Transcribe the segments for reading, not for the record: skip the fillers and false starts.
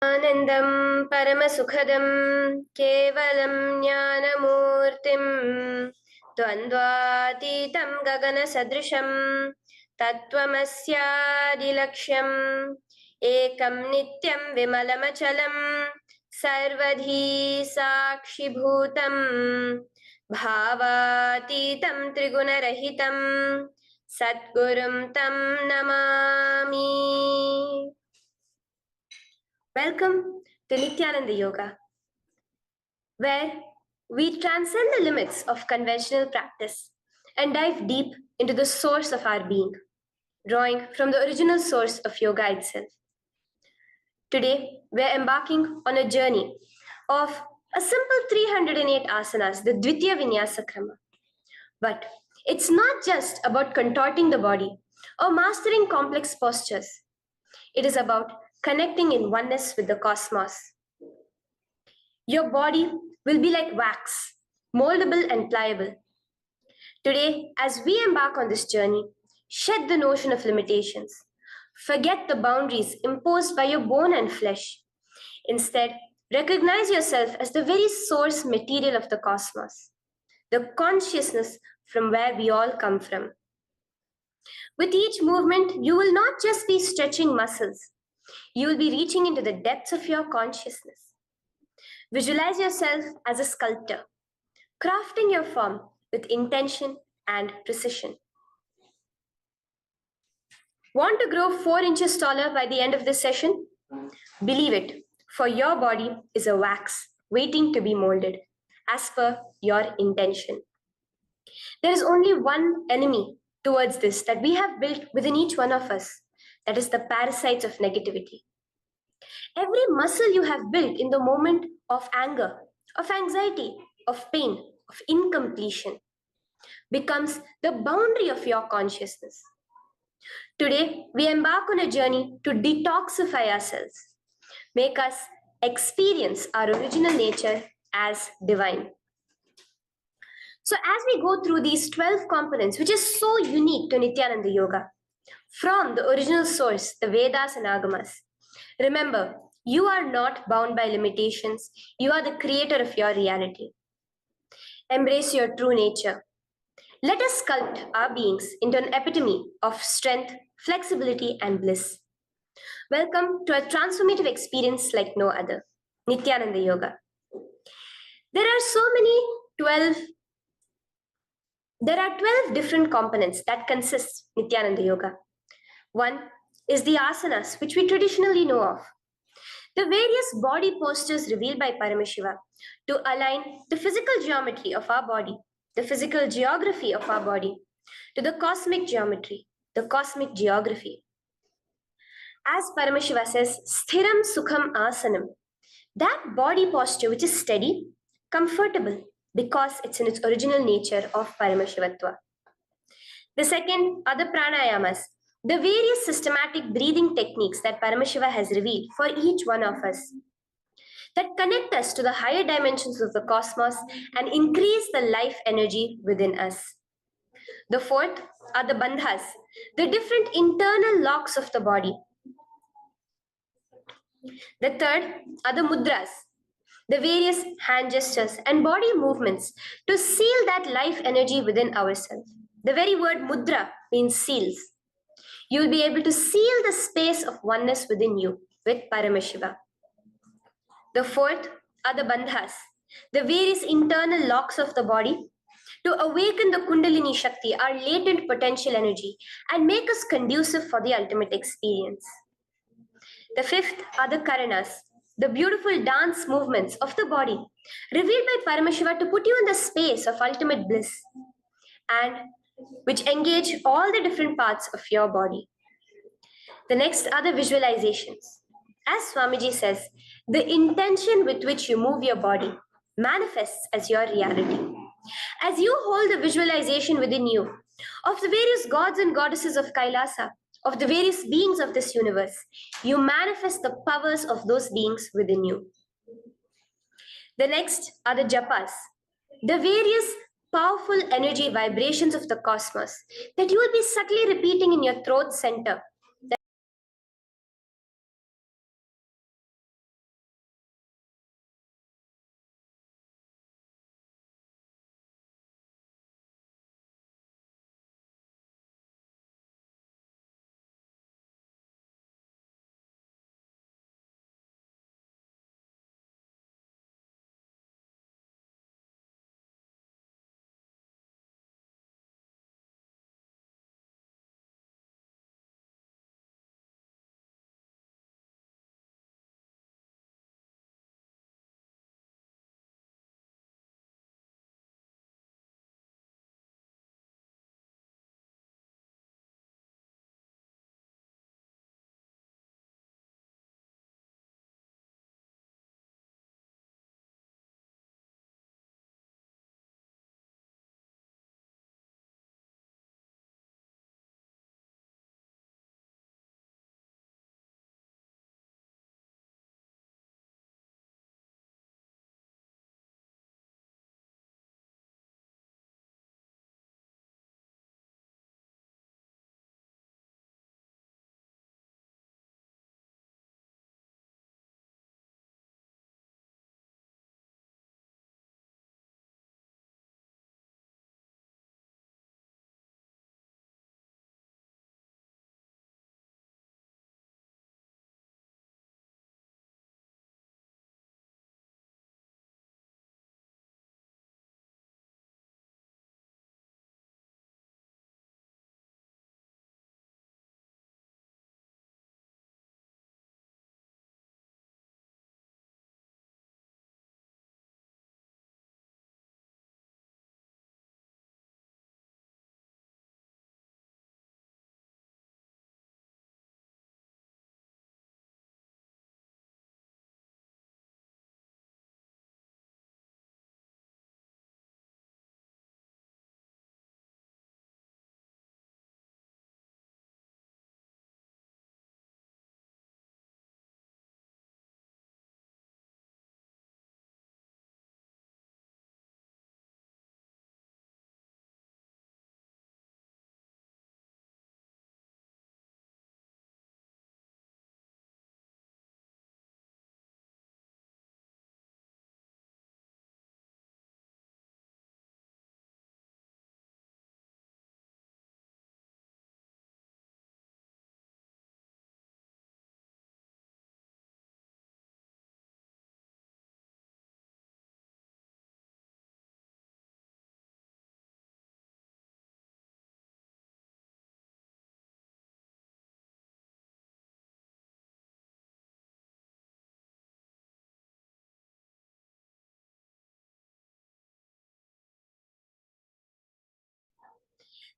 Anandam Paramasukhadam Kevalam Jnanamurtim Dvandvatitam Gagana Sadrisham Tattvamasyaadilaksham Ekam Nityam Vimalamachalam Sarvadhi Sakshibhutam Bhavatitam Trigunarahitam Satgurum Tam Namami. Welcome to Nityananda Yoga, where we transcend the limits of conventional practice and dive deep into the source of our being, drawing from the original source of yoga itself. Today, we're embarking on a journey of a simple 308 asanas, the Dvitiya Vinyasa Krama. But it's not just about contorting the body or mastering complex postures. It is about connecting in oneness with the cosmos. Your body will be like wax, moldable and pliable. Today, as we embark on this journey, shed the notion of limitations. Forget the boundaries imposed by your bone and flesh. Instead, recognize yourself as the very source material of the cosmos, the consciousness from where we all come from. With each movement, you will not just be stretching muscles, you will be reaching into the depths of your consciousness. Visualize yourself as a sculptor, crafting your form with intention and precision. Want to grow 4 inches taller by the end of this session? Believe it, for your body is a wax waiting to be molded as per your intention. There is only one enemy towards this that we have built within each one of us, that is the parasites of negativity. Every muscle you have built in the moment of anger, of anxiety, of pain, of incompletion becomes the boundary of your consciousness. Today, we embark on a journey to detoxify ourselves, make us experience our original nature as divine. So as we go through these 12 components, which is so unique to Nityananda Yoga, from the original source, the Vedas and Agamas, remember, you are not bound by limitations. You are the creator of your reality. Embrace your true nature. Let us sculpt our beings into an epitome of strength, flexibility, and bliss. Welcome to a transformative experience like no other, Nityananda Yoga. There are 12 different components that consist Nityananda Yoga. One is the asanas, which we traditionally know of. The various body postures revealed by Paramashiva to align the physical geometry of our body, the physical geography of our body, to the cosmic geometry, the cosmic geography. As Paramashiva says, Sthiram Sukham Asanam, that body posture which is steady, comfortable, because it's in its original nature of Paramashivatva. The second are the pranayamas, the various systematic breathing techniques that Paramashiva has revealed for each one of us, that connect us to the higher dimensions of the cosmos and increase the life energy within us. The fourth are the bandhas, the different internal locks of the body. The third are the mudras, the various hand gestures and body movements to seal that life energy within ourselves. The very word mudra means seals. You will be able to seal the space of oneness within you with Paramashiva. The fourth are the bandhas, the various internal locks of the body to awaken the Kundalini Shakti, our latent potential energy, and make us conducive for the ultimate experience. The fifth are the karanas, the beautiful dance movements of the body, revealed by Paramashiva to put you in the space of ultimate bliss, and which engage all the different parts of your body. The next are the visualizations. As Swamiji says, the intention with which you move your body manifests as your reality. As you hold the visualization within you of the various gods and goddesses of Kailasa, of the various beings of this universe, you manifest the powers of those beings within you. The next are the japas, the various powerful energy vibrations of the cosmos that you will be subtly repeating in your throat center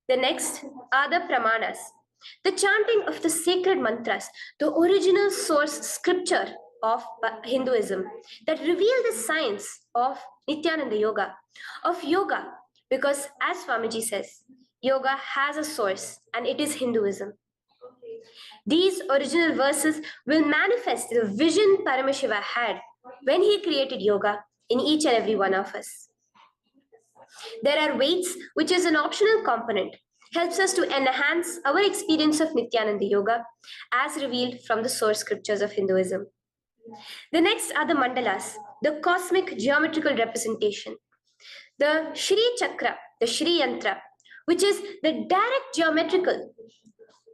The next are the pramanas, the chanting of the sacred mantras, the original source scripture of Hinduism that reveal the science of Nityananda Yoga, of yoga, because as Swamiji says, yoga has a source and it is Hinduism. These original verses will manifest the vision Paramashiva had when he created yoga in each and every one of us. There are weights, which is an optional component, helps us to enhance our experience of Nityananda Yoga as revealed from the source scriptures of Hinduism. The next are the mandalas, the cosmic geometrical representation. The Shri Chakra, the Shri Yantra, which is the direct geometrical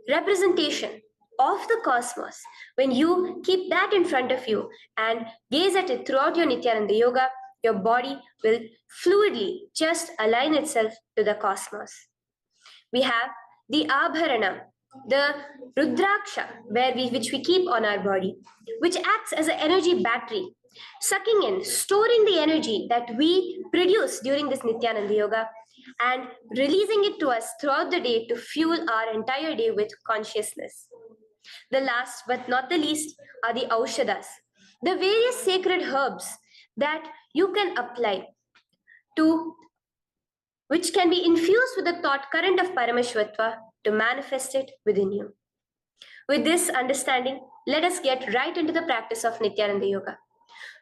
representation of the cosmos. When you keep that in front of you and gaze at it throughout your Nityananda Yoga, your body will fluidly just align itself to the cosmos. We have the Abharana, the Rudraksha, which we keep on our body, which acts as an energy battery, sucking in, storing the energy that we produce during this Nityananda Yoga and releasing it to us throughout the day to fuel our entire day with consciousness. The last but not the least are the Aushadas, the various sacred herbs that you can apply to, which can be infused with the thought current of Paramashvatva to manifest it within you. With this understanding, let us get right into the practice of Nityananda Yoga,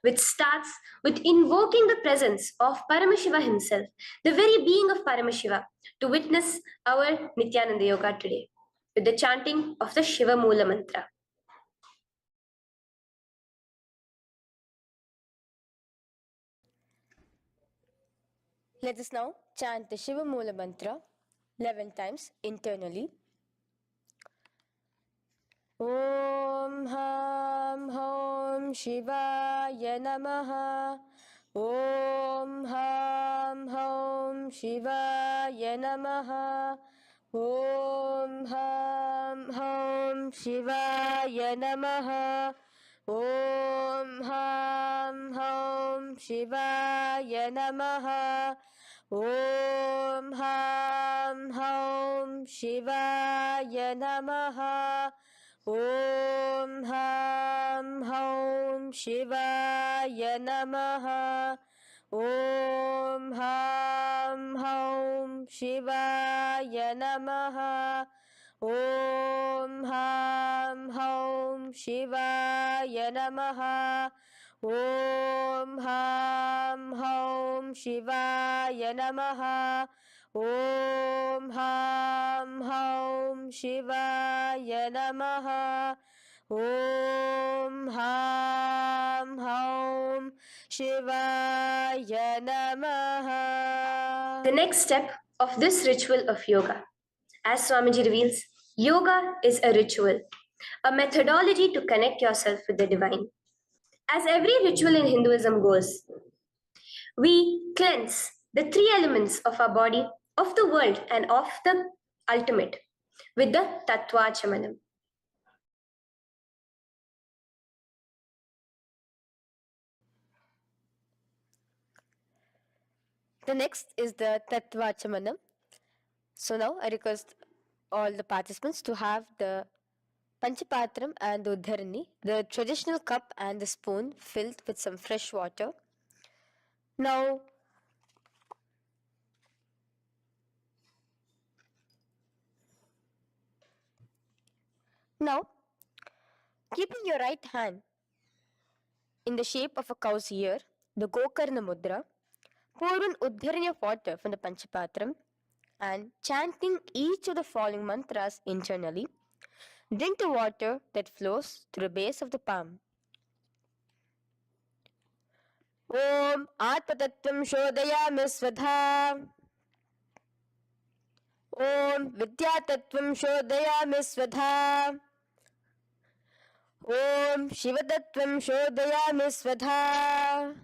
which starts with invoking the presence of Paramashiva himself, the very being of Paramashiva, to witness our Nityananda Yoga today, with the chanting of the Shiva Mula Mantra. Let us now chant the Shiva Mula Mantra 11 times internally. Om Ham Hom Shivaya Namaha. Om Ham Hom Shivaya Namaha. Om Ham Hom Shivaya Namaha. Om Ham Hom Shivaya Namaha. Om Ham Hom Shivaya Namaha. Om Ham Hom Shivaya Namaha. Om Ham Hom Shivaya Namaha. Om Ham Hom Shivaya Namaha. Om Ham Hom Shivaya Namaha. Om Ham Hom Shivaya Namaha. Om Ham Hom Shivaya Namaha. The next step of this ritual of yoga, as Swamiji reveals, yoga is a ritual, a methodology to connect yourself with the divine. As every ritual in Hinduism goes, we cleanse the three elements of our body, of the world, and of the ultimate with the Tattvachamanam. The next is the Tattvachamanam. So now I request all the participants to have the Panchapatram and the Uddharani, the traditional cup and the spoon filled with some fresh water. Now, keeping your right hand in the shape of a cow's ear, the Gokarna Mudra, pour an Uddharani of water from the Panchapatram and chanting each of the following mantras internally, drink the water that flows through the base of the palm. Om Atmatattvam Shodayami Svadha. Om Vidyatattvam Shodayami Svadha. Om Shivatattvam Shodayami Svadha.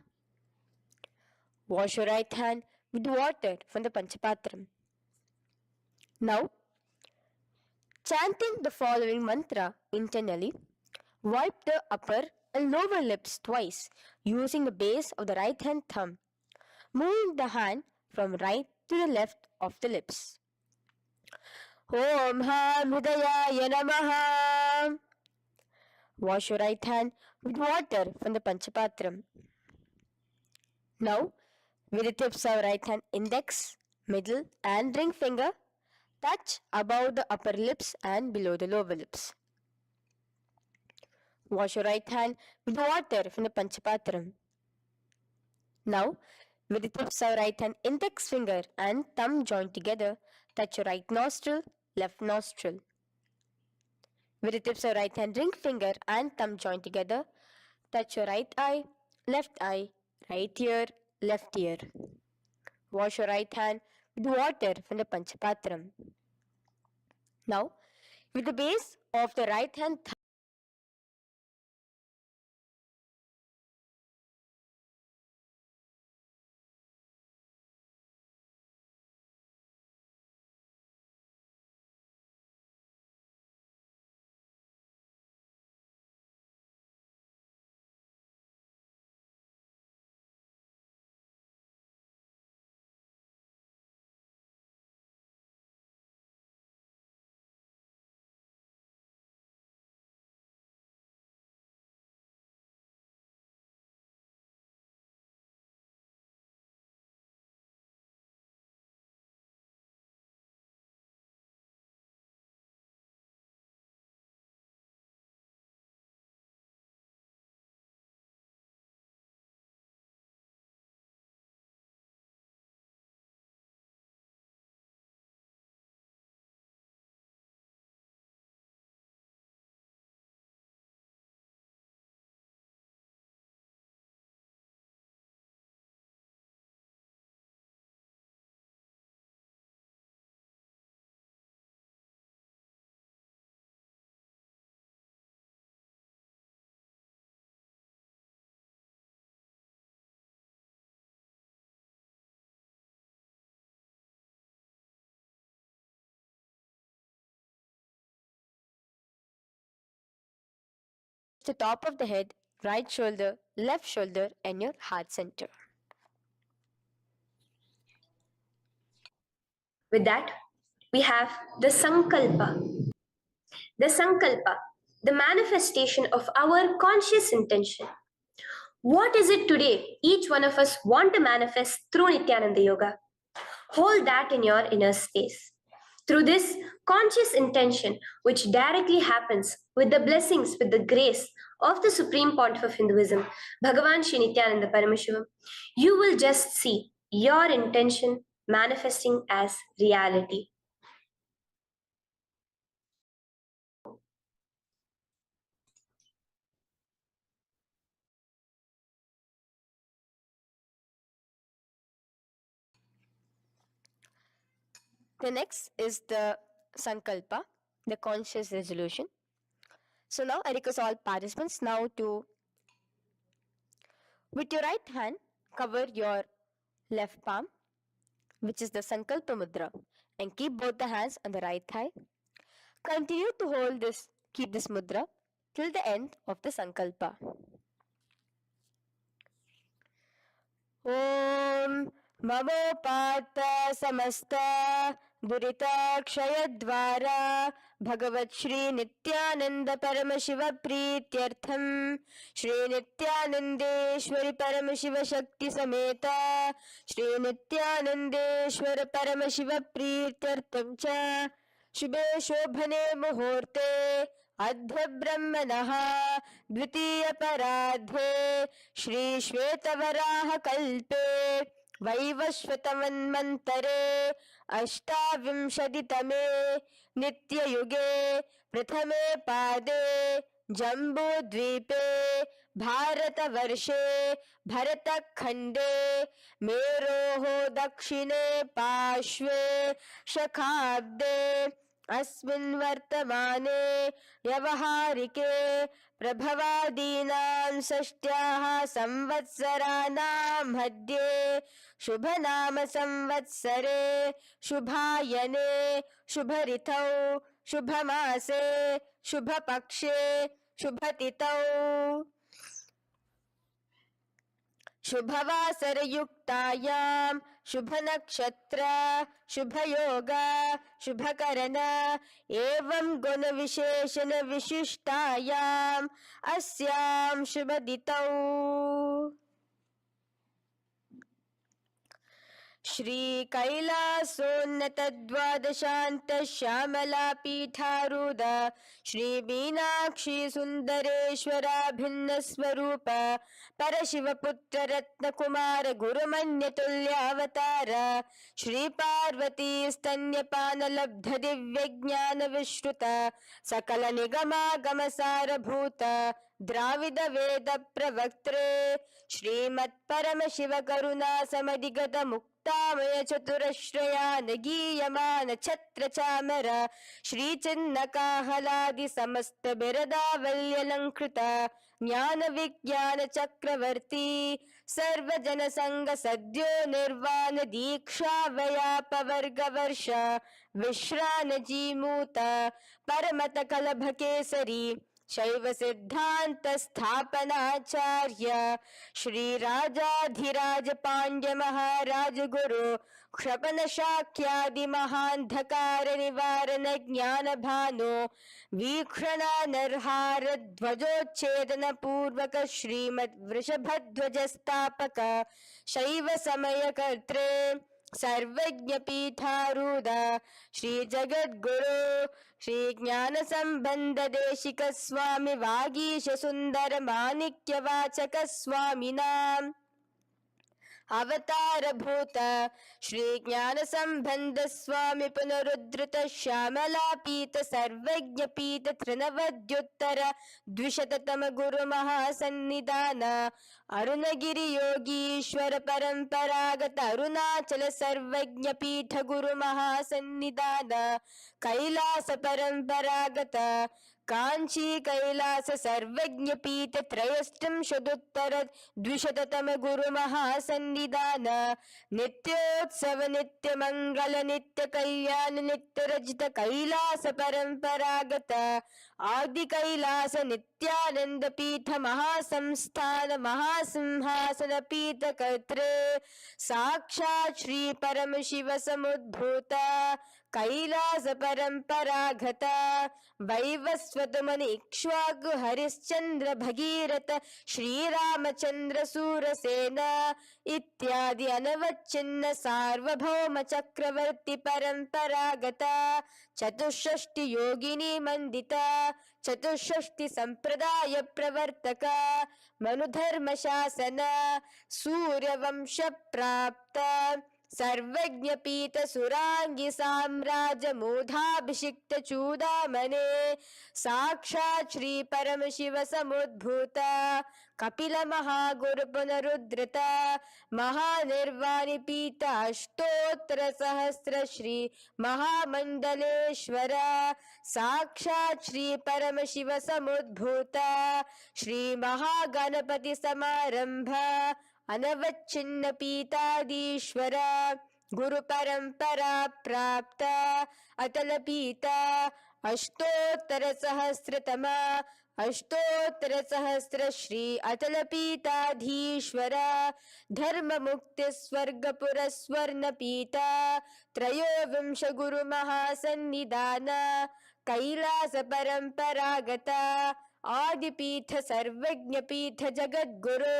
Wash your right hand with water from the Panchapatram. Now, chanting the following mantra internally, wipe the upper and lower lips twice using the base of the right hand thumb, moving the hand from right to the left of the lips. Om Ham Hridayaya Namaha. Wash your right hand with water from the Panchapatram. Now, with the tips of right hand index, middle and ring finger, touch above the upper lips and below the lower lips. Wash your right hand with water from the Panchapatram. Now, with the tips of right hand index finger and thumb joined together, touch your right nostril, left nostril. With the tips of right hand ring finger and thumb joined together, touch your right eye, right ear, left ear. Wash your right hand with water from the Panchapatram. Now, with the base of the right hand thumb, the top of the head, right shoulder, left shoulder, and your heart center. With that, we have the Sankalpa. The Sankalpa, the manifestation of our conscious intention. What is it today each one of us want to manifest through Nityananda Yoga? Hold that in your inner space. Through this conscious intention, which directly happens with the blessings, with the grace of the Supreme Pontiff of Hinduism, Bhagavan Sri Nityananda Paramashivoham, you will just see your intention manifesting as reality. The next is the Sankalpa, the conscious resolution. So now I request all participants now to, with your right hand, cover your left palm, which is the Sankalpa Mudra, and keep both the hands on the right thigh. Continue to keep this mudra till the end of the Sankalpa. Om Mamopartha Samasta Duritakshayaddvara Bhagavat Shri Nityananda Paramashiva Prityartham Shri Nityanandeshwari Paramashiva Shakti Sameta Shri Nityanandeshwara Paramashiva Prityartham Cha Shubhe Shobhane Muhurte Adhya Brahmanaha द्वितीय पराधे श्री श्वेतवराह कल्पे वैवस्वतमन्वन्तरे अष्टाविंशतितमे नित्ययुगे प्रथमे पादे जम्बूद्वीपे भारतवर्षे भरतखण्डे मेरोः दक्षिणे पार्श्वे शखाब्दे अस्मिन् वर्तमाने व्यवहारिके प्रभवादीनां षष्ट्याः संवत्सराणां मध्ये शुभनाम संवत्सरे शुभायने शुभऋतौ शुभमासे शुभपक्षे शुभतिथौ शुभवासरयुक्तायां शुभनक्षत्र शुभयोग शुभकरण एवं गुणविशेषण विशिष्टायाम् अस्यां शुभदितौ श्री कैलासोन्नत द्वादशांत श्यामला पीठारूढ़ श्री मीनाक्षी सुंदरेश्वरा भिन्न स्वरूप परशिव पुत्र रत्न कुमार गुरुमन्य तुल्यावतार श्री पार्वती स्तन्यपान लब्ध दिव्य ज्ञान विश्रुत सकल निगमागम सारभूत द्राविड वेद प्रवक्त्रे श्रीमत् परम शिव करुणा समधिगत मुक्तामय चतुरश्रयान गीयमान छत्र चामर श्री चिन्ह काहलादि समस्त बिरदावल्यलंकृत ज्ञान विज्ञान चक्रवर्ती सर्वजन संग सद्यो निर्वाण दीक्षा व्याप वर्ग वर्ष विश्रान जीमूत परमत कलभ केसरी शैव सिद्धांत स्थापनाचार्य श्री राजाधिराज पांड्य महाराज गुरु क्षपन शाक्यादि महांधकार निवारण ज्ञान भानु वीक्षणा नरहार ध्वजोच्छेदन पूर्वक श्रीमद् वृषभध्वज स्थापक शैव समय कर्त्रे सर्वज्ञ पीठारूढ़ श्री जगद्गुरु श्री ज्ञान संबंध देशिक स्वामी वागीश सुंदर माणिक्य वाचक स्वामिनाम अवतार भूत श्री ज्ञान संबंध स्वामी पुनरुद्धृत श्यामला पीत सर्वज्ञ पीत त्रिनवद्युत्तर द्विशततम गुरु महासन्निधान अरुणगिरि योगीश्वर परंपरागत अरुणाचल सर्वज्ञ पीठ गुरु महासन्निधान कैलास परंपरागत कांची कैलास सर्वज्ञ पीठ त्रयस्त्रिंशदुत्तर द्विशततम गुरु महासन्निधान नित्योत्सव नित्य मंगल नित्य कल्याण नित्य रजित कैलास परंपरागत आदि कैलास नित्यानंद पीठ महासंस्थान महासिंहासन पीठ कर्त्रे साक्षात् श्री परम शिव समुद्भूत कैलास परंपरागत वैवस्वत मुनि इक्ष्वाकु हरिश्चंद्र भगीरथ श्रीरामचंद्र सूरसेन इत्यादि अनवच्छिन्न सार्वभौम चक्रवर्ती परंपरागत चतुष्षष्टि योगिनी मंडित चतुष्षष्टि संप्रदाय प्रवर्तक मनुधर्म शासन सूर्यवंश प्राप्त सर्वज्ञ पीठ सुरांगी साम्राज्य मूढ़ाभिषिक्त चूड़ामणे साक्षात् श्री परम शिव समुद्भूत कपिल महागुरु पुनरुद्धृत महानिर्वाणी पीठ अष्टोत्तर सहस्र श्री महामंडलेश्वर साक्षात् श्री परम शिव समुद्भूत श्री महागणपति समारंभ अनवच्छिन्न पीताधीश्वर गुरु परंपरा प्राप्त अतल पीता अष्टोत्तर सहस्रतम अष्टोत्तर सहस्र श्री अतल पीताधीश्वर धर्म मुक्ति स्वर्गपुर स्वर्ण पीता त्रयोविंश गुरु महासन्निधान कैलास परंपरागत आदिपीठ सर्वज्ञ पीठ जगद्गुरु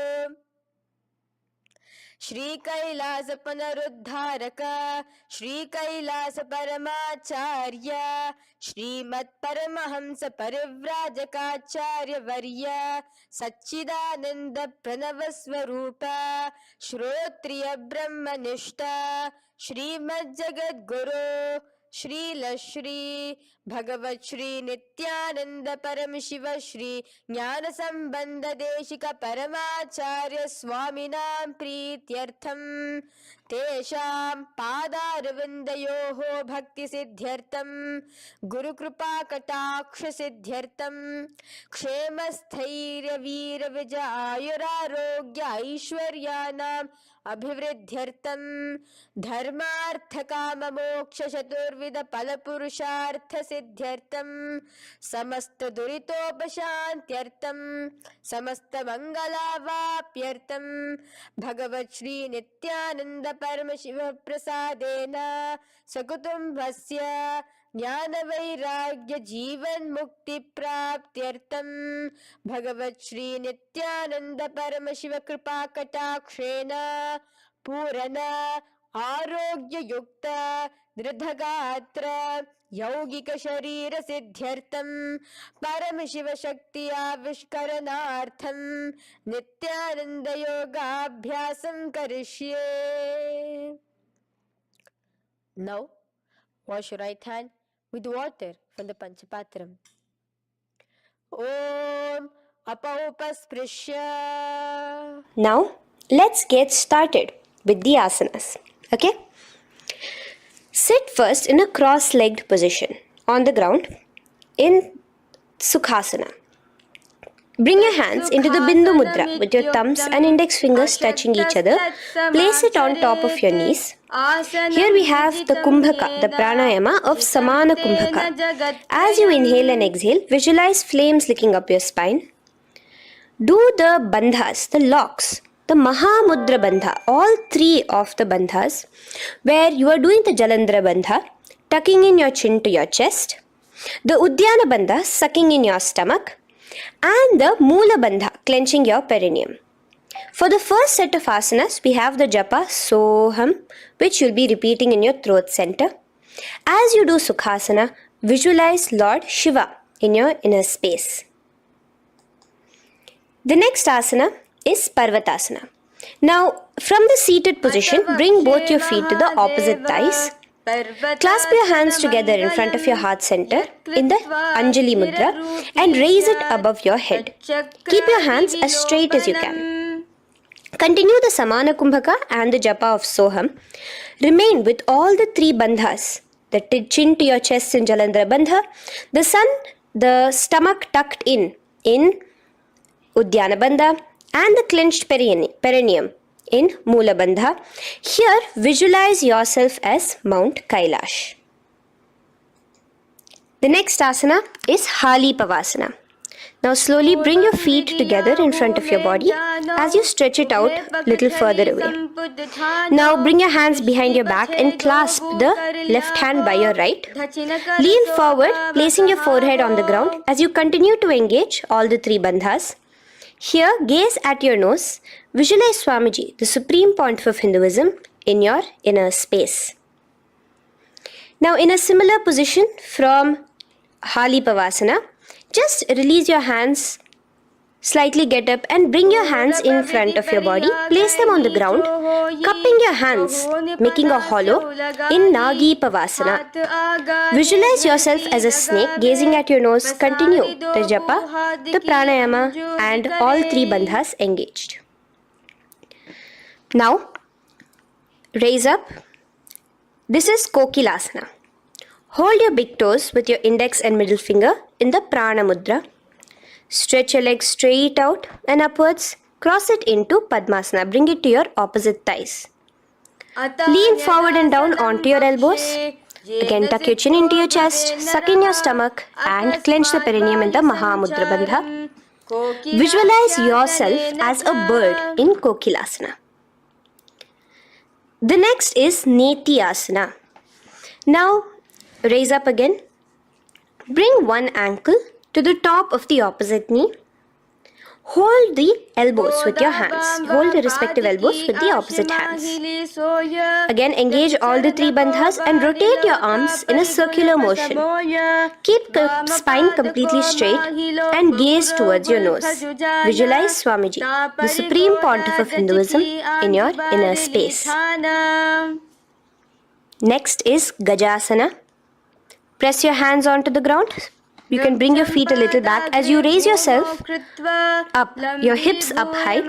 श्री कैलास पुनरुद्धारक श्री कैलास परमाचार्य श्रीमत् परमहंस परिव्राजकाचार्य वर्य सच्चिदानंद प्रणव स्वरूप श्रोत्रिय ब्रह्मनिष्ठ श्रीमद् जगद्गुरु श्री भगवत श्री नित्यानंद परम शिव श्री ज्ञान संबंध देशिक परमाचार्य स्वामिनां प्रीत्यर्थम तेषां पादारविन्दयोः भक्तिसिद्ध्यर्थं गुरुकृपाकटाक्षसिद्ध्यर्थं क्षेमस्थैर्यवीरविजयायुरारोग्य ऐश्वर्याणाम् अभिवृद्ध्यर्थं धर्मार्थकाममोक्षचतुर्विधफलपुरुषार्थसिद्ध्यर्थं समस्तदुरितोपशान्त्यर्थं समस्तमङ्गलावाप्यर्थं भगवच्छ्री नित्यानन्द परमशिव प्रसादेन सकुटुम्बस्य ज्ञानवैराग्य जीवन्मुक्ति प्राप्त्यर्थं भगवच्छ्री नित्यानन्द परमशिव कृपा कटाक्षेण पूर्ण आरोग्ययुक्त दृढगात्र यौगिक शरीर सिद्ध्यर्थं परमशिव शक्ति आविष्करणार्थं नित्यानंद योगाभ्यासं करिष्ये. Now wash your right hand with water from the Panchapatram. Om apaupasprisya. Now, let's get started with the asanas. Okay? Sit first in a cross-legged position on the ground in Sukhasana. Bring your hands into the Bindu Mudra with your thumbs and index fingers touching each other. Place it on top of your knees. Here we have the Kumbhaka, the pranayama of Samana Kumbhaka. As you inhale and exhale, visualize flames licking up your spine. Do the bandhas, the locks, the Mahamudra bandha, all three of the bandhas, where you are doing the Jalandhara bandha, tucking in your chin to your chest, the Udyana bandha, sucking in your stomach, and the Moola bandha, clenching your perineum. For the first set of asanas, we have the japa Soham, which you'll be repeating in your throat center. As you do Sukhasana, visualize Lord Shiva in your inner space. The next asana is Parvatasana. Now, from the seated position, bring both your feet to the opposite thighs. Clasp your hands together in front of your heart center in the Anjali Mudra and raise it above your head. Keep your hands as straight as you can. Continue the Samana Kumbhaka and the Japa of Soham. Remain with all the three bandhas, the chin to your chest in Jalandhara bandha, the stomach tucked in Udyana bandha, and the clenched perineum in Moola bandha. Here, visualize yourself as Mount Kailash. The next asana is Halipavasana. Now slowly bring your feet together in front of your body as you stretch it out a little further away. Now bring your hands behind your back and clasp the left hand by your right. Lean forward, placing your forehead on the ground as you continue to engage all the three bandhas. Here, gaze at your nose. Visualize Swamiji, the Supreme Pontiff of Hinduism, in your inner space. Now, in a similar position from Halipavasana, just release your hands, slightly get up and bring your hands in front of your body. Place them on the ground, cupping your hands, making a hollow in Nagi Pavasana. Visualize yourself as a snake, gazing at your nose. Continue the japa, the pranayama, and all three bandhas engaged. Now, raise up. This is Kokilasana. Hold your big toes with your index and middle finger in the Prana Mudra. Stretch your legs straight out and upwards. Cross it into Padmasana. Bring it to your opposite thighs. Lean forward and down onto your elbows. Again, tuck your chin into your chest, suck in your stomach, and clench the perineum in the Mahamudra Bandha. Visualize yourself as a bird in Kokilasana. The next is Neti-asana. Now, raise up again. Bring one ankle to the top of the opposite knee. Hold the elbows with your hands. Hold the respective elbows with the opposite hands. Again, engage all the three bandhas and rotate your arms in a circular motion. Keep the spine completely straight and gaze towards your nose. Visualize Swamiji, the Supreme Pontiff of Hinduism, in your inner space. Next is Gajasana. Press your hands onto the ground. You can bring your feet a little back as you raise yourself up, your hips up high.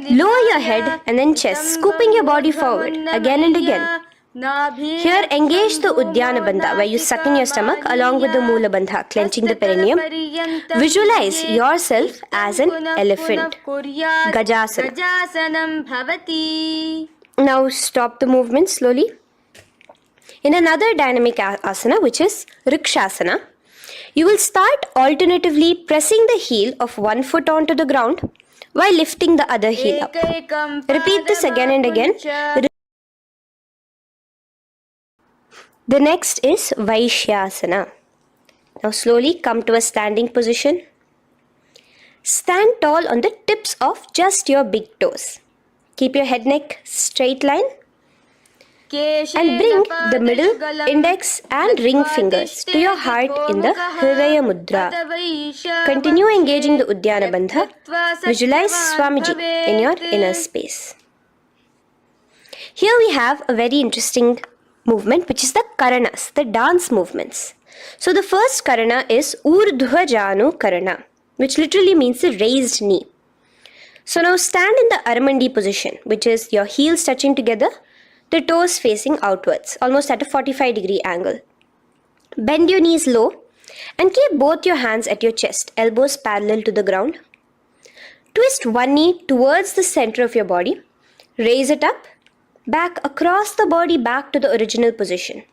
Lower your head and then chest, scooping your body forward again and again. Here, engage the Uddiyana Bandha, where you suck in your stomach along with the Moola Bandha, clenching the perineum. Visualize yourself as an elephant. Gajasana. Now stop the movement slowly. In another dynamic asana, which is Rikshasana, you will start alternatively pressing the heel of one foot onto the ground while lifting the other heel up. Repeat this again and again. The next is Vaishyasana. Now slowly come to a standing position. Stand tall on the tips of just your big toes. Keep your head neck straight line. And bring the middle, index and ring fingers to your heart in the Hridaya Mudra. Continue engaging the Uddiyana Bandha. Visualize Swamiji in your inner space. Here we have a very interesting movement, which is the Karanas, the dance movements. So the first Karana is Urdhva Janu Karana, which literally means the raised knee. So now stand in the Aramandi position, which is your heels touching together, the toes facing outwards, almost at a 45-degree angle. Bend your knees low and keep both your hands at your chest, elbows parallel to the ground. Twist one knee towards the center of your body. Raise it up, back across the body back to the original position.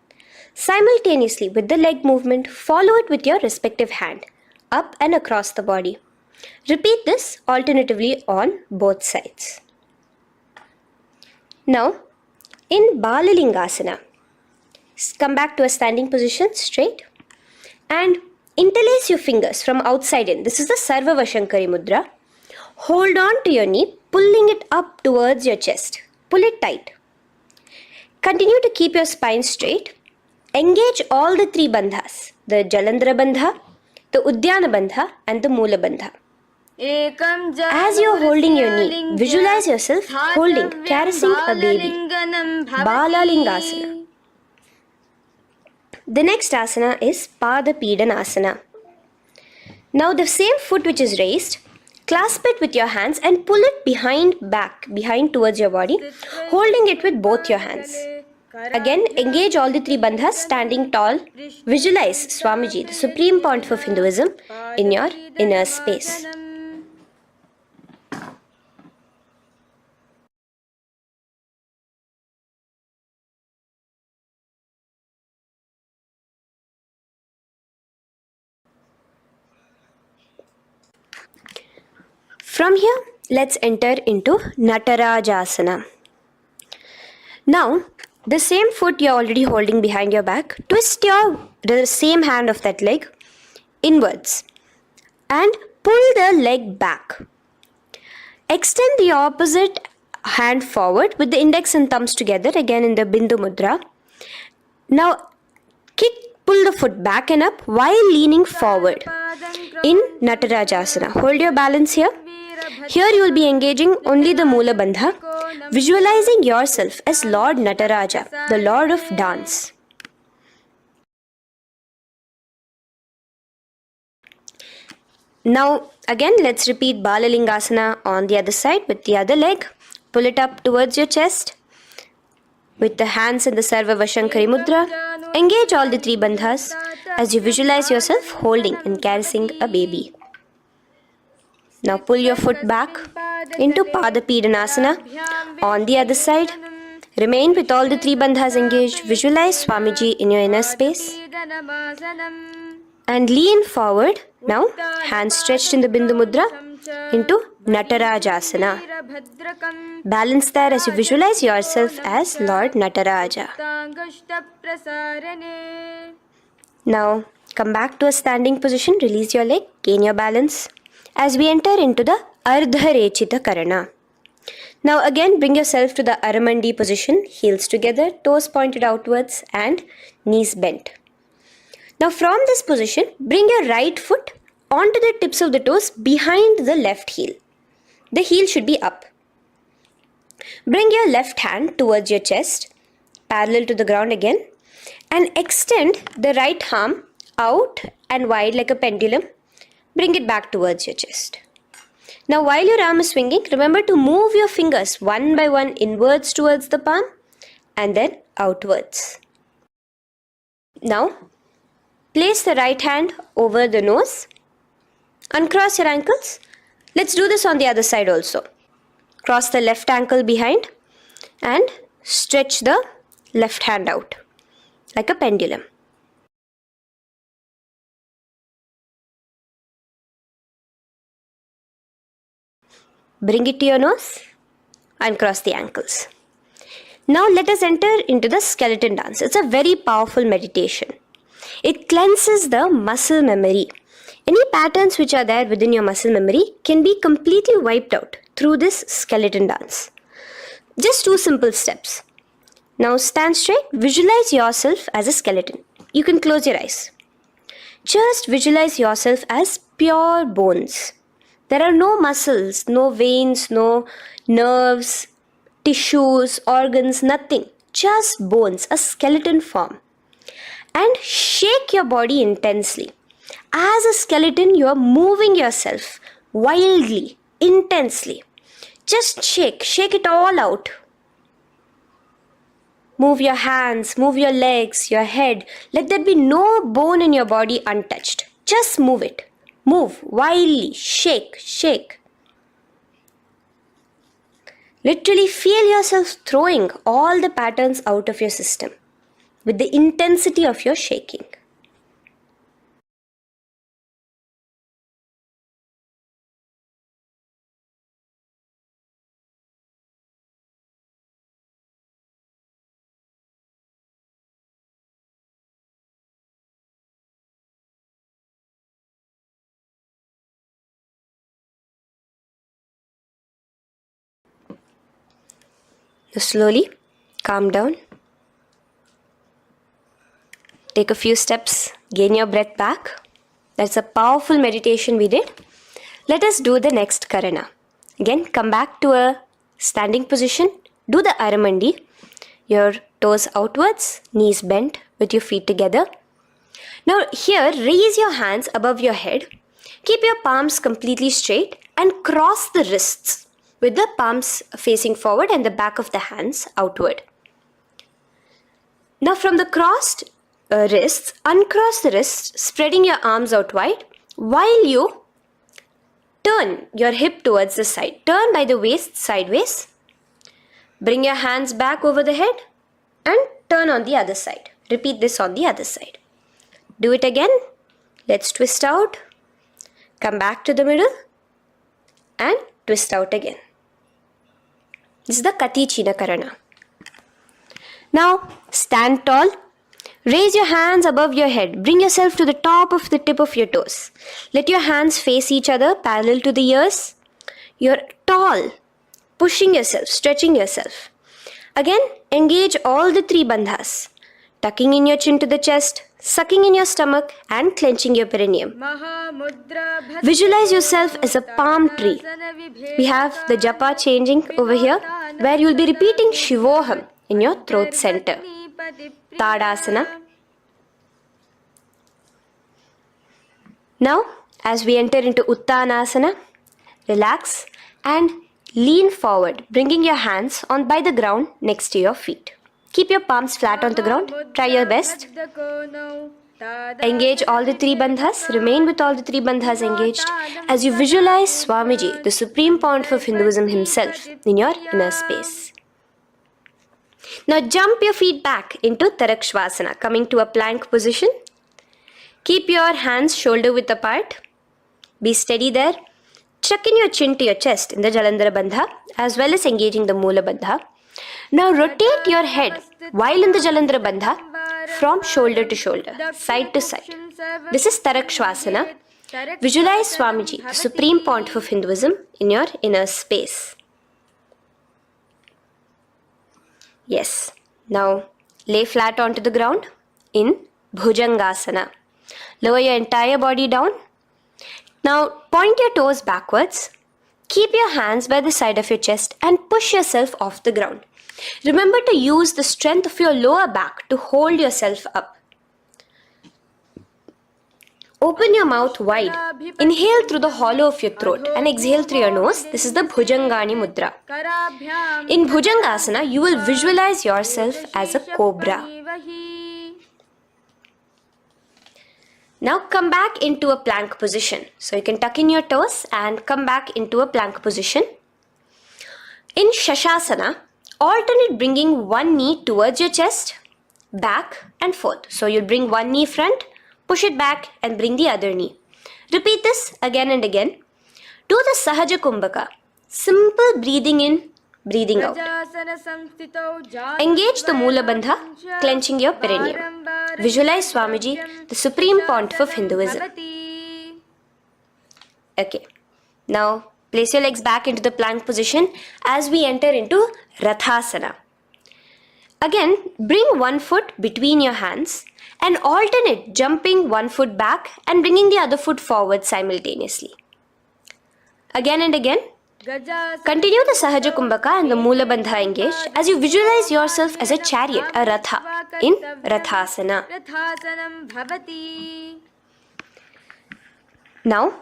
Simultaneously with the leg movement, follow it with your respective hand, up and across the body. Repeat this alternatively on both sides. Now, in Balalingasana, come back to a standing position straight and interlace your fingers from outside in. This is the Sarvavashankari Mudra. Hold on to your knee, pulling it up towards your chest. Pull it tight. Continue to keep your spine straight. Engage all the three bandhas, the Jalandhara Bandha, the Uddiyana Bandha and the Moola Bandha. As you are holding your knee, visualize yourself holding, caressing a baby. Balalingasana. The next asana is Pada Pidanasana. Now the same foot which is raised, clasp it with your hands and pull it behind towards your body, holding it with both your hands. Again, engage all the three bandhas, standing tall. Visualize Swamiji, the Supreme Pontiff of Hinduism, in your inner space. From here, let's enter into Natarajasana. Now, the same foot you're already holding behind your back, twist the same hand of that leg inwards and pull the leg back. Extend the opposite hand forward with the index and thumbs together, again in the Bindu Mudra. Now, pull the foot back and up while leaning forward in Natarajasana. Hold your balance here. Here you will be engaging only the Moola Bandha, visualizing yourself as Lord Nataraja, the Lord of Dance. Now again let's repeat Balalingasana on the other side with the other leg. Pull it up towards your chest with the hands in the Sarvavashankari Mudra. Engage all the three bandhas as you visualize yourself holding and caressing a baby. Now pull your foot back into Pada Pidanasana on the other side. Remain with all the three bandhas engaged. Visualize Swamiji in your inner space. And lean forward. Now, hands stretched in the Bindu Mudra into Natarajasana. Balance there as you visualize yourself as Lord Nataraja. Now, come back to a standing position. Release your leg. Gain your balance. As we enter into the Ardharechita Karana. Now again bring yourself to the Aramandi position, heels together, toes pointed outwards and knees bent. Now from this position, bring your right foot onto the tips of the toes behind the left heel. The heel should be up. Bring your left hand towards your chest, parallel to the ground again, and extend the right arm out and wide like a pendulum. Bring it back towards your chest. Now while your arm is swinging, remember to move your fingers one by one inwards towards the palm and then outwards. Now place the right hand over the nose. Uncross your ankles. Let's do this on the other side also. Cross the left ankle behind and stretch the left hand out like a pendulum. Bring it to your nose. Uncross the ankles. Now let us enter into the skeleton dance. It's a very powerful meditation. It cleanses the muscle memory. Any patterns which are there within your muscle memory can be completely wiped out through this skeleton dance. Just 2 simple steps. Now stand straight. Visualize yourself as a skeleton. You can close your eyes. Just visualize yourself as pure bones. There are no muscles, no veins, no nerves, tissues, organs, nothing. Just bones, a skeleton form. And shake your body intensely. As a skeleton, you are moving yourself wildly, intensely. Just shake it all out. Move your hands, move your legs, your head. Let there be no bone in your body untouched. Just move it. Move wildly, shake. Literally feel yourself throwing all the patterns out of your system with the intensity of your shaking. Now slowly calm down. Take a few steps, gain your breath back. That's a powerful meditation we did. Let us do the next Karana. Again, come back to a standing position. Do the Aramandi. Your toes outwards, knees bent with your feet together. Now here, raise your hands above your head. Keep your palms completely straight and cross the wrists with the palms facing forward and the back of the hands outward. Now from the crossed wrists, uncross the wrists, spreading your arms out wide while you turn your hip towards the side. Turn by the waist sideways. Bring your hands back over the head and turn on the other side. Repeat this on the other side. Do it again. Let's twist out. Come back to the middle and twist out again. This is the Kati China Karana. Now stand tall. Raise your hands above your head. Bring yourself to the top of the tip of your toes. Let your hands face each other parallel to the ears. You're tall. Pushing yourself, stretching yourself. Again, engage all the 3 bandhas. Tucking in your chin to the chest, sucking in your stomach and clenching your perineum. Visualize yourself as a palm tree. We have the japa changing over here where you will be repeating Shivoham in your throat center. Tadasana. Now, as we enter into Uttanasana, relax and lean forward, bringing your hands on by the ground next to your feet. Keep your palms flat on the ground. Try your best. Engage all the 3 bandhas. Remain with all the 3 bandhas engaged as you visualize Swamiji, the Supreme Pontiff of Hinduism himself, in your inner space. Now jump your feet back into Tarakshvasana, coming to a plank position. Keep your hands shoulder width apart. Be steady there. Chuck in your chin to your chest in the Jalandhara Bandha as well as engaging the Moola Bandha. Now rotate your head while in the Jalandhara Bandha from shoulder to shoulder, side to side. This is Tarakshvasana. Visualize Swamiji, the Supreme Pontiff of Hinduism, in your inner space. Yes. Now lay flat onto the ground in Bhujangasana. Lower your entire body down. Now point your toes backwards. Keep your hands by the side of your chest and push yourself off the ground. Remember to use the strength of your lower back to hold yourself up. Open your mouth wide. Inhale through the hollow of your throat and exhale through your nose. This is the Bhujangani Mudra. In Bhujangasana, you will visualize yourself as a cobra. Now come back into a plank position. So you can tuck in your toes and come back into a plank position. In Shavasana, alternate bringing one knee towards your chest, back and forth. So you'll bring one knee front, push it back and bring the other knee. Repeat this again and again. Do the Sahaja Kumbhaka. Simple breathing in, breathing out. Engage the Moola Bandha, clenching your perineum. Visualize Swamiji, the Supreme Pontiff of Hinduism. Okay. Now place your legs back into the plank position as we enter into Rathasana. Again, bring one foot between your hands and alternate jumping one foot back and bringing the other foot forward simultaneously. Again and again. Continue the Sahaja Kumbhaka and the Moola Bandha engaged as you visualize yourself as a chariot, a Ratha, in Rathasana. Now,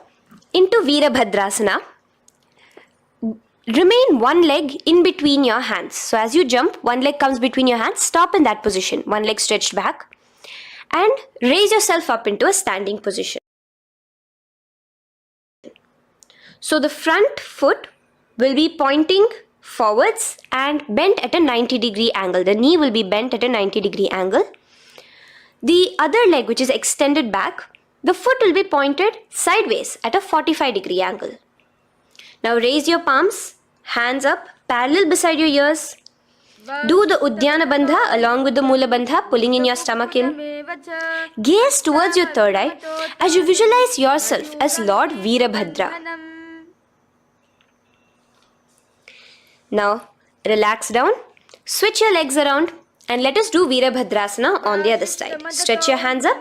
into Veerabhadrasana. Remain one leg in between your hands. So as you jump, one leg comes between your hands. Stop in that position. One leg stretched back. And raise yourself up into a standing position. So the front foot will be pointing forwards and bent at a 90-degree angle. The knee will be bent at a 90-degree angle. The other leg, which is extended back, the foot will be pointed sideways at a 45-degree angle. Now raise your palms, hands up, parallel beside your ears. Do the Uddiyana Bandha along with the Moola Bandha, pulling in your stomach in. Gaze towards your third eye as you visualize yourself as Lord Veerabhadra. Now relax down, switch your legs around and let us do Veerabhadrasana on the other side. Stretch your hands up,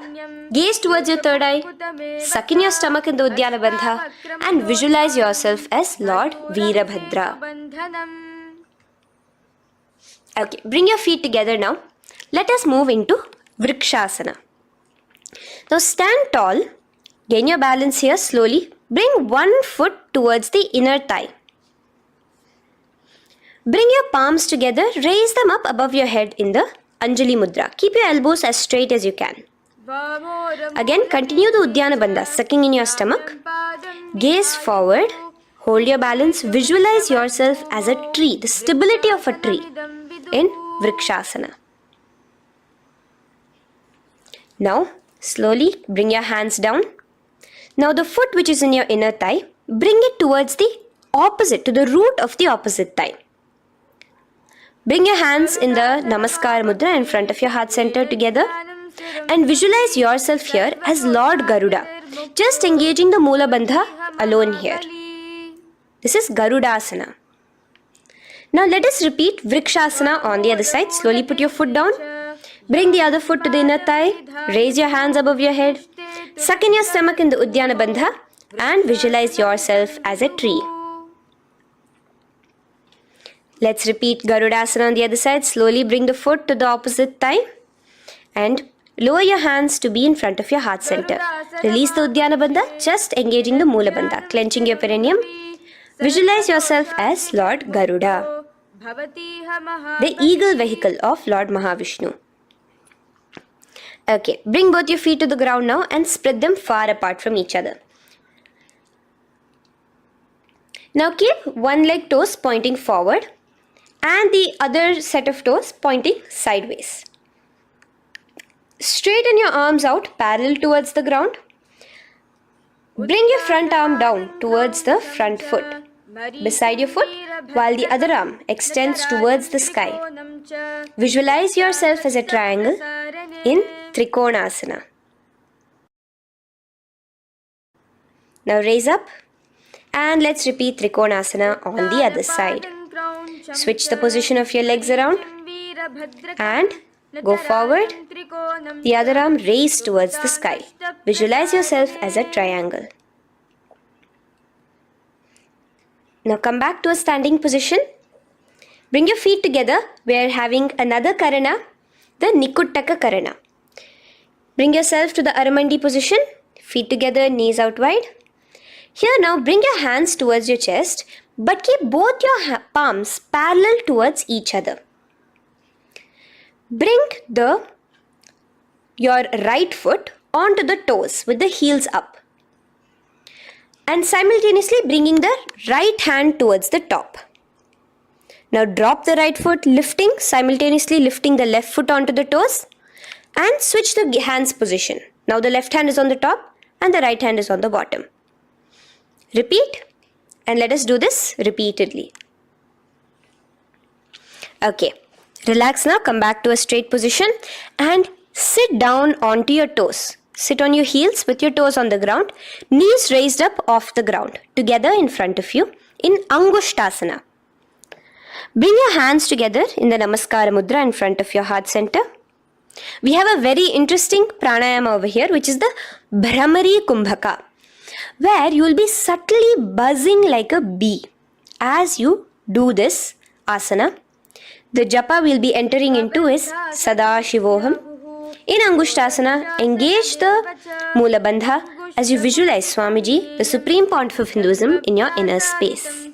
gaze towards your third eye, suck in your stomach in the Uddiyana Bandha and visualize yourself as Lord Veerabhadra. Okay, bring your feet together now. Let us move into Vrikshasana. Now stand tall, gain your balance here slowly. Bring one foot towards the inner thigh. Bring your palms together, raise them up above your head in the Anjali Mudra. Keep your elbows as straight as you can. Again, continue the Uddiyana Bandha, sucking in your stomach. Gaze forward, hold your balance, visualize yourself as a tree, the stability of a tree in Vrikshasana. Now, slowly bring your hands down. Now the foot which is in your inner thigh, bring it towards the opposite, to the root of the opposite thigh. Bring your hands in the Namaskar Mudra in front of your heart center together and visualize yourself here as Lord Garuda, just engaging the Moola Bandha alone here. This is Garudasana. Now let us repeat Vrikshasana on the other side. Slowly put your foot down. Bring the other foot to the inner thigh. Raise your hands above your head. Suck in your stomach in the Uddiyana Bandha and visualize yourself as a tree. Let's repeat Garudasana on the other side. Slowly bring the foot to the opposite thigh and lower your hands to be in front of your heart center. Release the Uddiyana Bandha, just engaging the Moola Bandha, clenching your perineum. Visualize yourself as Lord Garuda, the eagle vehicle of Lord Mahavishnu. Okay, bring both your feet to the ground now and spread them far apart from each other. Now keep one leg toes pointing forward and the other set of toes pointing sideways. Straighten your arms out parallel towards the ground. Bring your front arm down towards the front foot, beside your foot, while the other arm extends towards the sky. Visualize yourself as a triangle in Trikonasana. Now raise up and let's repeat Trikonasana on the other side. Switch the position of your legs around and go forward. The other arm raised towards the sky. Visualize yourself as a triangle. Now come back to a standing position. Bring your feet together. We are having another Karana, the Nikuttaka Karana. Bring yourself to the Aramandi position. feet together, knees out wide. Here now, bring your hands towards your chest, but keep both your palms parallel towards each other. Bring your right foot onto the toes with the heels up, and simultaneously bringing the right hand towards the top. Now drop the right foot, simultaneously lifting the left foot onto the toes, and switch the hands position. Now the left hand is on the top and the right hand is on the bottom. Repeat, and let us do this repeatedly. Okay, relax now, come back to a straight position and sit down onto your toes. Sit on your heels with your toes on the ground, knees raised up off the ground, together in front of you in Angushtasana. Bring your hands together in the Namaskara Mudra in front of your heart center. We have a very interesting pranayama over here, which is the Bhramari Kumbhaka, where you will be subtly buzzing like a bee as you do this asana. The japa we'll be entering into is Sadashivoham. In Angushtasana, engage the Mula Bandha as you visualize Swamiji, the Supreme Pontiff of Hinduism, in your inner space.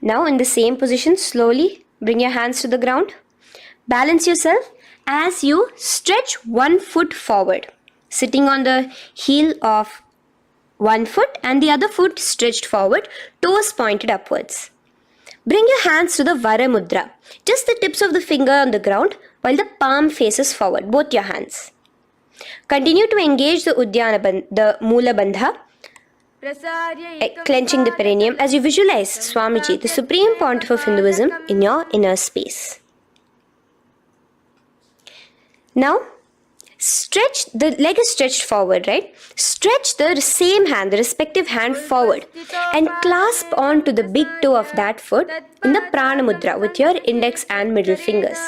Now in the same position, slowly bring your hands to the ground. Balance yourself as you stretch one foot forward, sitting on the heel of one foot and the other foot stretched forward, toes pointed upwards. Bring your hands to the Vara Mudra, just the tips of the finger on the ground while the palm faces forward, both your hands. Continue to engage the Mula Bandha, clenching the perineum as you visualize Swamiji, the Supreme Pontiff of Hinduism, in your inner space. Now, stretch, the leg is stretched forward, right? Stretch the same hand, the respective hand forward and clasp onto the big toe of that foot in the Prana Mudra with your index and middle fingers.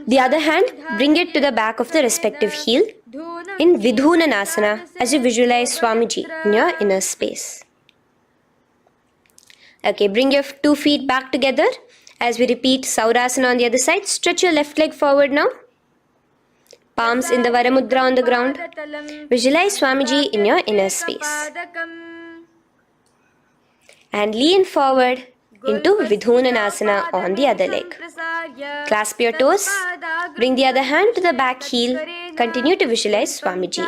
The other hand, bring it to the back of the respective heel in Vidhunanasana as you visualize Swamiji in your inner space. Okay, bring your 2 feet back together as we repeat Saurasana on the other side. Stretch your left leg forward now. Palms in the Vara Mudra on the ground. Visualize Swamiji in your inner space. And lean forward into Vidhunanasana on the other leg. Clasp your toes. Bring the other hand to the back heel. Continue to visualize Swamiji.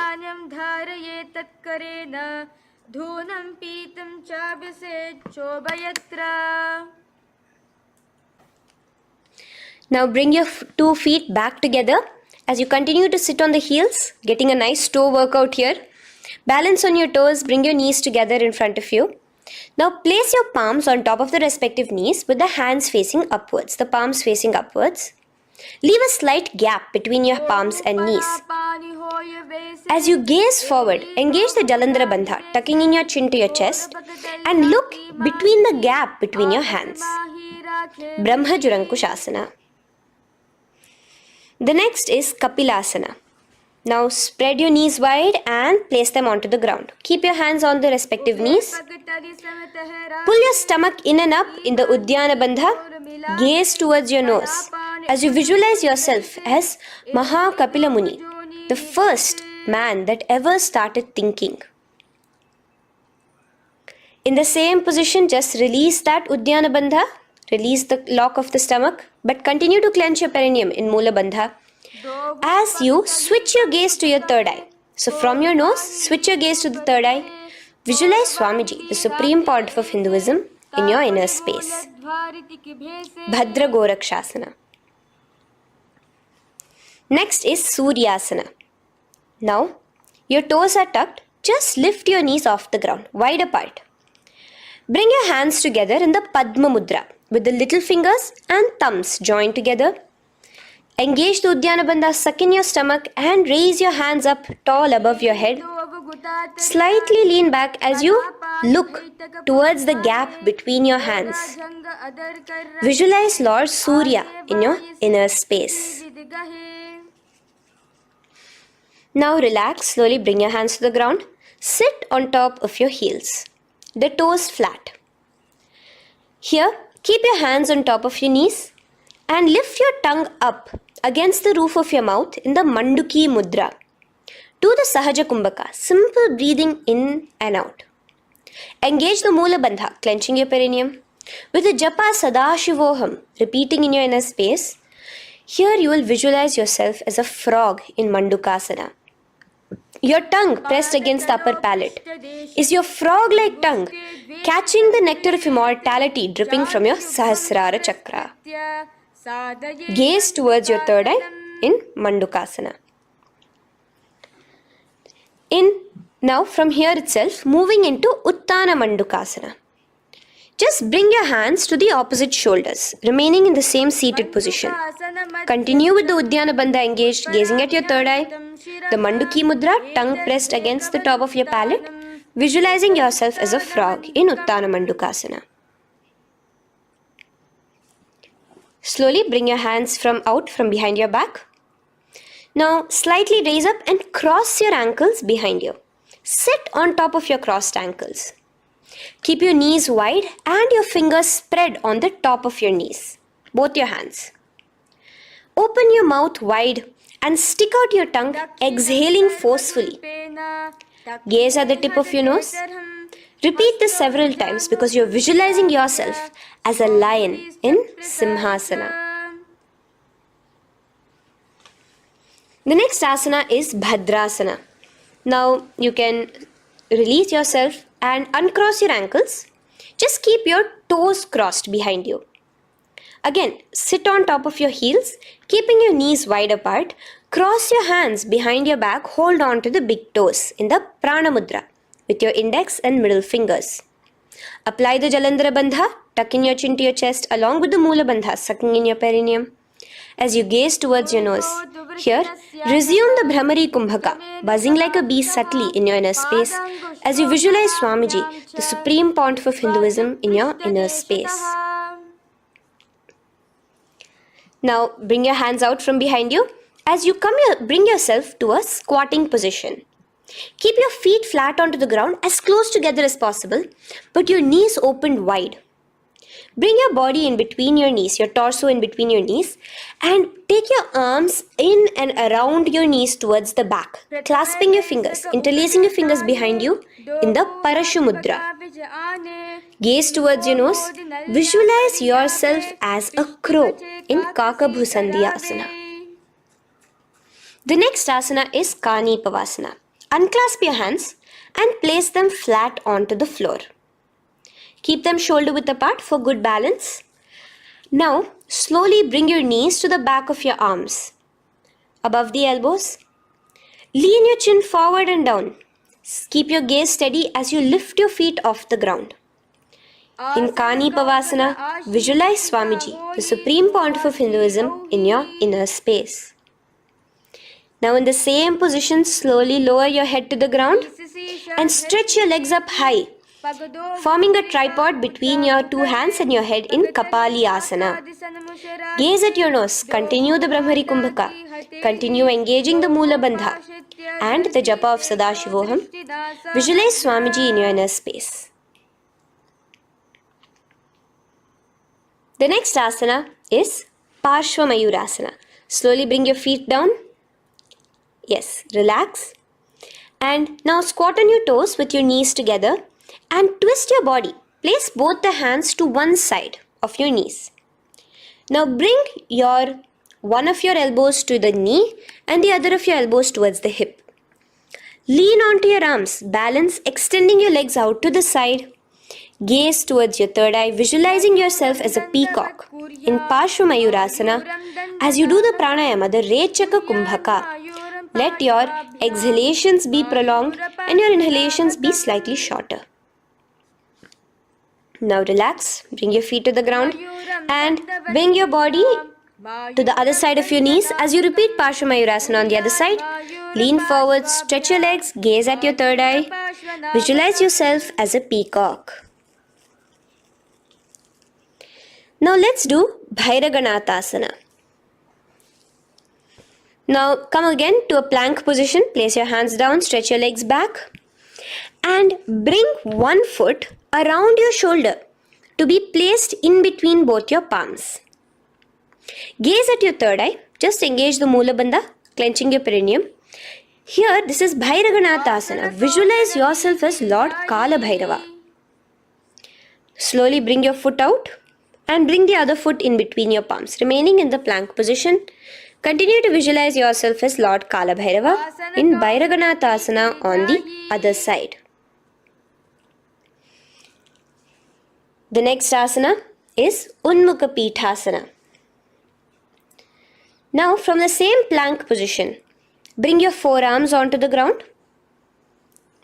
Now bring your 2 feet back together as you continue to sit on the heels, getting a nice toe workout here. Balance on your toes, bring your knees together in front of you. Now place your palms on top of the respective knees with the hands facing upwards, the palms facing upwards. Leave a slight gap between your palms and knees. As you gaze forward, engage the Jalandhara Bandha, tucking in your chin to your chest, and look between the gap between your hands. Brahma Jurankushasana. The next is Kapilasana. Now spread your knees wide and place them onto the ground. Keep your hands on the respective knees. Pull your stomach in and up in the Uddiyana Bandha. Gaze towards your nose as you visualize yourself as Mahakapila Muni, the first man that ever started thinking. In the same position, just release that Uddiyana Bandha. Release the lock of the stomach, but continue to clench your perineum in Mula Bandha as you switch your gaze to your third eye. So from your nose, switch your gaze to the third eye. Visualize Swamiji, the Supreme Pontiff of Hinduism, in your inner space. Bhadra Gorakshasana. Next is Suryasana. Now, your toes are tucked. Just lift your knees off the ground, wide apart. Bring your hands together in the Padma Mudra with the little fingers and thumbs joined together. Engage the Uddiyana Bandha, suck in your stomach and raise your hands up tall above your head. Slightly lean back as you look towards the gap between your hands. Visualize Lord Surya in your inner space. Now relax, slowly bring your hands to the ground. Sit on top of your heels, the toes flat. Here, keep your hands on top of your knees and lift your tongue up against the roof of your mouth in the Manduki Mudra. Do the Sahaja Kumbhaka, simple breathing in and out. Engage the Mula Bandha, clenching your perineum. With the Japa Sadashivoham, repeating in your inner space, here you will visualize yourself as a frog in Mandukasana. Your tongue pressed against the upper palate. Is your frog-like tongue catching the nectar of immortality dripping from your Sahasrara Chakra? Gaze towards your third eye in Mandukasana. Now from here itself, moving into Uttana Mandukasana. Just bring your hands to the opposite shoulders, remaining in the same seated position. Continue with the Uddiyana Bandha engaged, gazing at your third eye. The Manduki Mudra, tongue pressed against the top of your palate, visualizing yourself as a frog in Uttana Mandukasana. Slowly bring your hands out from behind your back. Now slightly raise up and cross your ankles behind you. Sit on top of your crossed ankles. Keep your knees wide and your fingers spread on the top of your knees, both your hands. Open your mouth wide and stick out your tongue, exhaling forcefully. Gaze at the tip of your nose. Repeat this several times because you're visualizing yourself as a lion in Simhasana. The next asana is Bhadrasana. Now you can release yourself and uncross your ankles. Just keep your toes crossed behind you. Again, sit on top of your heels, keeping your knees wide apart. Cross your hands behind your back, hold on to the big toes in the Prana Mudra with your index and middle fingers. Apply the Jalandhara Bandha, tuck in your chin to your chest along with the Mula Bandha, sucking in your perineum. As you gaze towards your nose, here, resume the Brahmari Kumbhaka, buzzing like a bee subtly in your inner space as you visualize Swamiji, the Supreme Pontiff of Hinduism, in your inner space. Now, bring your hands out from behind you. As you bring yourself to a squatting position. Keep your feet flat onto the ground as close together as possible, but your knees opened wide. Bring your body in between your knees, your torso in between your knees, and take your arms in and around your knees towards the back, clasping your fingers, interlacing your fingers behind you in the Parashu Mudra. Gaze towards your nose. Visualize yourself as a crow in Kakabhusandhi Asana. The next asana is Kani Pavasana. Unclasp your hands and place them flat onto the floor. Keep them shoulder width apart for good balance. Now, slowly bring your knees to the back of your arms, above the elbows. Lean your chin forward and down. Keep your gaze steady as you lift your feet off the ground. In Kani Pavasana, visualize Swamiji, the Supreme Pontiff of Hinduism, in your inner space. Now in the same position, slowly lower your head to the ground and stretch your legs up high, forming a tripod between your two hands and your head in Kapali Asana. Gaze at your nose, continue the Brahmari Kumbhaka, continue engaging the Mula Bandha and the Japa of Sadashivoham. Visualize Swamiji in your inner space. The next asana is Parshva Mayurasana. Slowly bring your feet down. Yes, relax. And now squat on your toes with your knees together and twist your body. Place both the hands to one side of your knees. Now bring one of your elbows to the knee and the other of your elbows towards the hip. Lean onto your arms, balance, extending your legs out to the side. Gaze towards your third eye, visualizing yourself as a peacock in Parshva Mayurasana. As you do the pranayama, the Rechaka Kumbhaka, let your exhalations be prolonged and your inhalations be slightly shorter. Now relax, bring your feet to the ground and bring your body to the other side of your knees. As you repeat Parshva Mayurasana on the other side, lean forward, stretch your legs, gaze at your third eye, visualize yourself as a peacock. Now let's do Bhairaganathasana. Now come again to a plank position. Place your hands down, stretch your legs back and bring one foot around your shoulder to be placed in between both your palms. Gaze at your third eye. Just engage the Mula Bandha, clenching your perineum. Here, this is Bhairaganathasana. Visualize yourself as Lord Kala Bhairava. Slowly bring your foot out and bring the other foot in between your palms, remaining in the plank position. Continue to visualize yourself as Lord Kala Bhairava in Bhairaganathasana on the other side. The next asana is Unmukha Pithasana. Now, from the same plank position, bring your forearms onto the ground.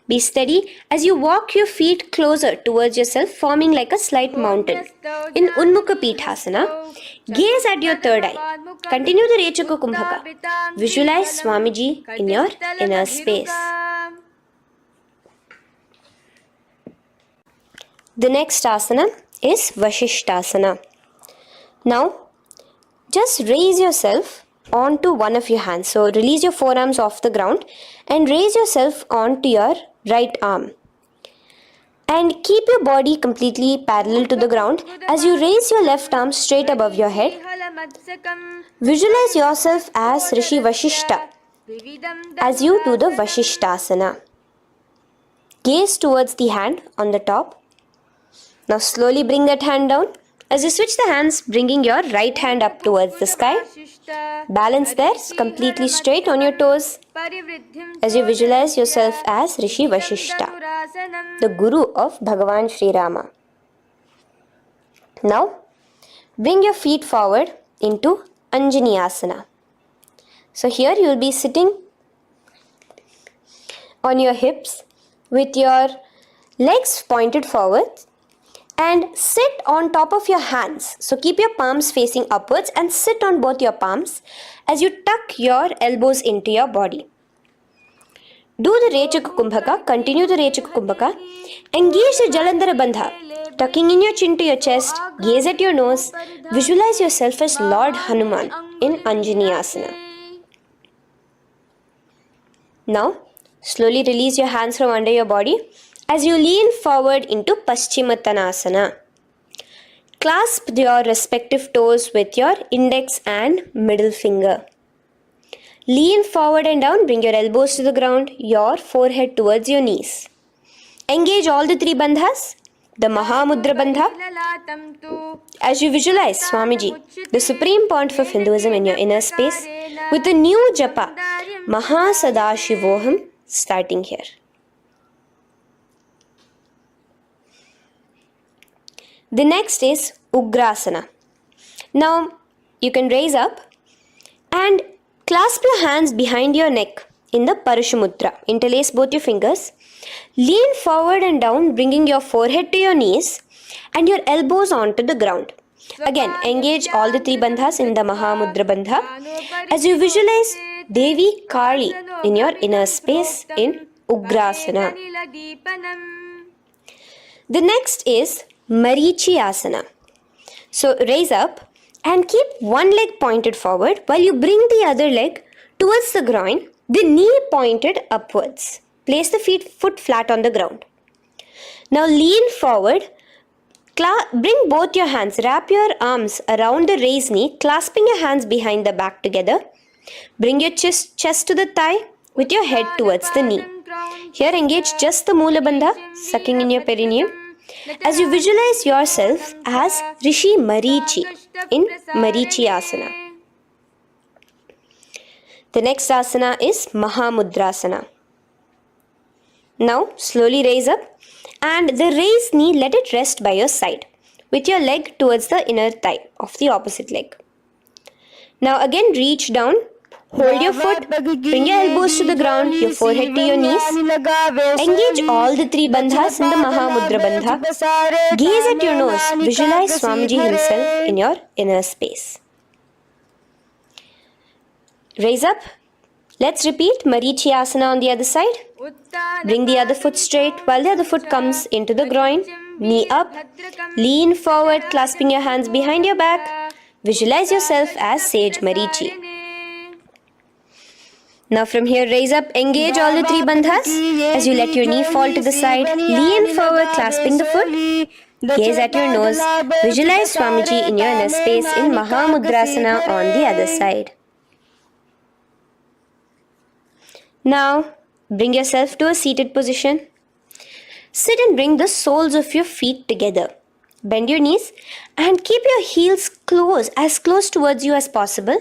Be steady as you walk your feet closer towards yourself, forming like a slight mountain. In Unmukha Pithasana, gaze at your third eye. Continue the Rechaka Kumbhaka. Visualize Swamiji in your inner space. The next asana is Vashishthasana. Now, just raise yourself onto one of your hands. So, release your forearms off the ground and raise yourself onto your right arm. And keep your body completely parallel to the ground as you raise your left arm straight above your head. Visualize yourself as Rishi Vashishta as you do the Vashishthasana. Gaze towards the hand on the top. Now slowly bring that hand down. As you switch the hands, bringing your right hand up towards the sky. Balance there, completely straight on your toes. As you visualize yourself as Rishi Vashishta, the Guru of Bhagavan Sri Rama. Now, bring your feet forward into Anjani Asana. So here you will be sitting on your hips with your legs pointed forward. And sit on top of your hands. So keep your palms facing upwards and sit on both your palms as you tuck your elbows into your body. Do the Rechaka Kumbhaka. Continue the Rechaka Kumbhaka. Engage the Jalandhara Bandha. Tucking in your chin to your chest. Gaze at your nose. Visualize yourself as Lord Hanuman in Anjani Asana. Now, slowly release your hands from under your body. As you lean forward into Paschimottanasana, clasp your respective toes with your index and middle finger. Lean forward and down, bring your elbows to the ground, your forehead towards your knees. Engage all the three bandhas, the Mahamudra Bandha. As you visualize Swamiji, the Supreme Pontiff of Hinduism in your inner space, with a new japa, Mahasadashivoham, starting here. The next is Ugrasana. Now, you can raise up and clasp your hands behind your neck in the Parashamudra. Interlace both your fingers. Lean forward and down, bringing your forehead to your knees and your elbows onto the ground. Again, engage all the three bandhas in the Mahamudra Bandha as you visualize Devi Kali in your inner space in Ugrasana. The next is Marichi Asana. So raise up and keep one leg pointed forward while you bring the other leg towards the groin, the knee pointed upwards. Place the foot flat on the ground. Now lean forward, bring both your hands, wrap your arms around the raised knee, clasping your hands behind the back together. Bring your chest to the thigh with your head towards the knee. Here engage just the Moola Bandha, sucking in your perineum. As you visualize yourself as Rishi Marichi in Marichi Asana. The next asana is Mahamudrasana. Now slowly raise up and the raised knee, let it rest by your side with your leg towards the inner thigh of the opposite leg. Now again reach down. Hold your foot, bring your elbows to the ground, your forehead to your knees. Engage all the three bandhas in the Mahamudra Bandha. Gaze at your nose. Visualize Swamiji himself in your inner space. Raise up. Let's repeat Marichi Asana on the other side. Bring the other foot straight while the other foot comes into the groin. Knee up. Lean forward, clasping your hands behind your back. Visualize yourself as Sage Marichi. Now from here, raise up, engage all the three bandhas as you let your knee fall to the side. Lean forward, clasping the foot. Gaze at your nose. Visualize Swamiji in your inner space in Mahamudrasana on the other side. Now, bring yourself to a seated position. Sit and bring the soles of your feet together. Bend your knees and keep your heels close towards you as possible.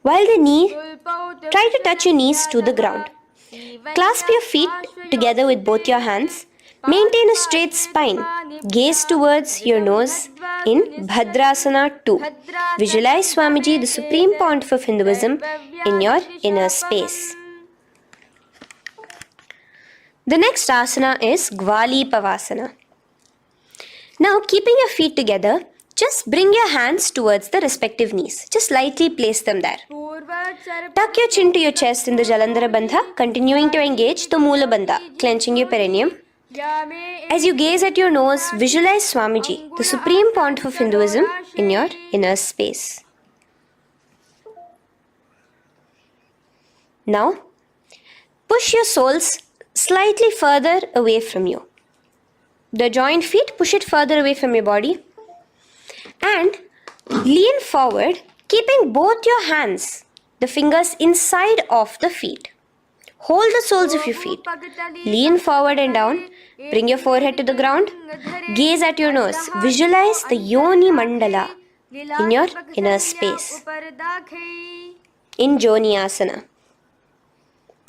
While try to touch your knees to the ground. Clasp your feet together with both your hands. Maintain a straight spine. Gaze towards your nose in Bhadrasana 2. Visualize Swamiji, the Supreme Pontiff of Hinduism, in your inner space. The next asana is Gwali Pavasana. Now, keeping your feet together, just bring your hands towards the respective knees. Just lightly place them there. Tuck your chin to your chest in the Jalandhara Bandha, continuing to engage the Moola Bandha, clenching your perineum. As you gaze at your nose, visualize Swamiji, the Supreme Pontiff of Hinduism, in your inner space. Now, push your soles slightly further away from you. The joined feet, push it further away from your body. And lean forward, keeping both your hands, the fingers inside of the feet. Hold the soles of your feet. Lean forward and down. Bring your forehead to the ground. Gaze at your nose. Visualize the Yoni Mandala in your inner space. In Joni Asana.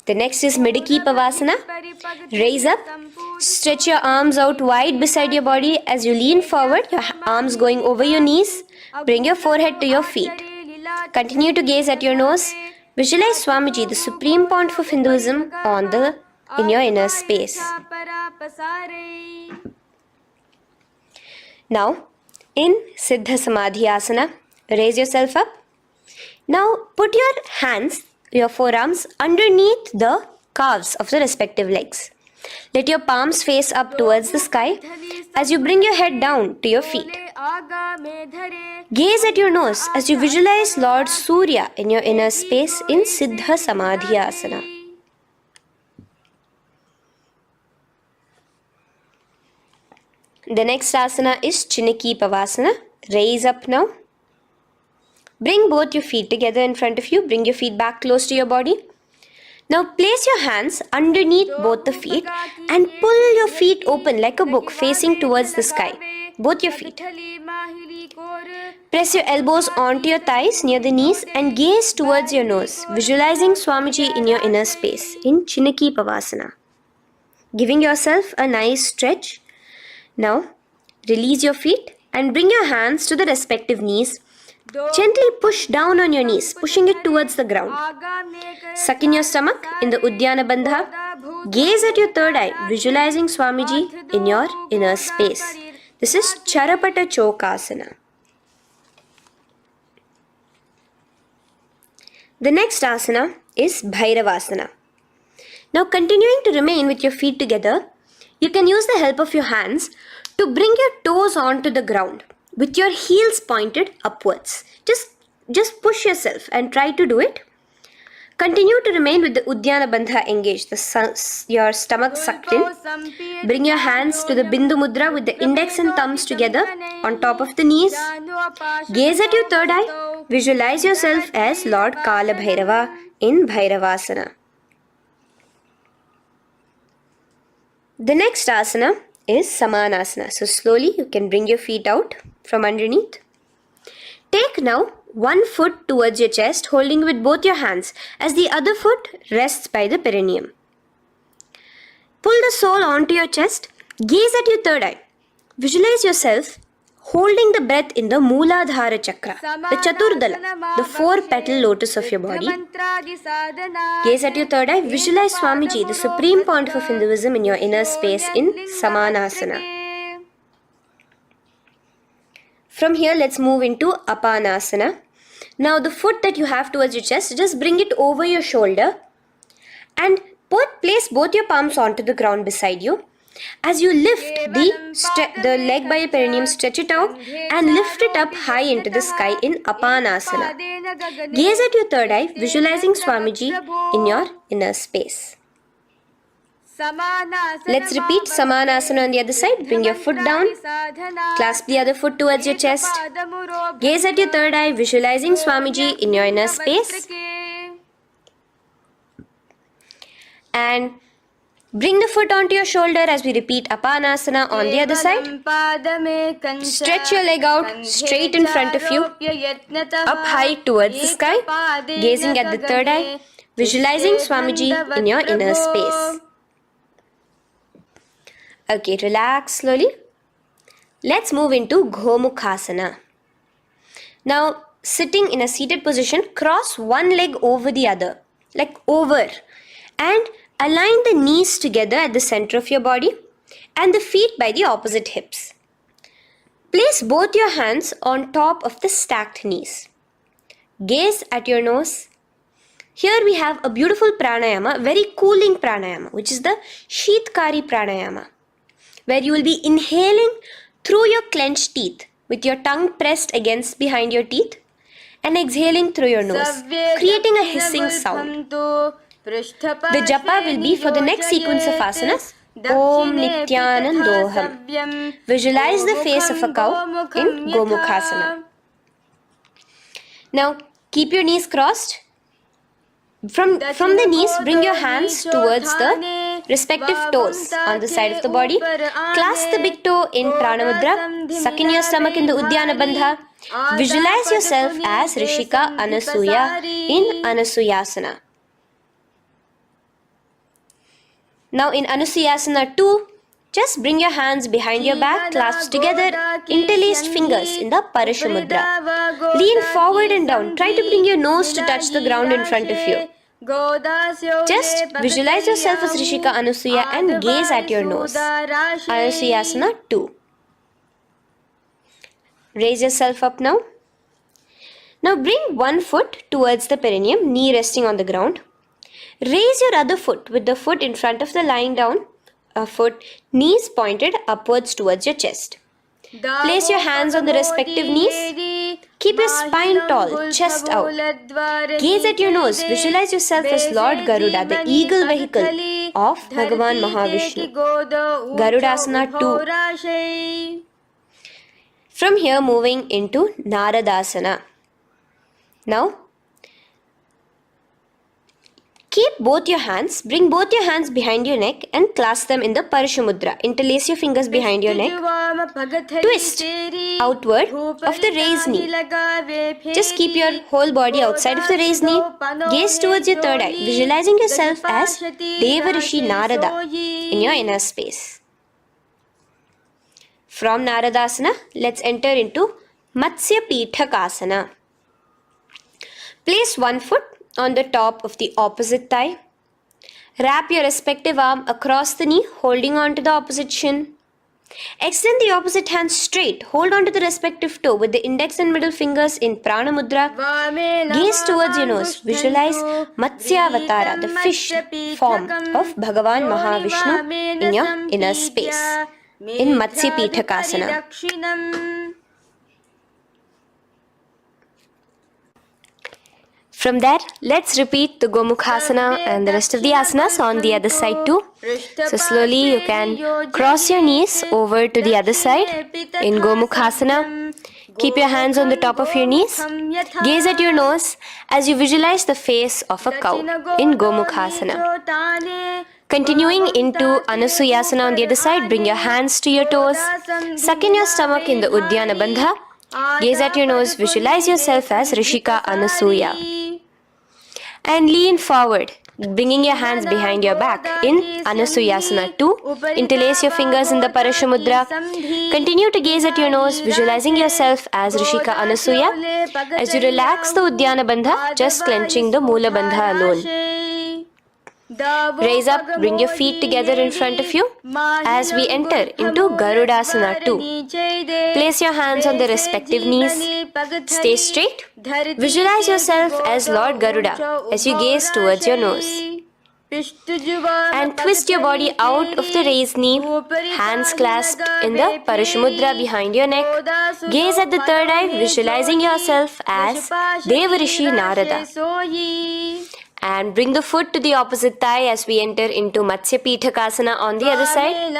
The next is Midiki Pavasana. Raise up. Stretch your arms out wide beside your body as you lean forward, your arms going over your knees. Bring your forehead to your feet. Continue to gaze at your nose. Visualize Swamiji, the Supreme Pontiff of Hinduism, in your inner space. Now, in Siddha Samadhi Asana, raise yourself up. Now, put your forearms underneath the calves of the respective legs. Let your palms face up towards the sky as you bring your head down to your feet. Gaze at your nose as you visualize Lord Surya in your inner space in Siddha Samadhi Asana. The next asana is Chiniki Pavasana. Raise up now. Bring both your feet together in front of you. Bring your feet back close to your body. Now place your hands underneath both the feet and pull your feet open like a book facing towards the sky. Both your feet. Press your elbows onto your thighs near the knees and gaze towards your nose, visualizing Swamiji in your inner space in Chiniki Pavasana. Giving yourself a nice stretch. Now release your feet and bring your hands to the respective knees. Gently push down on your knees, pushing it towards the ground. Suck in your stomach in the Uddiyana Bandha. Gaze at your third eye, visualizing Swamiji in your inner space. This is Charapata Chokasana. The next asana is Bhairavasana. Now, continuing to remain with your feet together, you can use the help of your hands to bring your toes onto the ground with your heels pointed upwards. Just push yourself and try to do it. Continue to remain with the Uddiyana Bandha engaged, your stomach sucked in. Bring your hands to the Bindu Mudra with the index and thumbs together on top of the knees. Gaze at your third eye. Visualize yourself as Lord Kala Bhairava in Bhairavasana. The next asana is Samanasana. So slowly you can bring your feet out from underneath. Take now one foot towards your chest, holding with both your hands as the other foot rests by the perineum. Pull the sole onto your chest. Gaze at your third eye. Visualize yourself holding the breath in the Mooladhara Chakra, the Chaturdala, the 4-petal lotus of your body. Gaze at your third eye. Visualize Swamiji, the Supreme Pontiff of Hinduism, in your inner space in Samanasana. From here, let's move into Apanasana. Now, the foot that you have towards your chest, just bring it over your shoulder and place both your palms onto the ground beside you. As you lift the leg by your perineum, stretch it out and lift it up high into the sky in Apanasana. Gaze at your third eye, visualizing Swamiji in your inner space. Let's repeat Samanasana on the other side. Bring your foot down. Clasp the other foot towards your chest. Gaze at your third eye, visualizing Swamiji in your inner space. And bring the foot onto your shoulder as we repeat Apanasana on the other side. Stretch your leg out straight in front of you, up high towards the sky, gazing at the third eye, visualizing Swamiji in your inner space. Okay, relax slowly. Let's move into Gomukhasana. Now, sitting in a seated position, cross one leg over the other, like over, and align the knees together at the center of your body and the feet by the opposite hips. Place both your hands on top of the stacked knees. Gaze at your nose. Here we have a beautiful pranayama, very cooling pranayama, which is the Sheetkari pranayama, where you will be inhaling through your clenched teeth with your tongue pressed against behind your teeth and exhaling through your nose, creating a hissing sound. The japa will be for the next sequence of asanas, Om Nityanandoham. Visualize the face of a cow in Gomukhasana. Now keep your knees crossed. From the knees, bring your hands towards the respective toes on the side of the body. Clasp the big toe in Pranamudra. Suck in your stomach in the Uddiyana Bandha. Visualize yourself as Rishika Anasuya in Anasuyasana. Now in Anusuyasana 2, just bring your hands behind your back, clasped together, interlaced fingers in the Parashamudra. Lean forward and down. Try to bring your nose to touch the ground in front of you. Just visualize yourself as Rishika Anasuya and gaze at your nose. Anusuyasana 2. Raise yourself up now. Now bring one foot towards the perineum, knee resting on the ground. Raise your other foot with the foot in front of the lying down foot, knees pointed upwards towards your chest. Place your hands on the respective knees. Keep your spine tall, chest out. Gaze at your nose. Visualize yourself as Lord Garuda, the eagle vehicle of Bhagavan Mahavishnu. Garudasana 2. From here, moving into Naradasana. Now, keep both your hands, bring both your hands behind your neck and clasp them in the Parashamudra. Interlace your fingers behind your neck. Twist outward of the raised knee. Just keep your whole body outside of the raised knee. Gaze towards your third eye, visualizing yourself as Devarishi Narada in your inner space. From Naradasana, let's enter into Matsya Pithakasana. Place one foot on the top of the opposite thigh. Wrap your respective arm across the knee, holding on to the opposite shin. Extend the opposite hand straight. Hold on to the respective toe with the index and middle fingers in Prana Mudra. Gaze towards your nose. Visualize Matsyavatara, the fish form of Bhagavan Mahavishnu in your inner space in Matsya Pithakasana. From there, let's repeat the Gomukhasana and the rest of the asanas on the other side too. So slowly you can cross your knees over to the other side in Gomukhasana. Keep your hands on the top of your knees. Gaze at your nose as you visualize the face of a cow in Gomukhasana. Continuing into Anusuyasana on the other side, bring your hands to your toes. Suck in your stomach in the Uddiyana Bandha. Gaze at your nose, visualize yourself as Rishika Anasuya. And lean forward, bringing your hands behind your back in Anusuyasana 2. Interlace your fingers in the Parashamudra. Continue to gaze at your nose, visualizing yourself as Rishika Anasuya. As you relax the Uddiyana Bandha, just clenching the Mula Bandha alone. Raise up, bring your feet together in front of you as we enter into Garudasana 2. Place your hands on the respective knees. Stay straight. Visualize yourself as Lord Garuda as you gaze towards your nose. And twist your body out of the raised knee, hands clasped in the Parashamudra behind your neck. Gaze at the third eye, visualizing yourself as Devarishi Narada. And bring the foot to the opposite thigh as we enter into Matsya Pithakasana on the other side.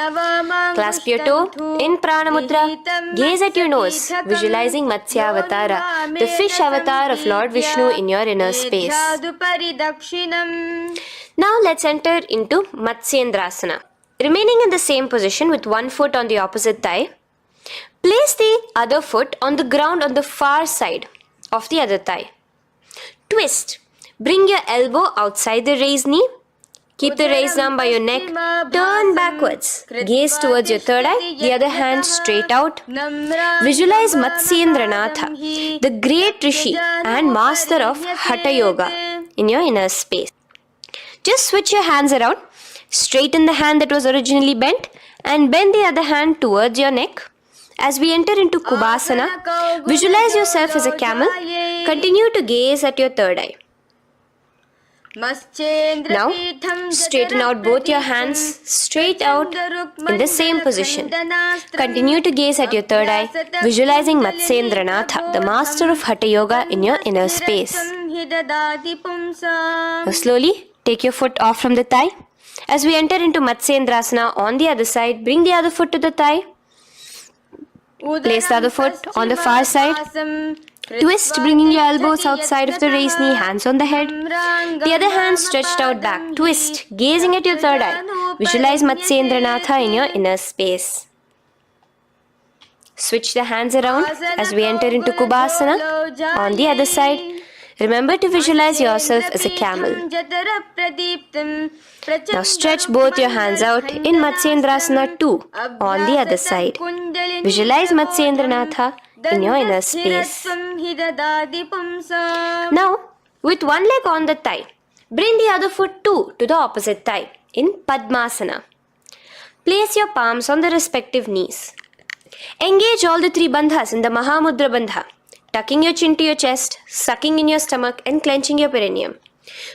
Clasp your toe in Prana Mudra. Gaze at your nose, visualizing Matsya Avatara, the fish avatar of Lord Vishnu in your inner space. Now let's enter into Matsyendrasana. Remaining in the same position with one foot on the opposite thigh, place the other foot on the ground on the far side of the other thigh. Twist. Bring your elbow outside the raised knee. Keep the raised arm by your neck. Turn backwards. Gaze towards your third eye. The other hand straight out. Visualize Matsyendranatha, the great Rishi and master of Hatha Yoga in your inner space. Just switch your hands around. Straighten the hand that was originally bent and bend the other hand towards your neck. As we enter into Kubhasana, visualize yourself as a camel. Continue to gaze at your third eye. Now, straighten out both your hands straight out in the same position. Continue to gaze at your third eye, visualizing Matsyendranatha, the master of Hatha Yoga in your inner space. Now, slowly take your foot off from the thigh. As we enter into Matsyendrasana on the other side, bring the other foot to the thigh. Place the other foot on the far side. Twist, bringing your elbows outside of the raised knee, hands on the head. The other hand stretched out back. Twist, gazing at your third eye. Visualize Matsyendranatha in your inner space. Switch the hands around as we enter into Kubhasana on the other side. Remember to visualize yourself as a camel. Now stretch both your hands out in Matsyendrasana 2 on the other side. Visualize Matsyendranatha in your inner space. Now, with one leg on the thigh, bring the other foot too to the opposite thigh in Padmasana. Place your palms on the respective knees. Engage all the three bandhas in the Mahamudra Bandha, tucking your chin to your chest, sucking in your stomach and clenching your perineum.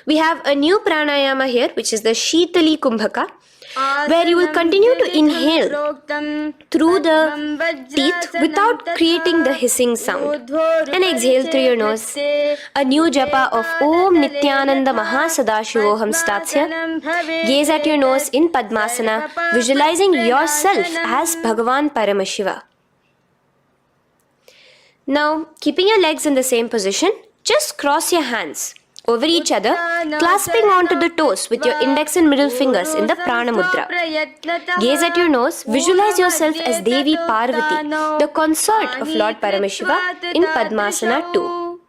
We have a new pranayama here, which is the Shitali Kumbhaka, where you will continue to inhale through the teeth without creating the hissing sound, and exhale through your nose. A new japa of Om Nityananda Mahasadashivoham starts here. Gaze at your nose in Padmasana, visualizing yourself as Bhagavan Paramashiva. Now, keeping your legs in the same position, just cross your hands over each other, clasping onto the toes with your index and middle fingers in the Prana Mudra. Gaze at your nose, visualize yourself as Devi Parvati, the consort of Lord Paramashiva in Padmasana 2.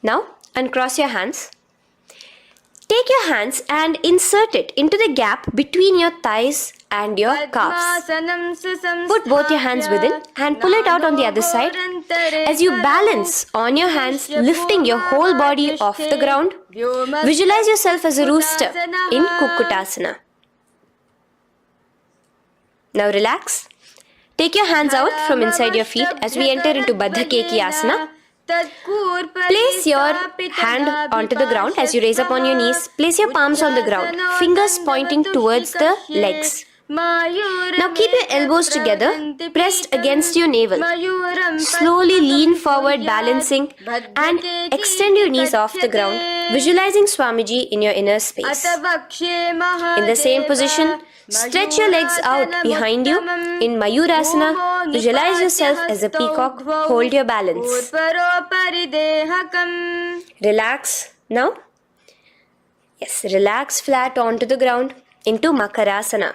Now, uncross your hands. Take your hands and insert it into the gap between your thighs and your calves. Put both your hands within and pull it out on the other side. As you balance on your hands, lifting your whole body off the ground, visualize yourself as a rooster in Kukkutasana. Now relax. Take your hands out from inside your feet as we enter into Baddha Keki Asana. Place your hand onto the ground as you raise up on your knees. Place your palms on the ground, fingers pointing towards the legs. Now keep your elbows together, pressed against your navel. Slowly lean forward, balancing, and extend your knees off the ground, visualizing Swamiji in your inner space. In the same position, stretch your legs out behind you. In Mayurasana, visualize yourself as a peacock. Hold your balance. Relax now. Yes, relax flat onto the ground into Makarasana.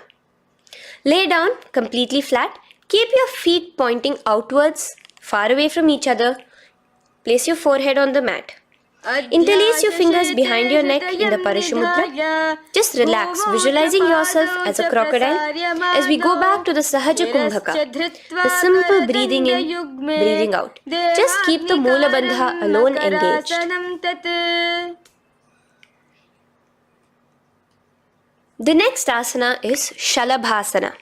Lay down completely flat. Keep your feet pointing outwards, far away from each other. Place your forehead on the mat. Interlace your fingers behind your neck in the Parashumudra. Just relax, visualizing yourself as a crocodile as we go back to the Sahaja Kumbhaka, the simple breathing in, breathing out. Just keep the Moola Bandha alone engaged. The next asana is Shalabhasana.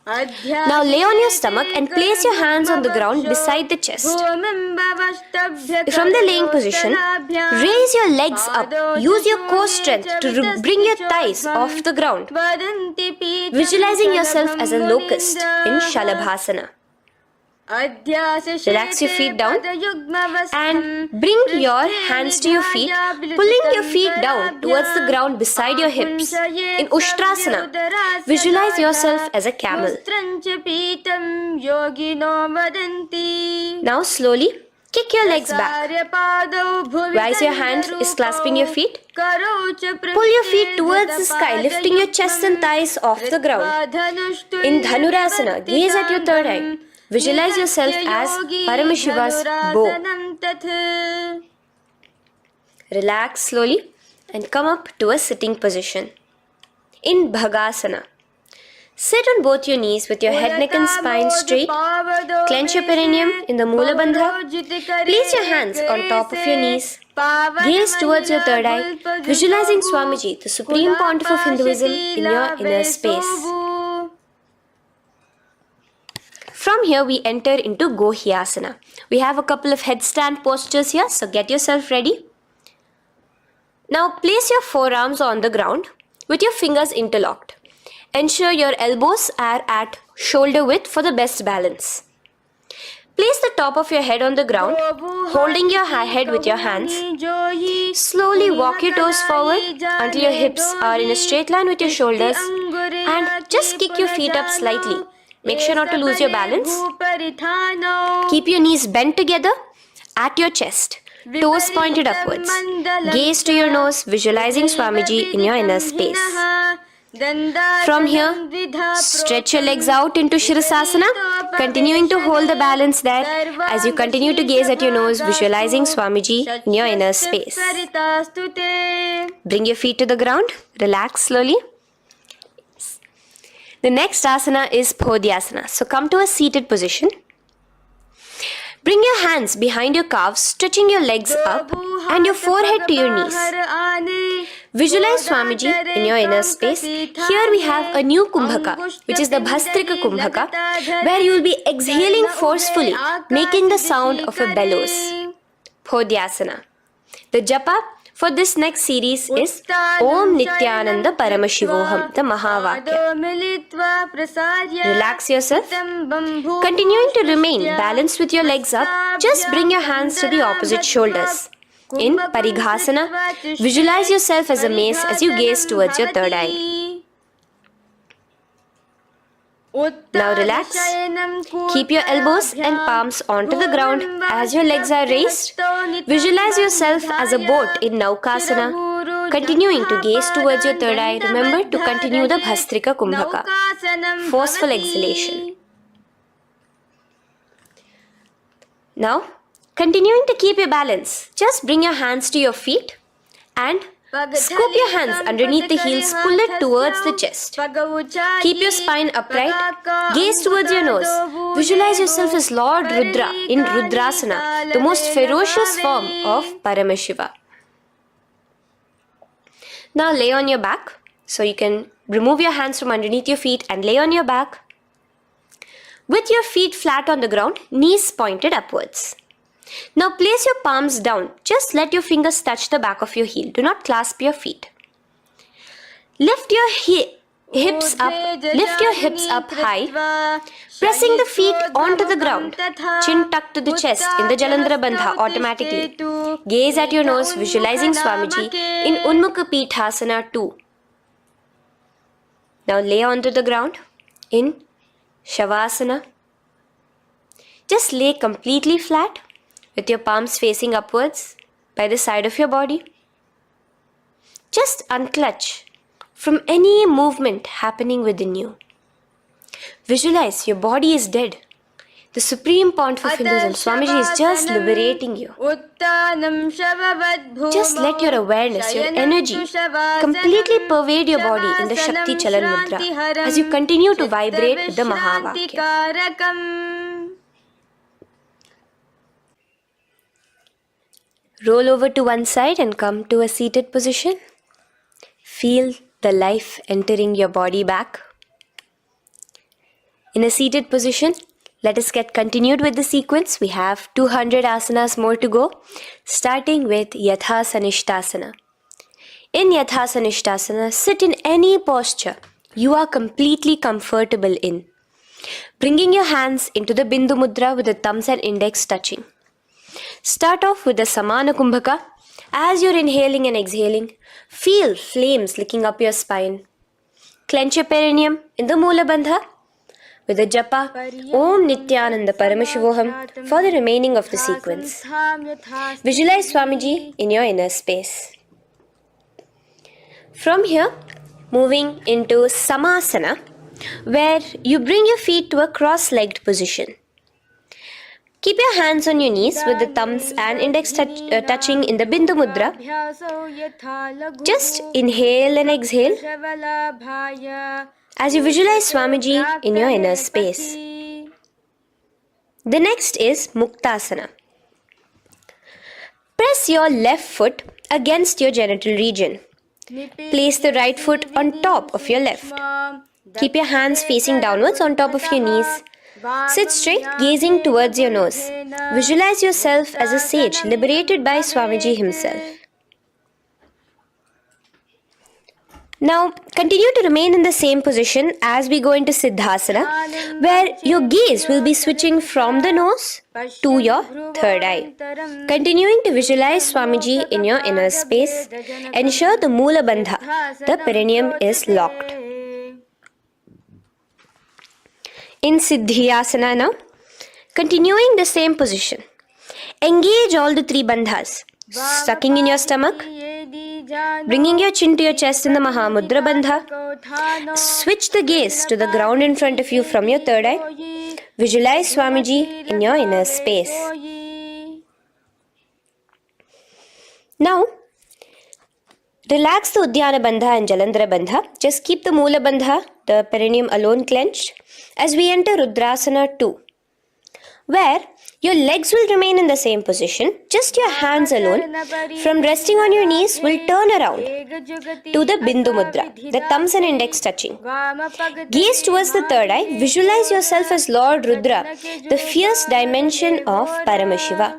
Now lay on your stomach and place your hands on the ground beside the chest. From the laying position, raise your legs up. Use your core strength to bring your thighs off the ground. Visualizing yourself as a locust in Shalabhasana. Relax your feet down and bring your hands to your feet, pulling your feet down towards the ground beside your hips. In Ushtrasana, visualize yourself as a camel. Now slowly kick your legs back. Whilst your hand is clasping your feet, pull your feet towards the sky, lifting your chest and thighs off the ground. In Dhanurasana, gaze at your third eye. Visualize yourself as Paramashiva's bow. Relax slowly and come up to a sitting position. In Bhagasana, sit on both your knees with your head, neck and spine straight. Clench your perineum in the Mula Bandha. Place your hands on top of your knees. Gaze towards your third eye, visualizing Swamiji, the Supreme Pontiff of Hinduism, in your inner space. From here we enter into Gohyasana. We have a couple of headstand postures here, so get yourself ready. Now place your forearms on the ground with your fingers interlocked. Ensure your elbows are at shoulder width for the best balance. Place the top of your head on the ground, holding your head with your hands. Slowly walk your toes forward until your hips are in a straight line with your shoulders, and just kick your feet up slightly. Make sure not to lose your balance. Keep your knees bent together at your chest, toes pointed upwards. Gaze to your nose, visualizing Swamiji in your inner space. From here, stretch your legs out into Shirasasana, continuing to hold the balance there as you continue to gaze at your nose, visualizing Swamiji in your inner space. Bring your feet to the ground, relax slowly. The next asana is Podhyasana. So come to a seated position. Bring your hands behind your calves, stretching your legs up and your forehead to your knees. Visualize Swamiji in your inner space. Here we have a new Kumbhaka, which is the Bhastrika Kumbhaka, where you will be exhaling forcefully, making the sound of a bellows. Podhyasana. The japa for this next series is Om Nityananda Paramashivoham, the Mahavakya. Relax yourself. Continuing to remain balanced with your legs up, just bring your hands to the opposite shoulders. In Parighasana, visualize yourself as a mace as you gaze towards your third eye. Now relax. Keep your elbows and palms onto the ground as your legs are raised. Visualize yourself as a boat in Naukasana. Continuing to gaze towards your third eye, remember to continue the Bhastrika Kumbhaka. Forceful exhalation. Now, continuing to keep your balance, just bring your hands to your feet and scoop your hands underneath the heels, pull it towards the chest. Keep your spine upright, gaze towards your nose. Visualize yourself as Lord Rudra in Rudrasana, the most ferocious form of Paramashiva. Now lay on your back, so you can remove your hands from underneath your feet and lay on your back. With your feet flat on the ground, knees pointed upwards. Now place your palms down. Just let your fingers touch the back of your heel. Do not clasp your feet. Lift your hips up high, pressing the feet onto the ground. Chin tucked to the chest in the Jalandhara Bandha automatically. Gaze at your nose, visualizing Swamiji in Unmukha Pithasana 2. Now lay onto the ground in Shavasana. Just lay completely flat with your palms facing upwards by the side of your body. Just unclutch from any movement happening within you. Visualize your body is dead. The Supreme Pontiff of Hinduism, Swamiji, is just liberating you. Just let your awareness, your energy completely pervade your body in the Shakti Chalan Mudra as you continue to vibrate with the Mahavakya. Roll over to one side and come to a seated position. Feel the life entering your body back. In a seated position, let us get continued with the sequence. We have 200 asanas more to go, starting with Yathasanishtasana. In Yathasanishtasana, sit in any posture you are completely comfortable in. Bringing your hands into the Bindu Mudra with the thumbs and index touching. Start off with the Samana Kumbhaka. As you're inhaling and exhaling, feel flames licking up your spine. Clench your perineum in the Moola Bandha with the japa Om Nityananda Paramashivoham for the remaining of the sequence. Visualize Swamiji in your inner space. From here, moving into Samasana, where you bring your feet to a cross-legged position. Keep your hands on your knees with the thumbs and index touching in the Bindu Mudra. Just inhale and exhale as you visualize Swamiji in your inner space. The next is Muktasana. Press your left foot against your genital region. Place the right foot on top of your left. Keep your hands facing downwards on top of your knees. Sit straight, gazing towards your nose. Visualize yourself as a sage liberated by Swamiji himself. Now, continue to remain in the same position as we go into Siddhasana, where your gaze will be switching from the nose to your third eye. Continuing to visualize Swamiji in your inner space, ensure the Moola Bandha, the perineum, is locked. In Siddhyasana now, continuing the same position. Engage all the three bandhas, sucking in your stomach, bringing your chin to your chest in the Mahamudra Bandha. Switch the gaze to the ground in front of you from your third eye. Visualize Swamiji in your inner space. Now, relax the Uddiyana Bandha and Jalandhara Bandha. Just keep the Moola Bandha, the perineum, alone clenched as we enter Rudrasana 2, where your legs will remain in the same position, just your hands alone from resting on your knees will turn around to the Bindu Mudra, the thumbs and index touching. Gaze towards the third eye, visualize yourself as Lord Rudra, the fierce dimension of Paramashiva.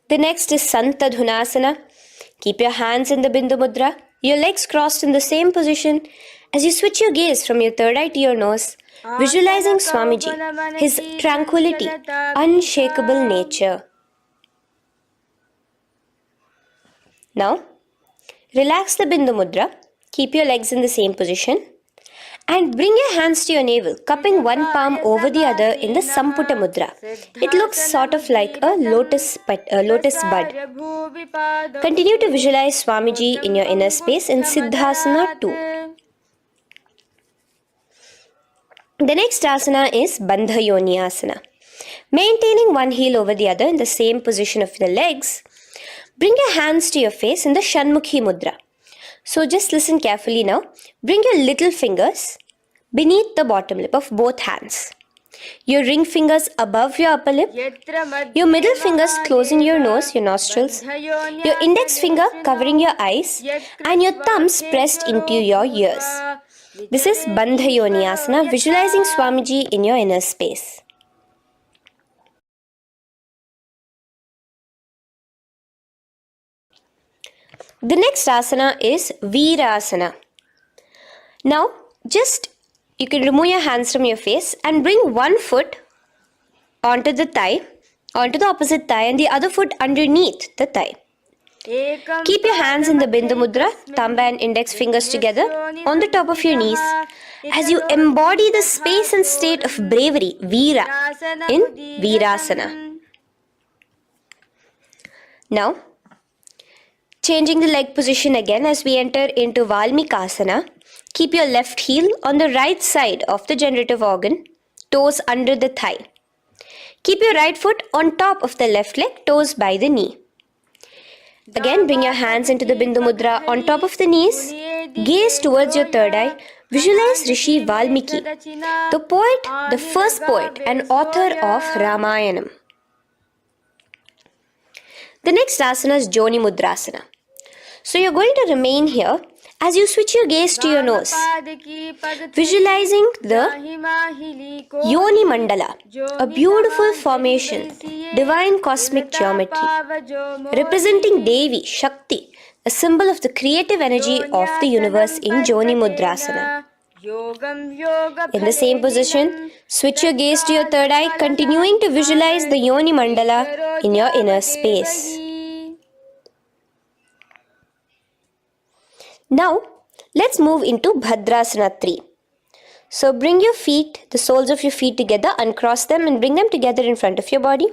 The next is Santadhunasana. Keep your hands in the Bindu Mudra, your legs crossed in the same position as you switch your gaze from your third eye to your nose, visualizing Swamiji, his tranquility, unshakable nature. Now, relax the Bindu Mudra, keep your legs in the same position, and bring your hands to your navel, cupping one palm over the other in the Samputa Mudra. It looks sort of like a lotus bud. Continue to visualize Swamiji in your inner space in Siddhasana 2. The next asana is Bandha Yoni Asana. Maintaining one heel over the other in the same position of the legs, bring your hands to your face in the Shanmukhi Mudra. So just listen carefully now. Bring your little fingers beneath the bottom lip of both hands. Your ring fingers above your upper lip. Your middle fingers closing your nose, your nostrils. Your index finger covering your eyes. And your thumbs pressed into your ears. This is Bandha Yoni Asana, visualizing Swamiji in your inner space. The next asana is Virasana. Now, you can remove your hands from your face and bring one foot onto the opposite thigh, and the other foot underneath the thigh. Keep your hands in the Bindu Mudra, thumb and index fingers together on the top of your knees as you embody the space and state of bravery, Veera, in Virasana. Now, changing the leg position again as we enter into Valmikasana. Keep your left heel on the right side of the generative organ, toes under the thigh. Keep your right foot on top of the left leg, toes by the knee. Again, bring your hands into the Bindu Mudra on top of the knees. Gaze towards your third eye. Visualize Rishi Valmiki, the poet, the first poet and author of Ramayanam. The next asana is Joni Mudrasana. So you're going to remain here as you switch your gaze to your nose, visualizing the Yoni Mandala, a beautiful formation, divine cosmic geometry, representing Devi, Shakti, a symbol of the creative energy of the universe in Joni Mudrasana. In the same position, switch your gaze to your third eye, continuing to visualize the Yoni Mandala in your inner space. Now, let's move into Bhadrasana 3. So bring your feet, the soles of your feet together, uncross them and bring them together in front of your body.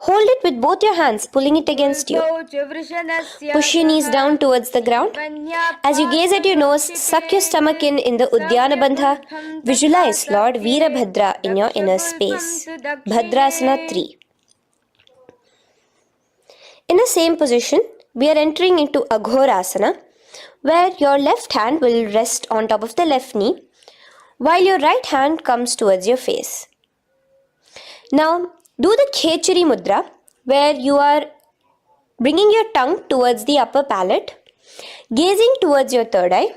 Hold it with both your hands, pulling it against you. Push your knees down towards the ground. As you gaze at your nose, suck your stomach in the Udyana Bandha. Visualize Lord Veerabhadra in your inner space. Bhadrasana 3. In the same position, we are entering into Aghorasana, where your left hand will rest on top of the left knee, while your right hand comes towards your face. Now, do the Khechari Mudra, where you are bringing your tongue towards the upper palate, gazing towards your third eye.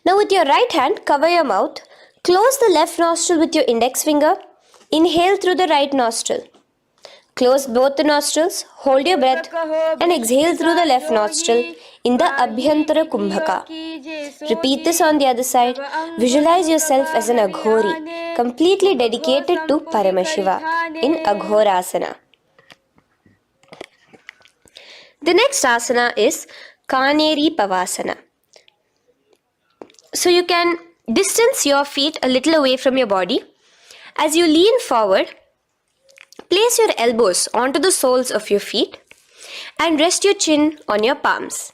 Now, with your right hand, cover your mouth, close the left nostril with your index finger, inhale through the right nostril. Close both the nostrils, hold your breath and exhale through the left nostril in the Abhyantara Kumbhaka. Repeat this on the other side. Visualize yourself as an Aghori, completely dedicated to Paramashiva in Aghorasana. The next asana is Kaneri Pavasana. So you can distance your feet a little away from your body. As you lean forward, place your elbows onto the soles of your feet and rest your chin on your palms.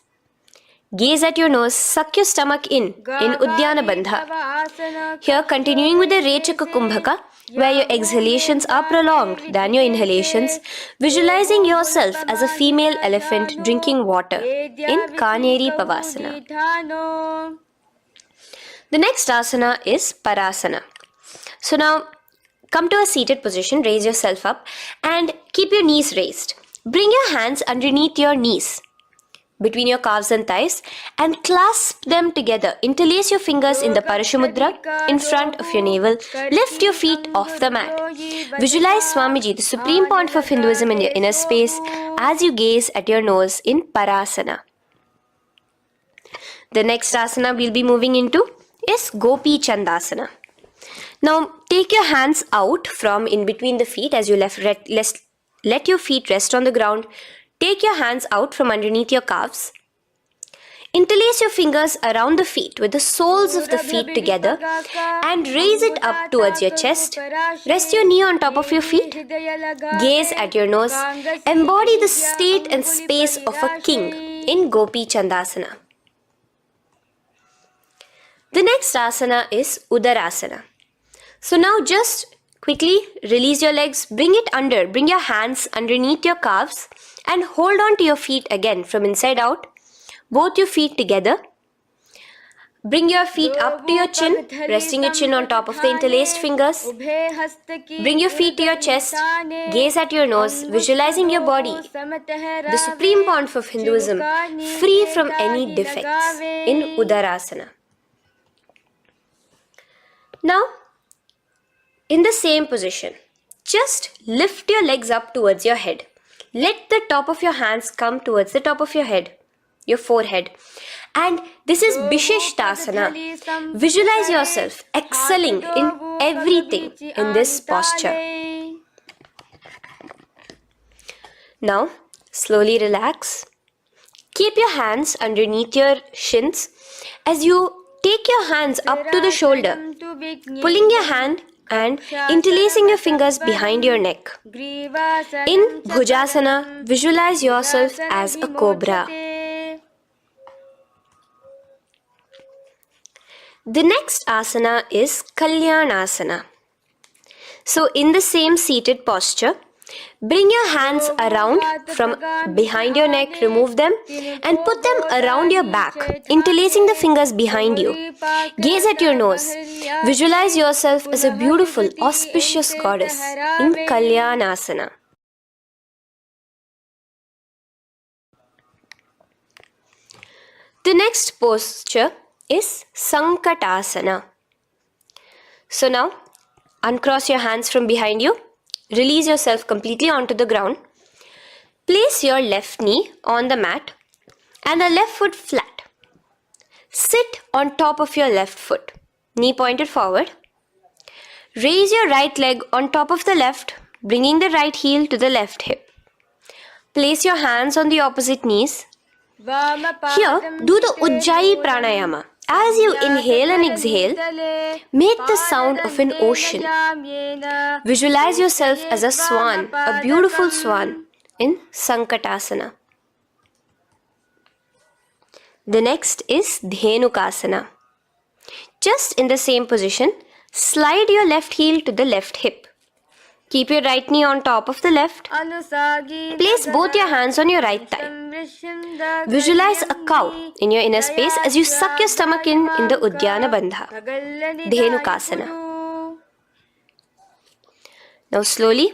Gaze at your nose, suck your stomach in Udyana Bandha. Here, continuing with the Rechaka Kumbhaka, where your exhalations are prolonged than your inhalations, visualizing yourself as a female elephant drinking water in Kaneri Pavasana. The next asana is Parasana. So now, come to a seated position, raise yourself up and keep your knees raised. Bring your hands underneath your knees, between your calves and thighs, and clasp them together. Interlace your fingers in the Parashamudra in front of your navel. Lift your feet off the mat. Visualize Swamiji, the Supreme Pontiff of Hinduism, in your inner space as you gaze at your nose in Parasana. The next asana we'll be moving into is Gopi Chandasana. Now, take your hands out from in between the feet as you let your feet rest on the ground. Take your hands out from underneath your calves. Interlace your fingers around the feet with the soles of the feet together and raise it up towards your chest. Rest your knee on top of your feet. Gaze at your nose. Embody the state and space of a king in Gopi Chandasana. The next asana is Udarasana. So now just quickly release your legs, bring your hands underneath your calves and hold on to your feet again from inside out, both your feet together. Bring your feet up to your chin, resting your chin on top of the interlaced fingers. Bring your feet to your chest, gaze at your nose, visualizing your body, the Supreme Pontiff of Hinduism, free from any defects in Udarasana. Now, in the same position, just lift your legs up towards your head. Let the top of your hands come towards the top of your head, your forehead. And this is Vishishtasana. Visualize yourself excelling in everything in this posture. Now, slowly relax. Keep your hands underneath your shins as you take your hands up to the shoulder, pulling your hand and interlacing your fingers behind your neck. In Bhujasana, visualize yourself as a cobra. The next asana is Kalyanasana. So in the same seated posture, bring your hands around from behind your neck, remove them and put them around your back, interlacing the fingers behind you. Gaze at your nose. Visualize yourself as a beautiful, auspicious goddess in Kalyanasana. The next posture is Sankatasana. So now, uncross your hands from behind you. Release yourself completely onto the ground. Place your left knee on the mat and the left foot flat. Sit on top of your left foot, knee pointed forward. Raise your right leg on top of the left, bringing the right heel to the left hip. Place your hands on the opposite knees. Here, do the Ujjayi Pranayama. As you inhale and exhale, make the sound of an ocean. Visualize yourself as a swan, a beautiful swan, in Sankatasana. The next is Dhenukasana. Just in the same position, slide your left heel to the left hip. Keep your right knee on top of the left. Place both your hands on your right thigh. Visualize a cow in your inner space as you suck your stomach in the Uddiyana Bandha, Dhenukasana. Now slowly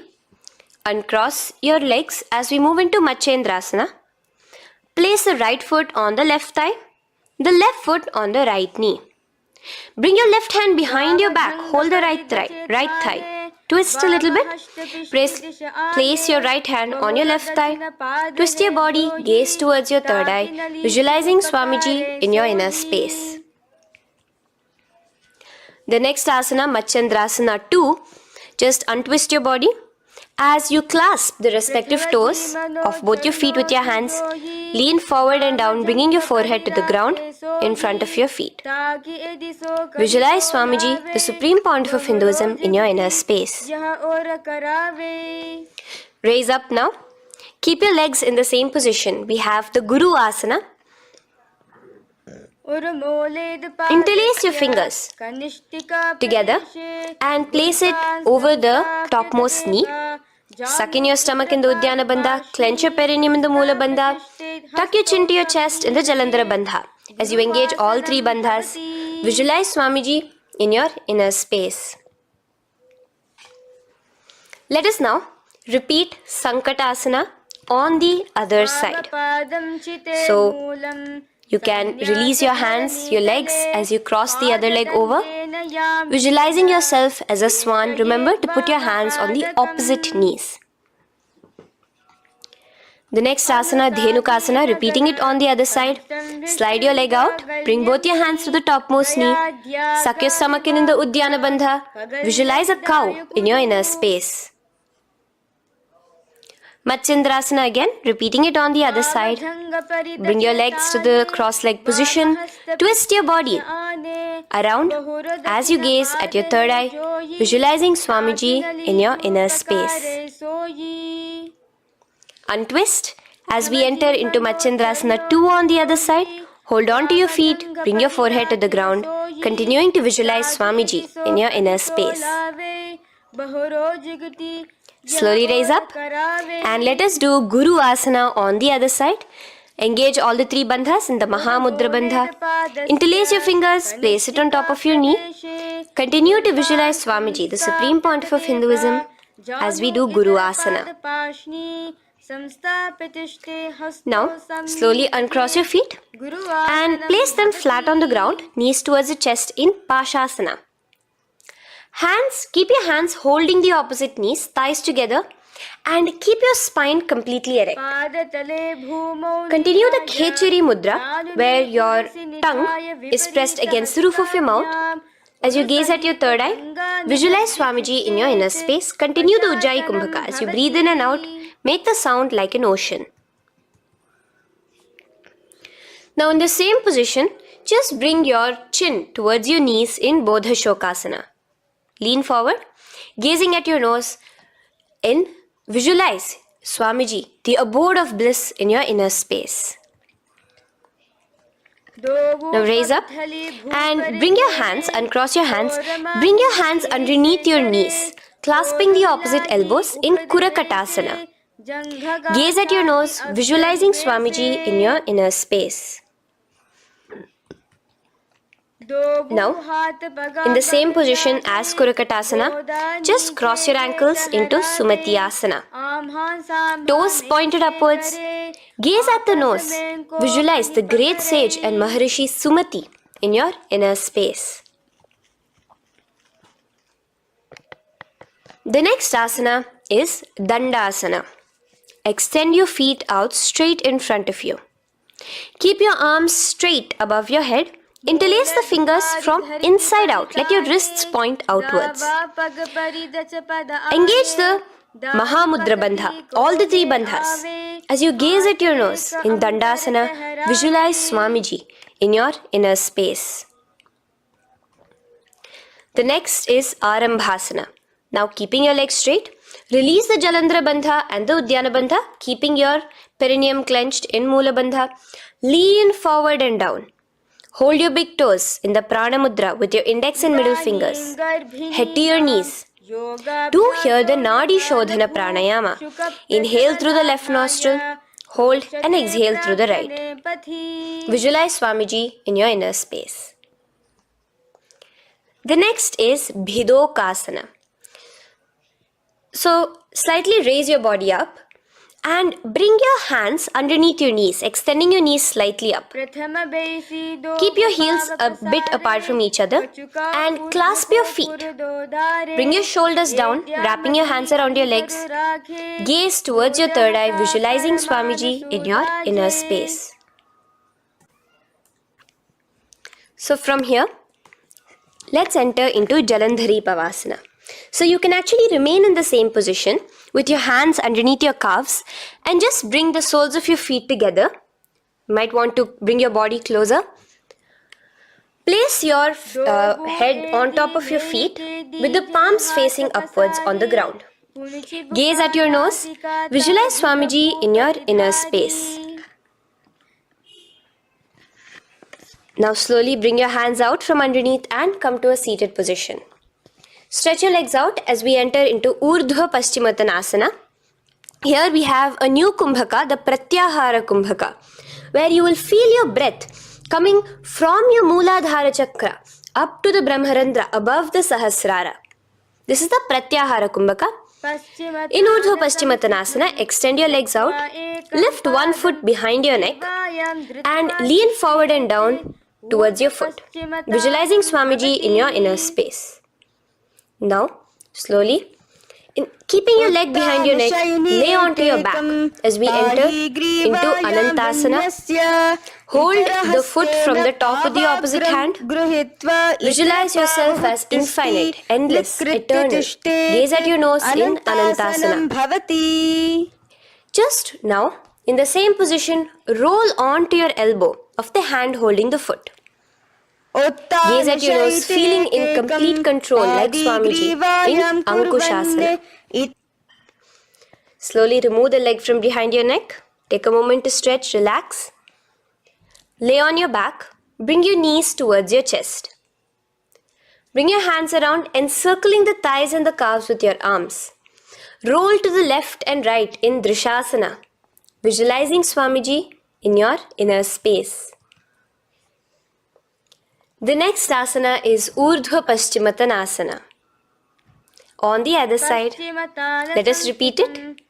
uncross your legs as we move into Matsyendrasana. Place the right foot on the left thigh, the left foot on the right knee. Bring your left hand behind your back, hold the right thigh. Twist a little bit. Place your right hand on your left thigh. Twist your body, gaze towards your third eye, visualizing Swamiji in your inner space. The next asana, Matsyendrasana 2, just untwist your body. As you clasp the respective toes of both your feet with your hands, lean forward and down, bringing your forehead to the ground in front of your feet. Visualize Swamiji, the Supreme Pontiff of Hinduism, in your inner space. Raise up now. Keep your legs in the same position. We have the Guru Asana. Interlace your fingers together and place it over the topmost knee. Suck in your stomach in the Uddiyana Bandha, clench your perineum in the Moola Bandha, tuck your chin to your chest in the Jalandhara Bandha. As you engage all three bandhas, visualize Swamiji in your inner space. Let us now repeat Sankatasana on the other side. So, you can release your hands, your legs as you cross the other leg over. Visualizing yourself as a swan, remember to put your hands on the opposite knees. The next asana, Dhenukasana, repeating it on the other side. Slide your leg out, bring both your hands to the topmost knee. Suck your stomach in the Uddiyana Bandha. Visualize a cow in your inner space. Matsyendrasana again, repeating it on the other side. Bring your legs to the cross-leg position. Twist your body around as you gaze at your third eye, visualizing Swamiji in your inner space. Untwist as we enter into Matsyendrasana 2 on the other side. Hold on to your feet, bring your forehead to the ground, continuing to visualize Swamiji in your inner space. Slowly raise up and let us do Guru Asana on the other side. Engage all the three bandhas in the Mahamudra Bandha. Interlace your fingers, place it on top of your knee. Continue to visualize Swamiji, the Supreme Pontiff of Hinduism, as we do Guru Asana. Now, slowly uncross your feet and place them flat on the ground, knees towards the chest in Pashasana. Keep your hands holding the opposite knees, thighs together, and keep your spine completely erect. Continue the Khechari Mudra, where your tongue is pressed against the roof of your mouth. As you gaze at your third eye, visualize Swamiji in your inner space. Continue the Ujjayi Kumbhaka. As you breathe in and out, make the sound like an ocean. Now in the same position, just bring your chin towards your knees in Bodha Shokasana. Lean forward, gazing at your nose, and visualize Swamiji, the abode of bliss in your inner space. Now raise up and bring your hands, uncross your hands, bring your hands underneath your knees, clasping the opposite elbows in Kurakatasana. Gaze at your nose, visualizing Swamiji in your inner space. Now, in the same position as Kurakatasana, just cross your ankles into Sumati Asana. Toes pointed upwards. Gaze at the nose. Visualize the great sage and Maharishi Sumati in your inner space. The next asana is Dandasana. Extend your feet out straight in front of you. Keep your arms straight above your head Interlace the fingers from inside out. Let your wrists point outwards. Engage the Mahamudra Bandha, all the three bandhas. As you gaze at your nose in Dandasana, visualize Swamiji in your inner space. The next is Arambhasana. Now keeping your legs straight, release the Jalandhara Bandha and the Udyana Bandha, keeping your perineum clenched in Mula Bandha. Lean forward and down. Hold your big toes in the Prana Mudra with your index and middle fingers. Head to your knees. Do here the Nadi Shodhana Pranayama. Inhale through the left nostril, hold and exhale through the right. Visualize Swamiji in your inner space. The next is Bhidokasana. So slightly raise your body up and bring your hands underneath your knees, extending your knees slightly up. Keep your heels a bit apart from each other and clasp your feet. Bring your shoulders down, wrapping your hands around your legs. Gaze towards your third eye, visualizing Swamiji in your inner space. So from here, let's enter into Jalandhari Pavasana. So you can actually remain in the same position with your hands underneath your calves and just bring the soles of your feet together. You might want to bring your body closer. Place your head on top of your feet with the palms facing upwards on the ground. Gaze at your nose. Visualize Swamiji in your inner space. Now slowly bring your hands out from underneath and come to a seated position. Stretch your legs out as we enter into Urdhva Paschimottanasana. Here we have a new Kumbhaka, the Pratyahara Kumbhaka, where you will feel your breath coming from your Mooladhara Chakra up to the Brahmarandra above the Sahasrara. This is the Pratyahara Kumbhaka. In Urdhva Paschimottanasana, extend your legs out, lift one foot behind your neck and lean forward and down towards your foot, visualizing Swamiji in your inner space. Now, slowly, keeping your leg behind your neck, lay onto your back as we enter into Anantasana. Hold the foot from the top with the opposite hand. Visualize yourself as infinite, endless, eternal. Gaze at your nose in Anantasana. Just now, in the same position, roll onto your elbow of the hand holding the foot. Gaze at your nose, feeling in complete control like Swamiji in Ankushasana. Slowly remove the leg from behind your neck. Take a moment to stretch, relax. Lay on your back. Bring your knees towards your chest. Bring your hands around, encircling the thighs and the calves with your arms. Roll to the left and right in Drishasana, visualizing Swamiji in your inner space. The next asana is Urdhva Paschimottanasana. On the other side, let us repeat it.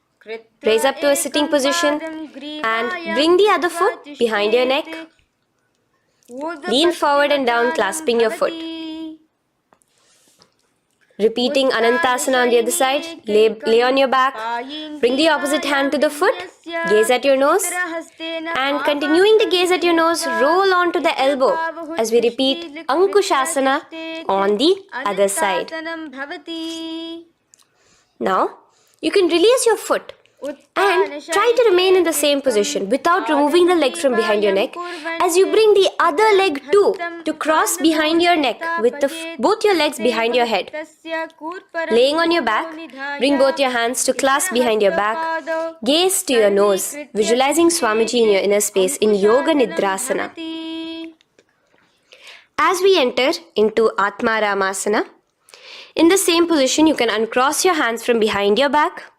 Raise up to a sitting position and bring the other foot behind your neck. Lean forward and down, clasping your foot. Repeating Anantasana on the other side, lay on your back, bring the opposite hand to the foot, gaze at your nose, and continuing to gaze at your nose, roll onto the elbow as we repeat Ankushasana on the other side. Now, you can release your foot and try to remain in the same position without removing the leg from behind your neck as you bring the other leg too to cross behind your neck with both your legs behind your head. Laying on your back, bring both your hands to clasp behind your back. Gaze to your nose, visualizing Swamiji in your inner space in Yoga Nidrasana. As we enter into Atmaramasana, in the same position you can uncross your hands from behind your back.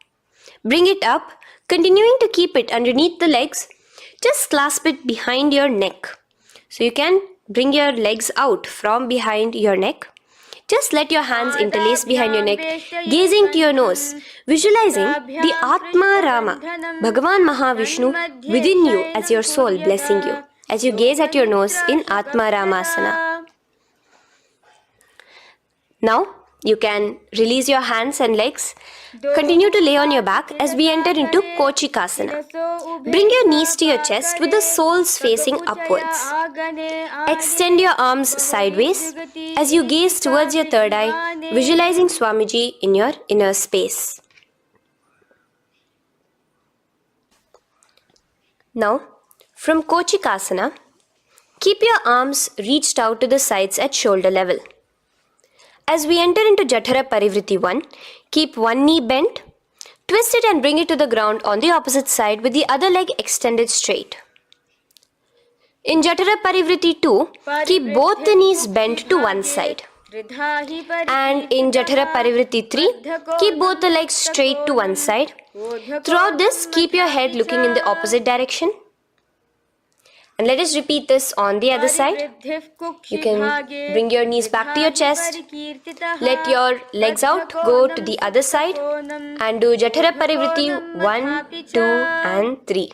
Bring it up, continuing to keep it underneath the legs. Just clasp it behind your neck. So you can bring your legs out from behind your neck. Just let your hands interlace behind your neck, gazing to your nose, visualizing the Atma Rama, Bhagavan Mahavishnu within you as your soul blessing you, as you gaze at your nose in Atma Ramasana. Now, you can release your hands and legs. Continue to lay on your back as we enter into Kochikasana. Bring your knees to your chest with the soles facing upwards. Extend your arms sideways as you gaze towards your third eye, visualizing Swamiji in your inner space. Now, from Kochikasana, keep your arms reached out to the sides at shoulder level. As we enter into Jatara Parivritti 1, keep one knee bent, twist it and bring it to the ground on the opposite side with the other leg extended straight. In Jatara Parivritti 2, keep both the knees bent to one side. And in Jatara Parivritti 3, keep both the legs straight to one side. Throughout this, keep your head looking in the opposite direction. And let us repeat this on the other side. You can bring your knees back to your chest. Let your legs out, go to the other side and do Jatara Parivritti 1, 2 and 3.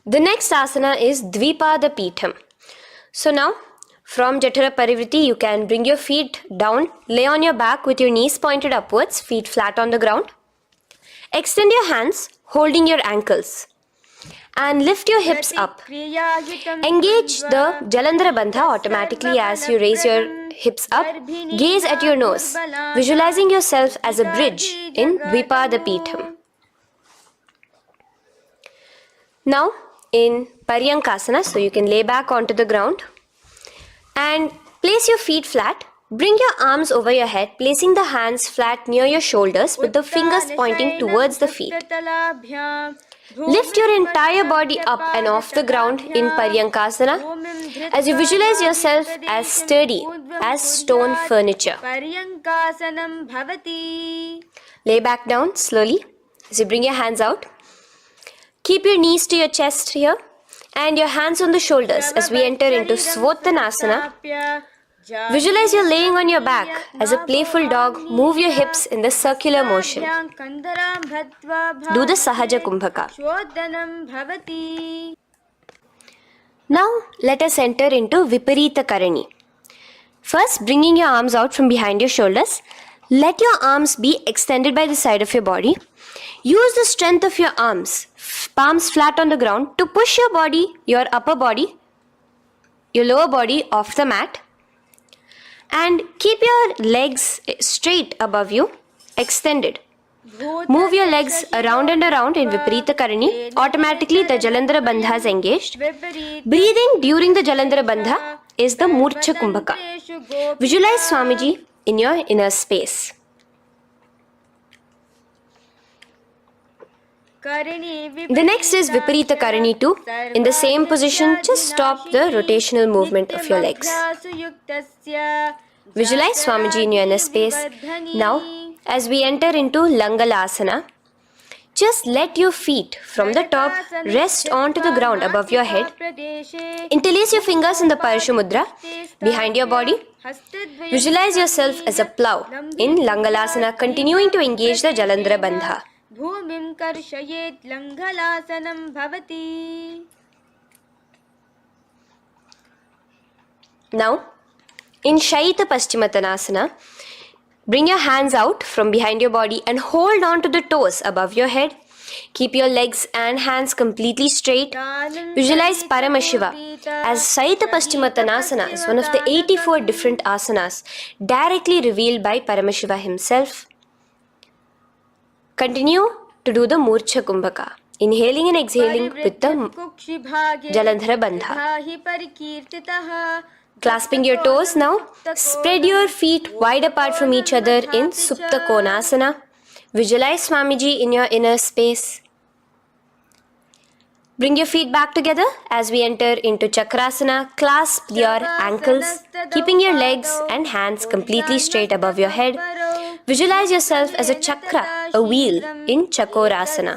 The next asana is Dvipada Pitham. So now from Jatara Parivritti you can bring your feet down, lay on your back with your knees pointed upwards, feet flat on the ground. Extend your hands holding your ankles. And lift your hips up. Engage the Jalandhara Bandha automatically as you raise your hips up. Gaze at your nose, visualizing yourself as a bridge in Dvipada Pitham. Now in Paryankasana, so you can lay back onto the ground and place your feet flat. Bring your arms over your head, placing the hands flat near your shoulders with the fingers pointing towards the feet. Lift your entire body up and off the ground in Paryankasana as you visualize yourself as sturdy as stone furniture. Lay back down slowly as you bring your hands out. Keep your knees to your chest here and your hands on the shoulders as we enter into Svottanasana. Visualize you're laying on your back as a playful dog. Move your hips in the circular motion. Do the Sahaja Kumbhaka. Now let us enter into Viparita Karani. First, bringing your arms out from behind your shoulders. Let your arms be extended by the side of your body. Use the strength of your arms, palms flat on the ground, to push your body, your upper body, your lower body off the mat. And keep your legs straight above you, extended. Move your legs around and around in Viparita Karani. Automatically the Jalandhara Bandha is engaged. Breathing during the Jalandhara Bandha is the Murcha Kumbhaka. Visualize Swamiji in your inner space. The next is Viparita Karani 2. In the same position, just stop the rotational movement of your legs. Visualize Swamiji in your inner space. Now, as we enter into Langalasana, just let your feet from the top rest onto the ground above your head. Interlace your fingers in the Parashu Mudra behind your body. Visualize yourself as a plow in Langalasana, continuing to engage the Jalandhara Bandha. Bhumim karshayet Langalasanam bhavati. Now, in Shaita Paschimottanasana, bring your hands out from behind your body and hold on to the toes above your head. Keep your legs and hands completely straight. Visualize Paramashiva as Shaita Paschimottanasana is one of the 84 different asanas directly revealed by Paramashiva himself. Continue to do the Murcha Kumbhaka, inhaling and exhaling with the Jalandhara Bandha. Clasping your toes now, spread your feet wide apart from each other in Supta Konasana. Visualize Swamiji in your inner space. Bring your feet back together as we enter into Chakrasana. Clasp your ankles, keeping your legs and hands completely straight above your head. Visualize yourself as a chakra, a wheel in Chakorasana.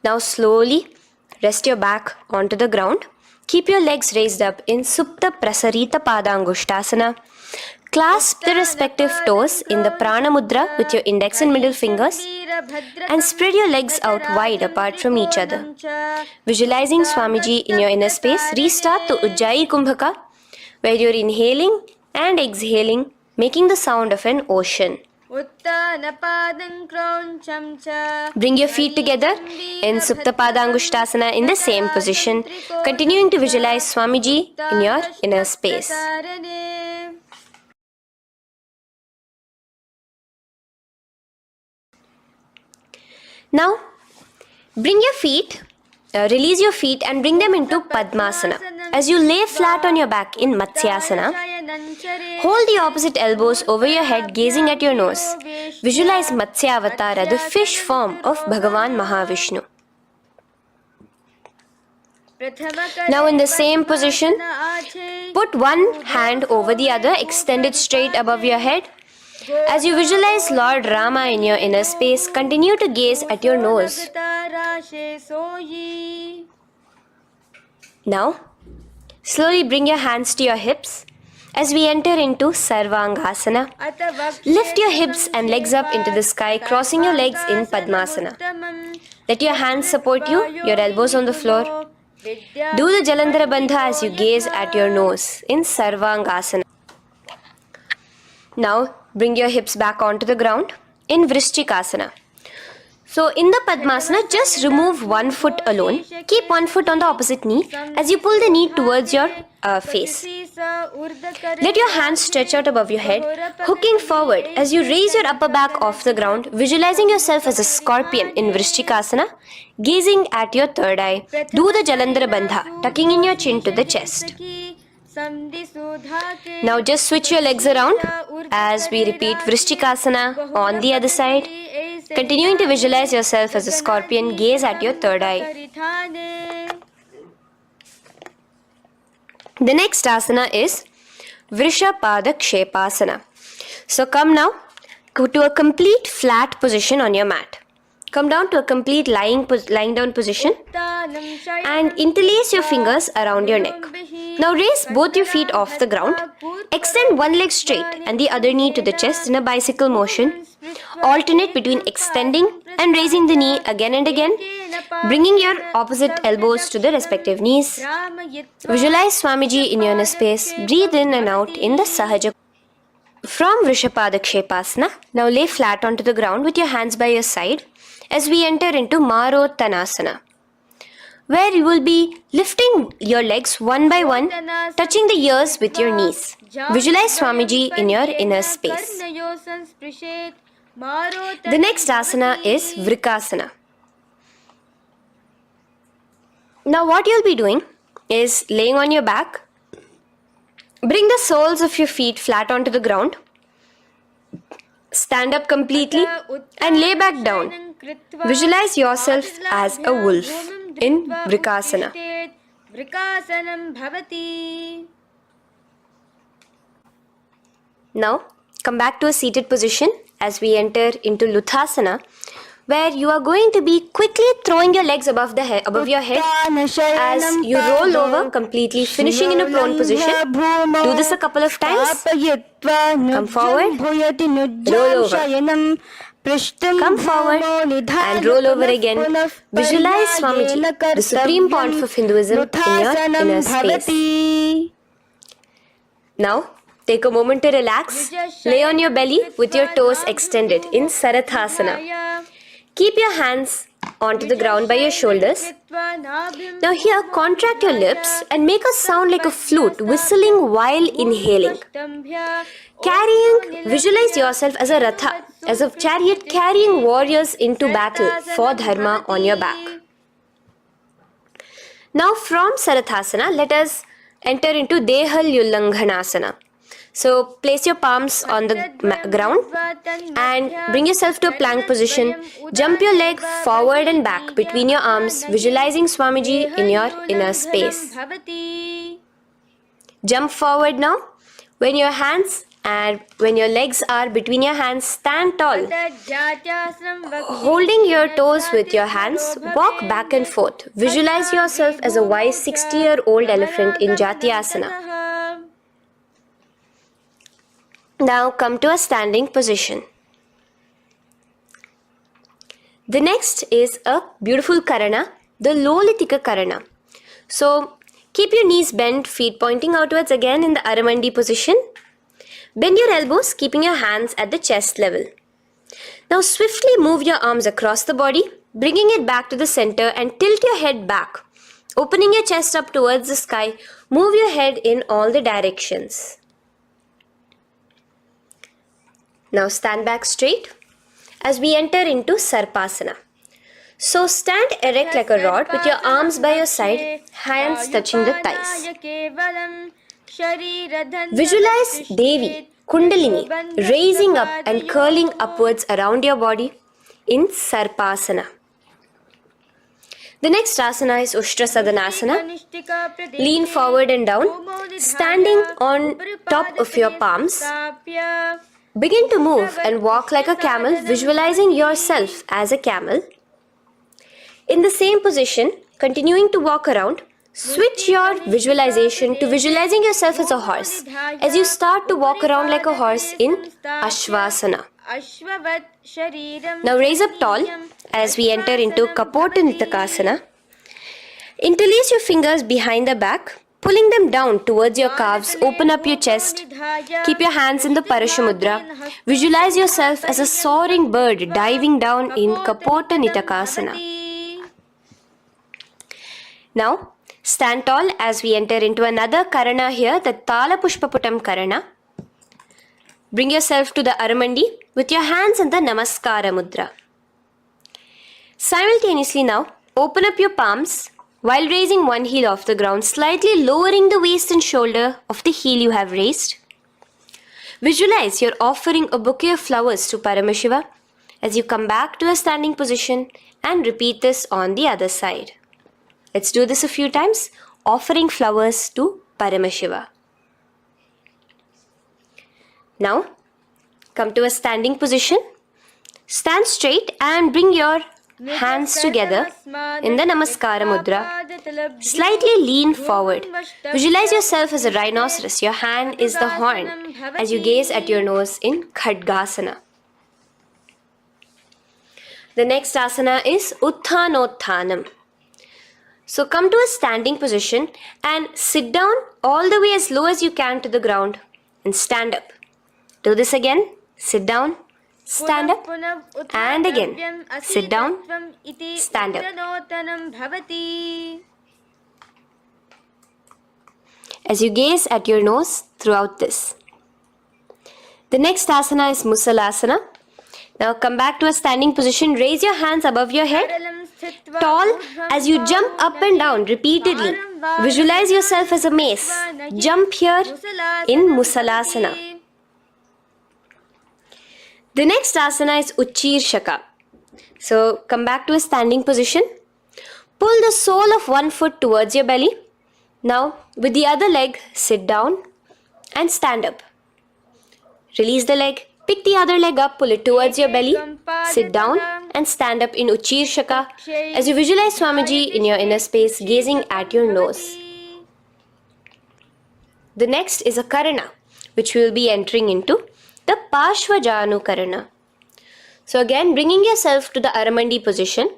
Now slowly rest your back onto the ground. Keep your legs raised up in Supta Prasarita Padangushtasana. Clasp the respective toes in the Prana Mudra with your index and middle fingers and spread your legs out wide apart from each other. Visualizing Swamiji in your inner space, restart to Ujjayi Kumbhaka. where you're inhaling and exhaling, making the sound of an ocean. Bring your feet together in Suptapadangushtasana in the same position, continuing to visualize Swamiji in your inner space. Now, release your feet and bring them into Padmasana. As you lay flat on your back in Matsyasana, hold the opposite elbows over your head, gazing at your nose. Visualize Matsya Avatara, the fish form of Bhagavan Mahavishnu. Now in the same position, put one hand over the other, extended straight above your head. As you visualize Lord Rama in your inner space, continue to gaze at your nose. Now, slowly bring your hands to your hips as we enter into Sarvangasana. Lift your hips and legs up into the sky, crossing your legs in Padmasana. Let your hands support you, your elbows on the floor. Do the Jalandhara Bandha as you gaze at your nose in Sarvangasana. Now, bring your hips back onto the ground in Vrishchikasana. So, in the Padmasana, just remove one foot alone. Keep one foot on the opposite knee as you pull the knee towards your face. Let your hands stretch out above your head, hooking forward as you raise your upper back off the ground, visualizing yourself as a scorpion in Vrishchikasana, gazing at your third eye. Do the Jalandhara Bandha, tucking in your chin to the chest. Now just switch your legs around as we repeat Vrishchikasana on the other side. Continuing to visualize yourself as a scorpion, gaze at your third eye. The next asana is Vrishapada Kshepasana. So come now to a complete flat position on your mat. Come down to a complete lying down position and interlace your fingers around your neck. Now raise both your feet off the ground. Extend one leg straight and the other knee to the chest in a bicycle motion. Alternate between extending and raising the knee again and again, bringing your opposite elbows to the respective knees. Visualize Swamiji in your inner space. Breathe in and out in the Sahaja. From Vrishapada Kshepasana, now lay flat onto the ground with your hands by your side as we enter into Marottanasana, where you will be lifting your legs one by one, touching the ears with your knees. Visualize Swamiji in your inner space. The next asana is Vrikasana. Now what you'll be doing is laying on your back. Bring the soles of your feet flat onto the ground. Stand up completely and lay back down. Visualize yourself as a wolf in Vrikasana. Now come back to a seated position as we enter into Luthasana, where you are going to be quickly throwing your legs above your head as you roll over completely, finishing in a prone position. Do this a couple of times. Come forward, roll over. Come forward and roll over again. Visualize Swamiji, the Supreme Pontiff of Hinduism, in your inner space. Now, take a moment to relax. Lay on your belly with your toes extended in Sarathasana. Keep your hands onto the ground by your shoulders. Now here, contract your lips and make a sound like a flute, whistling while inhaling. Visualize yourself as a ratha, as a chariot carrying warriors into battle for dharma on your back. Now from Sarathasana, let us enter into Dehalyullanghanasana. So place your palms on the ground and bring yourself to a plank position. Jump your leg forward and back between your arms, visualizing Swamiji in your inner space. Jump forward now. When your legs are between your hands, stand tall. Holding your toes with your hands, walk back and forth. Visualize yourself as a wise 60-year-old elephant in Jatyasana. Now come to a standing position. The next is a beautiful Karana, the Lolitika Karana. So Keep your knees bent, feet pointing outwards again in the Aramandi position. Bend your elbows, keeping your hands at the chest level. Now swiftly move your arms across the body, bringing it back to the center and tilt your head back. Opening your chest up towards the sky, move your head in all the directions. Now stand back straight as we enter into Sarpasana. So stand erect like a rod with your arms by your side, hands touching the thighs. Visualize Devi, Kundalini, raising up and curling upwards around your body in Sarpasana. The next asana is Ushtrasadanasana. Lean forward and down, standing on top of your palms. Begin to move and walk like a camel, visualizing yourself as a camel. In the same position, continuing to walk around, switch your visualization to visualizing yourself as a horse as you start to walk around like a horse in Ashvasana. Now raise up tall as we enter into Kapotanitakasana. Interlace your fingers behind the back, pulling them down towards your calves. Open up your chest. Keep your hands in the Parashamudra. Visualize yourself as a soaring bird diving down in Kapotanitakasana. Now, stand tall as we enter into another Karana here, the Tala Pushpaputam Karana. Bring yourself to the Aramandi with your hands in the Namaskara Mudra. Simultaneously now, open up your palms while raising one heel off the ground, slightly lowering the waist and shoulder of the heel you have raised. Visualize you're offering a bouquet of flowers to Paramashiva as you come back to a standing position and repeat this on the other side. Let's do this a few times, offering flowers to Paramashiva. Now, come to a standing position. Stand straight and bring your hands together in the Namaskara Mudra. Slightly lean forward. Visualize yourself as a rhinoceros. Your hand is the horn as you gaze at your nose in Khadgasana. The next asana is Uttanottanam. So come to a standing position and sit down all the way as low as you can to the ground and stand up. Do this again. Sit down, stand up, and again. Sit down, stand up. As you gaze at your nose throughout this. The next asana is Musalasana. Now come back to a standing position. Raise your hands above your head. Tall as you jump up and down repeatedly. Visualize yourself as a mace. Jump here in Musalasana. The next asana is Uchirshaka. So come back to a standing position. Pull the sole of one foot towards your belly. Now with the other leg, sit down and stand up. Release the leg. Pick the other leg up, pull it towards your belly, sit down and stand up in Uchirshaka as you visualize Swamiji in your inner space gazing at your nose. The next is a Karana which we will be entering into, the Pashvajanu Karana. So again, bringing yourself to the Aramandi position,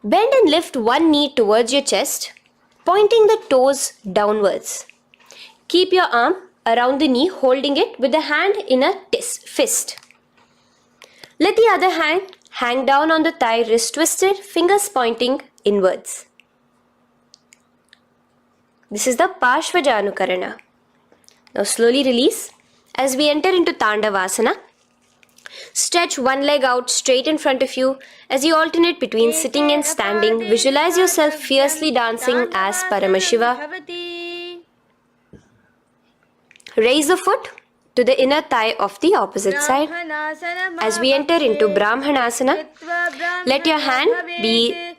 bend and lift one knee towards your chest, pointing the toes downwards. Keep your arm around the knee, holding it with the hand in a fist. Let the other hand hang down on the thigh, wrist twisted, fingers pointing inwards. This is the Pashvajanu Karana. Now slowly release as we enter into Tandavasana. Stretch one leg out straight in front of you as you alternate between sitting and standing. Visualize yourself fiercely dancing as Paramashiva. Raise the foot to the inner thigh of the opposite side. As we enter into Brahmanasana, let your hand be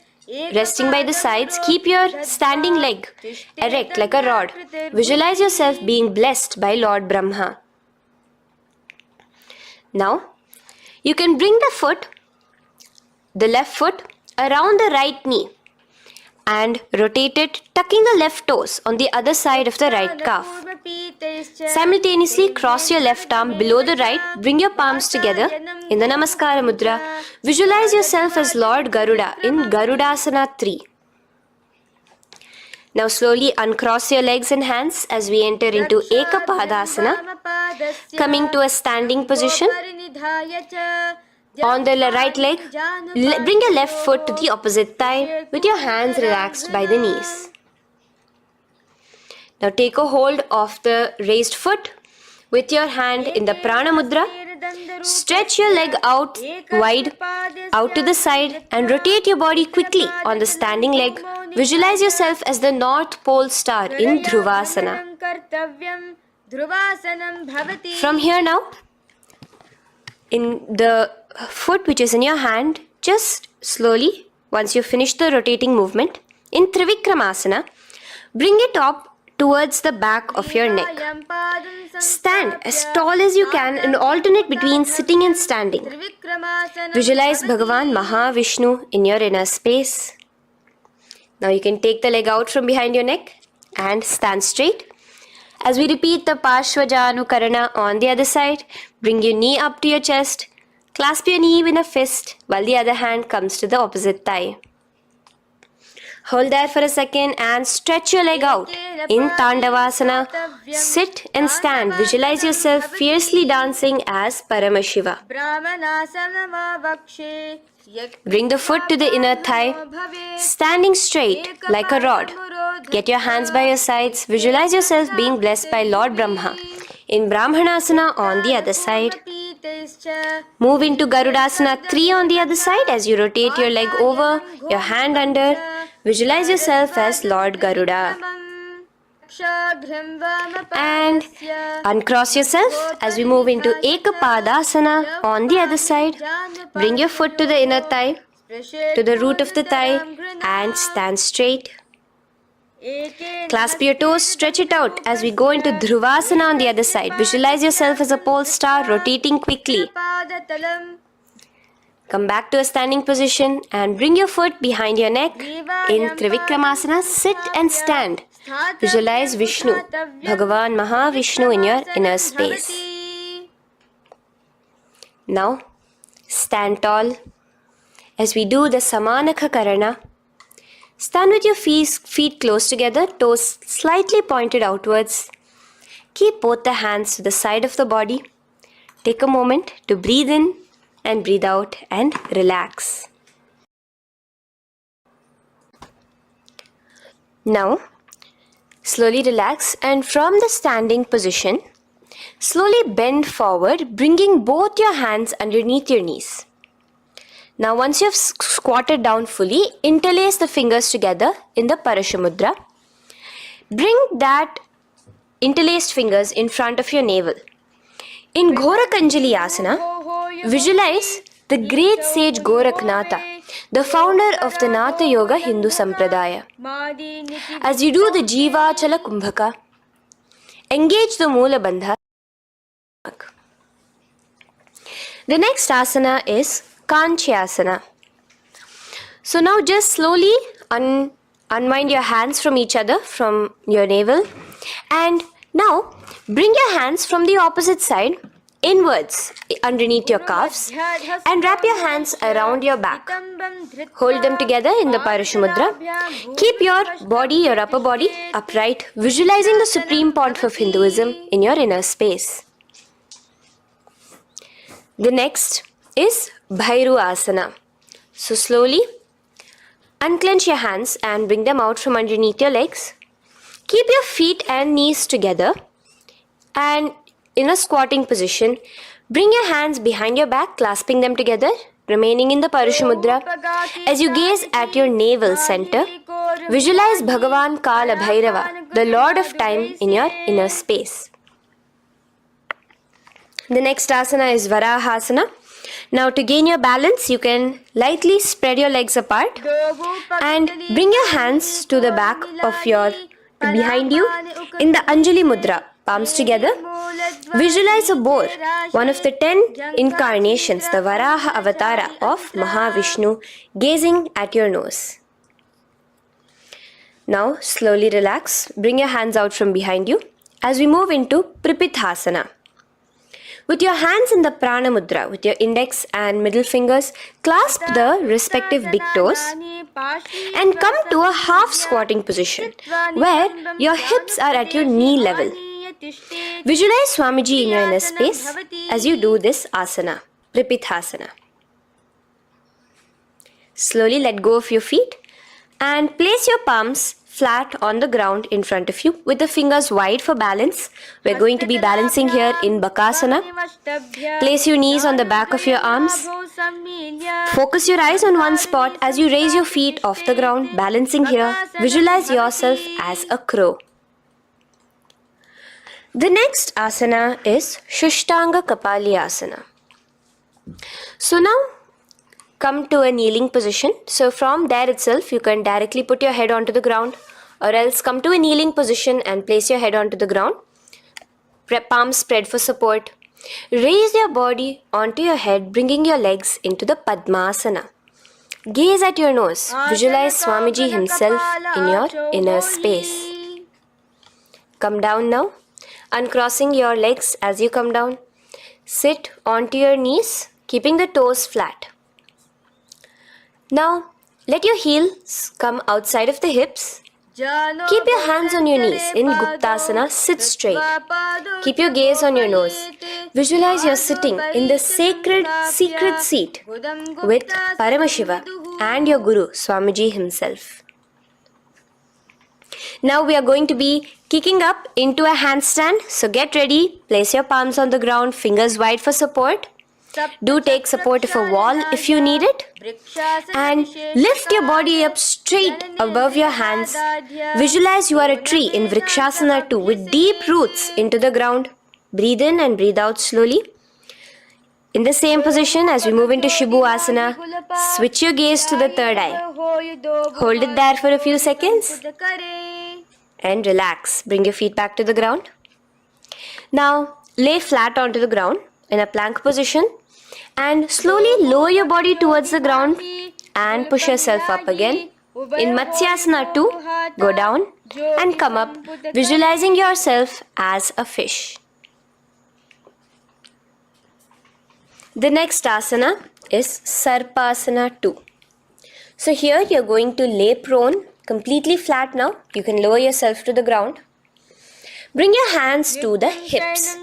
resting by the sides. Keep your standing leg erect like a rod. Visualize yourself being blessed by Lord Brahma. Now, you can bring the left foot around the right knee and rotate it, tucking the left toes on the other side of the right calf. Simultaneously cross your left arm below the right, bring your palms together in the Namaskara Mudra. Visualize yourself as Lord Garuda in Garudasana 3. Now slowly uncross your legs and hands as we enter into Ekapadasana, coming to a standing position. On the right leg, bring your left foot to the opposite thigh with your hands relaxed by the knees. Now take a hold of the raised foot with your hand in the Prana Mudra. Stretch your leg out wide, out to the side, and rotate your body quickly on the standing leg. Visualize yourself as the North Pole star in Dhruvasana. From here now, in the foot which is in your hand, just slowly, once you finish the rotating movement, in Trivikramasana, bring it up towards the back of your neck. Stand as tall as you can and alternate between sitting and standing. Visualize Bhagavan Mahavishnu in your inner space. Now you can take the leg out from behind your neck and stand straight. As we repeat the Parshvajanukarana on the other side, bring your knee up to your chest, clasp your knee in a fist while the other hand comes to the opposite thigh. Hold there for a second and stretch your leg out. In Tandavasana, sit and stand. Visualize yourself fiercely dancing as Paramashiva. Bring the foot to the inner thigh, standing straight like a rod. Get your hands by your sides. Visualize yourself being blessed by Lord Brahma. In Brahmanasana on the other side. Move into Garudasana 3 on the other side as you rotate your leg over, your hand under. Visualize yourself as Lord Garuda. And uncross yourself as we move into Ekapadasana on the other side. Bring your foot to the inner thigh, to the root of the thigh, and stand straight. Clasp your toes, stretch it out as we go into Dhruvasana on the other side. Visualize yourself as a pole star rotating quickly. Come back to a standing position and bring your foot behind your neck. In Trivikramasana, sit and stand. Visualize Vishnu, Bhagavan Mahavishnu in your inner space. Now, stand tall as we do the Samanakha Karana. Stand with your feet close together, toes slightly pointed outwards. Keep both the hands to the side of the body. Take a moment to breathe in and breathe out and relax. Now, slowly relax and from the standing position, slowly bend forward, bringing both your hands underneath your knees. Now once you have squatted down fully, interlace the fingers together in the Parashamudra. Bring that interlaced fingers in front of your navel. In Ghorakanjali Asana, visualize the great sage Goraknatha, the founder of the Natha Yoga Hindu Sampradaya. As you do the Jiva Chala Kumbhaka, engage the Moola Bandha. The next asana is Kanchyasana. So now just slowly unwind your hands from each other, from your navel, and now bring your hands from the opposite side inwards underneath your calves and wrap your hands around your back. Hold them together in the Parashamudra. Keep your body, your upper body upright, visualizing the Supreme Pontiff of Hinduism in your inner space. The next is Bhairu Asana. So slowly unclench your hands and bring them out from underneath your legs. Keep your feet and knees together and in a squatting position, bring your hands behind your back, clasping them together, remaining in the Parashamudra. As you gaze at your navel center, visualize Bhagavan Kala Bhairava, the Lord of Time, in your inner space. The next asana is Varahasana. Now to gain your balance, you can lightly spread your legs apart and bring your hands to the back of behind you in the Anjali Mudra, palms together. Visualize a boar, one of the 10 incarnations, the Varaha Avatara of Mahavishnu, gazing at your nose. Now slowly relax, bring your hands out from behind you as we move into Pripithasana. With your hands in the Prana Mudra, with your index and middle fingers, clasp the respective big toes and come to a half squatting position where your hips are at your knee level. Visualize Swamiji in your inner space as you do this asana, Pripithasana. Slowly let go of your feet and place your palms flat on the ground in front of you with the fingers wide for balance. We're going to be balancing here in Bakasana. Place your knees on the back of your arms. Focus your eyes on one spot as you raise your feet off the ground, balancing here. Visualize yourself as a crow. The next asana is Shushtanga Kapali Asana. So now come to a kneeling position. So from there itself, you can directly put your head onto the ground, or else come to a kneeling position and place your head onto the ground. Palms spread for support. Raise your body onto your head, bringing your legs into the Padmasana. Gaze at your nose. Visualize Swamiji himself in your inner space. Come down now. Uncrossing your legs as you come down. Sit onto your knees, keeping the toes flat. Now, let your heels come outside of the hips. Keep your hands on your knees. In Guptasana, sit straight. Keep your gaze on your nose. Visualize you're sitting in the sacred secret seat with Paramashiva and your Guru, Swamiji himself. Now we are going to be kicking up into a handstand. So get ready. Place your palms on the ground, fingers wide for support. Do take support of a wall if you need it. And lift your body up straight above your hands. Visualize you are a tree in Vrikshasana 2 with deep roots into the ground. Breathe in and breathe out slowly. In the same position as we move into Shibhu Asana, switch your gaze to the third eye. Hold it there for a few seconds. And relax. Bring your feet back to the ground. Now lay flat onto the ground in a plank position. And slowly lower your body towards the ground and push yourself up again. In Matsyasana 2, go down and come up, visualizing yourself as a fish. The next asana is Sarpasana 2. So here you're going to lay prone, completely flat now. You can lower yourself to the ground. Bring your hands to the hips.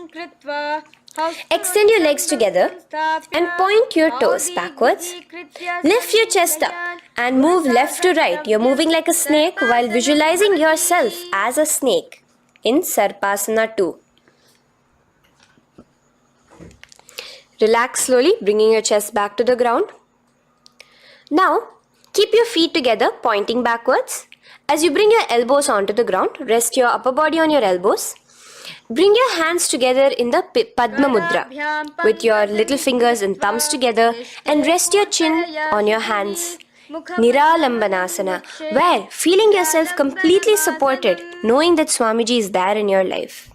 Extend your legs together and point your toes backwards. Lift your chest up and move left to right. You're moving like a snake while visualizing yourself as a snake in Sarpasana 2. Relax slowly, bringing your chest back to the ground. Now, keep your feet together, pointing backwards. As you bring your elbows onto the ground, rest your upper body on your elbows. Bring your hands together in the Padma Mudra with your little fingers and thumbs together and rest your chin on your hands. Niralambanasana, where feeling yourself completely supported, knowing that Swamiji is there in your life.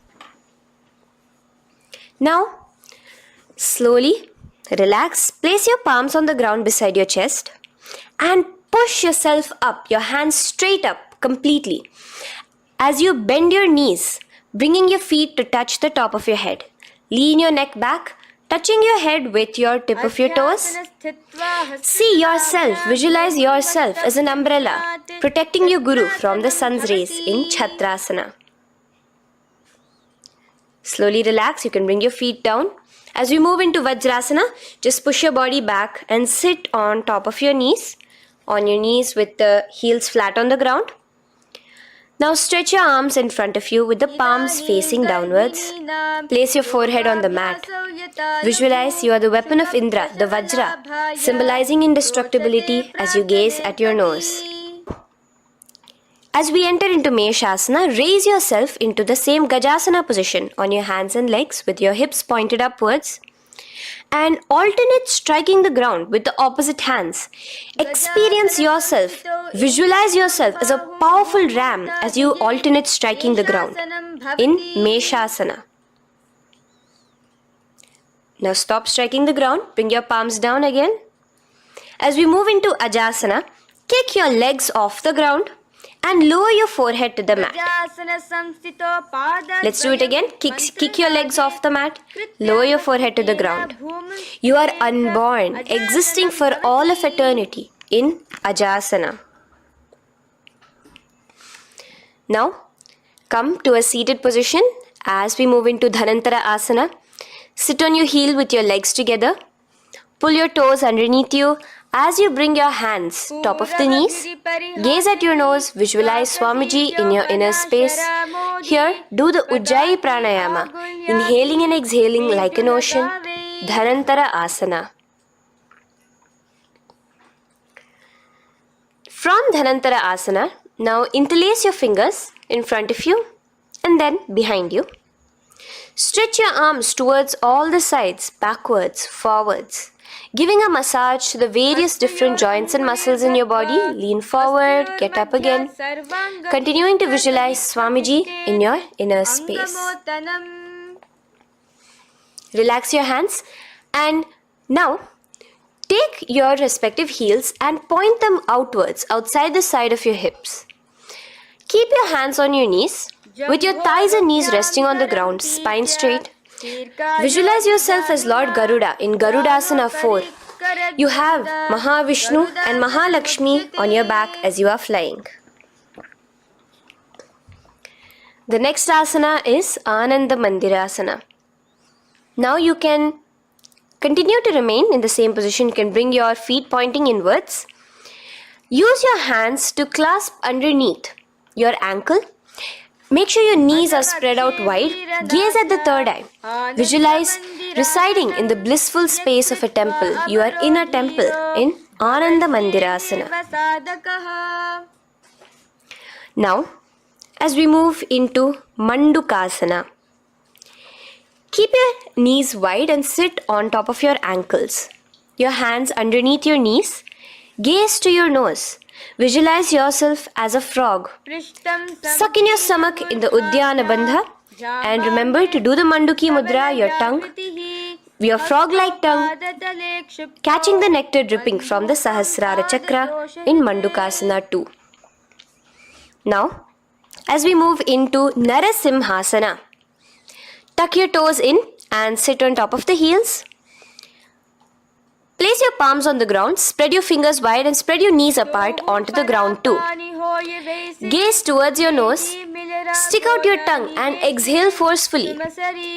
Now, slowly relax, place your palms on the ground beside your chest and push yourself up, your hands straight up completely. As you bend your knees, bringing your feet to touch the top of your head. Lean your neck back, touching your head with your tip of your toes. See yourself, visualize yourself as an umbrella, protecting your Guru from the sun's rays in Chatrasana. Slowly relax, you can bring your feet down. As we move into Vajrasana, just push your body back and sit on top of your knees, with the heels flat on the ground. Now stretch your arms in front of you with the palms facing downwards. Place your forehead on the mat. Visualize you are the weapon of Indra, the Vajra, symbolizing indestructibility as you gaze at your nose. As we enter into Meshasana, raise yourself into the same Gajasana position on your hands and legs with your hips pointed upwards. And alternate striking the ground with the opposite hands. Experience yourself, visualize yourself as a powerful ram as you alternate striking the ground in Meshasana. Now stop striking the ground, bring your palms down again. As we move into Ajasana, kick your legs off the ground and lower your forehead to the mat. Let's do it again. Kick your legs off the mat. Lower your forehead to the ground. You are unborn, existing for all of eternity in Ajasana. Now, come to a seated position as we move into Dhanantara Asana. Sit on your heel with your legs together. Pull your toes underneath you as you bring your hands top of the knees. Gaze at your nose, visualize Swamiji in your inner space. Here, do the Ujjayi Pranayama, inhaling and exhaling like an ocean. Dhanantara Asana. From Dhanantara Asana, now interlace your fingers in front of you and then behind you. Stretch your arms towards all the sides, backwards, forwards, giving a massage to the various different joints and muscles in your body. Lean forward, get up again, continuing to visualize Swamiji in your inner space. Relax your hands and now take your respective heels and point them outwards, outside the side of your hips. Keep your hands on your knees, with your thighs and knees resting on the ground, spine straight. Visualize yourself as Lord Garuda in Garudasana 4. You have Mahavishnu and Mahalakshmi on your back as you are flying. The next asana is Ananda Mandirasana. Now you can continue to remain in the same position. You can bring your feet pointing inwards. Use your hands to clasp underneath your ankle. Make sure your knees are spread out wide. Gaze at the third eye. Visualize residing in the blissful space of a temple. You are in a temple in Ananda Mandirasana. Now, as we move into Mandukasana, keep your knees wide and sit on top of your ankles. Your hands underneath your knees. Gaze to your nose. Visualize yourself as a frog. Suck in your stomach in the Uddiyana Bandha and remember to do the Manduki Mudra, your tongue, your frog-like tongue, catching the nectar dripping from the Sahasrara Chakra in Mandukasana 2. Now, as we move into Narasimhasana, tuck your toes in and sit on top of the heels. Place your palms on the ground, spread your fingers wide and spread your knees apart onto the ground too. Gaze towards your nose, stick out your tongue and exhale forcefully,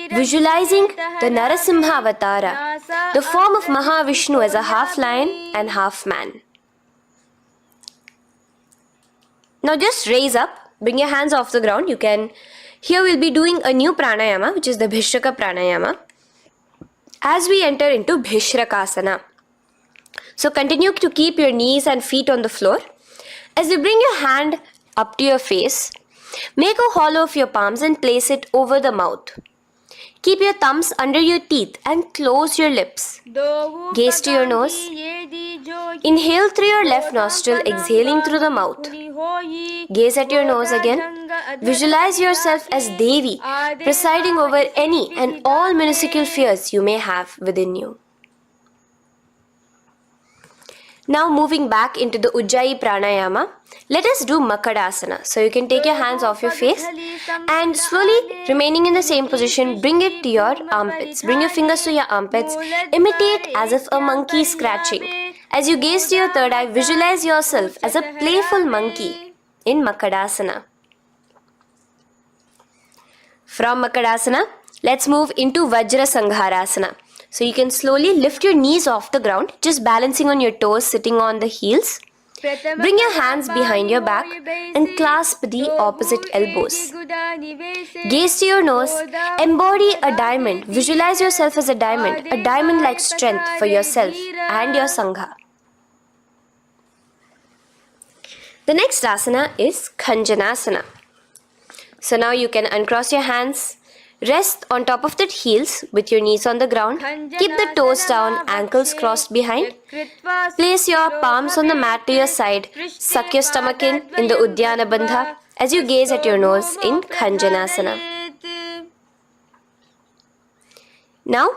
visualizing the Narasimha Avatara, the form of Mahavishnu as a half lion and half man. Now just raise up, bring your hands off the ground. Here we'll be doing a new pranayama, which is the Bhishraka pranayama, as we enter into Bhishrakasana. So continue to keep your knees and feet on the floor. As you bring your hand up to your face, make a hollow of your palms and place it over the mouth. Keep your thumbs under your teeth and close your lips. Gaze to your nose. Inhale through your left nostril, exhaling through the mouth. Gaze at your nose again. Visualize yourself as Devi, presiding over any and all minuscule fears you may have within you. Now moving back into the Ujjayi Pranayama, let us do Makadasana. So you can take your hands off your face and slowly remaining in the same position, bring it to your armpits. Bring your fingers to your armpits. Imitate as if a monkey is scratching. As you gaze to your third eye, visualize yourself as a playful monkey in Makadasana. From Makadasana, let's move into Vajra Sangharasana. So you can slowly lift your knees off the ground, just balancing on your toes, sitting on the heels. Bring your hands behind your back and clasp the opposite elbows. Gaze to your nose, embody a diamond. Visualize yourself as a diamond-like strength for yourself and your Sangha. The next asana is Khanjanasana. So now you can uncross your hands, rest on top of the heels with your knees on the ground. Keep the toes down, ankles crossed behind. Place your palms on the mat to your side. Suck your stomach in the Uddiyana Bandha as you gaze at your nose in Khanjanasana. Now,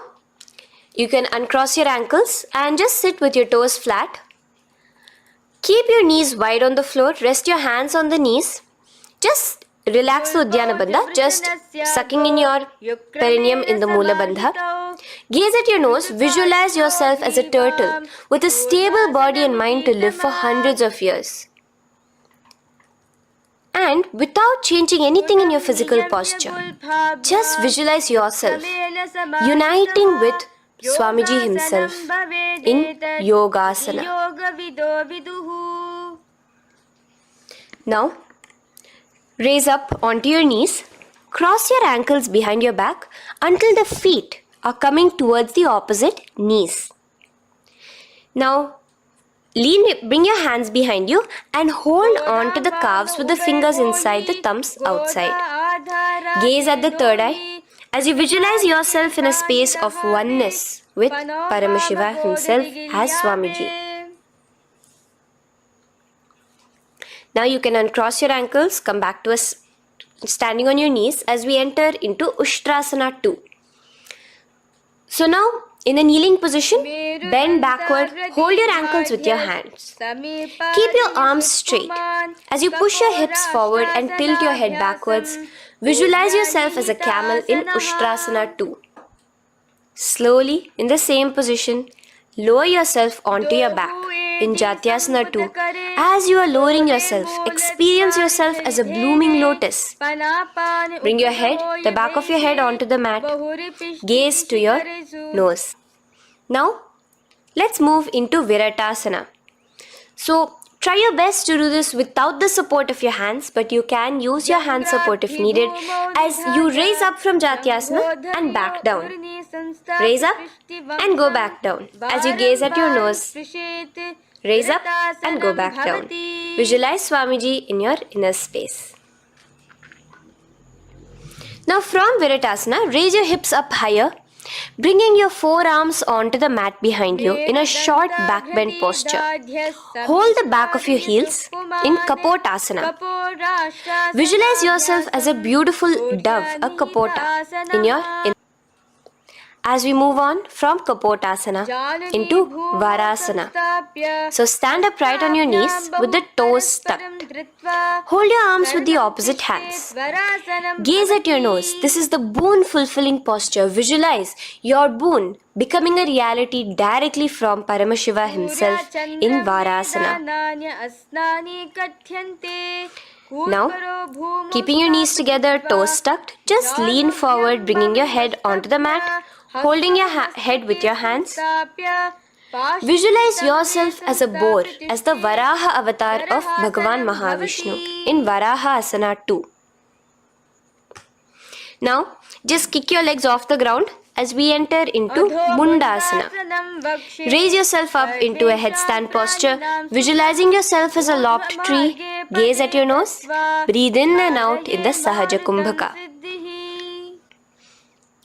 you can uncross your ankles and just sit with your toes flat. Keep your knees wide on the floor. Rest your hands on the knees. Just relax the Uddiyana Bandha, just sucking in your perineum in the Mula Bandha. Gaze at your nose. Visualize yourself as a turtle with a stable body and mind to live for hundreds of years. And without changing anything in your physical posture, just visualize yourself uniting with Swamiji himself in Yogasana. Now, raise up onto your knees, cross your ankles behind your back until the feet are coming towards the opposite knees. Now, bring your hands behind you and hold on to the calves with the fingers inside, the thumbs outside. Gaze at the third eye as you visualize yourself in a space of oneness with Paramashiva himself as Swamiji. Now you can uncross your ankles, come back to us standing on your knees as we enter into Ushtrasana 2. So now, in a kneeling position, bend backward, hold your ankles with your hands. Keep your arms straight. As you push your hips forward and tilt your head backwards, visualize yourself as a camel in Ushtrasana 2. Slowly, in the same position, lower yourself onto your back in Jatyasana 2. As you are lowering yourself, experience yourself as a blooming lotus. Bring your head, the back of your head onto the mat. Gaze to your nose. Now, let's move into Viratasana. So, try your best to do this without the support of your hands, but you can use your hand support if needed as you raise up from Jatyasana and back down. Raise up and go back down as you gaze at your nose. Raise up and go back down. Visualize Swamiji in your inner space. Now from Viratasana, raise your hips up higher, bringing your forearms onto the mat behind you in a short back bend posture. Hold the back of your heels in Kapotasana. Visualize yourself as a beautiful dove, a Kapota, in your inner. As we move on from Kapotasana into Varasana. So stand upright on your knees with the toes tucked. Hold your arms with the opposite hands. Gaze at your nose. This is the boon fulfilling posture. Visualize your boon becoming a reality directly from Paramashiva himself in Varasana. Now, keeping your knees together, toes tucked, just lean forward, bringing your head onto the mat, holding your head with your hands. Visualize yourself as a boar, as the Varaha avatar of Bhagavan Mahavishnu in Varaha Asana 2. Now, just kick your legs off the ground as we enter into Mundasana. Raise yourself up into a headstand posture, visualizing yourself as a lopped tree. Gaze at your nose. Breathe in and out in the Sahaja Kumbhaka.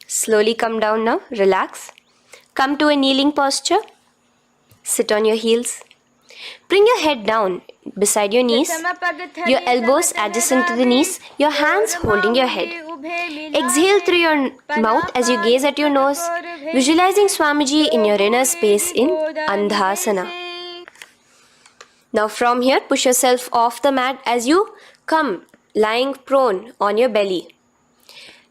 Slowly come down now. Relax. Come to a kneeling posture. Sit on your heels. Bring your head down beside your knees, your elbows adjacent to the knees, your hands holding your head. Exhale through your mouth as you gaze at your nose, visualizing Swamiji in your inner space in Andhasana. Now from here, push yourself off the mat as you come lying prone on your belly.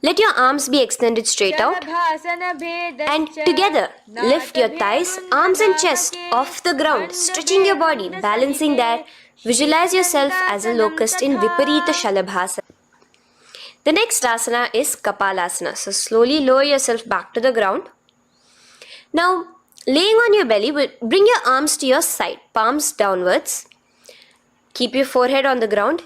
Let your arms be extended straight out and together lift your thighs, arms and chest off the ground, stretching your body, balancing there. Visualize yourself as a locust in Viparita Shalabhasana. The next asana is Kapalasana. So slowly lower yourself back to the ground. Now laying on your belly, bring your arms to your side, palms downwards. Keep your forehead on the ground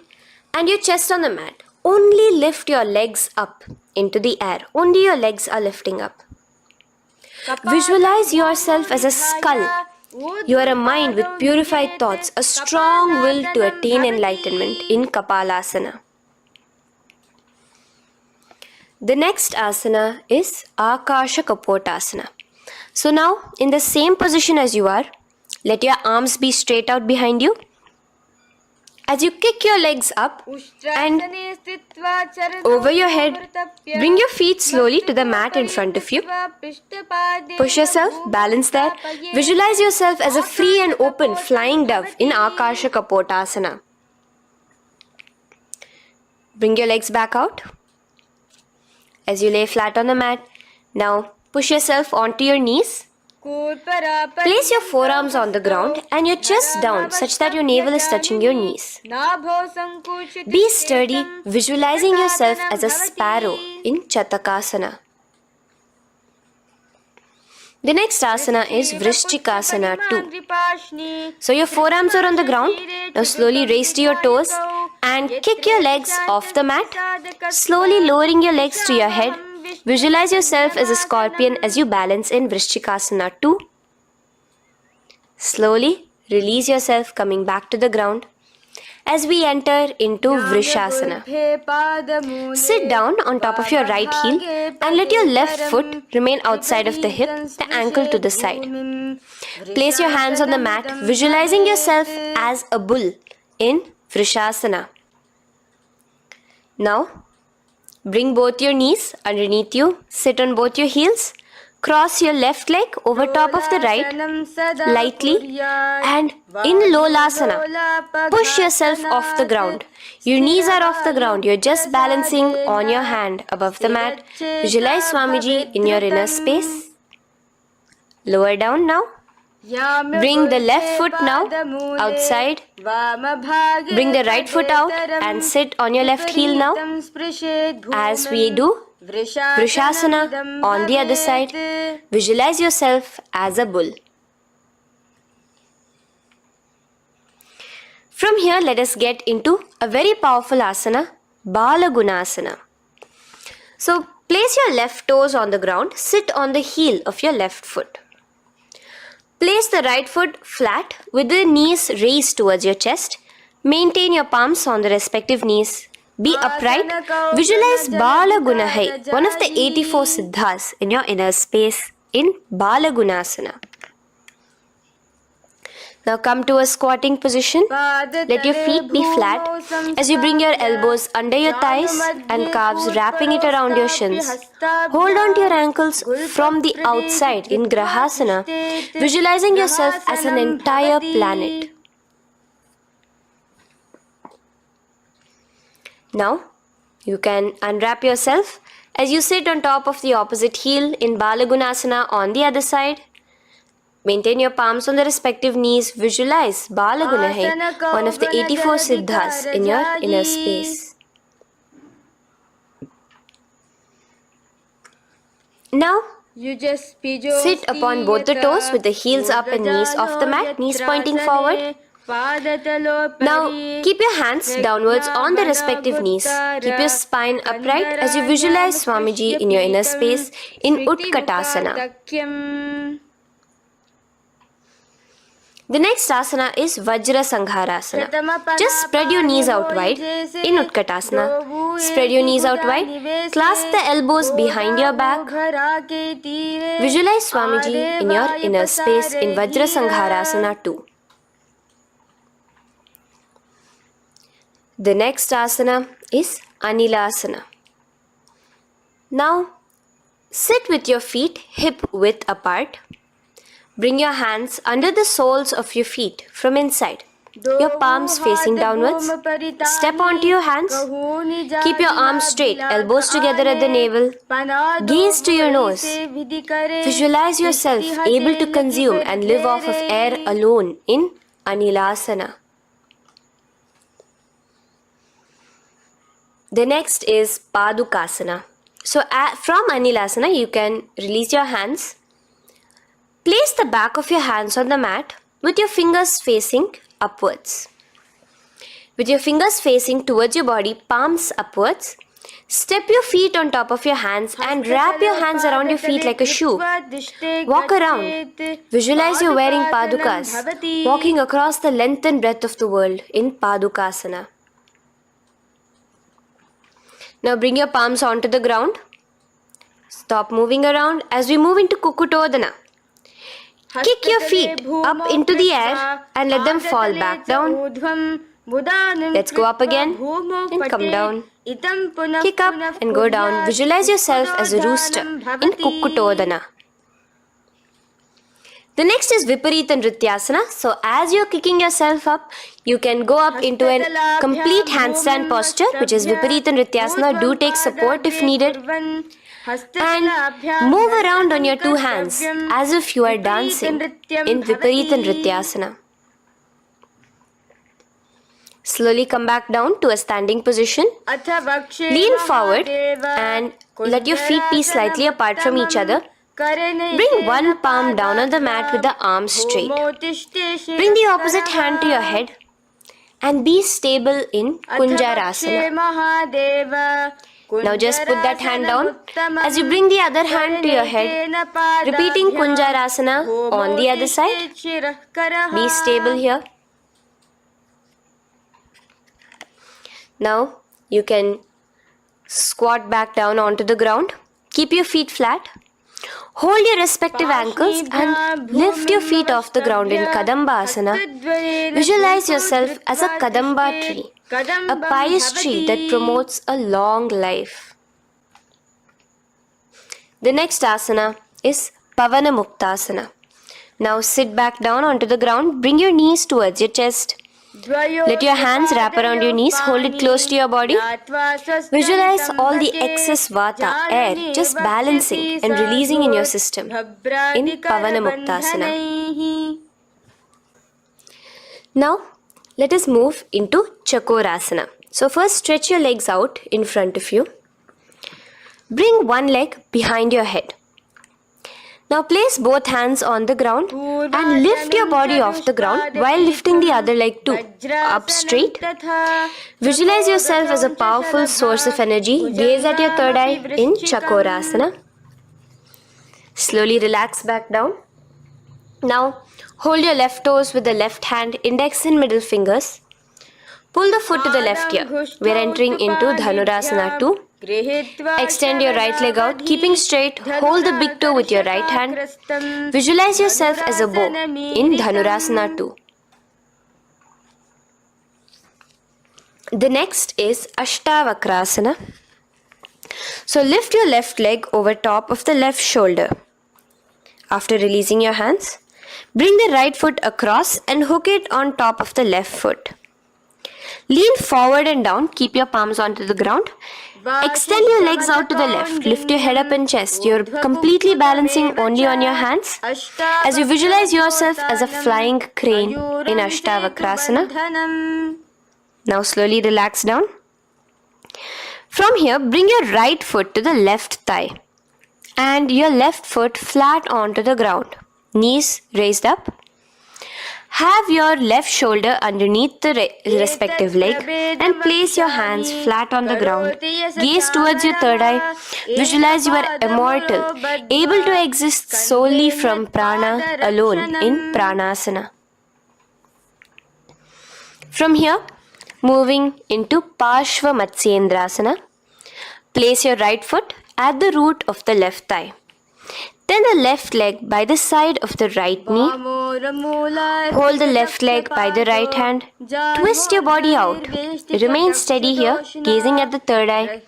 and your chest on the mat. Only lift your legs up into the air. Only your legs are lifting up. Visualize yourself as a skull. You are a mind with purified thoughts, a strong will to attain enlightenment in Kapalasana. The next asana is Akasha Kapotasana. So now, in the same position as you are, let your arms be straight out behind you. As you kick your legs up and over your head, bring your feet slowly to the mat in front of you. Push yourself, balance there. Visualize yourself as a free and open flying dove in Akasha Kapotasana. Bring your legs back out as you lay flat on the mat. Now push yourself onto your knees. Place your forearms on the ground and your chest down such that your navel is touching your knees. Be sturdy, visualizing yourself as a sparrow in Chatakasana. The next asana is Vrishchikasana 2. So your forearms are on the ground. Now slowly raise to your toes and kick your legs off the mat. Slowly lowering your legs to your head. Visualize yourself as a scorpion as you balance in Vrishchikasana 2. Slowly release yourself, coming back to the ground. As we enter into Vrishasana, sit down on top of your right heel and let your left foot remain outside of the hip, the ankle to the side. Place your hands on the mat, visualizing yourself as a bull in Vrishasana. Now, bring both your knees underneath you, sit on both your heels, cross your left leg over top of the right lightly and in Lolasana, push yourself off the ground. Your knees are off the ground, you're just balancing on your hand above the mat. Visualize Swamiji in your inner space. Lower down now. Bring the left foot now outside. Bring the right foot out and sit on your left heel now. As we do Vrishasana on the other side, visualize yourself as a bull. From here, let us get into a very powerful asana, Balagunasana. So, place your left toes on the ground, sit on the heel of your left foot. Place the right foot flat with the knees raised towards your chest. Maintain your palms on the respective knees. Be upright. Visualize Balagunahai, one of the 84 siddhas in your inner space in Balagunasana. Now come to a squatting position. Let your feet be flat as you bring your elbows under your thighs and calves, wrapping it around your shins. Hold on to your ankles from the outside in Grahasana, visualizing yourself as an entire planet. Now, you can unwrap yourself as you sit on top of the opposite heel in Balagunasana on the other side. Maintain your palms on the respective knees. Visualize Balagunahai, one of the 84 siddhas in your inner space. Now, sit upon both the toes with the heels up and knees off the mat, knees pointing forward. Now, keep your hands downwards on the respective knees. Keep your spine upright as you visualize Swamiji in your inner space in Utkatasana. The next asana is Vajra Sangharasana. Just spread your knees out wide in Utkatasana. Spread your knees out wide. Clasp the elbows behind your back. Visualize Swamiji in your inner space in Vajra Sangharasana 2. The next asana is Anilasana. Now, sit with your feet hip width apart. Bring your hands under the soles of your feet from inside. Your palms facing downwards. Step onto your hands. Keep your arms straight, elbows together at the navel. Gaze to your nose. Visualize yourself able to consume and live off of air alone in Anilasana. The next is Padukasana. So from Anilasana, you can release your hands. Place the back of your hands on the mat with your fingers facing upwards. With your fingers facing towards your body, palms upwards. Step your feet on top of your hands and wrap your hands around your feet like a shoe. Walk around. Visualize you're wearing padukas, walking across the length and breadth of the world in Padukasana. Now bring your palms onto the ground. Stop moving around as we move into Kukutodana. Kick your feet up into the air and let them fall back down. Let's go up again and come down. Kick up and go down. Visualize yourself as a rooster in Kukkutodana. The next is Viparita Nrityasana. So as you're kicking yourself up, you can go up into a complete handstand posture, which is Viparita Nrityasana. Do take support if needed. And move around on your two hands as if you are dancing in Viparita Nrityasana. Slowly come back down to a standing position. Lean forward and let your feet be slightly apart from each other. Bring one palm down on the mat with the arms straight. Bring the opposite hand to your head and be stable in Kunjarasana. Now just put that hand down as you bring the other hand to your head, repeating Kunjarasana on the other side. Be stable here. Now you can squat back down onto the ground. Keep your feet flat. Hold your respective ankles and lift your feet off the ground in Kadamba Asana. Visualize yourself as a Kadamba tree, a pious tree that promotes a long life. The next asana is Pavana Muktasana. Now sit back down onto the ground. Bring your knees towards your chest. Let your hands wrap around your knees. Hold it close to your body. Visualize all the excess vata, air, just balancing and releasing in your system in Pavana Muktasana. Now, let us move into Chakorasana. So first stretch your legs out in front of you. Bring one leg behind your head. Now place both hands on the ground and lift your body off the ground while lifting the other leg too, up straight. Visualize yourself as a powerful source of energy. Gaze at your third eye in Chakorasana. Slowly relax back down. Now hold your left toes with the left hand, index and middle fingers. Pull the foot to the left ear. We are entering into Dhanurasana 2. Extend your right leg out, keeping straight. Hold the big toe with your right hand. Visualize yourself as a bow in Dhanurasana 2. The next is Ashtavakrasana. So lift your left leg over top of the left shoulder. After releasing your hands, bring the right foot across and hook it on top of the left foot. Lean forward and down. Keep your palms onto the ground. Extend your legs out to the left. Lift your head up and chest. You're completely balancing only on your hands as you visualize yourself as a flying crane in Ashtavakrasana. Now slowly relax down. From here, bring your right foot to the left thigh and your left foot flat onto the ground. Knees raised up. Have your left shoulder underneath the respective leg and place your hands flat on the ground. Gaze towards your third eye. Visualize you are immortal, able to exist solely from prana alone in Pranasana. From here, moving into Parshva Matsyendrasana. Place your right foot at the root of the left thigh. Then the left leg by the side of the right knee. Hold the left leg by the right hand. Twist your body out. Remain steady here, gazing at the third eye.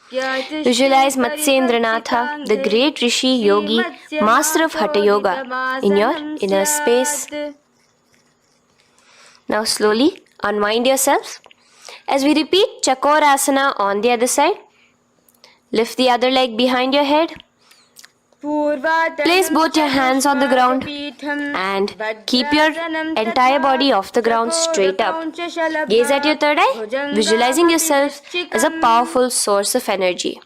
Visualize Matsyendranatha, the great Rishi, Yogi, master of Hatha Yoga, in your inner space. Now slowly unwind yourself. As we repeat Chakorasana on the other side, lift the other leg behind your head. Place both your hands on the ground and keep your entire body off the ground straight up. Gaze at your third eye, visualizing yourself as a powerful source of energy.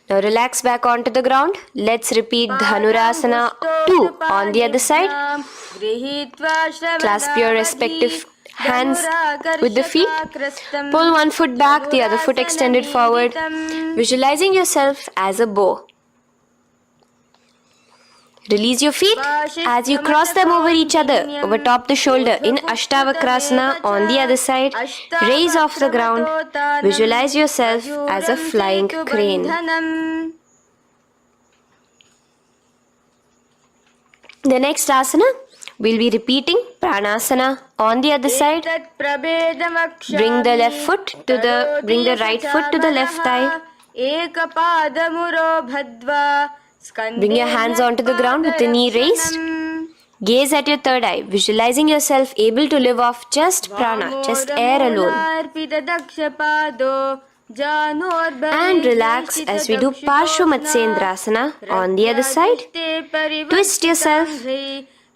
Now relax back onto the ground. Let's repeat Dhanurasana 2 on the other side. Clasp your respective hands with the feet. Pull one foot back, the other foot extended forward. Visualizing yourself as a bow. Release your feet as you cross them over each other, over top the shoulder in Ashtavakrasana on the other side. Raise off the ground. Visualize yourself as a flying crane. The next asana, We'll be repeating Pranasana on the other side. Bring the right foot to the left thigh. Bring your hands onto the ground with the knee raised. Gaze at your third eye, visualizing yourself able to live off just prana, just air alone. And relax as we do Parshva on the other side. Twist yourself,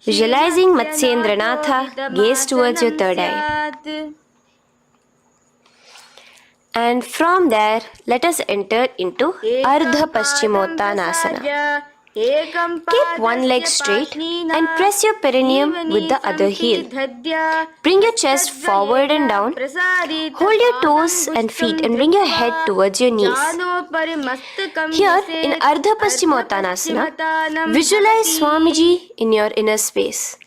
visualizing Matsyendranatha, gaze towards your third eye. And from there, let us enter into Ardha Paschimottanasana. Keep one leg straight and press your perineum with the other heel. Bring your chest forward and down. Hold your toes and feet and bring your head towards your knees. Here in Ardha Paschimottanasana, visualize Swamiji in your inner space.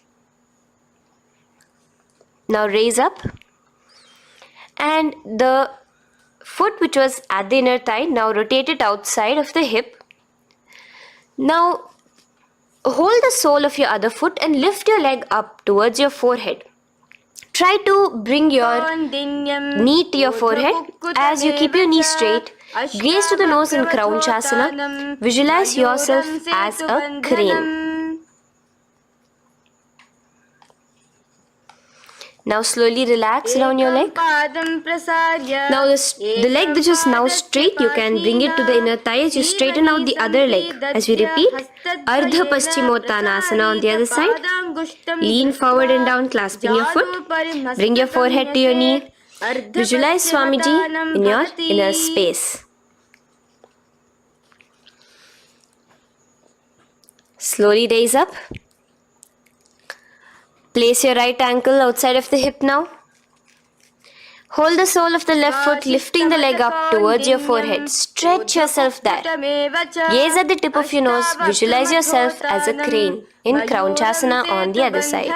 Now raise up, and the foot which was at the inner thigh, now rotate it outside of the hip. Now hold the sole of your other foot and lift your leg up towards your forehead. Try to bring your knee to your forehead as you keep your knee straight. Gaze to the nose in Crouchasana. Visualize yourself as a crane. Now slowly relax down your leg. Now the leg which is now straight, you can bring it to the inner thigh as you straighten out the other leg. As we repeat, Ardha Paschimottanasana on the other side. Lean forward and down, clasping your foot. Bring your forehead to your knee. Visualize Swamiji in your inner space. Slowly raise up. Place your right ankle outside of the hip now. Hold the sole of the left foot, lifting the leg up towards your forehead. Stretch yourself there. Gaze at the tip of your nose. Visualize yourself as a crane in Crouchasana on the other side.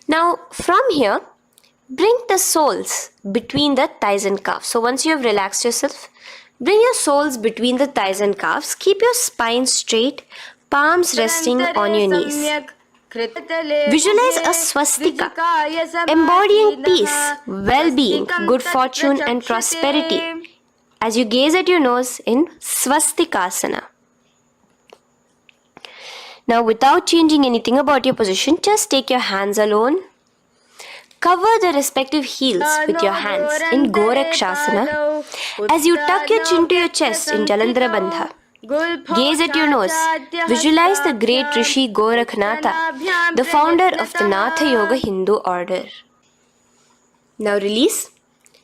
Now from here, bring the soles between the thighs and calves. So once you have relaxed yourself, bring your soles between the thighs and calves. Keep your spine straight. Palms resting on your knees. Visualize a swastika, embodying peace, well-being, good fortune and prosperity as you gaze at your nose in Swastikasana. Now without changing anything about your position, just take your hands alone. Cover the respective heels with your hands in Gorakshasana as you tuck your chin to your chest in Jalandhara Bandha. Gaze at your nose. Visualize the great Rishi Gorakhnatha, the founder of the Natha Yoga Hindu order. Now release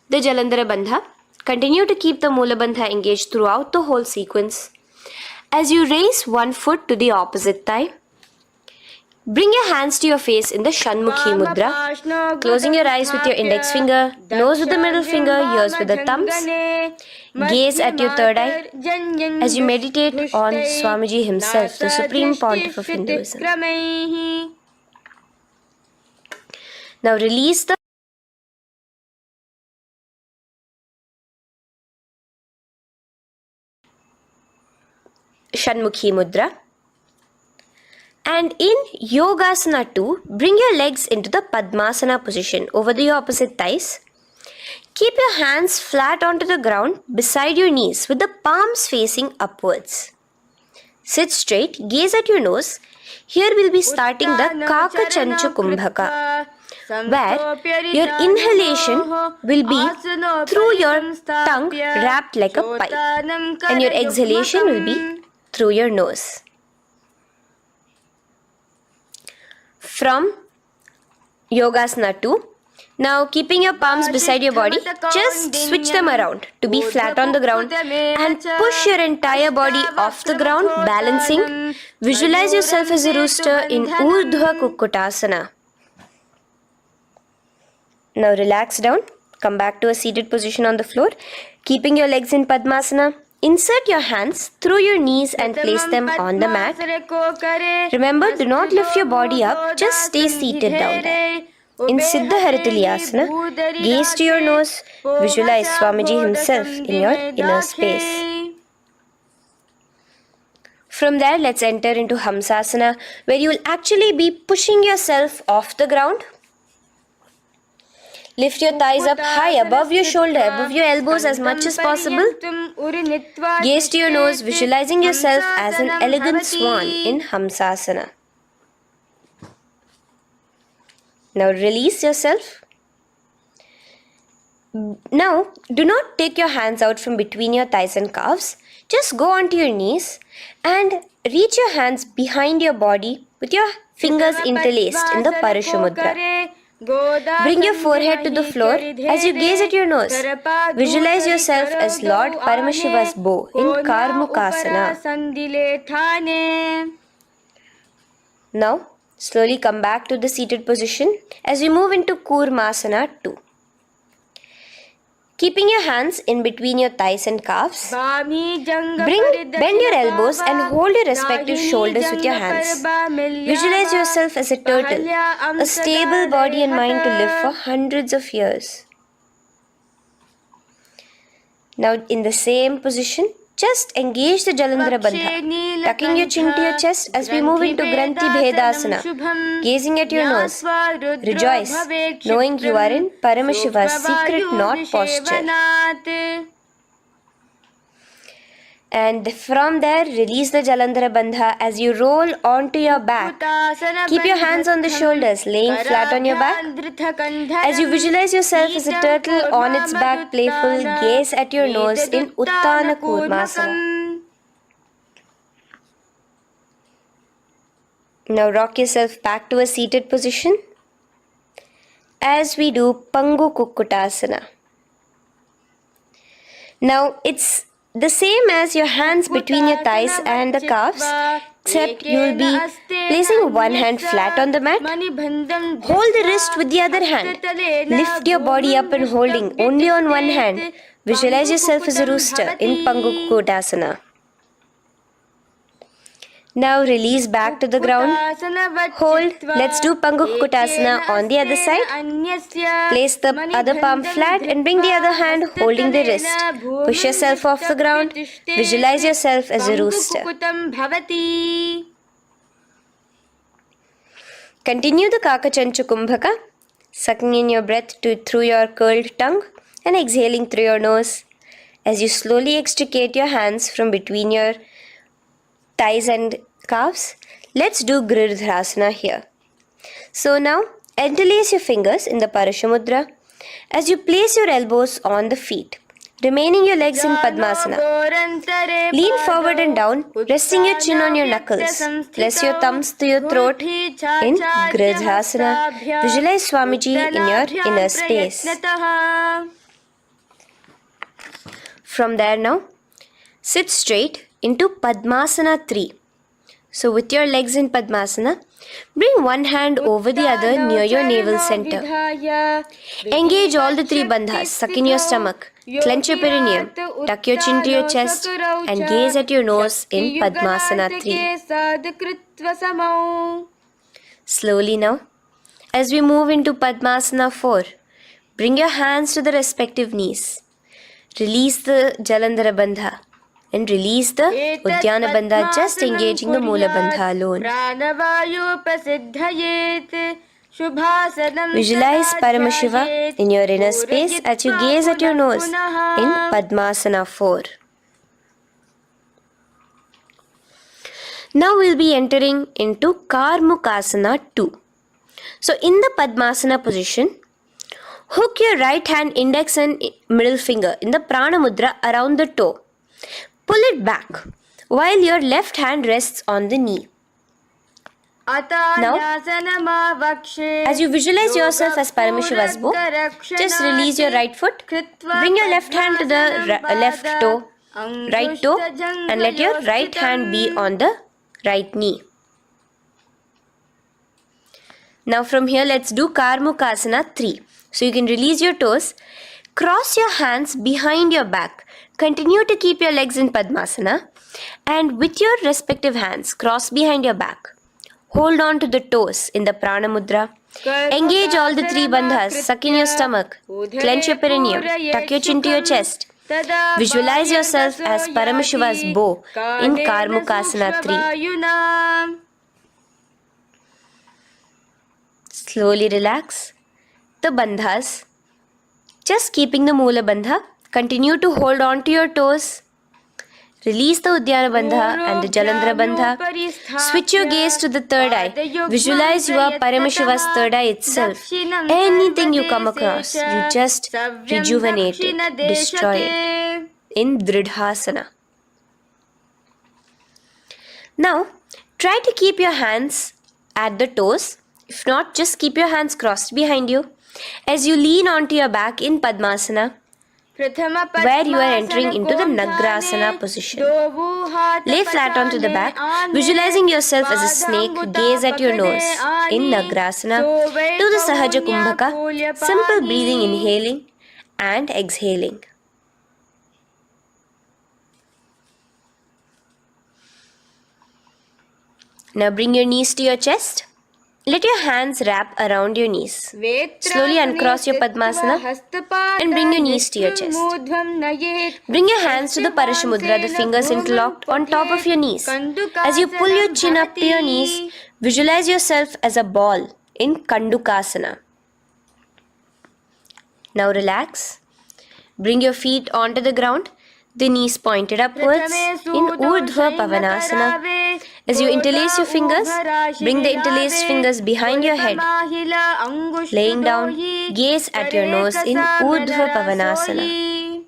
the Jalandhara Bandha. Continue to keep the Mula Bandha engaged throughout the whole sequence. As you raise one foot to the opposite thigh, bring your hands to your face in the Shanmukhi Mudra, closing your eyes with your index finger, nose with the middle finger, ears with the thumbs. Gaze at your third eye as you meditate on Swamiji himself, the Supreme Pontiff of Hinduism. Now release the Shanmukhi Mudra. And in Yogasana 2, bring your legs into the Padmasana position over the opposite thighs. Keep your hands flat onto the ground beside your knees with the palms facing upwards. Sit straight, gaze at your nose. Here we'll be starting the Kaka Chanchu Kumbhaka, where your inhalation will be through your tongue wrapped like a pipe, and your exhalation will be through your nose. From Yogasana 2, now keeping your palms beside your body, just switch them around to be flat on the ground and push your entire body off the ground, balancing. Visualize yourself as a rooster in Urdhva Kukkutasana. Now relax down, come back to a seated position on the floor, keeping your legs in Padmasana. Insert your hands through your knees and place them on the mat. Remember, do not lift your body up, just stay seated down there. In Siddha Harituliyasana, gaze to your nose, visualize Swamiji himself in your inner space. From there, let's enter into Hamsasana, where you will actually be pushing yourself off the ground. Lift your thighs up high above your shoulder, above your elbows as much as possible. Gaze to your nose, visualizing yourself as an elegant swan in Hamsasana. Now release yourself. Now, do not take your hands out from between your thighs and calves. Just go onto your knees and reach your hands behind your body with your fingers interlaced in the Parashamudra. Bring your forehead to the floor as you gaze at your nose. Visualize yourself as Lord Paramashiva's bow in Karmukasana. Now, slowly come back to the seated position as we move into Kurmasana 2. Keeping your hands in between your thighs and calves, bend your elbows and hold your respective shoulders with your hands. Visualize yourself as a turtle, a stable body and mind to live for hundreds of years. Now in the same position, just engage the Jalandhara Bandha, tucking your chin to your chest as we move into Granthi Bhedasana, gazing at your nose. Rejoice, knowing you are in Paramashiva's secret knot posture. And from there, release the Jalandhara Bandha as you roll onto your back. Keep your hands on the shoulders, laying flat on your back. As you visualize yourself as a turtle on its back, playful, gaze at your nose in Uttana Kurmasana. Now rock yourself back to a seated position as we do Pangu Kukkutasana. Now it's the same as your hands between your thighs and the calves, except you will be placing one hand flat on the mat. Hold the wrist with the other hand. Lift your body up and holding only on one hand. Visualize yourself as a rooster in Pangu Kukkutasana. Now release back to the ground. Hold. Let's do Pangu Kukkutasana on the other side. Place the other palm flat and bring the other hand holding the wrist. Push yourself off the ground. Visualize yourself as a rooster. Continue the Kakachanchu Kumbhaka, sucking in your breath through your curled tongue and exhaling through your nose. As you slowly extricate your hands from between your thighs and calves, let's do Girdharasana here. So now, interlace your fingers in the Parashamudra as you place your elbows on the feet, remaining your legs in Padmasana. Lean forward and down, resting your chin on your knuckles. Place your thumbs to your throat in Girdharasana. Visualize Swamiji in your inner space. From there now, sit straight into Padmasana 3. So with your legs in Padmasana, bring one hand over the other near your navel center. Engage all the three bandhas, suck in your stomach, clench your perineum, tuck your chin to your chest and gaze at your nose in Padmasana 3. Slowly now, as we move into Padmasana 4, bring your hands to the respective knees. Release the Jalandhara Bandha and release the Uddiyana Bandha, just engaging the Mula Bandha alone. Visualize Paramashiva in your inner space as you gaze at your nose in Padmasana 4. Now we'll be entering into Karmukasana 2. So in the Padmasana position, hook your right hand index and middle finger in the Prana Mudra around the toe. Pull it back while your left hand rests on the knee. Now, as you visualize yourself as Paramashiva's bow, just release your right foot, bring your left hand to the left toe, right toe, and let your right hand be on the right knee. Now from here, let's do Karmukasana 3. So you can release your toes, cross your hands behind your back, continue to keep your legs in Padmasana, and with your respective hands, cross behind your back. Hold on to the toes in the Prana Mudra. Engage all the three bandhas, suck in your stomach, clench your perineum, tuck your chin to your chest, Visualize yourself as Paramashiva's bow in Karmukasana 3. Slowly relax the bandhas. Just keeping the Moola Bandha. Continue to hold on to your toes. Release the Udyana Bandha and the Jalandhara Bandha. Switch your gaze to the third eye. Visualize you are Paramashiva's third eye itself. Anything you come across, you just rejuvenate it, destroy it in Dridhasana. Now, try to keep your hands at the toes. If not, just keep your hands crossed behind you. As you lean onto your back in Padmasana, where you are entering into the Nagrasana position. Lay flat onto the back, visualizing yourself as a snake, gaze at your nose. In Nagrasana, do the Sahaja Kumbhaka, simple breathing, inhaling and exhaling. Now bring your knees to your chest. Let your hands wrap around your knees. Slowly uncross your Padmasana and bring your knees to your chest. Bring your hands to the Parashamudra, the fingers interlocked on top of your knees. As you pull your chin up to your knees, visualize yourself as a ball in Kandukasana. Now relax. Bring your feet onto the ground, the knees pointed upwards in Urdhva Pavanasana. As you interlace your fingers, bring the interlaced fingers behind your head. Laying down, gaze at your nose in Urdhva Pavanasana.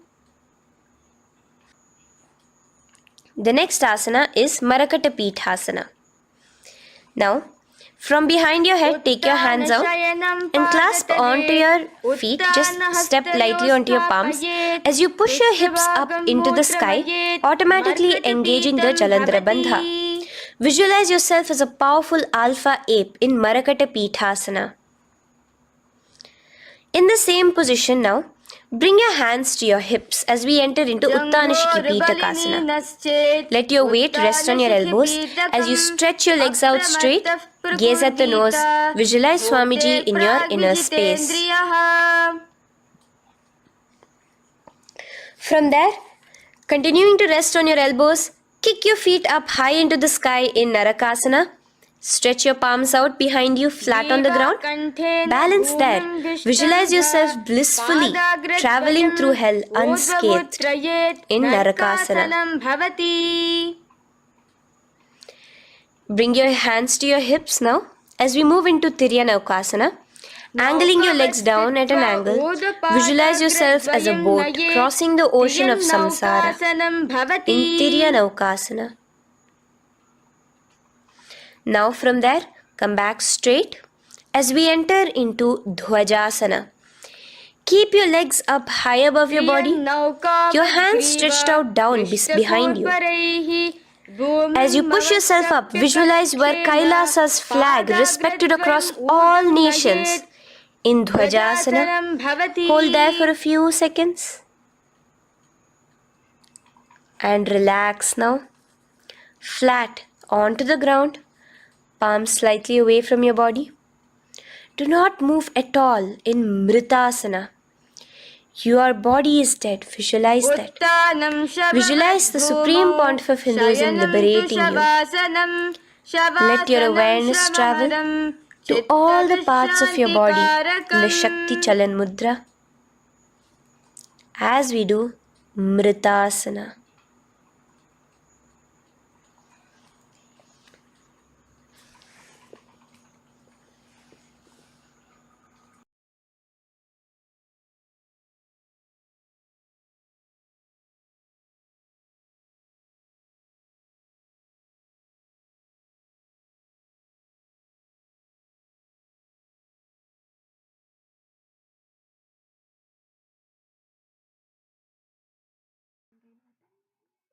The next asana is Marakata Pithasana. Now, from behind your head, take your hands out and clasp onto your feet. Just step lightly onto your palms. As you push your hips up into the sky, automatically engaging the Jalandhara Bandha. Visualize yourself as a powerful alpha ape in Marakata Pithasana. In the same position now, bring your hands to your hips as we enter into Uttanashiki Pitakasana. Let your weight rest on your elbows as you stretch your legs out straight. Gaze at the nose. Visualize Swamiji in your inner space. From there, continuing to rest on your elbows, kick your feet up high into the sky in Narakasana. Stretch your palms out behind you, flat on the ground. Balance there. Visualize yourself blissfully traveling through hell unscathed in Narakasana. Bring your hands to your hips now as we move into Tiryanaukasana. Angling your legs down at an angle, visualize yourself as a boat crossing the ocean of samsara in Tiryanaukasana. Now from there, come back straight as we enter into Dhwajasana. Keep your legs up high above your body, your hands stretched out down behind you. As you push yourself up, visualize where Kailasa's flag respected across all nations in Dhwajasana. Hold there for a few seconds and relax now. Flat onto the ground, palms slightly away from your body. Do not move at all in Mritasana. Your body is dead. Visualize that. Visualize the Supreme Pontiff of Hinduism liberating you. Let your awareness travel to all the parts of your body in the Shakti Chalan Mudra as we do Mritasana.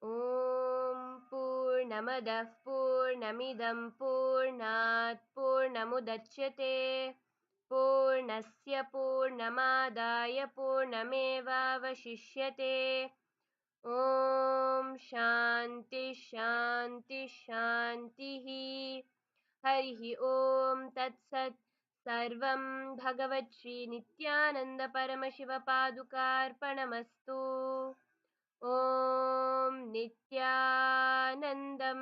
Om Purnamadah Purnamidam Purnat Purnamudachyate Purnasya Purnamadaya Purnamevavashishyate Om Shanti Shanti Shantihi Harihi Om Tat Sat Sarvam Bhagavat Shri Nityananda Paramashiva Padukarpanamastu. Om Nityanandam.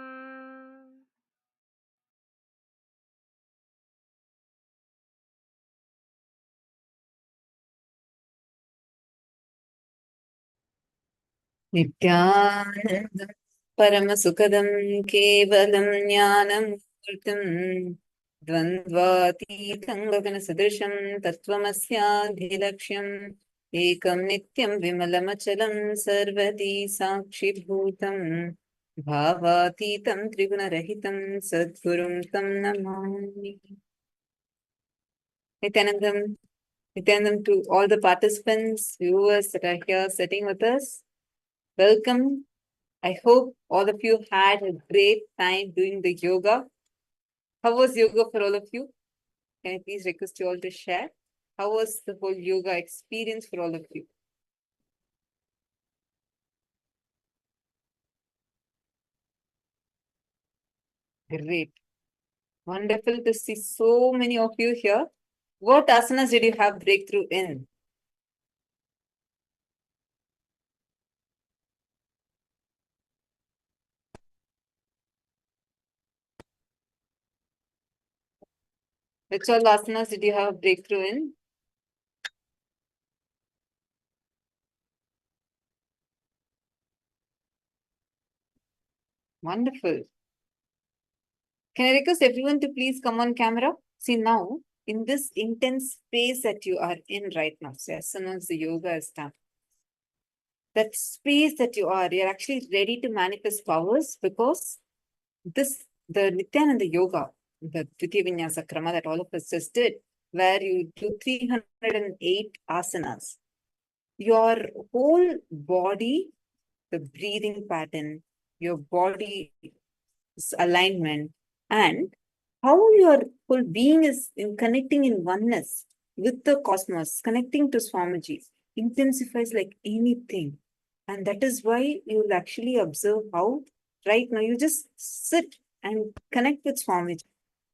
Nityanandam Paramasukadam Kevalam Jnanamurtim Dvandvatītam Gaganasadrisham Tattvamasya Ekam Nityam Vimalamachalam Sarvati Sakshibhutam Bhavatītam Tribunarahitam Sadgurum Tam Namami. Nityanandam, Nityanandam to all the participants, viewers that are here sitting with us. Welcome. I hope all of you had a great time doing the yoga. How was yoga for all of you? Can I please request you all to share? How was the whole yoga experience for all of you? Great. Wonderful to see so many of you here. What asanas did you have breakthrough in? Which all asanas did you have breakthrough in? Wonderful. Can I request everyone to please come on camera? See now, in this intense space that you are in right now, so as soon as the yoga is done, that space that you are, you're actually ready to manifest powers because the Nityananda Yoga, the Dvitiya Vinyasa Krama that all of us just did, where you do 308 asanas, your whole body, the breathing pattern, your body alignment, and how your whole being is in connecting in oneness with the cosmos, connecting to Swamiji, intensifies like anything. And that is why you will actually observe how right now you just sit and connect with Swamiji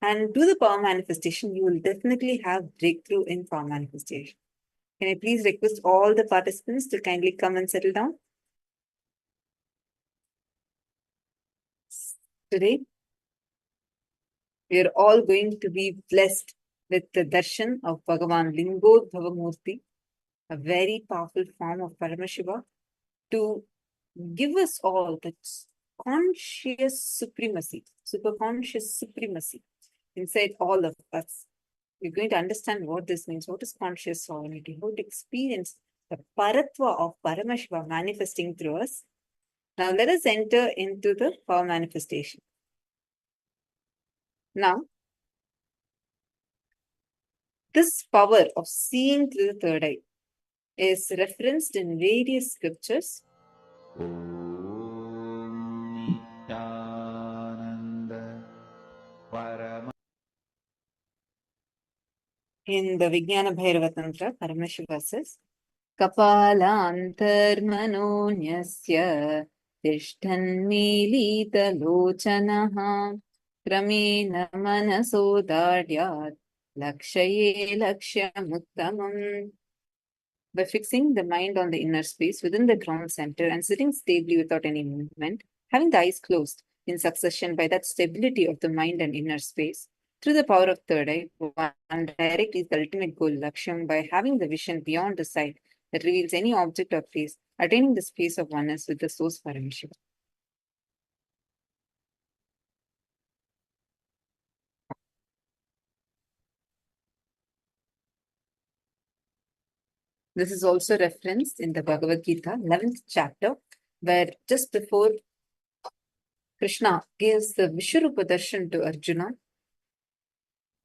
and do the power manifestation. You will definitely have breakthrough in power manifestation. Can I please request all the participants to kindly come and settle down? Today, we are all going to be blessed with the darshan of Bhagavan Lingodbhava Murthy, a very powerful form of Paramashiva, to give us all that conscious supremacy, superconscious supremacy inside all of us. We're going to understand what this means, what is conscious sovereignty, how to experience the paratva of Paramashiva manifesting through us. Now let us enter into the power manifestation. Now, this power of seeing through the third eye is referenced in various scriptures. In the Vijnana Bhairava Tantra, Paramashiva says, Kapalantarmanonyasya Tishtan Milita Lochanaha Kramena Manasodadyat Lakshaye Lakshyamuttamam. By fixing the mind on the inner space within the ground center and sitting stably without any movement, having the eyes closed in succession by that stability of the mind and inner space, through the power of third eye, one direct is the ultimate goal, Lakshyam, by having the vision beyond the sight that reveals any object or place, attaining the space of oneness with the source Paramashiva. This is also referenced in the Bhagavad Gita, 11th chapter, where just before Krishna gives the Vishwarupa darshan to Arjuna,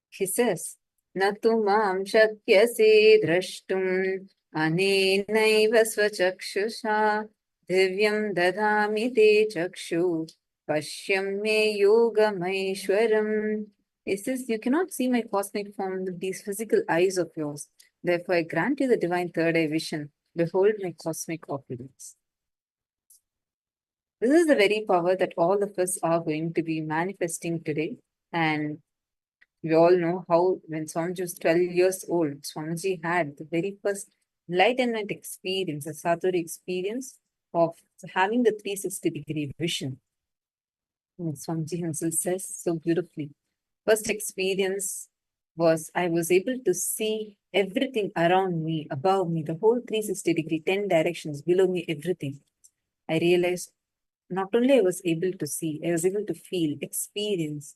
he says, Natu mam shakyase drashtum anenaiva svachakshusha divyam dadami te chakshu pashyam me yogamaishwaram. He says, you cannot see my cosmic form with these physical eyes of yours. Therefore, I grant you the divine third eye vision. Behold my cosmic opulence. This is the very power that all of us are going to be manifesting today. And we all know how when Swamiji was 12 years old, Swamiji had the very first enlightenment experience, a Satori experience of having the 360-degree vision. And Swamiji himself says so beautifully. First experience was I was able to see everything around me, above me, the whole 360-degree, 10 directions, below me, everything. I realized not only I was able to see, I was able to feel, experience.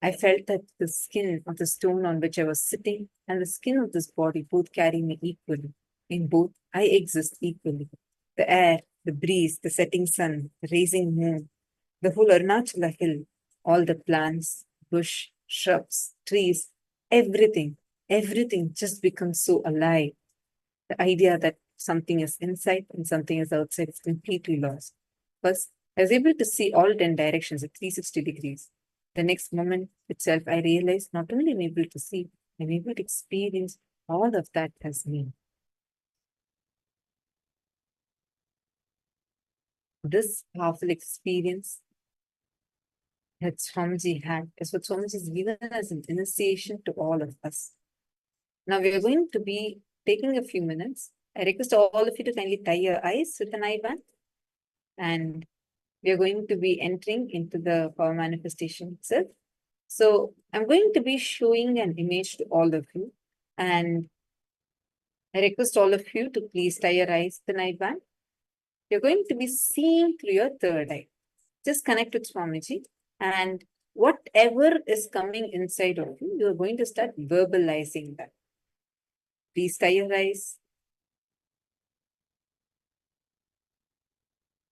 I felt that the skin of the stone on which I was sitting and the skin of this body both carry me equally. In both, I exist equally. The air, the breeze, the setting sun, the rising moon, the whole Arunachala hill, all the plants, bush, shrubs, trees, everything just becomes so alive. The idea that something is inside and something is outside is completely lost. First, I was able to see all 10 directions at 360 degrees. The next moment itself, I realized not only am I able to see, I'm able to experience all of that as me. This powerful experience that Swamiji had is what Swamiji has given as an initiation to all of us. Now we are going to be taking a few minutes. I request all of you to kindly tie your eyes with an eye band, and we are going to be entering into the power manifestation itself. So I'm going to be showing an image to all of you, and I request all of you to please tie your eyes with an eye band. You're going to be seeing through your third eye. Just connect with Swamiji, and whatever is coming inside of you, you're going to start verbalizing that. Please tie your eyes.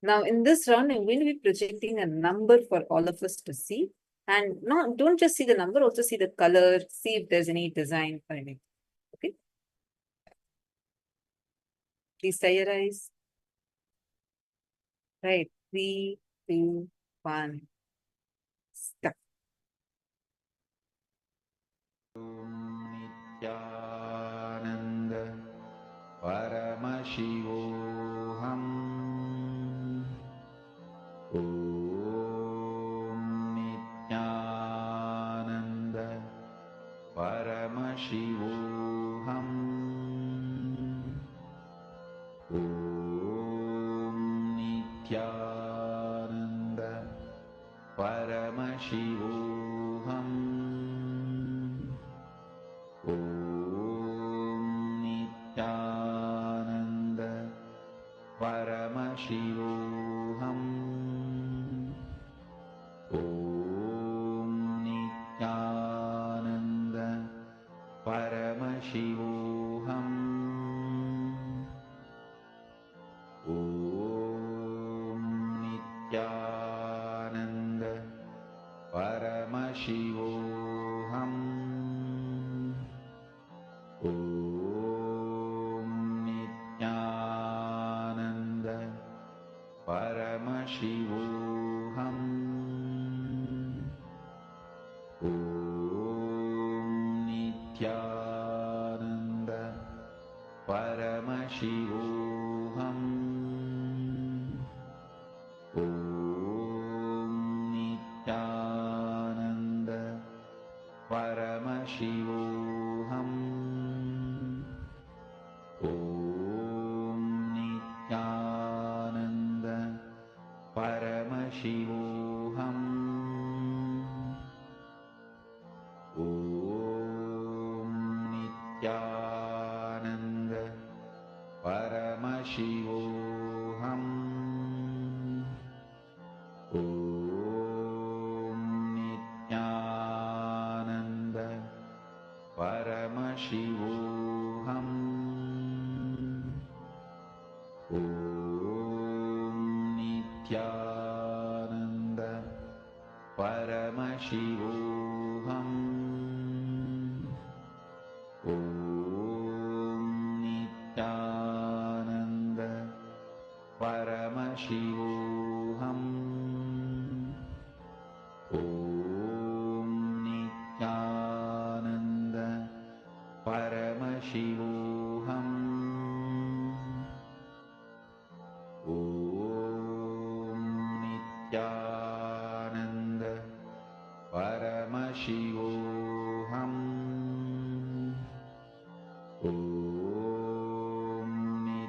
Now, in this round, I'm going to be projecting a number for all of us to see. And don't just see the number, also see the color, see if there's any design or anything. Okay? Please tie your eyes. Right. 3, 2, 1. Stop. Nityananda Paramashivoham Om Nityananda Paramashivoham Om Nityananda Paramashivoham Om Nityananda Paramashivoham Om Nityananda Paramashivoham Om Nityananda Paramashivoham Om Nityananda Paramashivoham Om Nityananda Paramashivoham Om Nityananda Paramashivoham Om Nityananda Paramashivoham Om Nityananda Paramashivoham Om Nityananda Paramashivoham Om Nityananda Paramashivoham Om Nityananda Paramashivoham Om Nityananda Paramashivoham Om Nityananda Paramashivoham Om Nityananda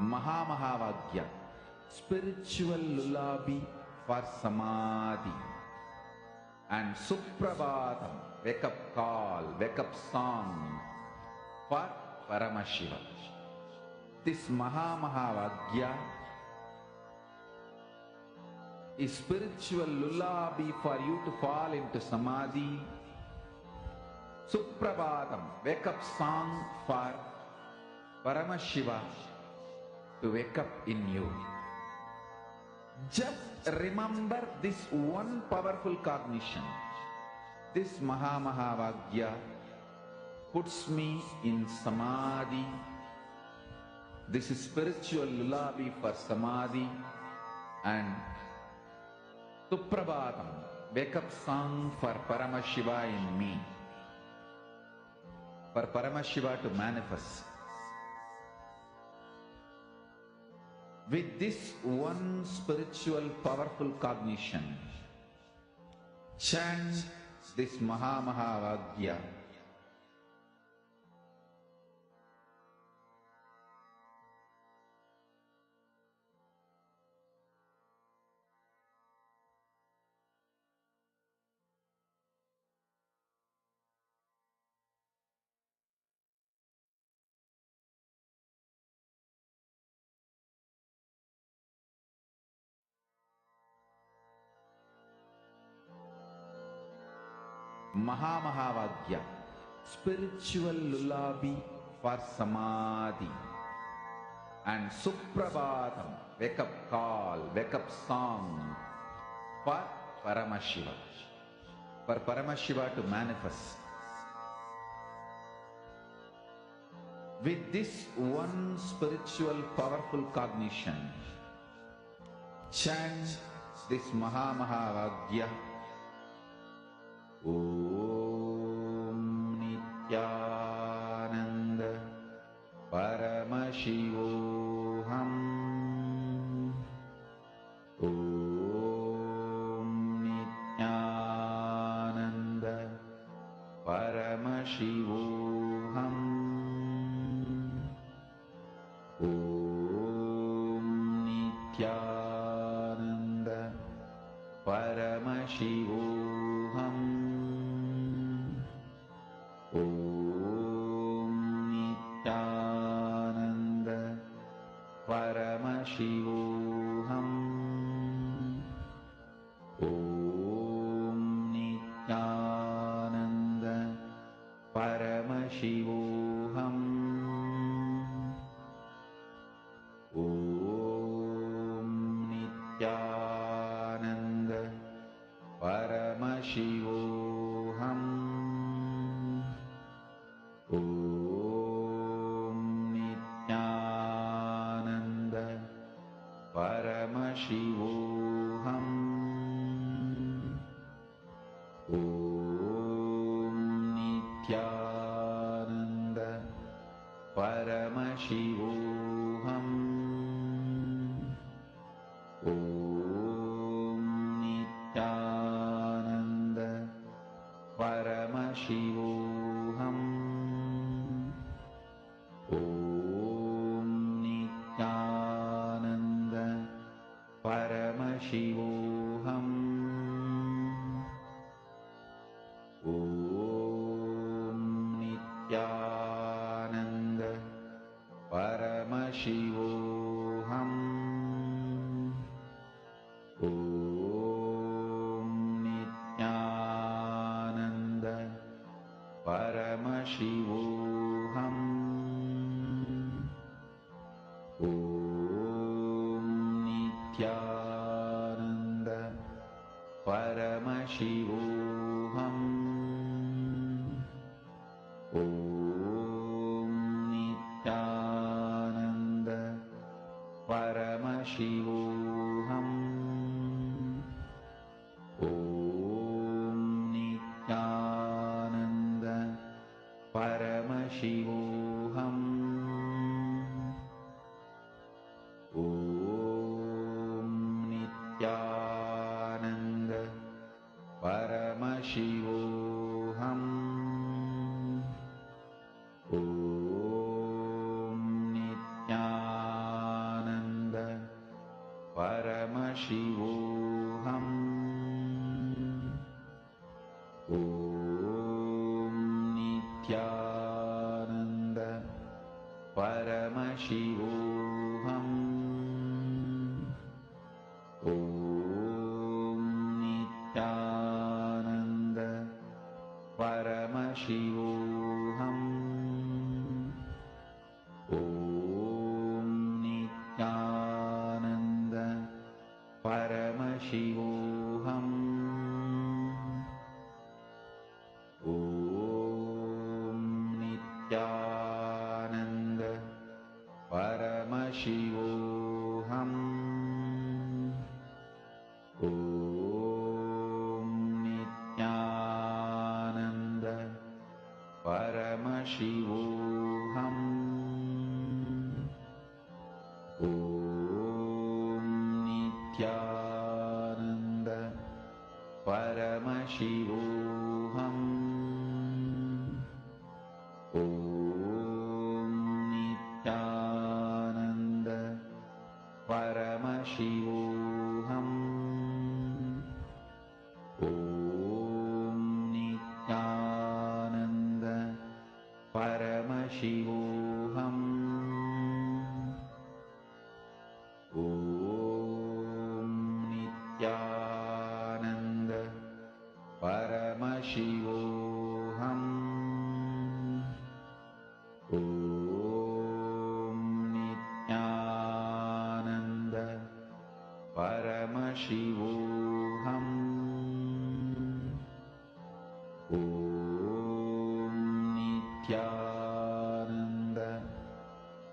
Mahamantra, spiritual lullaby for samadhi. And Suprabhatam, wake up call, wake up song for Paramashiva. This Mahamantra is spiritual lullaby for you to fall into samadhi. Suprabhatam, wake up song for Paramashiva to wake up in you. Just remember this one powerful cognition. This Mahamantra puts me in samadhi. This is spiritual lullaby for samadhi. And Suprabhatam, wake up song for Paramashiva in me. For Paramashiva to manifest. With this one spiritual powerful cognition, chant this Mahamantra. Mahamantra, spiritual lullaby for samadhi. And Suprabhatam, wake up call, wake up song for Paramashiva. For Paramashiva to manifest. With this one spiritual powerful cognition, chant this Mahamantra. Om Nityananda Paramashivoham. Om Nityananda Paramashivoham. Om Nityananda Paramashivoham. Om Nityananda Paramashivoham. Om Nityananda Paramashivoham. Om Nityananda Paramashivoham. Om Nityananda Paramashivoham. Om Nityananda Paramashivoham. Om Nityananda Paramashivoham. Om Nityananda Paramashivoham. Om Nityananda Paramashivoham. Om Nityananda Paramashivoham. Om Nityananda Paramashivoham. Om Nityananda Paramashivoham. Paramashivoham. Om Nityananda Paramashivoham. Om Nityananda Paramashivoham. Om Nityananda Paramashivoham. Om Nityananda Paramashivoham. Om Nityananda Paramashivoham. Om Nityananda Paramashivoham. Om Nityananda Paramashivoham. Om Nityananda Paramashivoham. Om Nityananda Paramashivoham. Om Nityananda Paramashivoham. Om Nityananda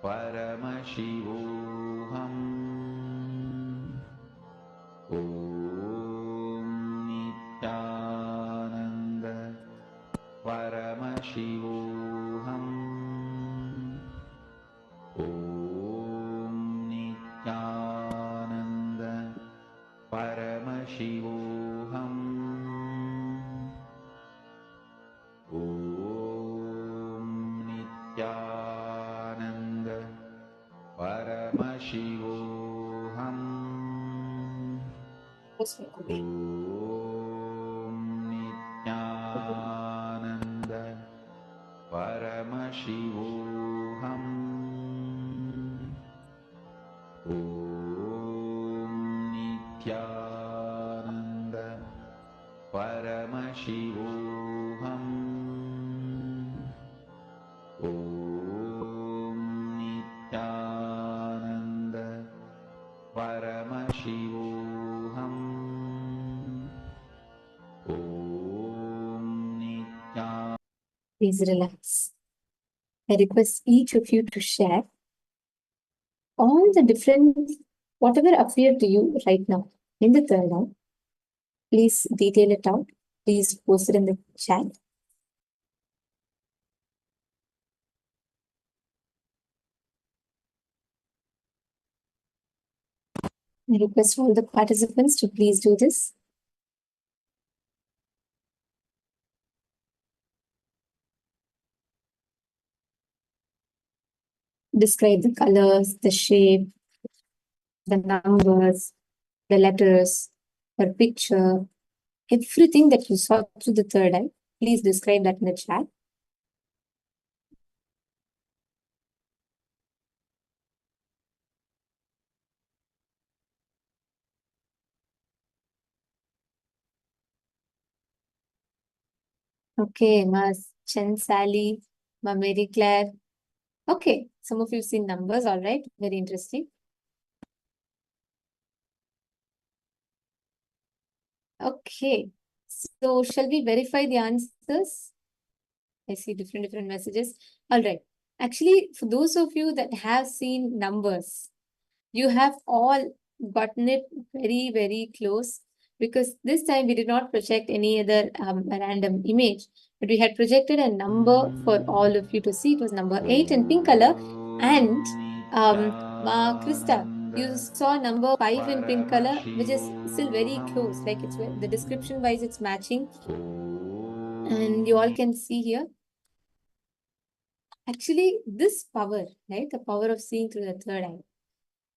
Paramashivoham. Om Nityananda Paramashivoham. Om Nityananda Paramashivoham. Om Nityananda Paramashivoham. Om Nityananda Paramashivoham. Om Nityananda Paramashivoham. Om Nityananda Paramashivoham. Om Nityananda. Please relax. I request each of you to share all the different, whatever appeared to you right now in the third eye. Please detail it out. Please post it in the chat. I request all the participants to please do this. Describe the colors, the shape, the numbers, the letters, or picture, everything that you saw through the third eye. Please describe that in the chat. Okay, Mas Chen Sally, Ma Mary Claire. Okay, some of you have seen numbers, all right, very interesting. Okay, so shall we verify the answers? I see different messages. All right, actually, for those of you that have seen numbers, you have all gotten it very close, because this time we did not project any other random image, but we had projected a number for all of you to see. It was number 8 in pink color. And Ma Krista, you saw number 5 in pink color, which is still very close. Like it's the description wise, it's matching. And you all can see here. Actually, this power, right? The power of seeing through the third eye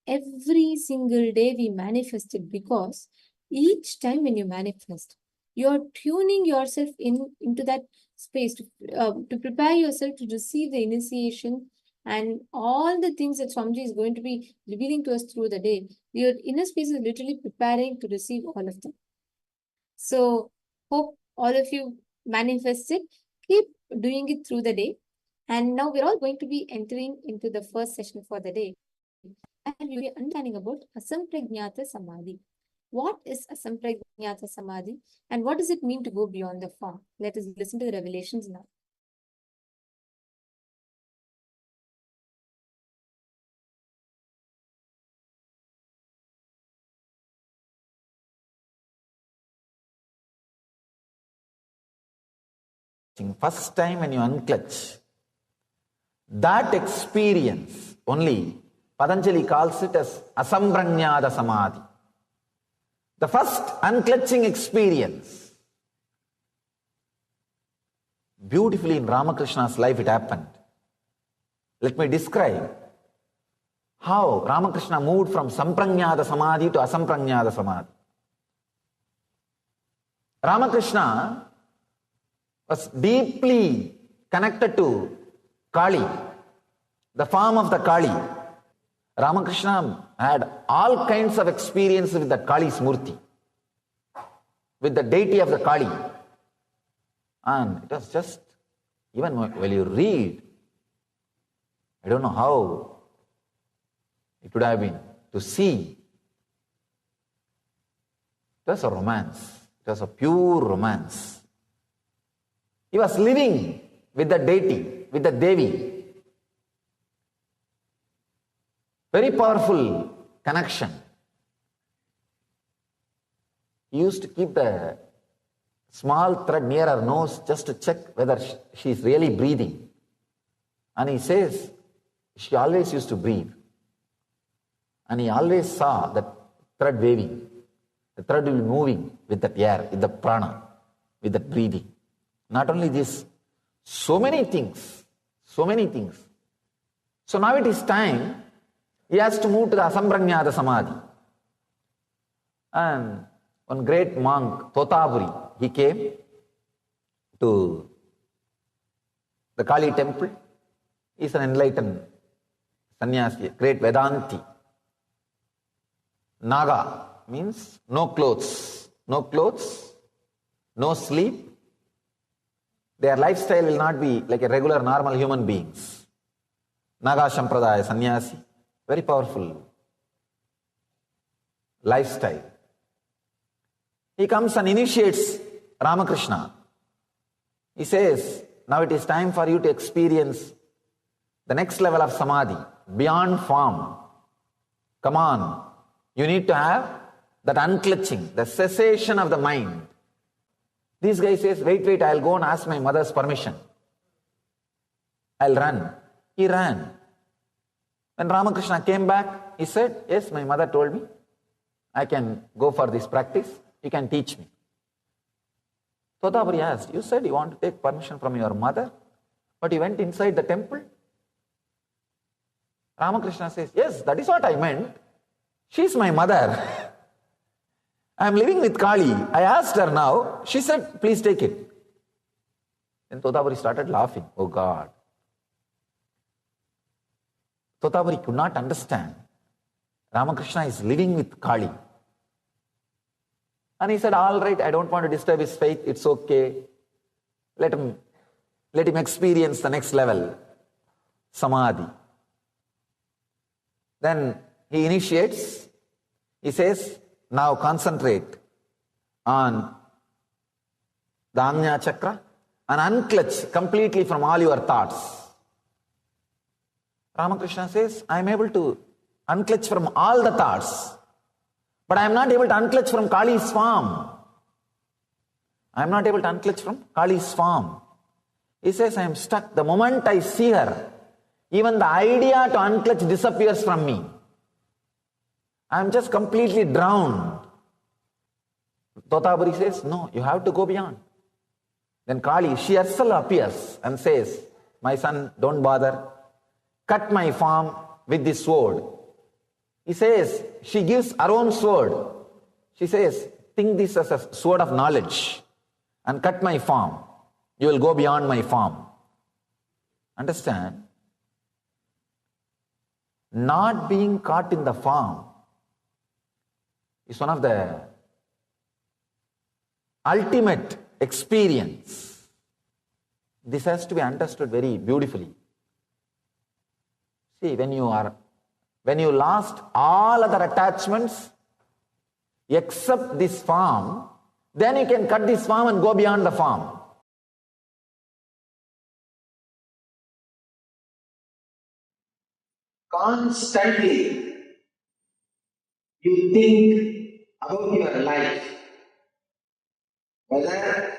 every single day we manifest it, because each time when you manifest, you're tuning yourself into that space to prepare yourself to receive the initiation and all the things that Swamiji is going to be revealing to us through the day. Your inner space is literally preparing to receive all of them. So hope all of you manifest it. Keep doing it through the day. And now we're all going to be entering into the first session for the day. And we'll be understanding about Asampragnata Samadhi. What is Asampragnata Samadhi and what does it mean to go beyond the form? Let us listen to the revelations now. First time when you unclutch, that experience only Patanjali calls it as Asamprajnata Samadhi. The first unclutching experience. Beautifully in Ramakrishna's life it happened. Let me describe how Ramakrishna moved from Samprajnata Samadhi to Asamprajnata Samadhi. Ramakrishna was deeply connected to Kali, the form of the Kali. Ramakrishna had all kinds of experience with the Kali's Murthy, with the deity of the Kali. And it was just, even when you read, I don't know how it would have been to see. It was a romance. It was a pure romance. He was living with the deity, with the Devi. Very powerful connection. He used to keep the small thread near her nose just to check whether she is really breathing. And he says she always used to breathe. And he always saw that thread waving. The thread will be moving with that air, with the prana, with that breathing. Not only this, so many things. So many things. So now it is time, he has to move to the Asamprajnata Samadhi. And one great monk, Totaburi, he came to the Kali temple. He is an enlightened sannyasi, great Vedanti. Naga means no clothes, no sleep. Their lifestyle will not be like a regular normal human beings. Naga Sampradaya sannyasi, very powerful lifestyle. He comes and initiates Ramakrishna. He says, now it is time for you to experience the next level of samadhi, beyond form. Come on, you need to have that unclutching, the cessation of the mind. This guy says, wait, I'll go and ask my mother's permission. I'll run. He ran. When Ramakrishna came back, he said, yes, my mother told me, I can go for this practice. You can teach me. Totaburi asked, you said you want to take permission from your mother, but you went inside the temple? Ramakrishna says, yes, that is what I meant. She's my mother. I am living with Kali. I asked her now. She said, please take it. Then Totaburi started laughing. Oh God. Totaburi could not understand. Ramakrishna is living with Kali. And he said, all right, I don't want to disturb his faith. It's okay. Let him experience the next level, samadhi. Then he initiates. He says, now concentrate on the Ajna Chakra and unclutch completely from all your thoughts. Ramakrishna says, I am able to unclutch from all the thoughts, but I am not able to unclutch from Kali's form. I am not able to unclutch from Kali's form. He says, I am stuck. The moment I see her, even the idea to unclutch disappears from me. I am just completely drowned. Totaburi says, no, you have to go beyond. Then Kali, she herself appears and says, my son, don't bother. Cut my form with this sword. He says, she gives her own sword. She says, think this as a sword of knowledge and cut my form. You will go beyond my form. Understand? Not being caught in the form is one of the ultimate experience. This has to be understood very beautifully. See, when you lost all other attachments except this form, then you can cut this form and go beyond the form. Constantly you think about your life, whether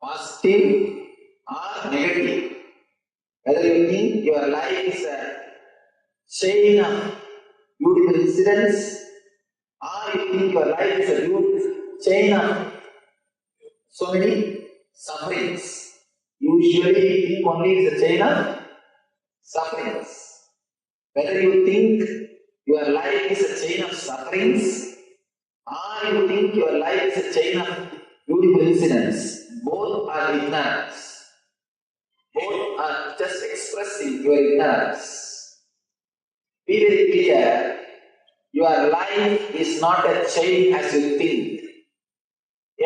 positive or negative. Whether you think your life is a chain of beautiful incidents, or you think your life is a beautiful chain of so many sufferings. Usually you think only it's a chain of sufferings. Whether you think your life is a chain of sufferings, or you think your life is a chain of beautiful incidents, both are ignorance. Both are just expressing your ignorance. Be very clear, your life is not a chain as you think.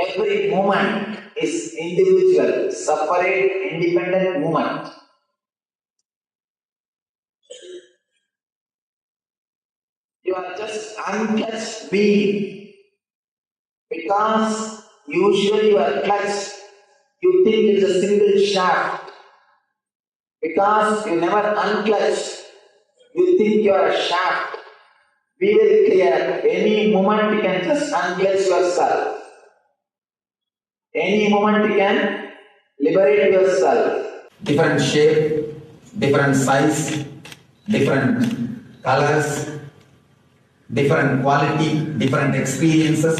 Every moment is individual, separate, independent moment. You are just unclutched being. Because usually you are clutched, you think it's a single shaft. Because you never unclutched, you think you are a shaft. Be very clear, any moment you can just unclutch yourself. Any moment you can liberate yourself. Different shape, different size, different colors, different quality, different experiences.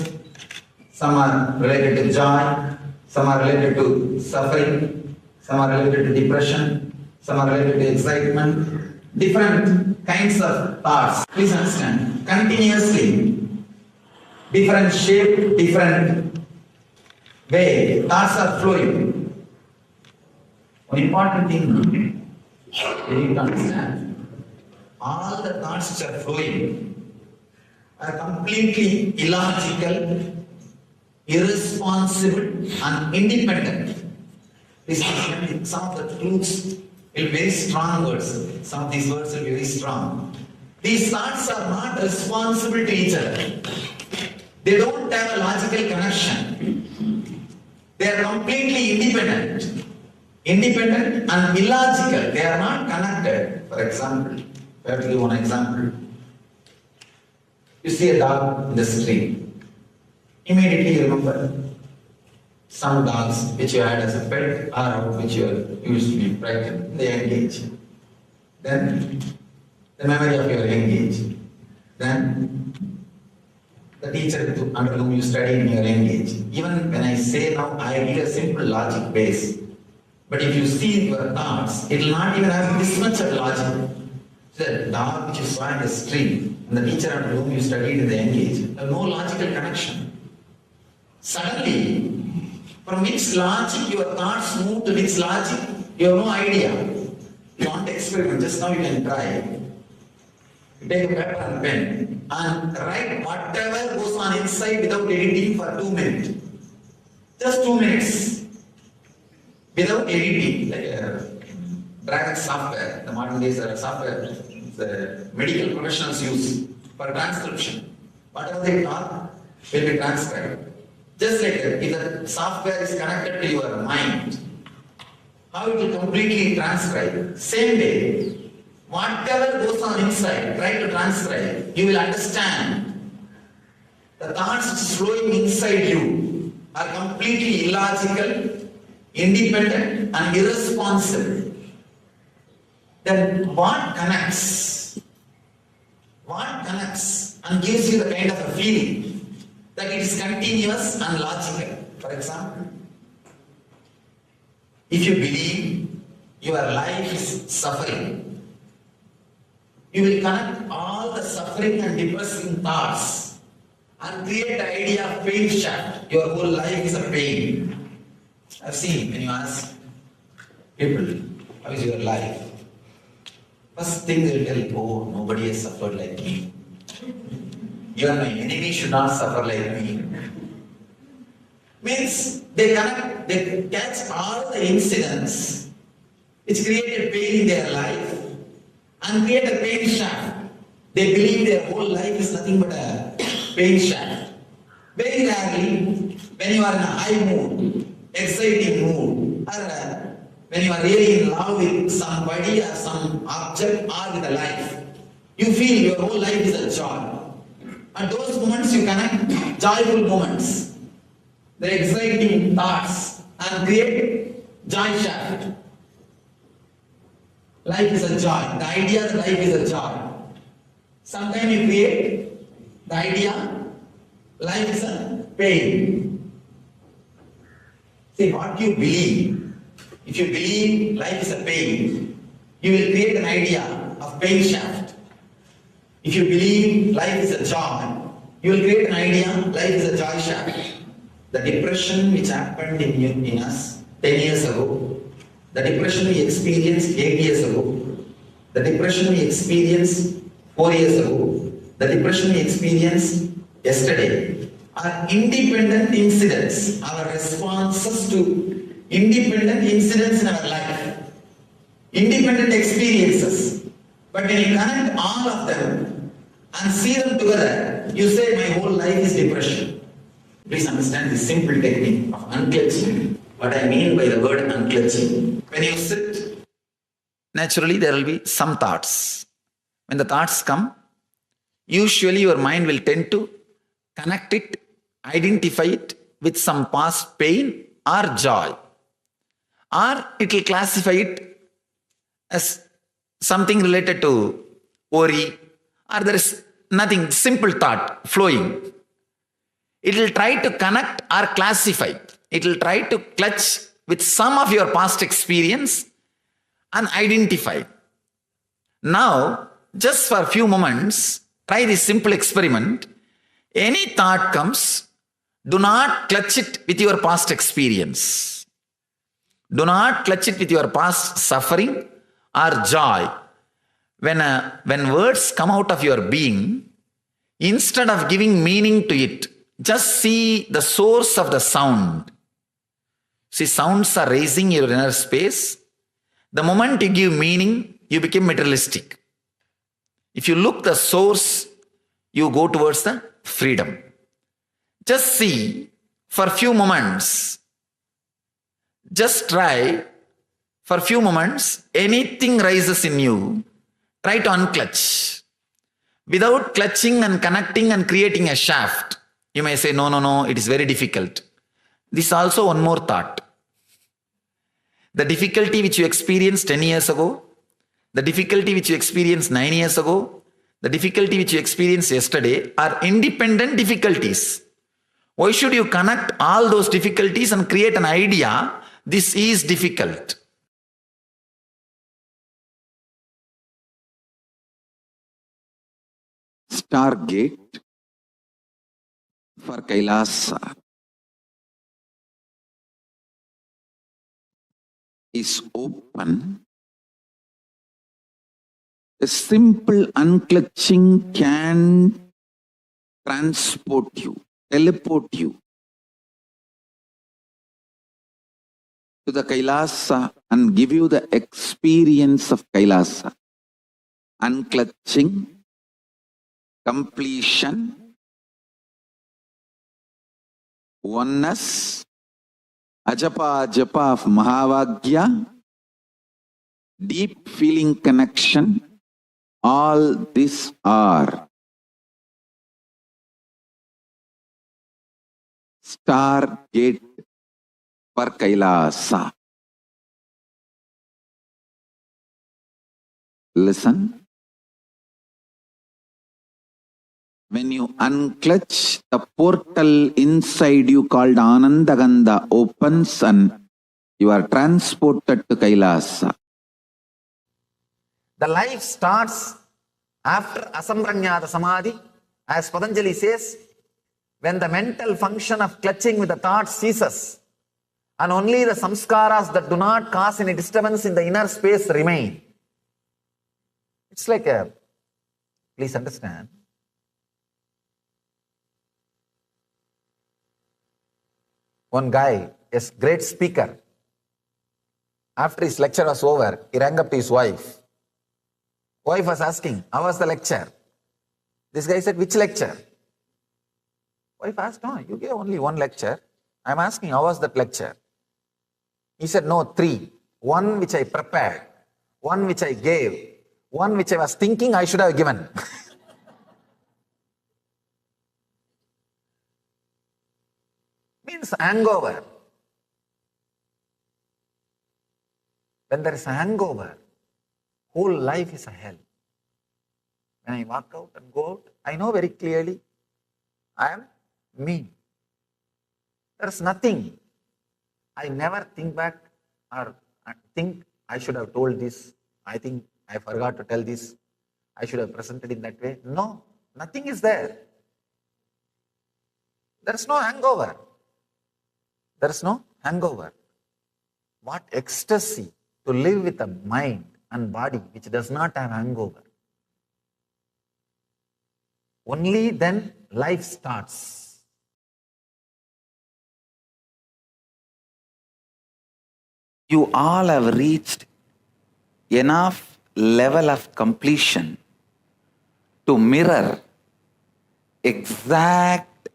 Some are related to joy, some are related to suffering, some are related to depression, some are related to excitement, different kinds of thoughts. Please understand, continuously, different shape, different way, thoughts are flowing. One important thing you need to understand, all the thoughts which are flowing are completely illogical, irresponsible and independent. This is some of the truths will be very strong words. Some of these words will be very strong. These thoughts are not responsible to each other. They don't have a logical connection. They are completely independent. Independent and illogical. They are not connected. For example, if I have to give one example. You see a dog in the street. Immediately you remember some dogs which you had as a pet or which you used to be pregnant in the young age. Then the memory of your young age. Then the teacher under whom you studied in your young age. Even when I say now, I give a simple logic base. But if you see your thoughts, it will not even have this much of logic. The dog which you saw in the street and the teacher under whom you studied in the young age have no logical connection. Suddenly, from which logic your thoughts move to which logic, you have no idea. You want to experiment, just now you can try. You take a paper and pen and write whatever goes on inside without editing for 2 minutes. Just 2 minutes. Without editing, like a bracket software. The modern days are software the medical professionals use for transcription. Whatever they talk will be transcribed. Just like that, if the software is connected to your mind, how it will completely transcribe. Same way, whatever goes on inside, try to transcribe, you will understand. The thoughts which is flowing inside you are completely illogical, independent and irresponsible. Then what connects? What connects and gives you the kind of a feeling that it is continuous and logical? For example, if you believe your life is suffering, you will connect all the suffering and depressing thoughts and create the idea of pain shaft. Your whole life is a pain. I've seen when you ask people, how is your life? First thing they will tell, oh, nobody has suffered like me. You are my enemy, should not suffer like me. Means they catch all the incidents which created pain in their life and create a pain shaft. They believe their whole life is nothing but a pain shaft. Very rarely, when you are in a high mood, exciting mood, or when you are really in love with somebody or some object or with a life, you feel your whole life is a joy. At those moments you connect joyful moments, the exciting thoughts, and create joy shaft. Life is a joy. The idea that life is a joy. Sometimes you create the idea life is a pain. See, what you believe. If you believe life is a pain, you will create an idea of pain shaft. If you believe life is a joy, you will create an idea life is a joy shaft. The depression which happened in us 10 years ago, the depression we experienced 8 years ago, the depression we experienced 4 years ago, the depression we experienced yesterday are independent incidents, our responses to independent incidents in our life, independent experiences. But when you connect all of them and see them together, you say, my whole life is depression. Please understand this simple technique of unclutching. What I mean by the word unclutching. When you sit, naturally there will be some thoughts. When the thoughts come, usually your mind will tend to connect it, identify it with some past pain or joy. Or it will classify it as something related to worry, or there is nothing, simple thought flowing. It will try to connect or classify. It will try to clutch with some of your past experience and identify. Now, just for a few moments, try this simple experiment. Any thought comes, do not clutch it with your past experience. Do not clutch it with your past suffering or joy. When words come out of your being, instead of giving meaning to it, just see the source of the sound. See, sounds are raising your inner space. The moment you give meaning, you become materialistic. If you look the source, you go towards the freedom. Just see for a few moments. Just try for a few moments, anything rises in you, try to unclutch. Without clutching and connecting and creating a shaft, you may say, no, it is very difficult. This is also one more thought. The difficulty which you experienced 10 years ago, the difficulty which you experienced 9 years ago, the difficulty which you experienced yesterday are independent difficulties. Why should you connect all those difficulties and create an idea, this is difficult? Stargate for Kailasa is open. A simple unclutching can transport you, teleport you to the Kailasa and give you the experience of Kailasa. Unclutching, completion, oneness, ajapa japa of Mahavagya, deep feeling connection, all these are Stargate for Kailasa. Listen. When you unclutch, the portal inside you called Anandagandha opens and you are transported to Kailasa. The life starts After asampranyata samadhi, as Patanjali says, when the mental function of clutching with the thoughts ceases, and only the samskaras that do not cause any disturbance in the inner space remain. It's like a, please understand, one guy, a great speaker, after his lecture was over, he rang up to his wife. Wife was asking, how was the lecture? This guy said, which lecture? Wife asked, no, you gave only one lecture. I'm asking, how was that lecture? He said, no, 3. One which I prepared, one which I gave, one which I was thinking I should have given. Means hangover. When there is a hangover, whole life is a hell. When I walk out and go out, I know very clearly I am me. There is nothing. I never think back or think I should have told this. I think I forgot to tell this. I should have presented in that way. No, nothing is there. There is no hangover. There is no hangover. What ecstasy to live with a mind and body which does not have hangover. Only then life starts. You all have reached enough level of completion to mirror exact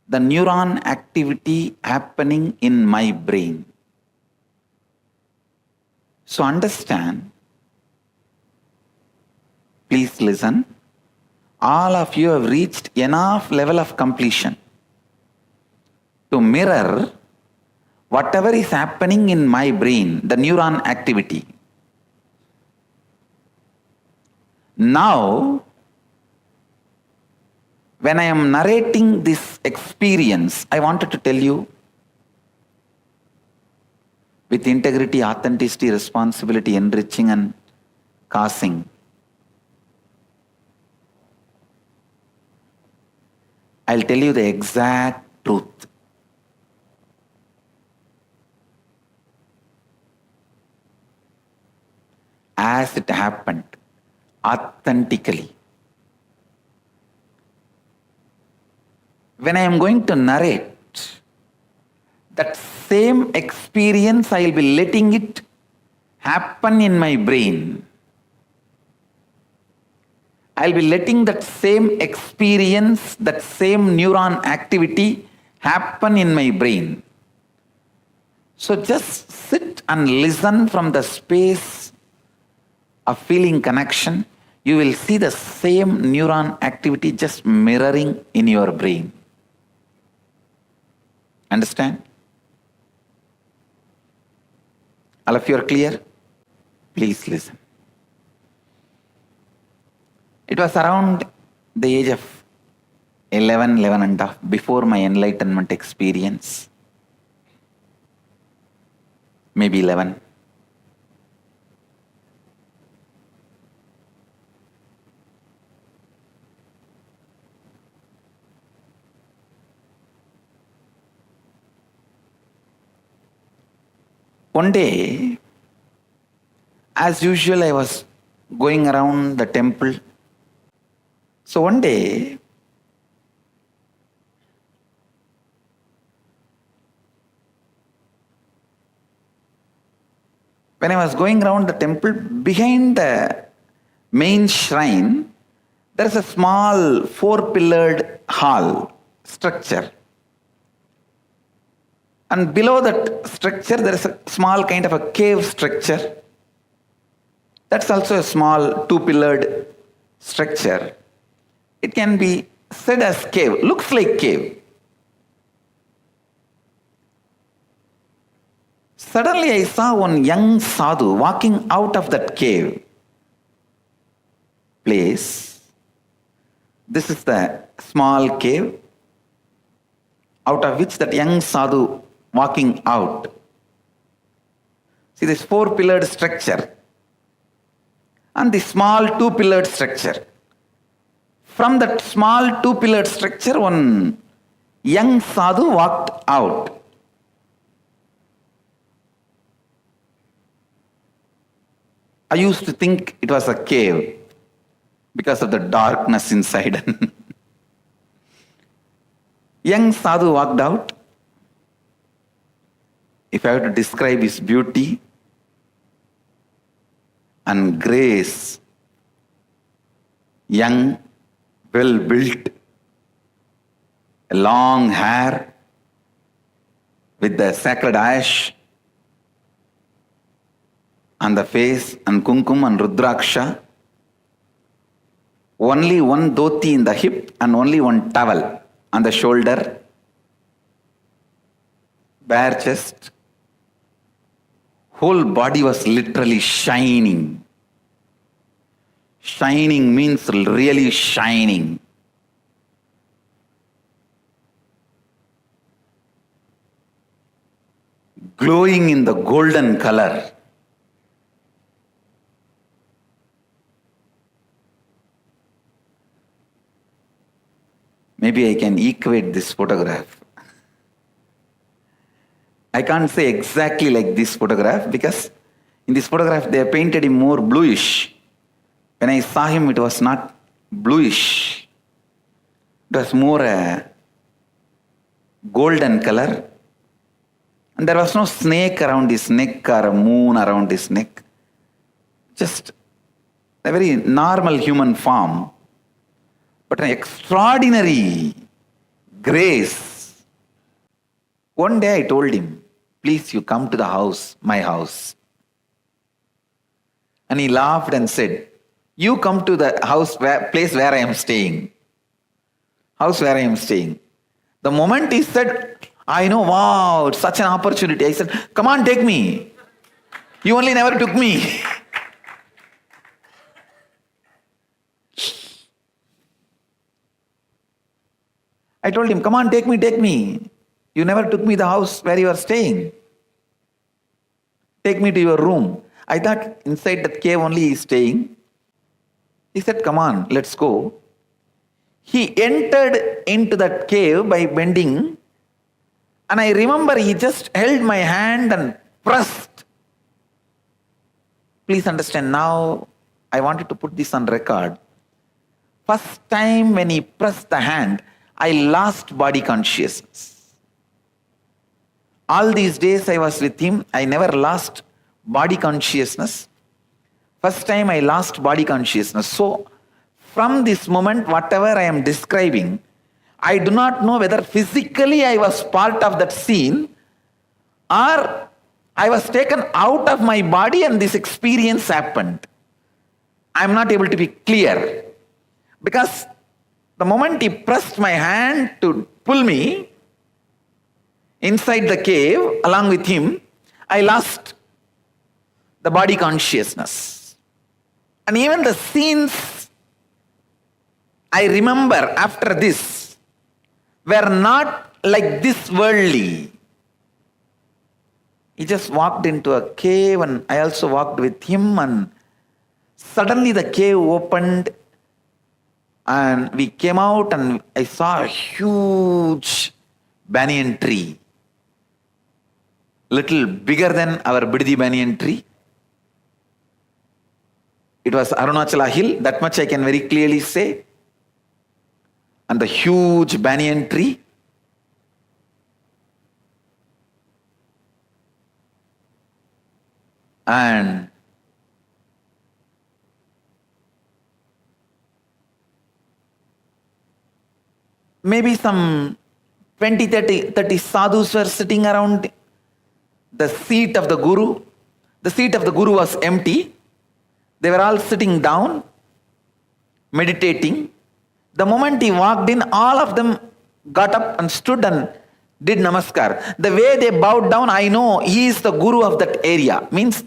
the neuron activity happening in my brain. So understand, please listen, all of you have reached enough level of completion to mirror whatever is happening in my brain, the neuron activity. Now, when I am narrating this experience, I wanted to tell you with integrity, authenticity, responsibility, enriching and causing. I'll tell you the exact truth. As it happened, authentically. When I am going to narrate, that same experience, I will be letting it happen in my brain. I will be letting that same experience, that same neuron activity happen in my brain. So just sit and listen from the space of feeling connection. You will see the same neuron activity just mirroring in your brain. Understand? All of you are clear? Please listen. It was around the age of 11 and a half, before my enlightenment experience. Maybe 11. One day, as usual, I was going around the temple. So one day, when I was going around the temple, behind the main shrine, there is a small 4-pillared hall structure. And below that structure, there is a small kind of a cave structure. That's also a small 2-pillared structure. It can be said as cave, looks like cave. Suddenly I saw one young sadhu walking out of that cave place. This is the small cave out of which that young sadhu walking out. See this 4-pillared structure. and the small two-pillared structure. From that small two-pillared structure, one young sadhu walked out. I used to think it was a cave because of the darkness inside. Young sadhu walked out. If I were to describe his beauty and grace, young, well-built, long hair with the sacred ash on the face and kumkum and rudraksha, only one dhoti in the hip and only one towel on the shoulder, bare chest, whole body was literally shining. Shining means really shining. Glowing in the golden color. Maybe I can equate this photograph. I can't say exactly like this photograph because in this photograph they painted him more bluish. When I saw him, it was not bluish. It was more a golden color. And there was no snake around his neck or a moon around his neck. Just a very normal human form. But an extraordinary grace. One day I told him, please you come to the house, my house. And he laughed and said, you come to the house, place where I am staying. House where I am staying. The moment he said, I know, wow, it's such an opportunity. I said, come on, take me. You only never took me. I told him, come on, take me, take me. You never took me the house where you are staying. Take me to your room. I thought inside that cave only he is staying. He said, come on, let's go. He entered into that cave by bending. And I remember he just held my hand and pressed. Please understand, now I wanted to put this on record. First time when he pressed the hand, I lost body consciousness. All these days I was with him, I never lost body consciousness. First time I lost body consciousness. So, from this moment, whatever I am describing, I do not know whether physically I was part of that scene or I was taken out of my body and this experience happened. I am not able to be clear. Because the moment he pressed my hand to pull me inside the cave along with him, I lost the body consciousness. And even the scenes I remember after this were not like this worldly. He just walked into a cave and I also walked with him, and suddenly the cave opened and we came out and I saw a huge banyan tree. Little bigger than our Biddi banyan tree. It was Arunachala hill, that much I can very clearly say. And the huge banyan tree. And maybe some 20, 30 sadhus were sitting around the seat of the Guru. The seat of the Guru was empty. They were all sitting down, meditating. The moment he walked in, all of them got up and stood and did namaskar. The way they bowed down, I know he is the Guru of that area, means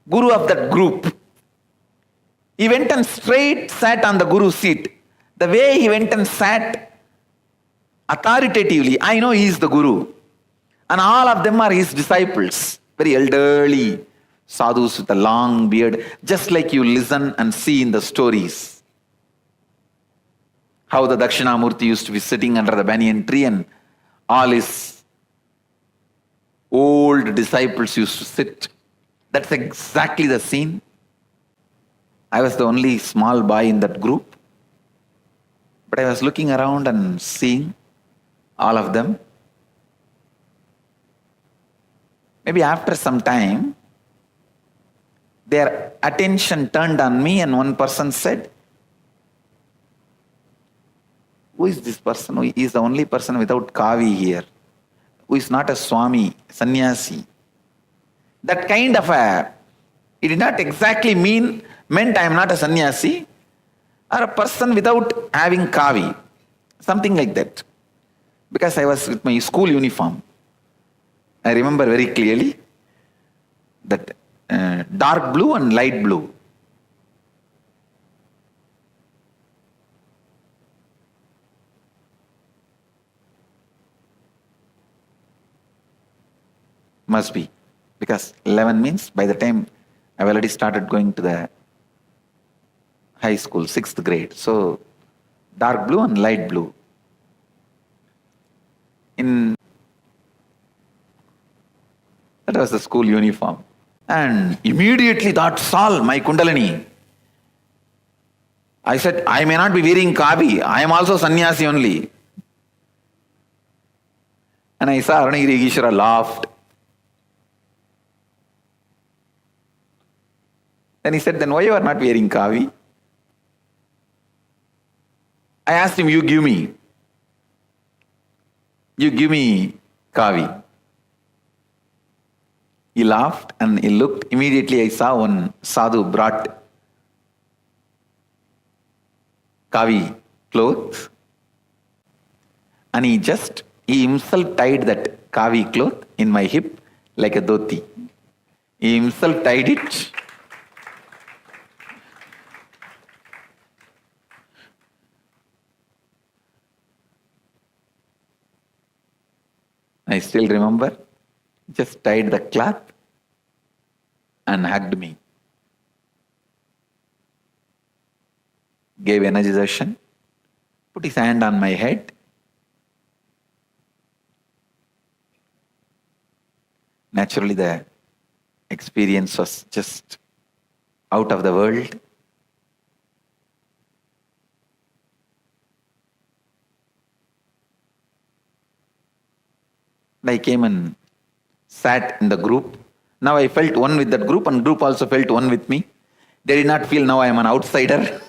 Guru of that group. He went and straight sat on the Guru's seat. The way he went and sat authoritatively, I know he is the Guru. And all of them are his disciples, very elderly, sadhus with a long beard, just like you listen and see in the stories. How the Dakshinamurti used to be sitting under the banyan tree and all his old disciples used to sit. That's exactly the scene. I was the only small boy in that group, but I was looking around and seeing all of them. Maybe after some time, their attention turned on me and one person said, "Who is this person? Who is the only person without kavi here? Who is not a swami, sannyasi?" That kind of it did not exactly meant I am not a sannyasi or a person without having kavi. Something like that. Because I was with my school uniform. I remember very clearly that dark blue and light blue. Must be. Because 11 means by the time I've already started going to the high school, 6th grade. So dark blue and light blue. That was the school uniform. And immediately that saw my Kundalini. I said, I may not be wearing kavi. I am also sannyasi only. And I saw Aruණagiri Yogeshwara laughed. Then he said, then why you are not wearing kavi? I asked him, you give me kavi. He laughed and he looked. Immediately I saw one sadhu brought kavi cloth and he himself tied that kavi cloth in my hip like a dhoti. He himself tied it. I still remember, just tied the cloth and hugged me. Gave energization, put his hand on my head. Naturally, the experience was just out of the world. I came and sat in the group. Now I felt one with that group and group also felt one with me. They did not feel now I am an outsider.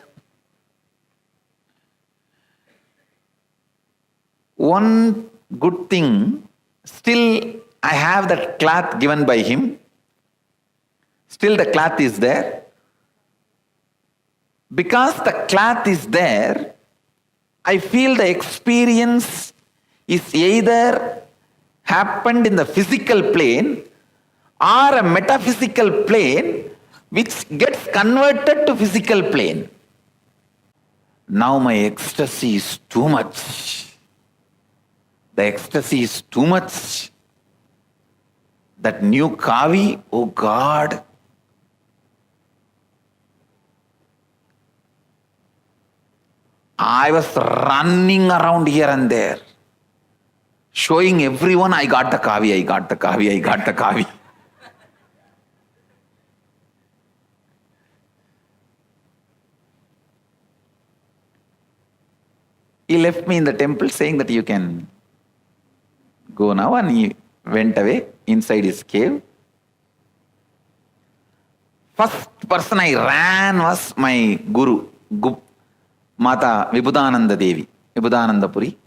One good thing, still I have that cloth given by him. Still the cloth is there. Because the cloth is there, I feel the experience is either happened in the physical plane or a metaphysical plane which gets converted to physical plane. Now my ecstasy is too much. The ecstasy is too much. That new kavi, oh God. I was running around here and there, showing everyone I got the kavi, I got the kavi, I got the kavi. He left me in the temple saying that you can go now, and he went away inside his cave. First person I ran was my guru, Mata Vibhudananda Devi, Vibhudananda Puri.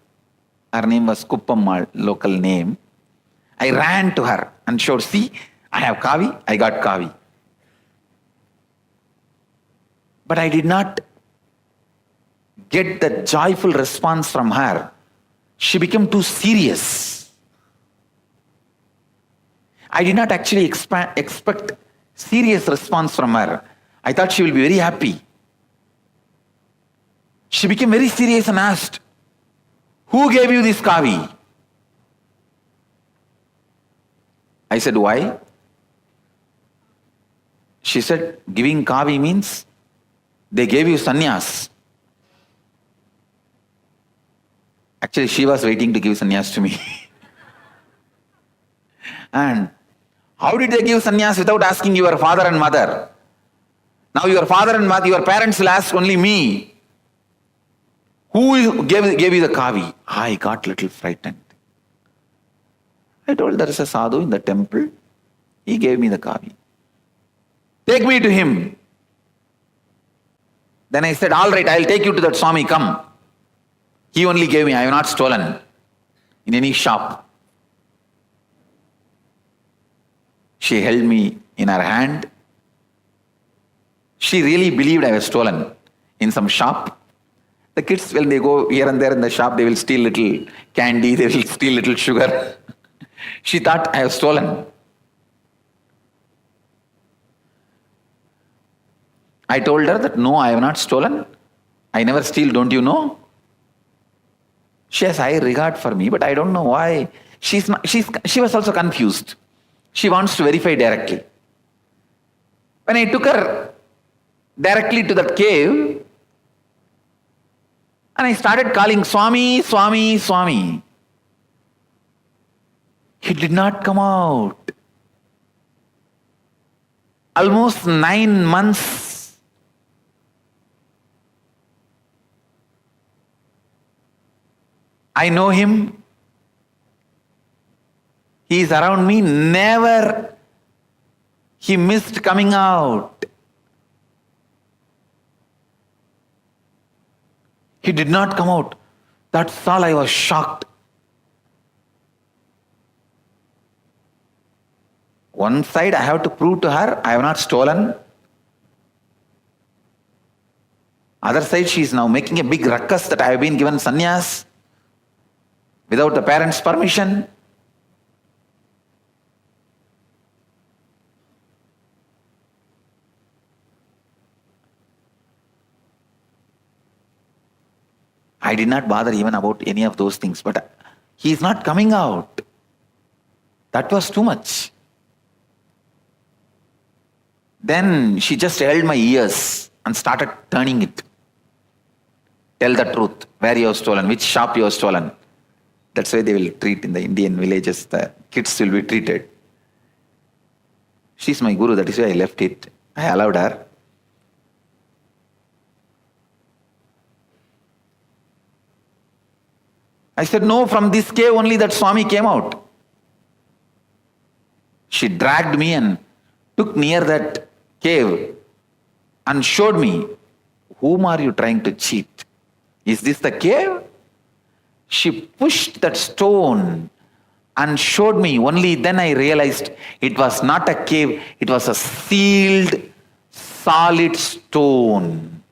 Her name was Kuppammal, local name. I ran to her and showed, see, I have kavi, I got kavi. But I did not get the joyful response from her. She became too serious. I did not actually expect serious response from her. I thought she will be very happy. She became very serious and asked, who gave you this kavi? I said, why? She said, giving kavi means they gave you sannyas. Actually, she was waiting to give sannyas to me. And how did they give sannyas without asking your father and mother? Now your father and mother, your parents will ask only me. Who gave you the kavi? I got little frightened. I told there is a sadhu in the temple. He gave me the kavi. Take me to him. Then I said, all right, I'll take you to that Swami, come. He only gave me, I have not stolen in any shop. She held me in her hand. She really believed I was stolen in some shop. The kids, when they go here and there in the shop, they will steal little candy, they will steal little sugar. She thought I have stolen. I told her that no, I have not stolen. I never steal, don't you know? She has high regard for me, but I don't know why. She was also confused. She wants to verify directly. When I took her directly to that cave, and I started calling Swami, Swami, Swami, he did not come out. Almost 9 months. I know him. He is around me. Never he missed coming out. He did not come out. That's all. I was shocked. One side I have to prove to her I have not stolen. Other side she is now making a big ruckus that I have been given sannyas without the parents' permission. I did not bother even about any of those things, but he is not coming out. That was too much. Then she just held my ears and started turning it. Tell the truth, where you have stolen, which shop you have stolen. That's why they will treat in the Indian villages, the kids will be treated. She's my guru, that is why I left it. I allowed her. I said, no, from this cave only that Swami came out. She dragged me and took near that cave and showed me, whom are you trying to cheat? Is this the cave? She pushed that stone and showed me. Only then I realized it was not a cave, it was a sealed, solid stone.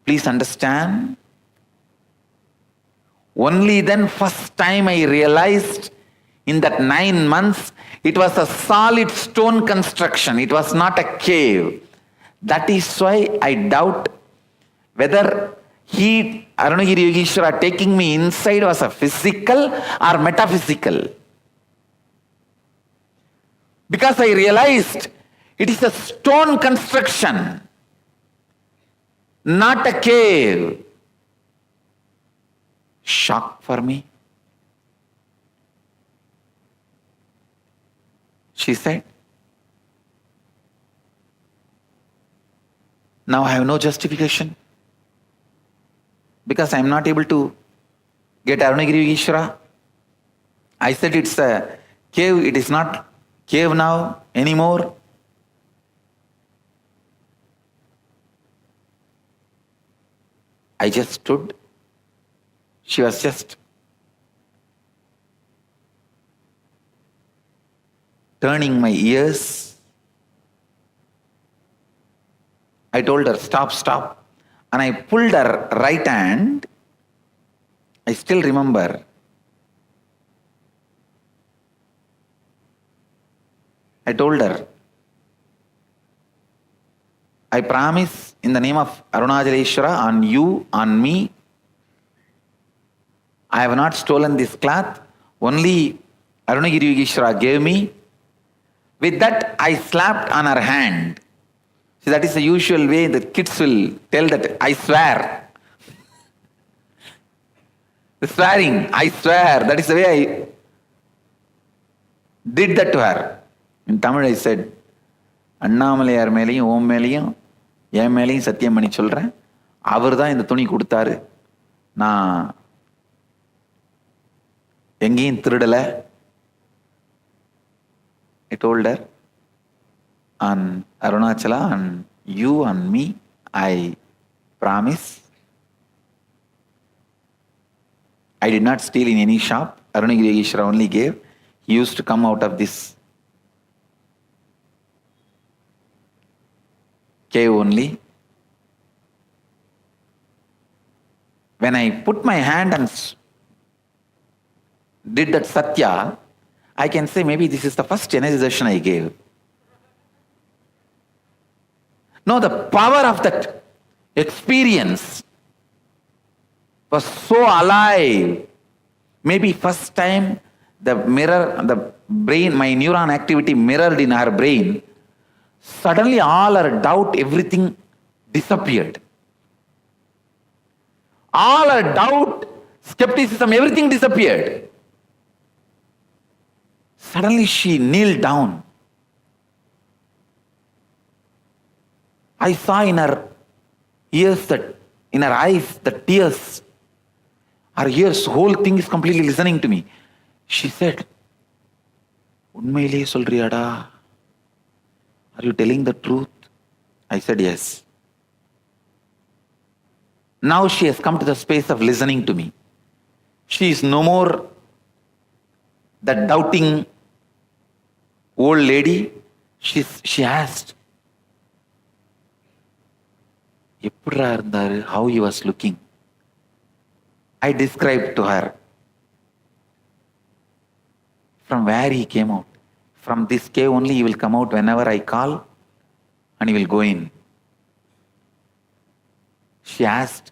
Please understand. Only then first time I realized in that 9 months, it was a solid stone construction. It was not a cave. That is why I doubt whether Arunagiri Yogeshwara taking me inside was a physical or metaphysical. Because I realized it is a stone construction, not a cave. Shock for me. She said, now I have no justification because I am not able to get Arunagiri Yogeshwara. I said it's a cave, it is not cave now anymore. I just stood. She was just turning my ears. I told her, stop, stop. And I pulled her right hand. I still remember. I told her, I promise in the name of Arunachaleshwara on you, on me, I have not stolen this cloth. Only Arunagiri Yogeshwara gave me. With that, I slapped on her hand. See, that is the usual way the kids will tell that, I swear. The swearing, I swear. That is the way I did that to her. In Tamil, I said, Annamalaiyar மேலேயும் ஓம் மேலேயும் என் மேலேயும் சத்தியம் பண்ணி சொல்கிறேன், அவர் தான் இந்த துணி கொடுத்தாரு, நான் எங்கேயும் திருடலை. I told her, on Arunachala, on you, on me, I promise. I did not steal in any shop. Arunagiri Yogeshwara only gave. He used to come out of this cave only. When I put my hand and did that satya, I can say maybe this is the first energization I gave. No, the power of that experience was so alive. Maybe first time the brain, my neuron activity mirrored in her brain. Suddenly all her doubt, everything disappeared. All her doubt, skepticism, everything disappeared. Suddenly she kneeled down. I saw in her ears, in her eyes, the tears. Her ears, whole thing is completely listening to me. She said, "Unmaile solriyada? Are you telling the truth?" I said, "Yes." Now she has come to the space of listening to me. She is no more that doubting old lady. She asked, "Eppura irundharu? How he was looking?" I described to her from where he came out. From this cave only he will come out whenever I call and he will go in. She asked,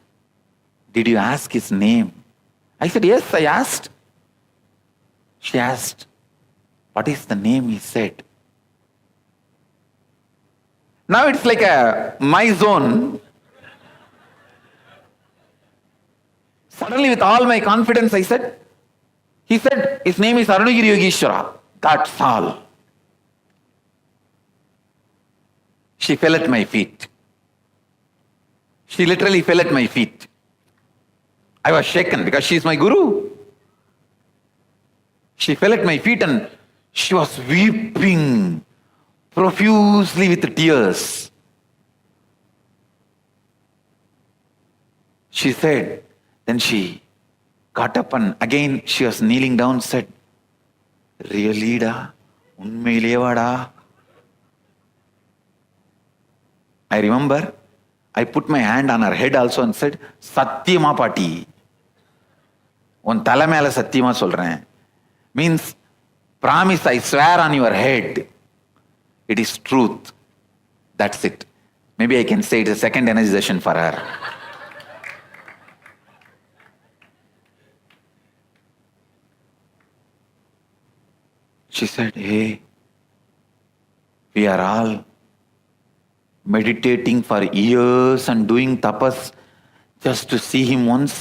"Did you ask his name?" I said, "Yes, I asked." She asked, "What is the name?" He said. Now it's like my zone. Suddenly with all my confidence I said, he said, "His name is Arunagiri Yogeshwara." That's all. She fell at my feet. She literally fell at my feet. I was shaken because she is my guru. She fell at my feet and she was weeping profusely with tears. She said, then she got up and again she was kneeling down, said, "Really da? Unmailevada?" I remember I put my hand on her head also and said, "Satyama Pati. Un thala mela satyama solren." Means, promise, I swear on your head. It is truth. That's it. Maybe I can say it's a second energization for her. She said, "Hey, we are all meditating for years and doing tapas just to see him once.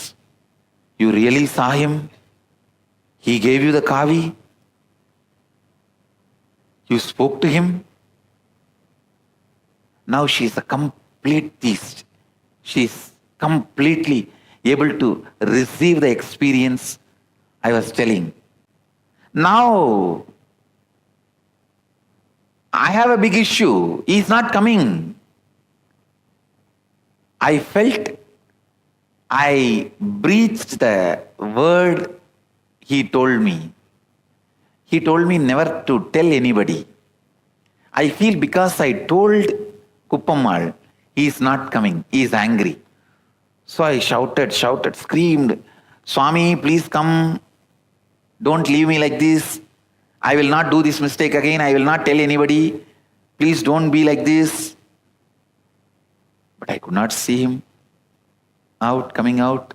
You really saw him? He gave you the kavi? You spoke to him?" Now she is a complete theist. She is completely able to receive the experience I was telling. Now, I have a big issue. He is not coming. I felt I breached the word he told me. He told me never to tell anybody. I feel because I told Kuppammal, he is not coming. He is angry. So I shouted, screamed, "Swami, please come. Don't leave me like this. I will not do this mistake again. I will not tell anybody. Please don't be like this." But I could not see him coming out.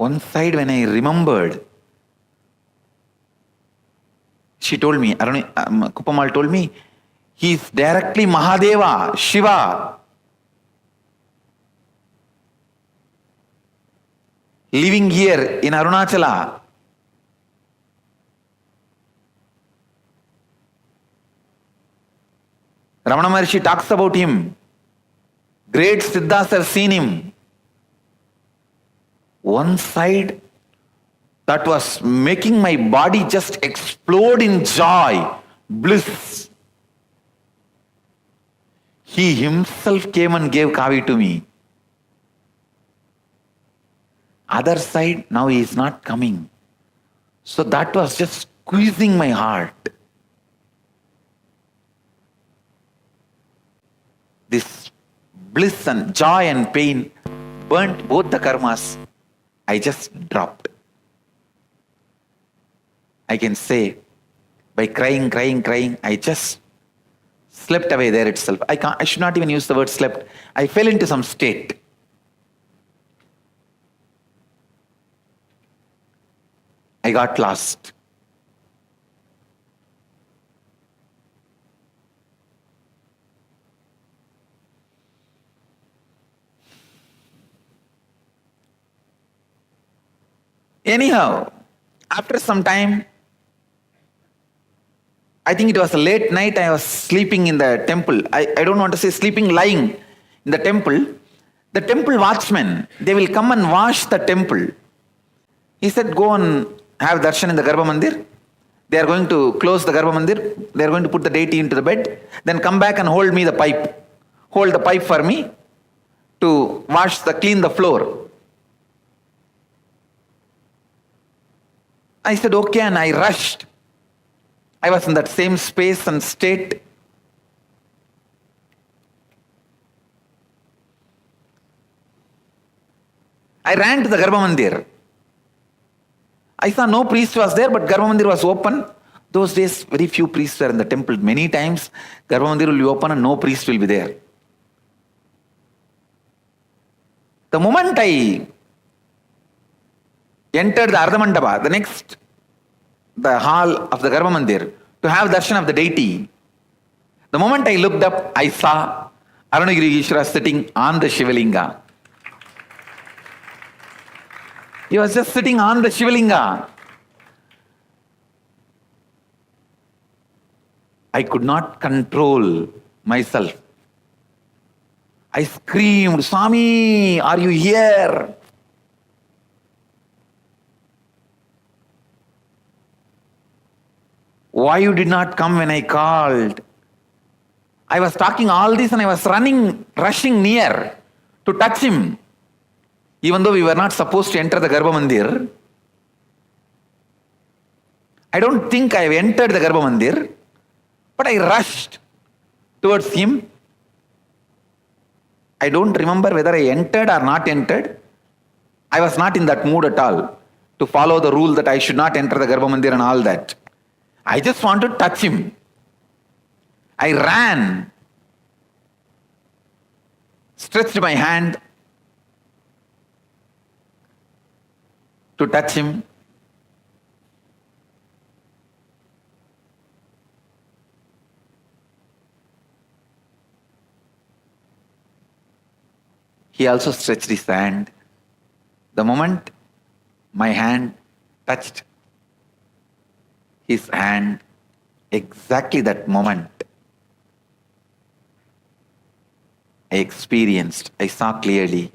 One side, when I remembered, she told me, Kupamal told me, he is directly Mahadeva, Shiva, living here in Arunachala. Ramana Maharshi talks about him. Great Siddhas have seen him. One side that was making my body just explode in joy, bliss. He himself came and gave Kavi to me. Other side, now he is not coming. So that was just squeezing my heart. This bliss and joy and pain burnt both the karmas. I just dropped. I can say, by crying, I just slept away there itself. I should not even use the word slept. I fell into some state. I got lost. Anyhow, after some time, I think it was a late night, I was sleeping in the temple. I don't want to say sleeping, lying in the temple. The temple watchmen, they will come and wash the temple. He said, go and have darshan in the Garbha Mandir. They are going to close the Garbha Mandir. They are going to put the deity into the bed. Then come back and hold me the pipe. Hold the pipe for me to clean the floor. I said, okay, and I rushed. I was in that same space and state. I ran to the Garbha Mandir. I saw no priest was there, but Garbha Mandir was open. Those days, very few priests were in the temple. Many times, Garbha Mandir will be open and no priest will be there. The moment I entered the Ardhamandapa, the hall of the Garbha Mandir, to have darshan of the deity, the moment I looked up, I saw Arunagiri Ishvara sitting on the Shivalinga. He was just sitting on the Shivalinga. I could not control myself. I screamed, Swami, are you here? Why you did not come when I called? I was talking all this and I was rushing near to touch him. Even though we were not supposed to enter the Garbha Mandir, I don't think I entered the Garbha Mandir, but I rushed towards him. I don't remember whether I entered or not entered. I was not in that mood at all to follow the rule that I should not enter the Garbha Mandir and all that. I just want to touch him. I ran, stretched my hand to touch him. He also stretched his hand. The moment my hand touched his hand, exactly that moment, I saw clearly,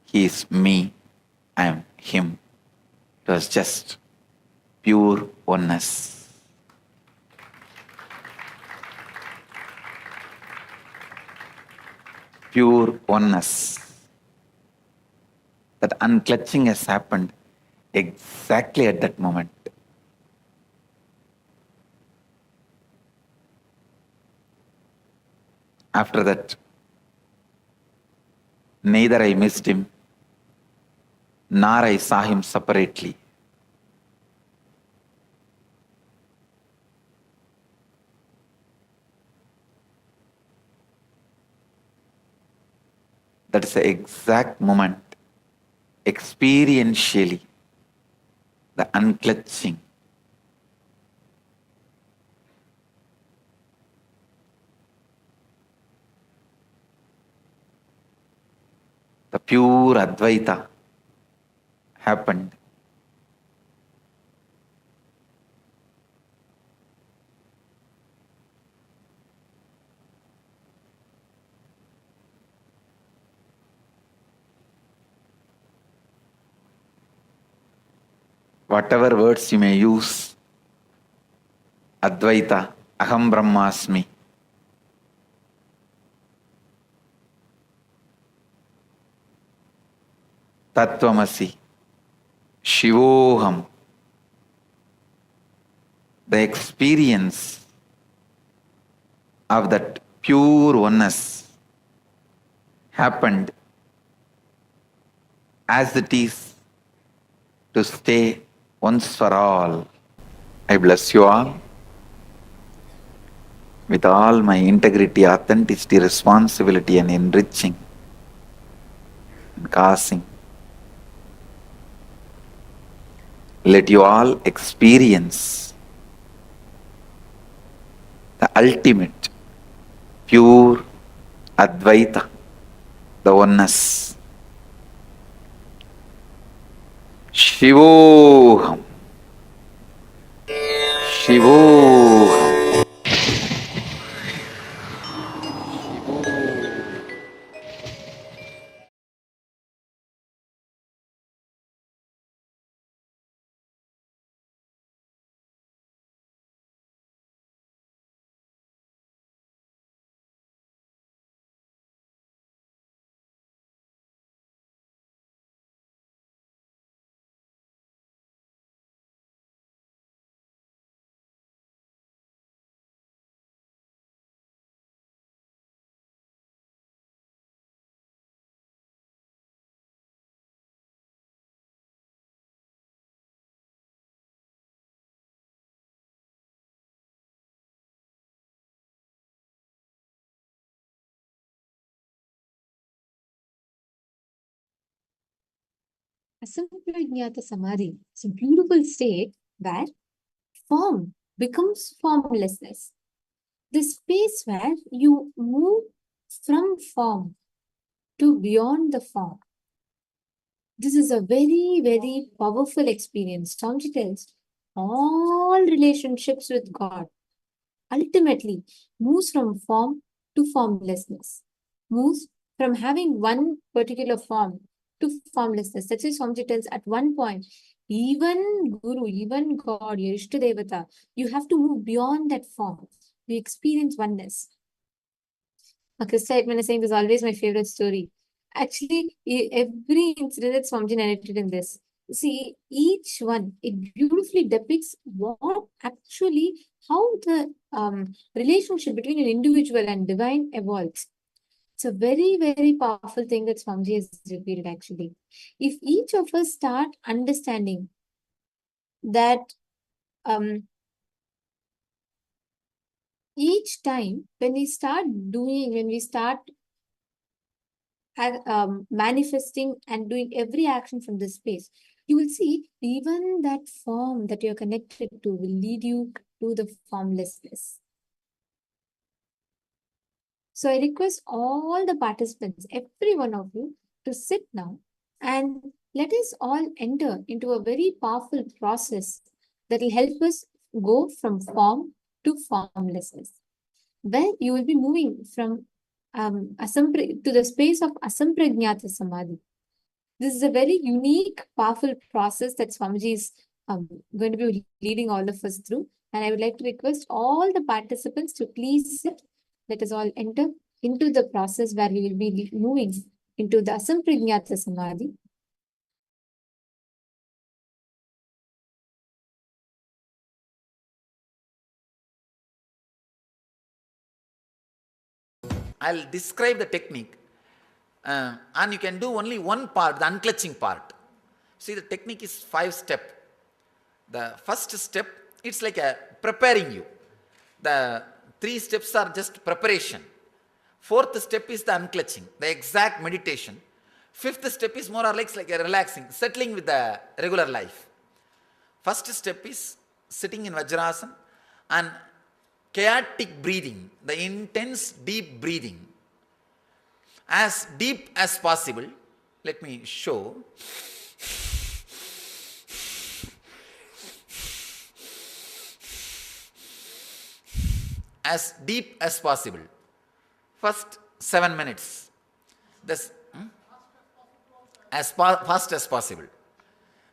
he is me, I am him. It was just pure oneness. Pure oneness. That unclutching has happened exactly at that moment. After that, neither I missed him, nor I saw him separately. That is the exact moment experientially the unclutching. The pure Advaita happened. Whatever words you may use, Advaita, Aham Brahmasmi, Tattvamasi, Shivoham, the experience of that pure oneness happened as it is to stay once for all. I bless you all with all my integrity, authenticity, responsibility, and enriching and causing. Let you all experience the ultimate, pure Advaita, the oneness. Shivoham, Shivoham. Asampragnata Samadhi is a beautiful state where form becomes formlessness. The space where you move from form to beyond the form. This is a very, very powerful experience. Swamiji tells all relationships with God ultimately moves from form to formlessness, moves from having one particular form to formlessness. That's why Swamiji tells at one point, even Guru, even God, your Ishtadevata, you have to move beyond that form. You experience oneness. Krista Hitman is saying this is always my favorite story. Actually, every incident that Swamiji narrated in this, see, each one, it beautifully depicts what actually, how the relationship between an individual and divine evolves. It's a very, very powerful thing that Swamiji has repeated actually. If each of us start understanding that each time when we start manifesting and doing every action from this space, you will see even that form that you're connected to will lead you to the formlessness. So I request all the participants, every one of you, to sit now and let us all enter into a very powerful process that will help us go from form to formlessness, where you will be moving from to the space of asampragnata samadhi. This is a very unique, powerful process that Swamiji is going to be leading all of us through. And I would like to request all the participants to please sit. Let us all enter into the process where we will be moving into the asampragnata samadhi. I'll describe the technique and you can do only one part, the unclutching part. See, the technique is 5-step. The first step, it's like a preparing you. The 3 steps are just preparation. 4th step is the unclutching, the exact meditation. Fifth step is more or less like a relaxing, settling with the regular life. First step is sitting in Vajrasana and chaotic breathing, the intense deep breathing. As deep as possible. Let me show. As deep as possible. First 7 minutes. This, as fast as possible.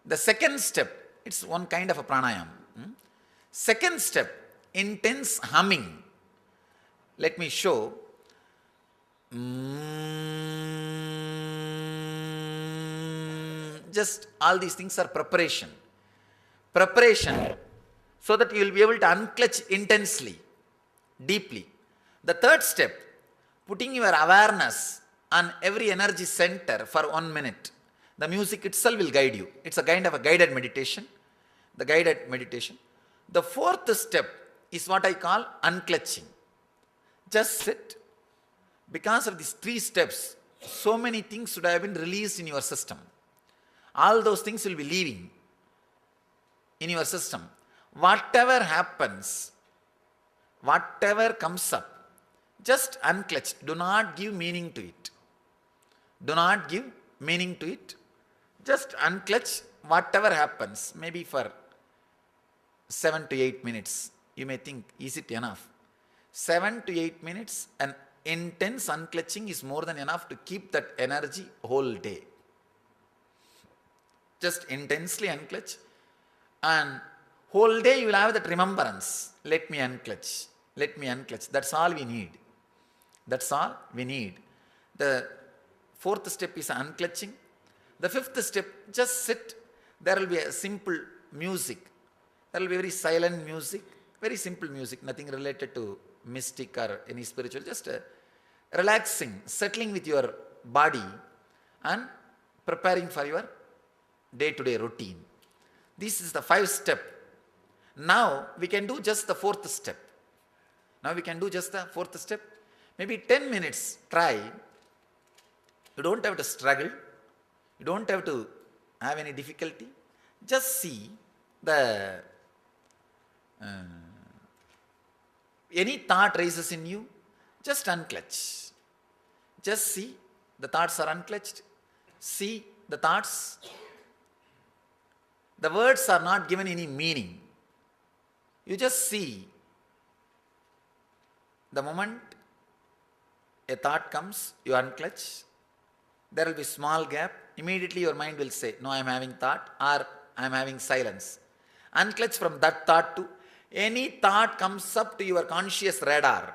The second step, it's one kind of a pranayam. Second step, intense humming. Let me show. Just all these things are preparation. Preparation so that you will be able to unclutch intensely, deeply. The third step, putting your awareness on every energy center for 1 minute. The music itself will guide you. It's a kind of a guided meditation. The guided meditation. The fourth step is what I call unclutching. Just sit. Because of these 3 steps, so many things should have been released in your system. All those things will be leaving in your system. Whatever happens, whatever comes up, just unclutch. Do not give meaning to it. Do not give meaning to it. Just unclutch whatever happens, maybe for 7 to 8 minutes. You may think, is it enough? 7 to 8 minutes, and intense unclutching is more than enough to keep that energy whole day. Just intensely unclutch, and whole day you will have that remembrance. Let me unclutch. Let me unclutch. That's all we need. That's all we need. The fourth step is unclutching. The fifth step, just sit. There will be a simple music. There will be very silent music, very simple music, nothing related to mystic or any spiritual, just relaxing, settling with your body and preparing for your day-to-day routine. This is the 5th step. Now we can do just the 4th step. Now we can do just the 4th step. Maybe 10 minutes, try. You don't have to struggle. You don't have to have any difficulty. Just see the any thought rises in you, just unclutch. Just see the thoughts are unclutched. See the thoughts. The words are not given any meaning. You just see the moment a thought comes, you unclutch. There will be small gap. Immediately your mind will say, no, I am having thought, or I am having silence. Unclutch from that thought to any thought comes up to your conscious radar.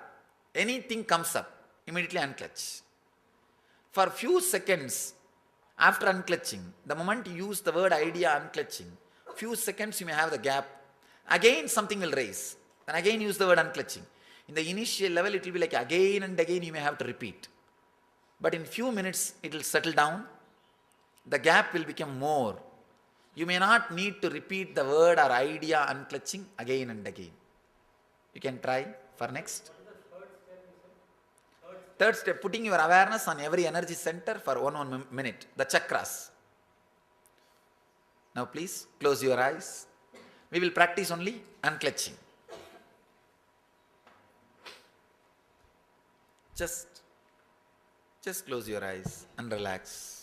Anything comes up, immediately unclutch. For few seconds after unclutching, the moment you use the word idea unclutching, few seconds you may have the gap. Again something will raise. Then again use the word unclutching. In the initial level it will be like again and again you may have to repeat. But in few minutes it will settle down. The gap will become more. You may not need to repeat the word or idea unclutching again and again. You can try for next. Third step, putting your awareness on every energy center for 1 minute, the chakras. Now please close your eyes. We will practice only unclutching. Just close your eyes and relax.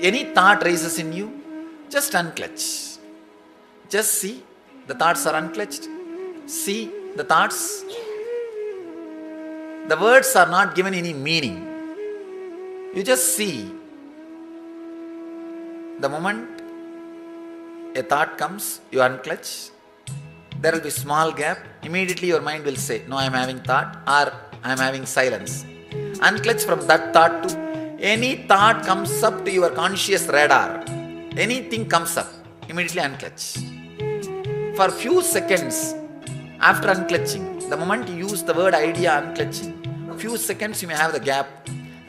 any thought raises in you, just unclutch. Just see the thoughts are unclutched. See the thoughts. The words are not given any meaning. You just see. The moment a thought comes, you unclutch. There will be small gap. Immediately your mind will say, no, I am having thought, or I am having silence. Unclutch from that thought to any thought comes up to your conscious radar. Anything comes up, immediately unclutch. For few seconds after unclutching, the moment you use the word idea unclutching, few seconds you may have the gap.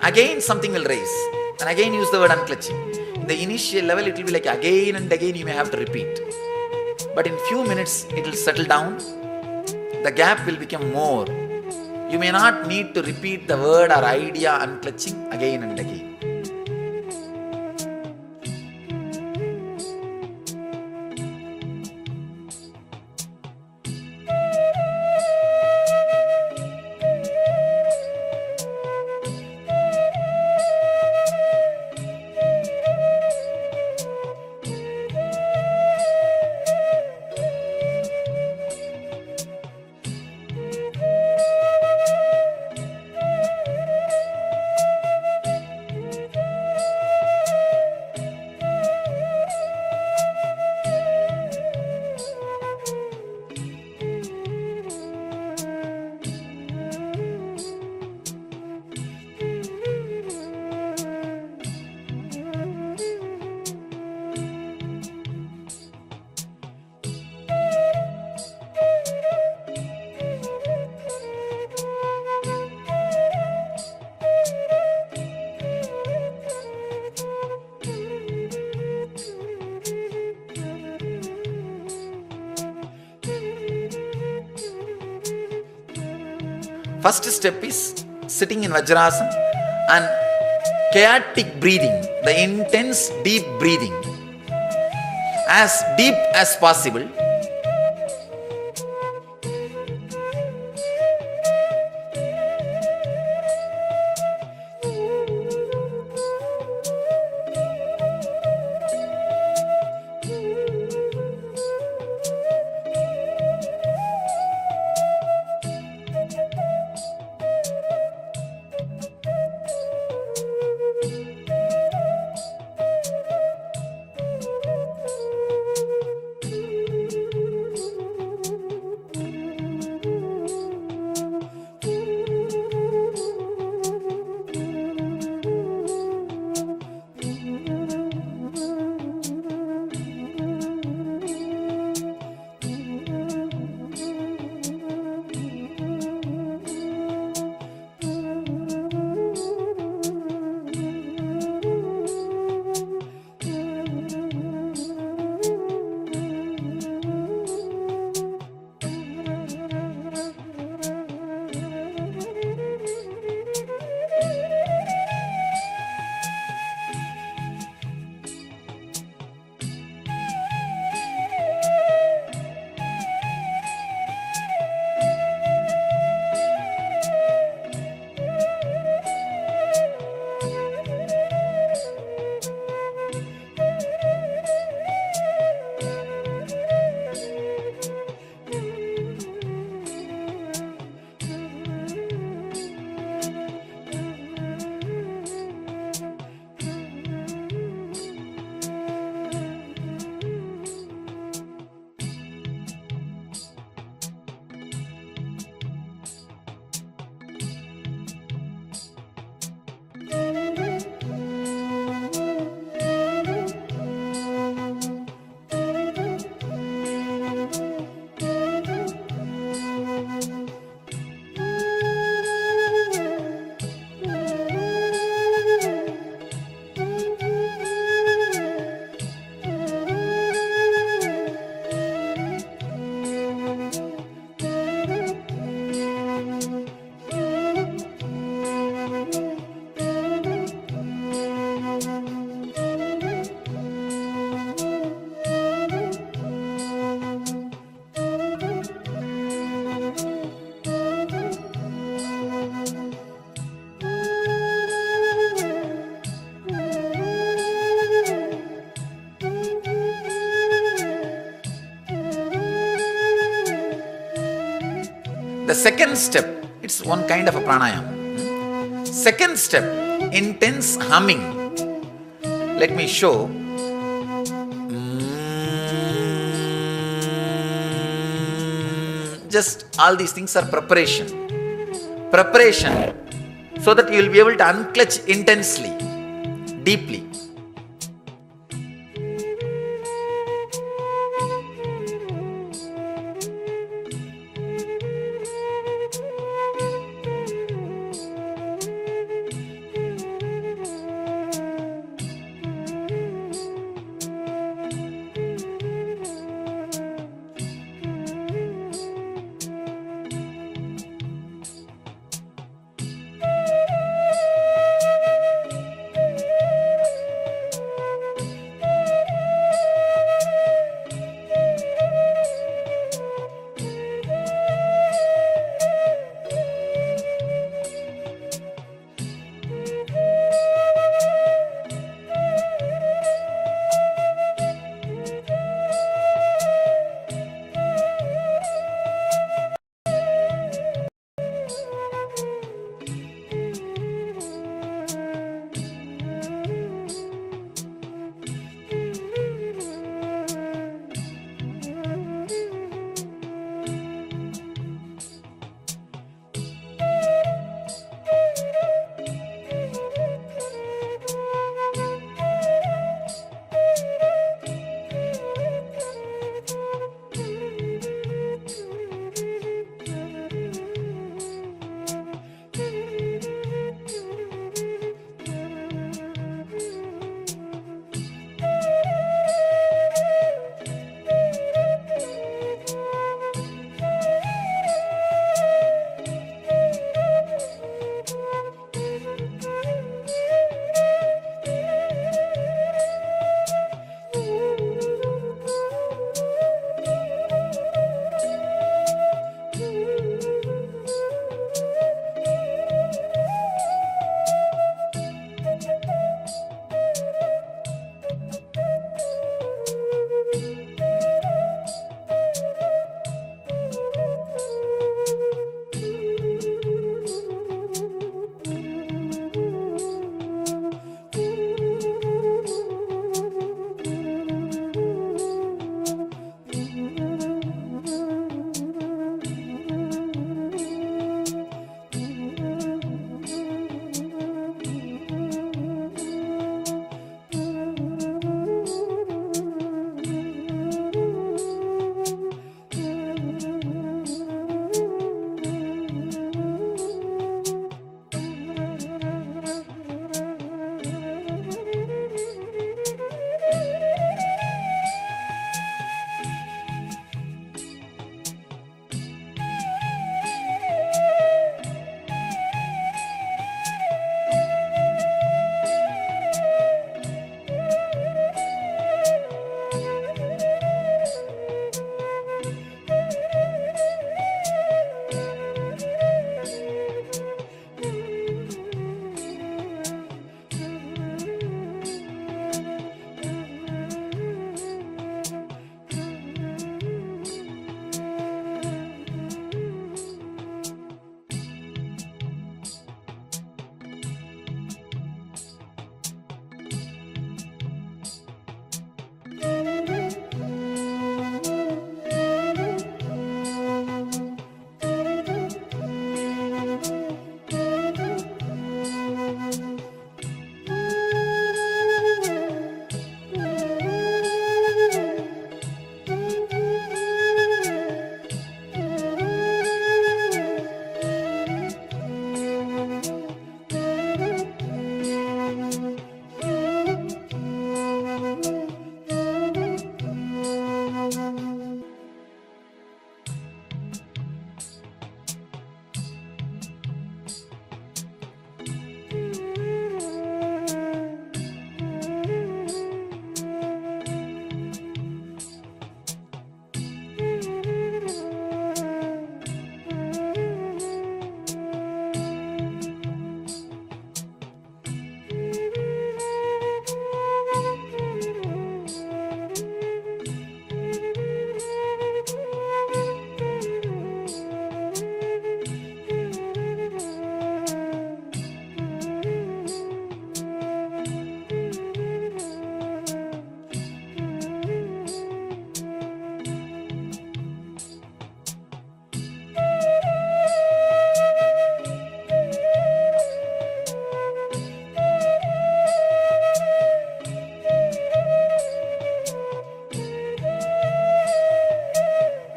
Again something will raise, and again use the word unclutching. In the initial level, it will be like again and again you may have to repeat. But in few minutes, it will settle down. The gap will become more. You may not need to repeat the word or idea unclutching again and again. First step is sitting in Vajrasana and chaotic breathing, the intense deep breathing, as deep as possible. Second step, it's one kind of a pranayama. Second step, intense humming. Let me show. Just all these things are preparation. Preparation so that you will be able to unclutch intensely, deeply.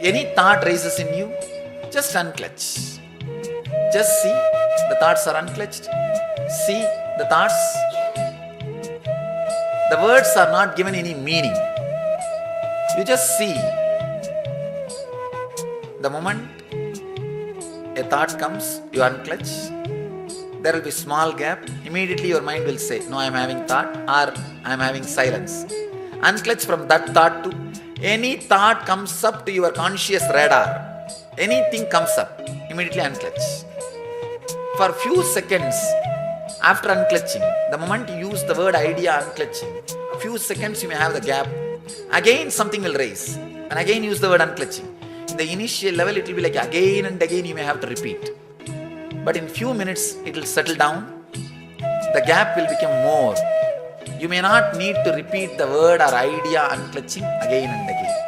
any thought raises in you, just unclutch. Just see the thoughts are unclutched. See the thoughts. The words are not given any meaning. You just see. The moment a thought comes, you unclutch. There will be small gap. Immediately your mind will say, no, I am having thought, or I am having silence. Unclutch from that thought to any thought comes up to your conscious radar. Anything comes up, immediately unclutch. For few seconds after unclutching, the moment you use the word idea unclutching, a few seconds you may have the gap. Again something will raise, and again use the word unclutching. In the initial level, it will be like again and again you may have to repeat. But in few minutes, it will settle down. The gap will become more. You may not need to repeat the word or idea unclutching again and again.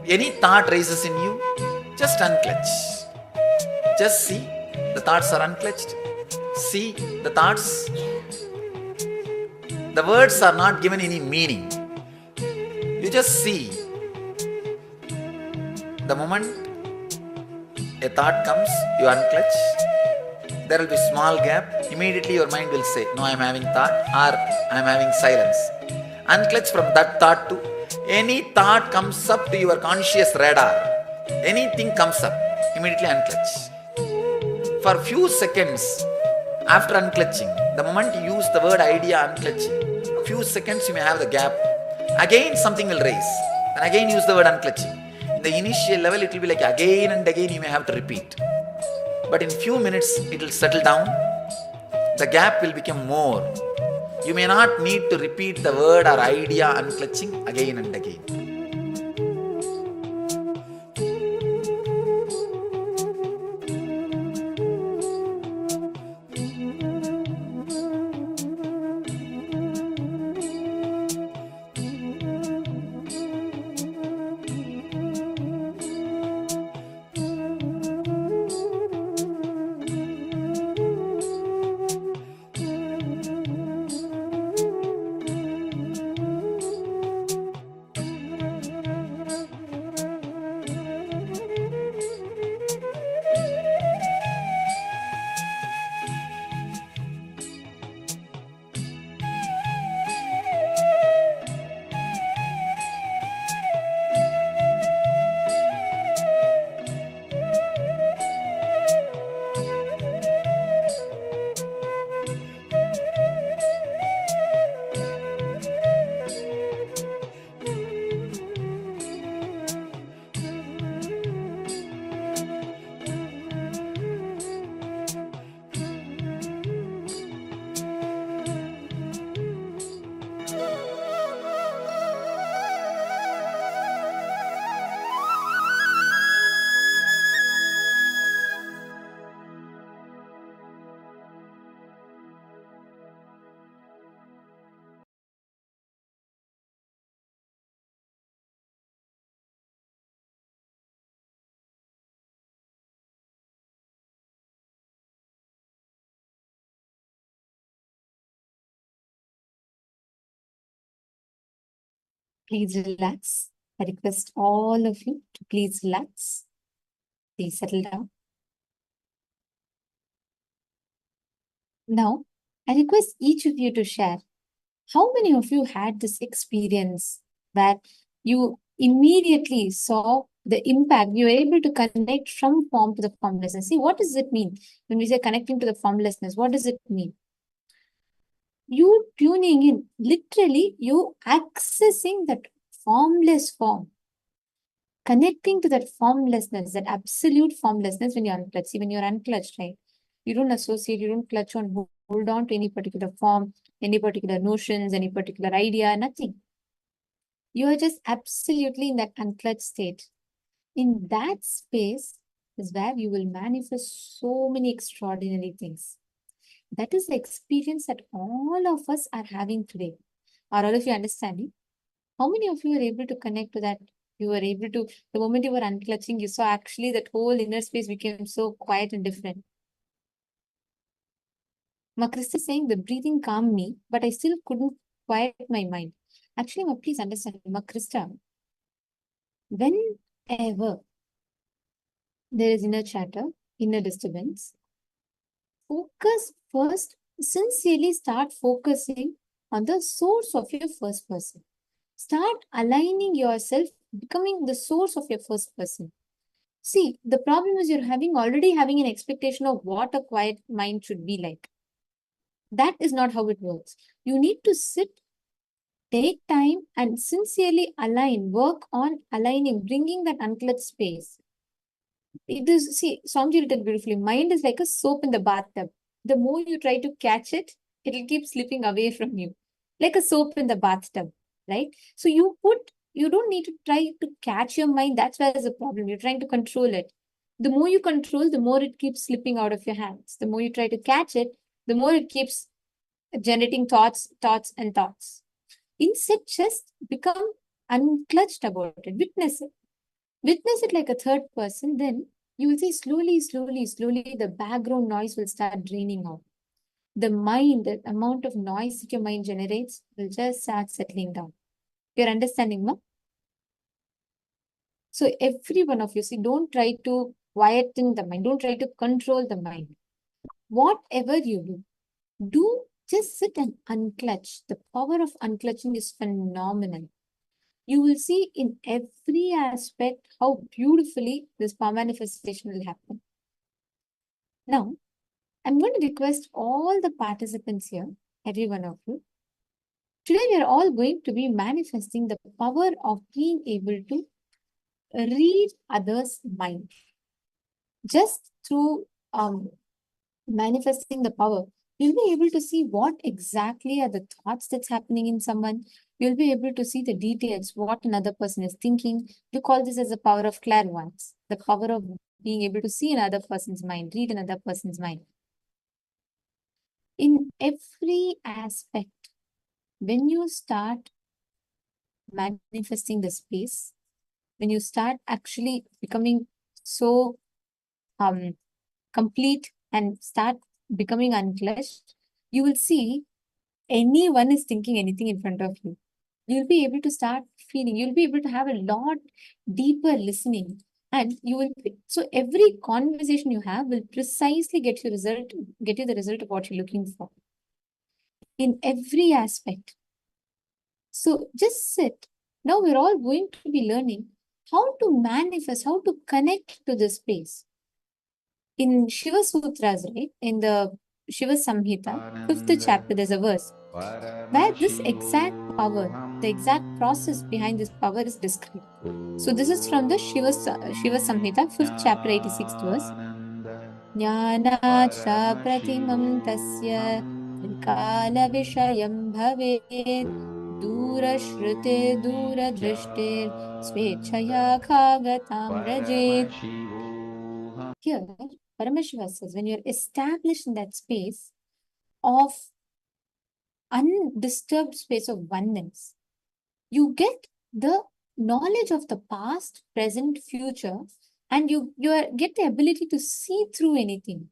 Any thought raises in you, just unclutch. Just see the thoughts are unclutched. See the thoughts. The words are not given any meaning. You just see. The moment a thought comes, you unclutch. There will be a small gap. Immediately your mind will say, no, I am having thought, or I am having silence. Unclutch from that thought to any thought comes up to your conscious radar. Anything comes up, immediately unclutch. For few seconds after unclutching, the moment you use the word idea unclutching, few seconds you may have the gap. Again something will raise. And again use the word unclutching. In the initial level, it will be like again and again you may have to repeat. But in few minutes, it will settle down. The gap will become more. You may not need to repeat the word or idea unclutching again and again. Please relax. I request all of you to please relax. Please settle down. Now, I request each of you to share how many of you had this experience where you immediately saw the impact, you were able to connect from form to the formlessness. See, what does it mean when we say connecting to the formlessness? What does it mean? You tuning in, literally, you accessing that formless form, connecting to that formlessness, that absolute formlessness when you're unclutched. See, when you're unclutched, right? You don't associate, you don't clutch on, hold on to any particular form, any particular notions, any particular idea, nothing. You are just absolutely in that unclutched state. In that space is where you will manifest so many extraordinary things. That is the experience that all of us are having today. Are all of you understanding? How many of you are able to connect to that? You were able to, the moment you were unclutching, you saw actually that whole inner space became so quiet and different. Krista is saying the breathing calmed me, but I still couldn't quiet my mind. Actually, please understand, Krista, whenever there is inner chatter, inner disturbance, focus first, sincerely start focusing on the source of your first person. Start aligning yourself, becoming the source of your first person. See, the problem is you're already having an expectation of what a quiet mind should be like. That is not how it works. You need to sit, take time and sincerely align, work on aligning, bringing that unclutched space. It is, see, Swamiji written beautifully, mind is like a soap in the bathtub. The more you try to catch it, it'll keep slipping away from you. Like a soap in the bathtub, right? So you don't need to try to catch your mind. That's where there's a problem. You're trying to control it. The more you control, the more it keeps slipping out of your hands. The more you try to catch it, the more it keeps generating thoughts. Instead, just become unclutched about it. Witness it. Witness it like a third person, then you will see slowly, slowly, slowly the background noise will start draining out. The mind, the amount of noise that your mind generates will just start settling down. You're understanding, ma? So every one of you, see, don't try to quieten the mind. Don't try to control the mind. Whatever you do just sit and unclutch. The power of unclutching is phenomenal. You will see in every aspect how beautifully this power manifestation will happen. Now, I'm going to request all the participants here, every one of you. Today, we are all going to be manifesting the power of being able to read others' mind. Just through manifesting the power, you'll be able to see what exactly are the thoughts that's happening in someone. You'll be able to see the details, what another person is thinking. We call this as the power of clairvoyance, the power of being able to see another person's mind, read another person's mind. In every aspect, when you start manifesting the space, when you start actually becoming so complete and start becoming unclutched, you will see anyone is thinking anything in front of you. You'll be able to start feeling, you'll be able to have a lot deeper listening. And you will, so every conversation you have will precisely get you the result of what you're looking for. In every aspect. So just sit. Now we're all going to be learning how to manifest, how to connect to the space. In Shiva Sutras, right? In the Shiva Samhita, 5th chapter, there's a verse where this exact power, the exact process behind this power is described. So this is from the Shiva Samhita, 5th chapter, 86th verse. Jnanacha pratimam tasya trikala vishayam bhavet durashrute duradrishtir svechaya khagatam rajet. Here, Paramashiva says, when you're established in that space of undisturbed space of oneness, you get the knowledge of the past, present, future, and you get the ability to see through anything.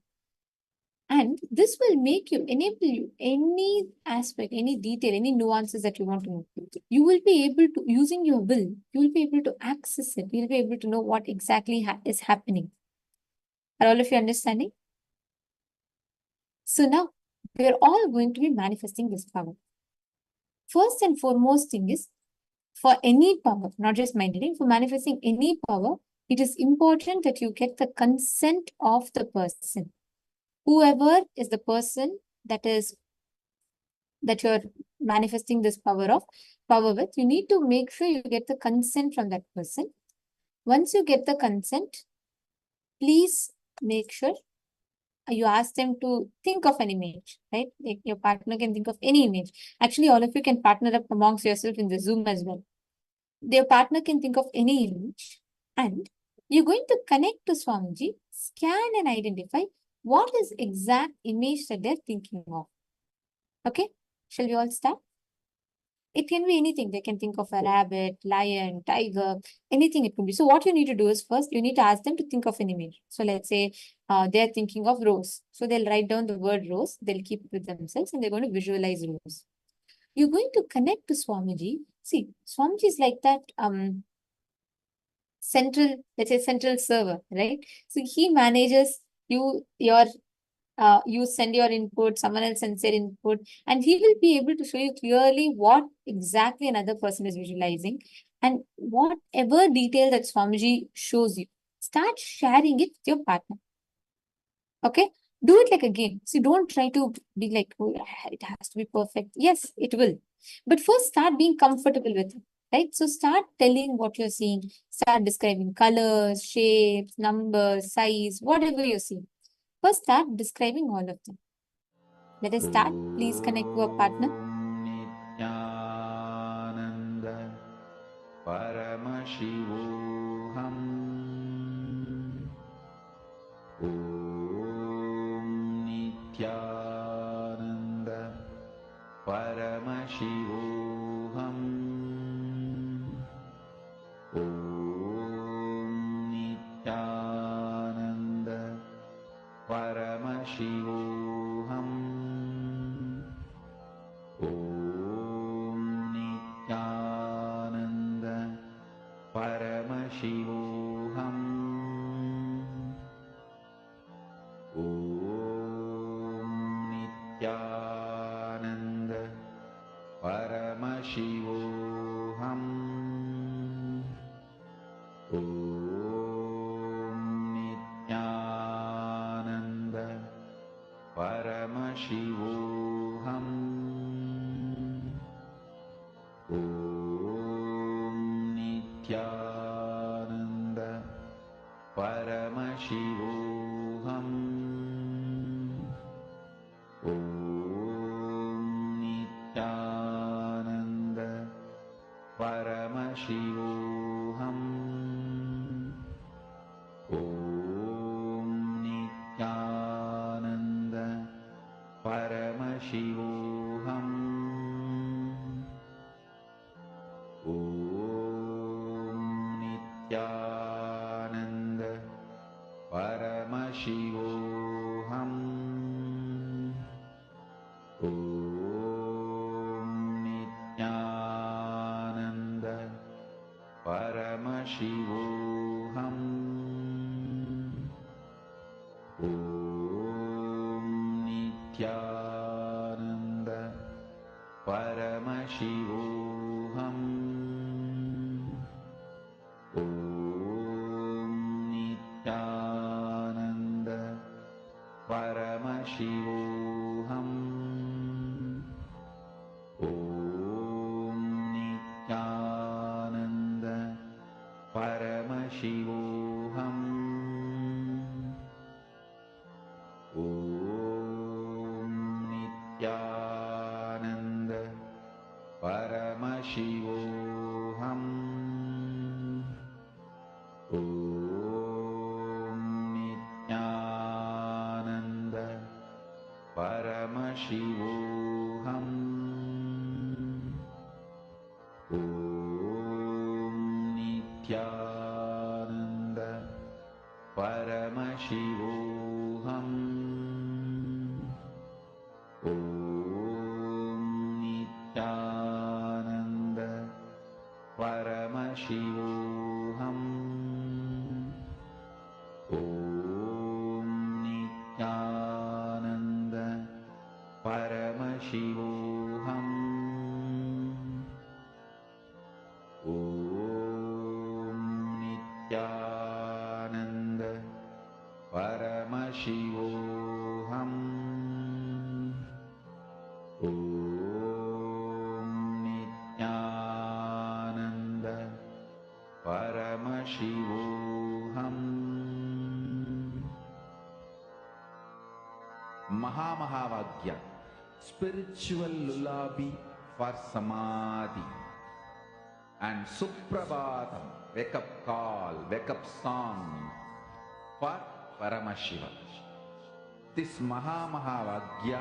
And this will make you, enable you, any aspect, any detail, any nuances that you want to know. You will be able to, using your will, you will be able to access it. You'll be able to know what exactly is happening. Are all of you understanding? So now, we are all going to be manifesting this power. First and foremost thing is, for any power, not just mind reading, for manifesting any power, it is important that you get the consent of the person. Whoever is the person that you're manifesting this power with, you need to make sure you get the consent from that person. Once you get the consent, please make sure you ask them to think of an image, right? Like your partner can think of any image. Actually, all of you can partner up amongst yourself in the Zoom as well. Their partner can think of any image, and you're going to connect to Swamiji, scan and identify what is exact image that they're thinking of. Okay, shall we all start? It can be anything. They can think of a rabbit, lion, tiger, anything it could be. So what you need to do is first, you need to ask them to think of an image. So let's say they're thinking of rose. So they'll write down the word rose. They'll keep it with themselves and they're going to visualize rose. You're going to connect to Swamiji. See, Swamiji is like that central, let's say central server, right? So he manages you send your input, someone else sends their input, and he will be able to show you clearly what exactly another person is visualizing. And whatever detail that Swamiji shows you, start sharing it with your partner. Okay? Do it like a game. See, don't try to be like, oh, it has to be perfect. Yes, it will. But first, start being comfortable with it. Right? So start telling what you're seeing. Start describing colors, shapes, numbers, size, whatever you're seeing. First, start describing all of them. Let us start. Please connect to a partner. Nityananda Paramashivoham Om Nityananda Paramashivoham Om Paramashivoham. Om Nityananda Paramashivoham. Om Nityananda Paramashivoham. Om Nityananda Paramashivoham. Om Nityananda Paramashivoham. Om Nityananda Paramashivoham. Om Nityananda Paramashivoham. Om Nityananda Paramashivoham. Om Nityananda Paramashivoham. Om Nityananda Paramashivoham. Om Nityananda Paramashivoham. Om Nityananda Paramashivoham. Om Nityananda Paramashivoham. Om Nityananda Paramashivoham. Om Nityananda Paramashivoham. Om Nityananda Paramashivoham. Om Nityananda Paramashivoham. Om Nityananda Paramashivoham. Mahamahavaagya, spiritual lullaby for Samadhi. And Suprabhatam, wake up call, wake up song for Paramashiva. This Mahamahavaagya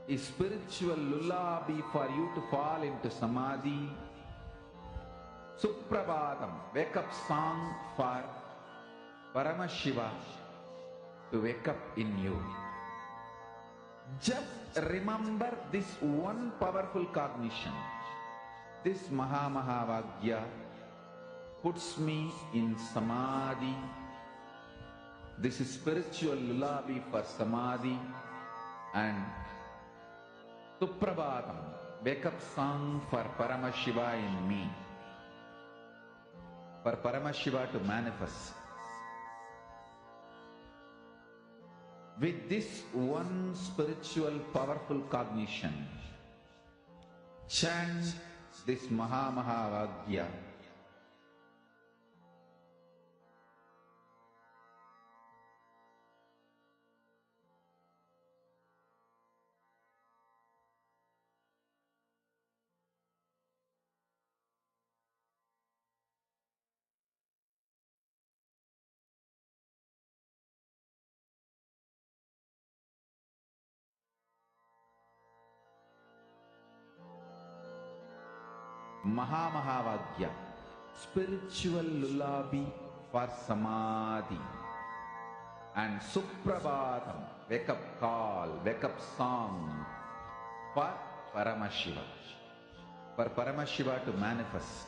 is spiritual lullaby for you to fall into Samadhi. Suprabhatam, wake up song for Paramashiva to wake up in you. Just remember this one powerful cognition. This Mahamahavaagya puts me in Samadhi. This is spiritual lullaby for Samadhi. And Suprabhatam, wake up song for Paramashiva in me. For Paramashiva to manifest. With this one spiritual powerful cognition, chant this Mahamahavaagya. Mahamahavaagya, spiritual lullaby for Samadhi. And Suprabhatam, wake up call, wake up song for Paramashiva. For Paramashiva to manifest.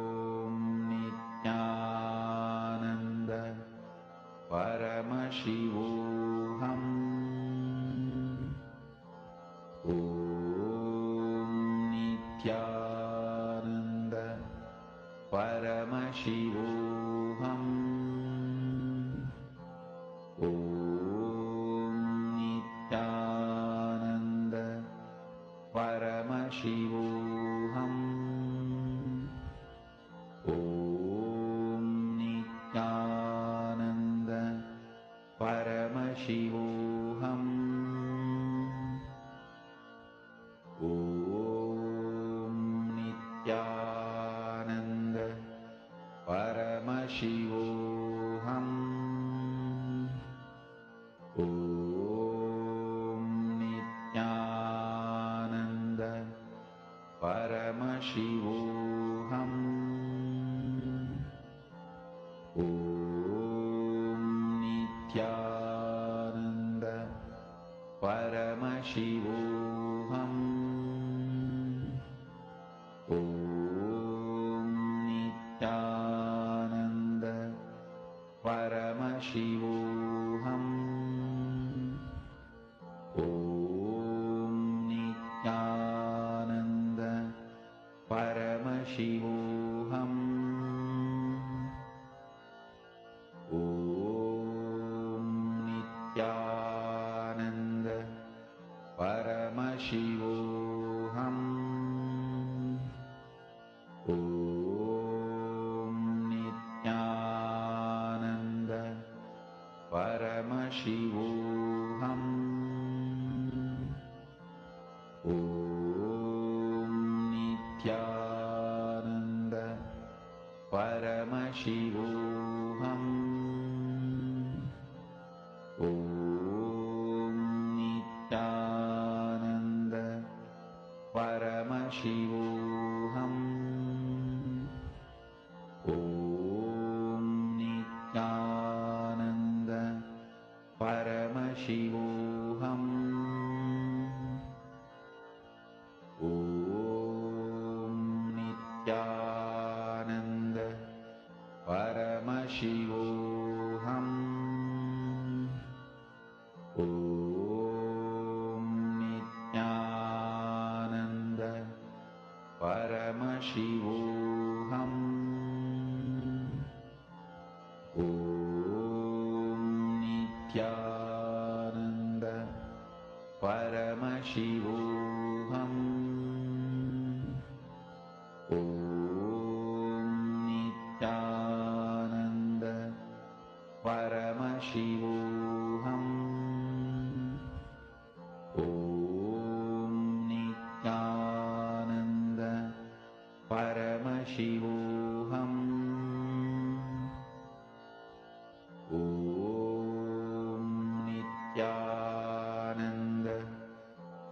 Nityananda Paramashivoham. Om Nityananda Paramashivoham. Om Nityananda Paramashivoham. Om Nityananda Paramashivoham. Om Nityananda Paramashivoham. Om Nityananda Paramashivoham. Om Nityananda Paramashivoham. Om Nityananda Paramashivoham. Om Nityananda Paramashivoham. Om Nityananda Paramashivoham. Om Nityananda Paramashivoham. Om Nityananda Paramashivoham. Om Nityananda Paramashivoham. Om Nityananda Paramashivoham. Om Nityananda Paramashivoham. Om Nityananda Paramashivoham. Om Nityananda Paramashivoham. Om Nityananda Paramashivoham. Om Nityananda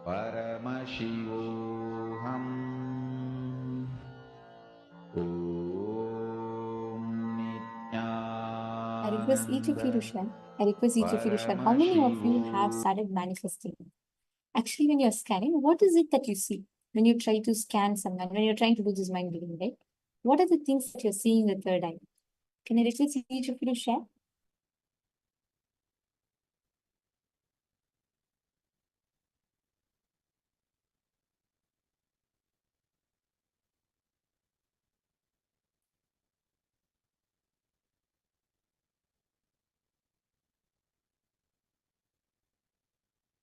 Paramashivoham. Om I request each of you to share. I request each of you to share. How many of you have started manifesting? Actually, when you're scanning, what is it that you see? When you try to scan someone, when you're trying to do this mind reading, right? What are the things that you're seeing in the third eye? Can I request each of you to share?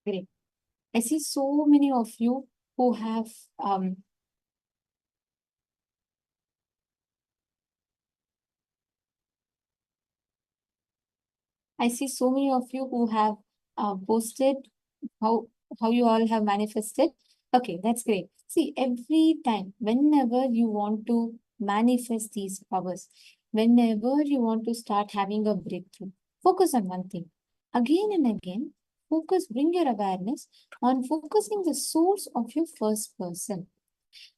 Great. I see so many of you who have I see so many of you who have posted how you all have manifested. Okay, that's great. See, every time, whenever you want to manifest these powers, whenever you want to start having a breakthrough, focus on one thing. Again and again, bring your awareness on focusing the source of your first person.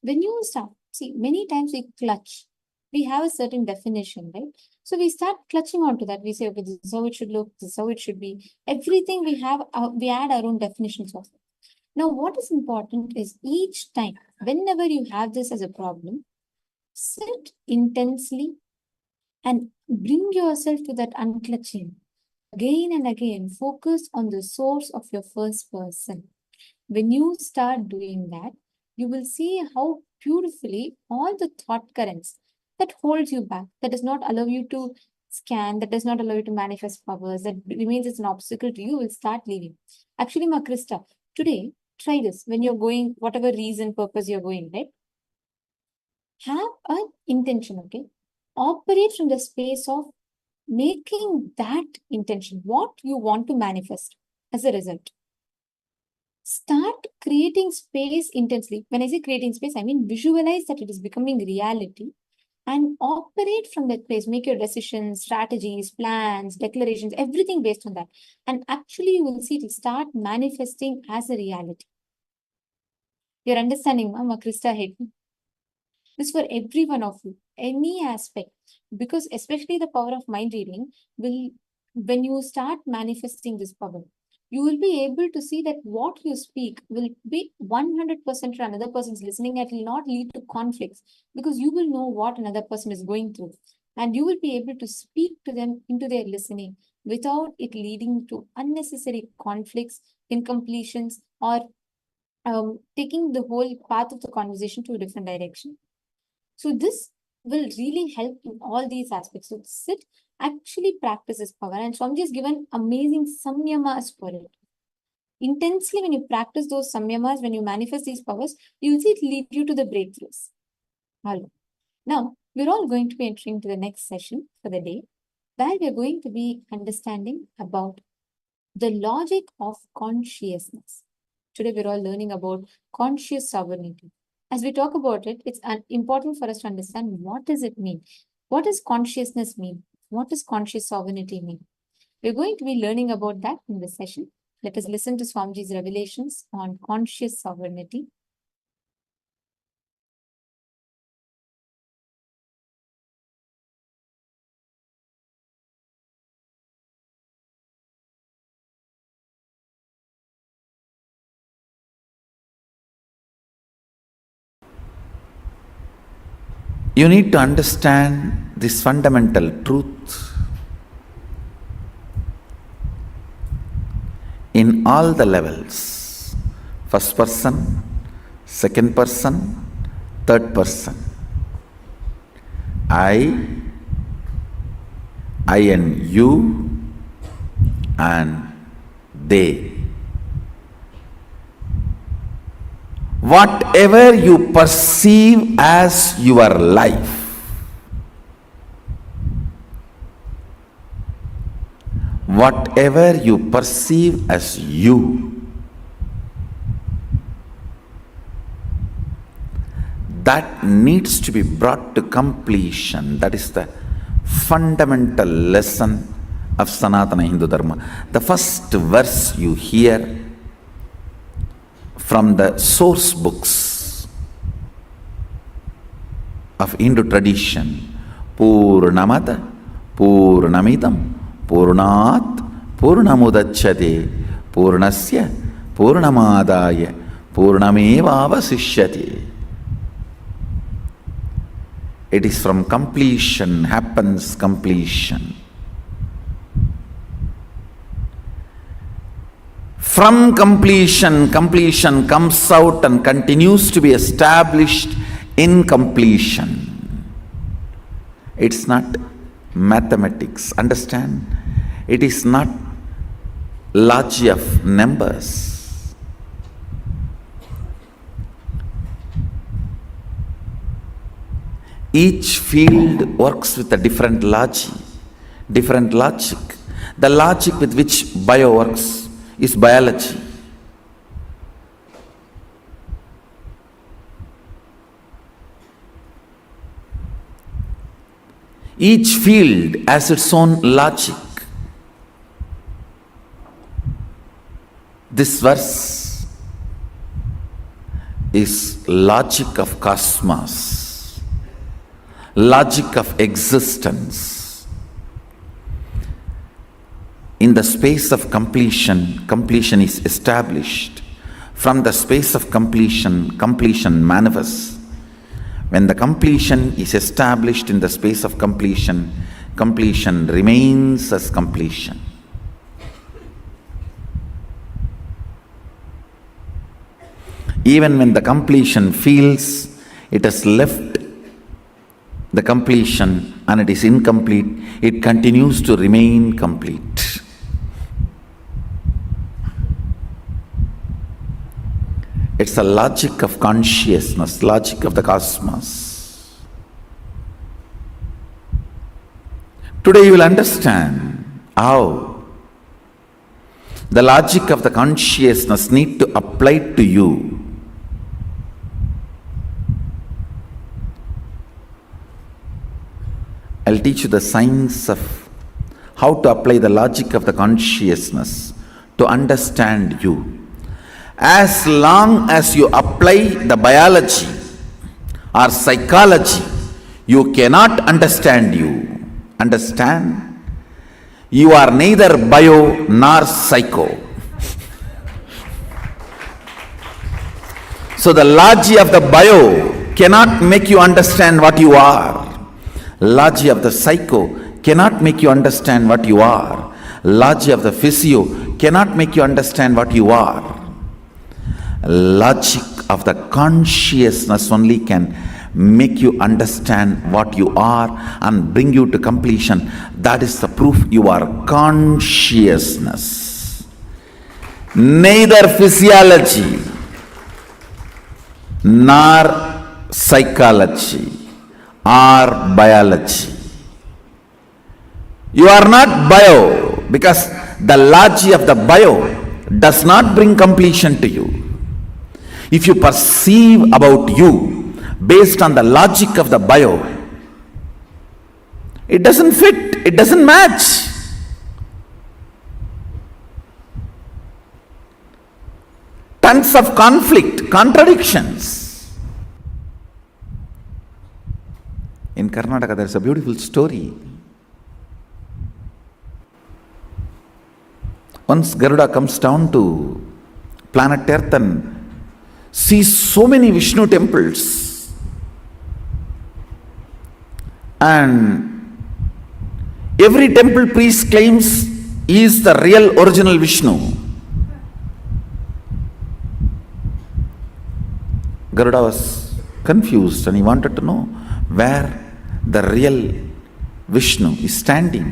When you start, see, many times we clutch. We have a certain definition, right? So we start clutching onto that. We say, okay, this is how it should look, this is how it should be. Everything we have, we add our own definitions of it. Now, what is important is each time, whenever you have this as a problem, sit intensely and bring yourself to that unclutching. Again and again, focus on the source of your first person. When you start doing that, you will see how beautifully all the thought currents that holds you back, that does not allow you to scan, that does not allow you to manifest powers, that remains as an obstacle to you, will start leaving. Actually, Makrista, today, try this when you're going, whatever reason, purpose you're going, right? Have an intention, okay? Operate from the space of making that intention what you want to manifest as a result. Start creating space intensely. When I say creating space, I mean visualize that it is becoming reality and operate from that place. Make your decisions, strategies, plans, declarations, everything based on that. And actually, you will see it will start manifesting as a reality. You're understanding, Mama Krista Hayden? This for every one of you, any aspect, because especially the power of mind reading will, when you start manifesting this power, you will be able to see that what you speak will be 100% to another person's listening. It will not lead to conflicts because you will know what another person is going through and you will be able to speak to them into their listening without it leading to unnecessary conflicts, incompletions, or taking the whole path of the conversation to a different direction. So this will really help in all these aspects. So sit, actually practice this power. And Swamiji has given amazing samyamas for it. Intensely, when you practice those samyamas, when you manifest these powers, you will see it lead you to the breakthroughs. Hello. Now, we're all going to be entering to the next session for the day, where we're going to be understanding about the logic of consciousness. Today, we're all learning about conscious sovereignty. As we talk about it, it's important for us to understand what does it mean? What does consciousness mean? What does conscious sovereignty mean? We're going to be learning about that in this session. Let us listen to Swamiji's revelations on conscious sovereignty. You need to understand this fundamental truth in all the levels. First person, second person, third person. I and you, and they. Whatever you perceive as your life, whatever you perceive as you, that needs to be brought to completion. That is the fundamental lesson of Sanatana Hindu Dharma. The first verse you hear from the source books of Hindu tradition, Purnamata, Purnamidam, Purnat, Purnamudachyate, Purnasya, Purnamadaya, Purnamevavasishyate. It is from completion happens completion. From completion, completion comes out and continues to be established in completion. It's not mathematics, understand? It is not logic of numbers. Each field works with a different logic. The logic with which bio works is biology. Each field has its own logic. This verse is logic of cosmos, logic of existence. In the space of completion, completion is established. From the space of completion, completion manifests. When the completion is established in the space of completion, completion remains as completion. Even when the completion feels it has left the completion and it is incomplete, it continues to remain complete. It's the logic of consciousness, logic of the cosmos. Today you will understand how the logic of the consciousness need to apply to you. I'll teach you the science of how to apply the logic of the consciousness to understand you. As long as you apply the biology or psychology, you cannot understand you. Understand? You are neither bio nor psycho. So the logic of the bio cannot make you understand what you are. Logic of the psycho cannot make you understand what you are. Logic of the physio cannot make you understand what you are. Logic of the consciousness only can make you understand what you are and bring you to completion. That is the proof you are consciousness. Neither physiology nor psychology or biology. You are not bio, because the logic of the bio does not bring completion to you. If you perceive about you based on the logic of the bio, it doesn't fit, it doesn't match. Tons of conflict, contradictions. In Karnataka, there's a beautiful story. Once Garuda comes down to planet Earth and sees so many Vishnu temples, and every temple priest claims he is the real original Vishnu. Garuda was confused and he wanted to know where the real Vishnu is standing.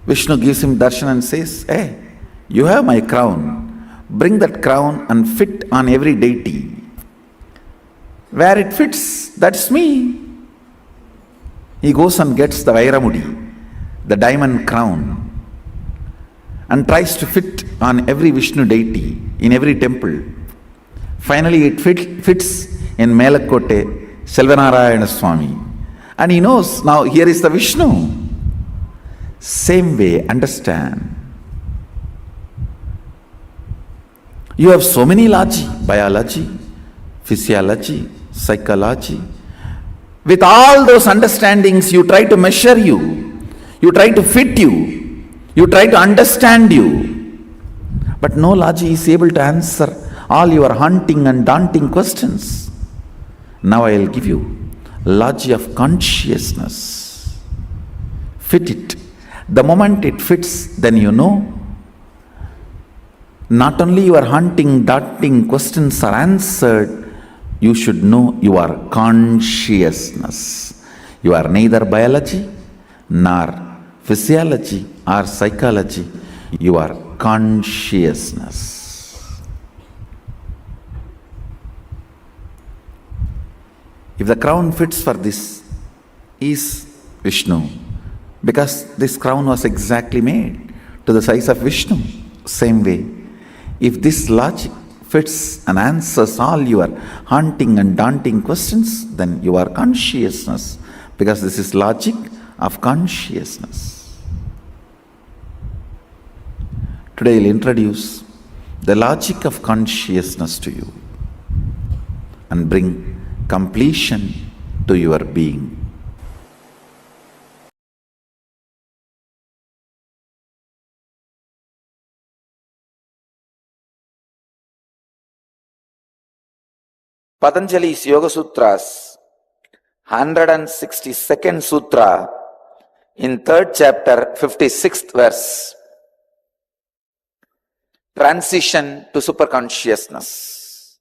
Vishnu gives him darshan and says, "Hey, you have my crown. Bring that crown and fit on every deity. Where it fits, that's me." He goes and gets the Vairamudi, the diamond crown, and tries to fit on every Vishnu deity in every temple. Finally, it fits in Melakote, Selvanarayana Swami. And he knows, now here is the Vishnu. Same way, understand. You have so many logic, biology, physiology, psychology. With all those understandings, you try to measure you try to fit you try to understand you. But no logic is able to answer all your haunting and daunting questions. Now I will give you logic of consciousness. Fit it. The moment it fits, then you know not only your haunting, daunting questions are answered, you should know you are consciousness. You are neither biology nor physiology or psychology. You are consciousness. If the crown fits for this, is Vishnu, because this crown was exactly made to the size of Vishnu. Same way, if this logic fits and answers all your haunting and daunting questions, then you are consciousness, because this is logic of consciousness. Today I'll introduce the logic of consciousness to you and bring completion to your being. Patanjali's Yoga Sutras, 162nd Sutra, in 3rd chapter, 56th verse. transition to superconsciousness.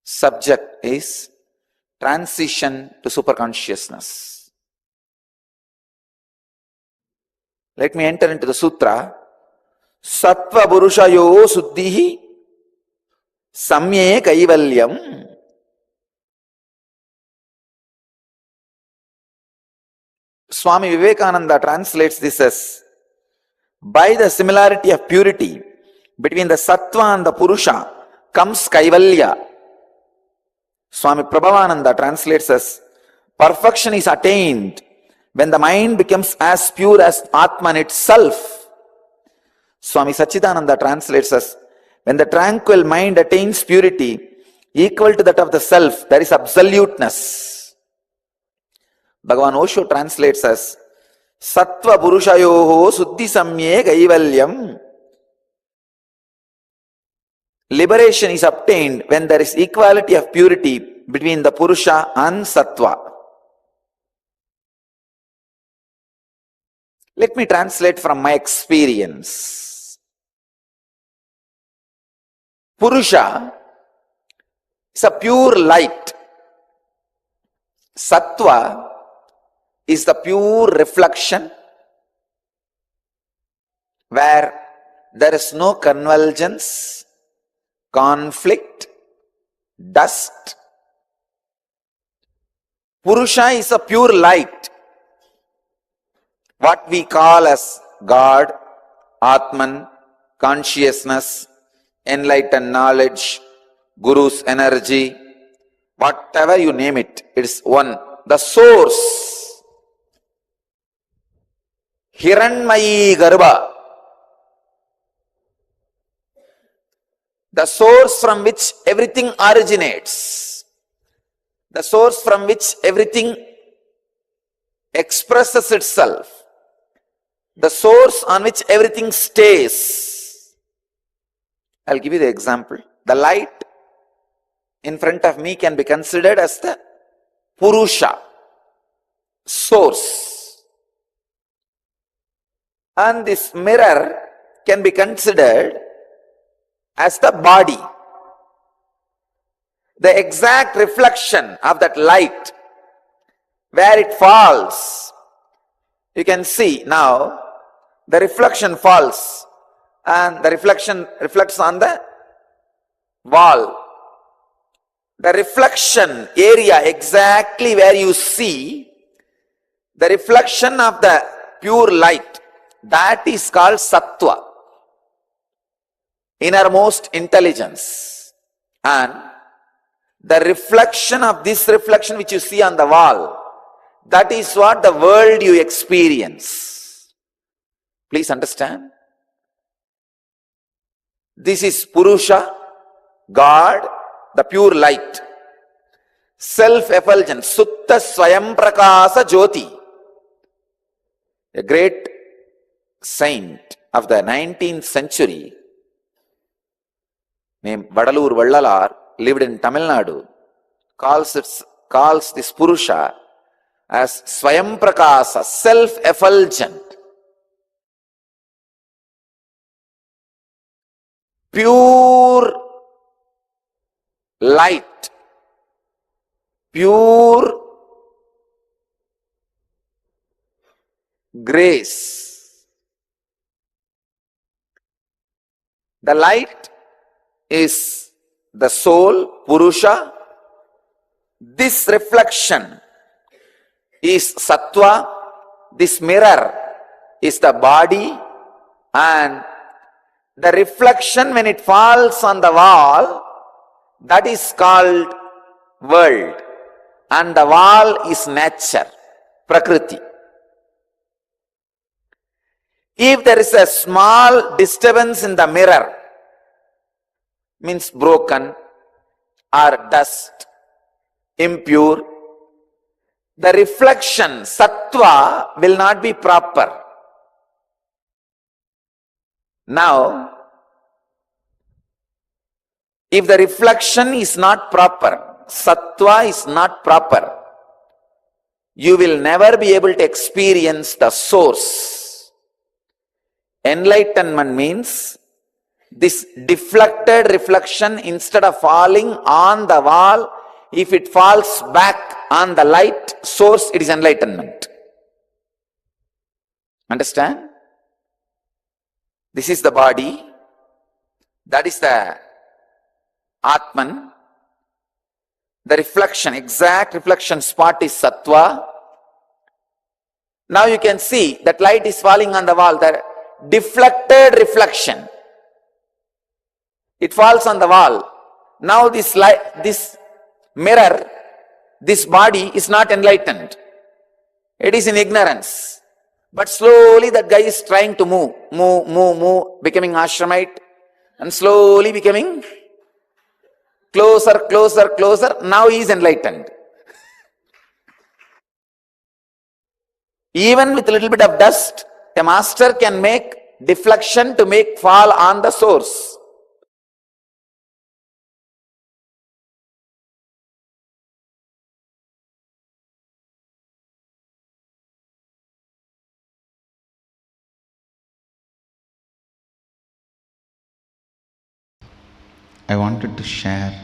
Subject is transition to superconsciousness. Let me enter into the sutra. Sattva Purushayo Suddhihi Samye Kaivalyam. Swami Vivekananda translates this as, by the similarity of purity between the Sattva and the Purusha comes Kaivalya. Swami Prabhavananda translates as, perfection is attained when the mind becomes as pure as Atman itself. Swami Sachidananda translates as, when the tranquil mind attains purity equal to that of the self, there is absoluteness. Bhagavan Osho translates as, Sattva Purushayoho Suddhi Samye Kaivalyam. Liberation is obtained when there is equality of purity between the Purusha and Sattva. Let me translate from my experience. Purusha is a pure light. Sattva is the pure reflection where there is no convergence, conflict, dust. Purusha is a pure light, what we call as God, Atman, consciousness, enlightened knowledge, Guru's energy, whatever you name it, it's one. The source, Hiranmayi Garbha, the source from which everything originates, the source from which everything expresses itself, the source on which everything stays. I'll give you the example. The light in front of me can be considered as the Purusha, source. And this mirror can be considered as the body. The exact reflection of that light, where it falls, you can see now the reflection falls and the reflection reflects on the wall. The reflection area exactly where you see the reflection of the pure light, that is called Sattva, innermost intelligence. And the reflection of this reflection which you see on the wall, that is what the world you experience. Please understand. This is Purusha, God, the pure light. Self-effulgence, Sutta Swayam Prakasa Jyoti. A great saint of the 19th century named Vadalur Vallalar lived in Tamil Nadu, calls this Purusha as Swayam Prakasa, self-effulgent. Pure light, pure grace. The light is the soul, Purusha. This reflection is Sattva. This mirror is the body, and the reflection when it falls on the wall, that is called world, and the wall is nature, Prakriti. If there is a small disturbance in the mirror, means broken or dust, impure, the reflection, Sattva, will not be proper. Now, if the reflection is not proper, Sattva is not proper, you will never be able to experience the source. Enlightenment means This deflected reflection, instead of falling on the wall, if it falls back on the light source, it is enlightenment. Understand? This is the body. That is the Atman. The reflection, exact reflection spot is Sattva. Now you can see that light is falling on the wall, the deflected reflection. It falls on the wall. Now this light, this mirror, this body is not enlightened. It is in ignorance. But slowly that guy is trying to move, becoming ashramite, and slowly becoming closer. Now he is enlightened. Even with a little bit of dust, a master can make deflection to make fall on the source. I wanted to share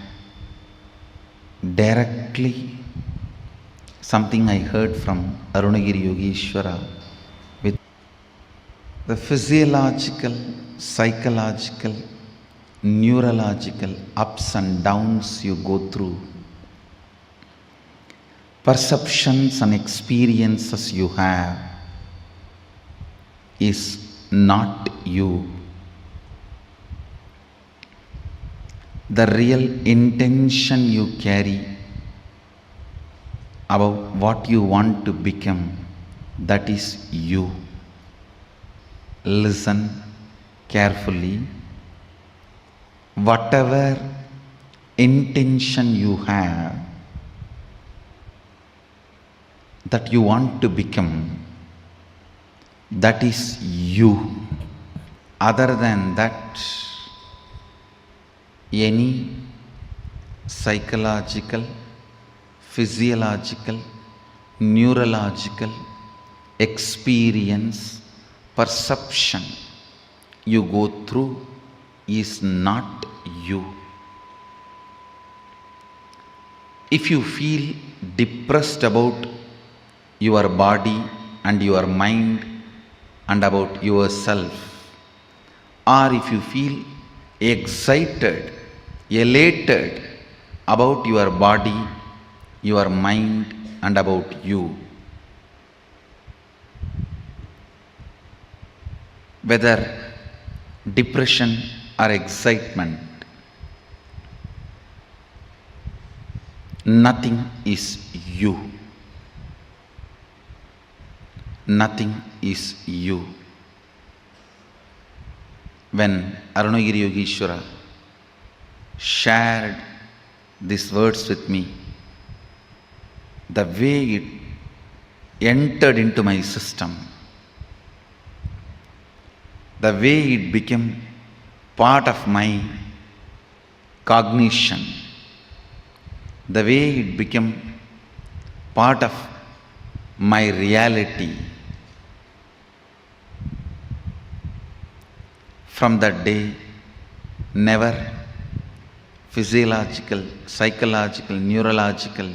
directly something I heard from Arunagiri Yogeshwara with the physiological, psychological, neurological ups and downs you go through, perceptions and experiences you have is not you. The real intention you carry about what you want to become, that is you. Listen carefully. Whatever intention you have that you want to become, that is you. Other than that, any psychological, physiological, neurological experience, perception you go through is not you. If you feel depressed about your body and your mind and about yourself, or if you feel excited, elated about your body, your mind and about you, whether depression or excitement, nothing is you. Nothing is you. When Arunagiri Yogeshwara shared these words with me, the way it entered into my system, the way it became part of my cognition, the way it became part of my reality, from that day, never physiological, psychological, neurological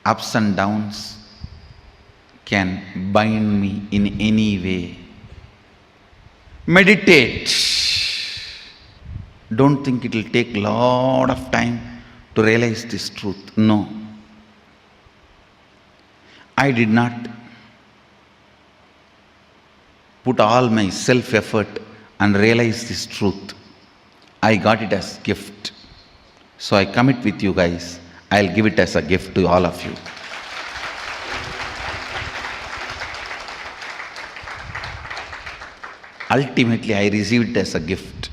ups and downs can bind me in any way. Meditate. Don't think it will take a lot of time to realize this truth. No. I did not put all my self-effort and realize this truth. I got it as gift. So I commit with you guys, I'll give it as a gift to all of you. Ultimately, I received it as a gift.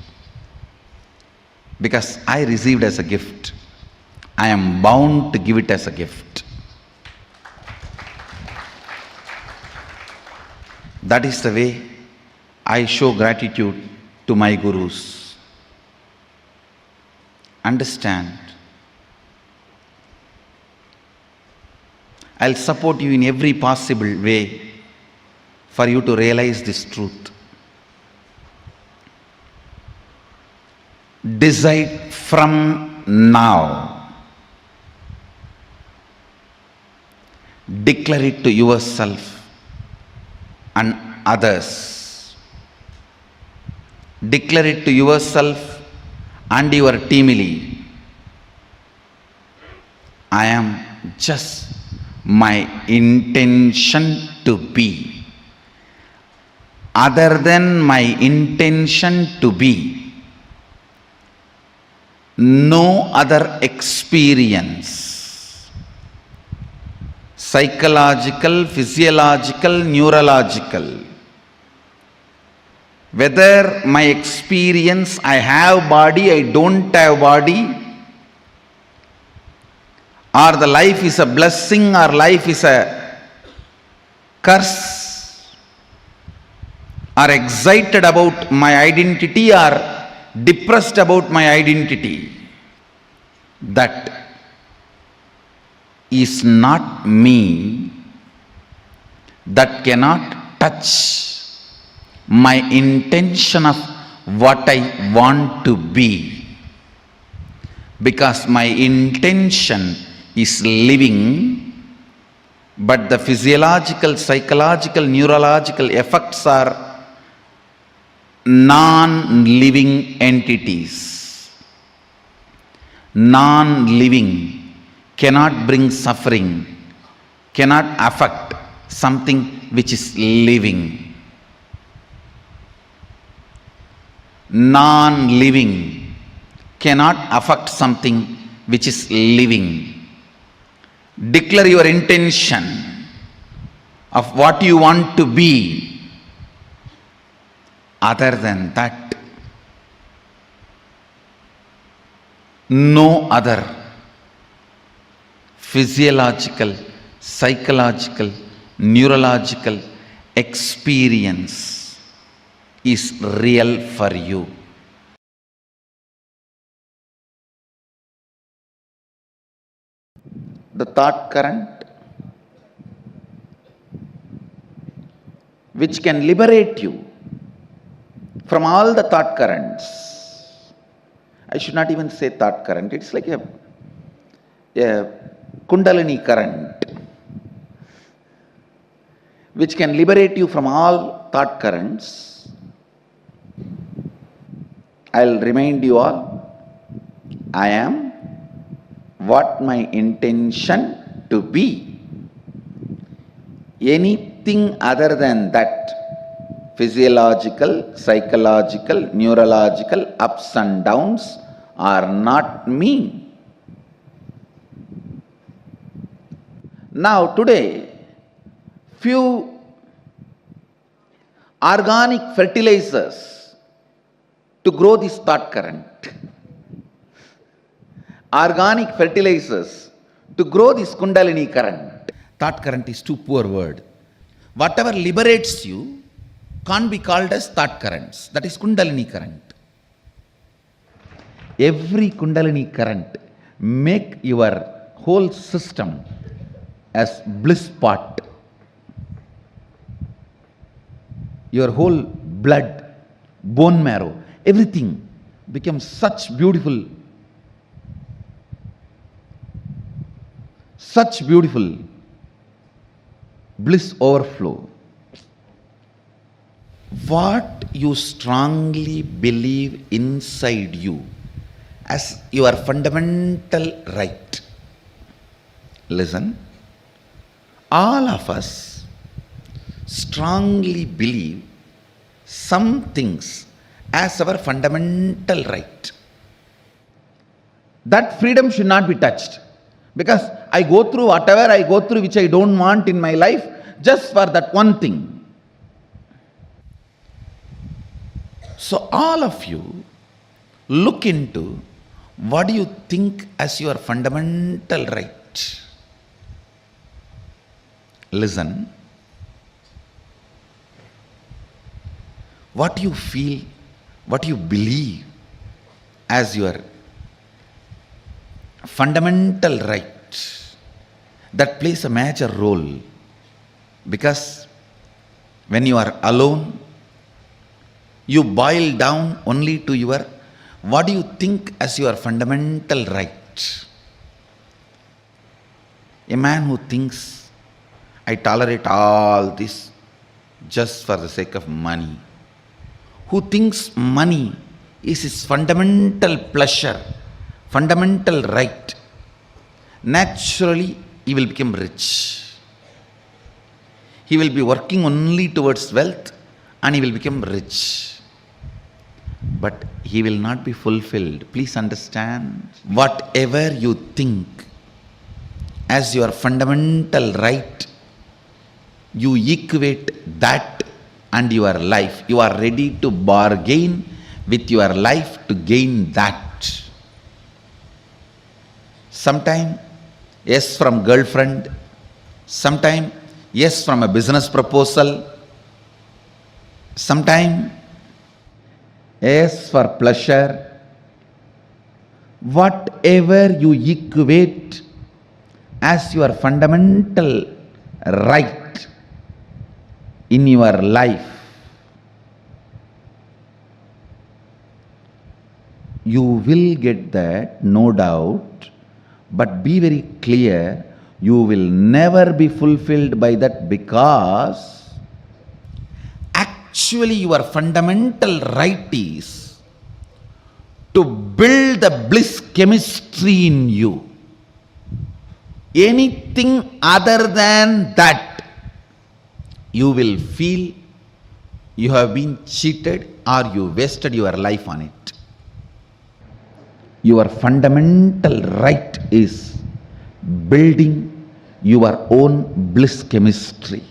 Because I received as a gift, I am bound to give it as a gift. That is the way I show gratitude to my gurus. Understand. I'll support you in every possible way for you to realize this truth. decide from now. Declare it to yourself and others. Declare it to yourself and your teamily. I am just my intention to be. Other than my intention to be, no other experience, psychological, physiological, neurological, whether my experience, I have body, I don't have body, or the life is a blessing or life is a curse, or excited about my identity or depressed about my identity, that is not me, that cannot touch my intention of what I want to be, because my intention is living, but the physiological, psychological, neurological effects are non-living entities. Non-living cannot bring suffering, cannot affect something which is living. Non-living cannot affect something which is living. Declare your intention of what you want to be. Other than that, no other physiological, psychological, neurological experience is real for you. The thought current which can liberate you from all the thought currents. I should not even say thought current, it's like a Kundalini current which can liberate you from all thought currents. I'll remind you all, I am what my intention to be. Anything other than that, physiological, psychological, neurological ups and downs are not me. Now today, few organic fertilizers to grow this thought current. Organic fertilizers to grow this Kundalini current. Thought current is too poor word. Whatever liberates you can't be called as thought currents. That is Kundalini current. Every Kundalini current make your whole system as bliss pot. Your whole blood, bone marrow, everything becomes such beautiful bliss overflow. What you strongly believe inside you as your fundamental right. Listen, all of us strongly believe some things as our fundamental right. That freedom should not be touched, because I go through whatever I go through which I don't want in my life just for that one thing. So all of you look into what do you think as your fundamental right. Listen, what you feel, what you believe as your fundamental right, that plays a major role, because when you are alone, you boil down only to your What do you think as your fundamental right? A man who thinks, I tolerate all this just for the sake of money, who thinks money is his fundamental pleasure, fundamental right, naturally he will become rich. He will be working only towards wealth and he will become rich. But he will not be fulfilled. Please understand, whatever you think as your fundamental right, you equate that and your life. You are ready to bargain with your life to gain that. Sometime, yes, from girlfriend. Sometime, yes, from a business proposal. Sometime, yes, for pleasure. Whatever you equate as your fundamental right in your life, you will get that, no doubt, but be very clear, you will never be fulfilled by that, because actually your fundamental right is to build the bliss chemistry in you. Anything other than that, you will feel you have been cheated or you wasted your life on it. Your fundamental right is building your own bliss chemistry,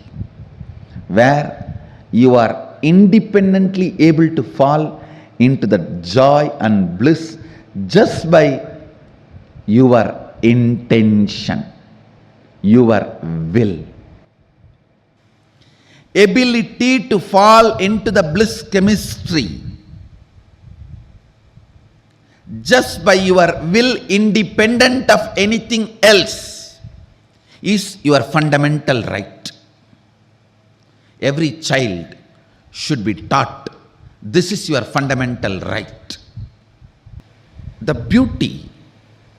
where you are independently able to fall into the joy and bliss just by your intention, your will. Ability to fall into the bliss chemistry just by your will, independent of anything else, is your fundamental right. Every child should be taught this is your fundamental right. The beauty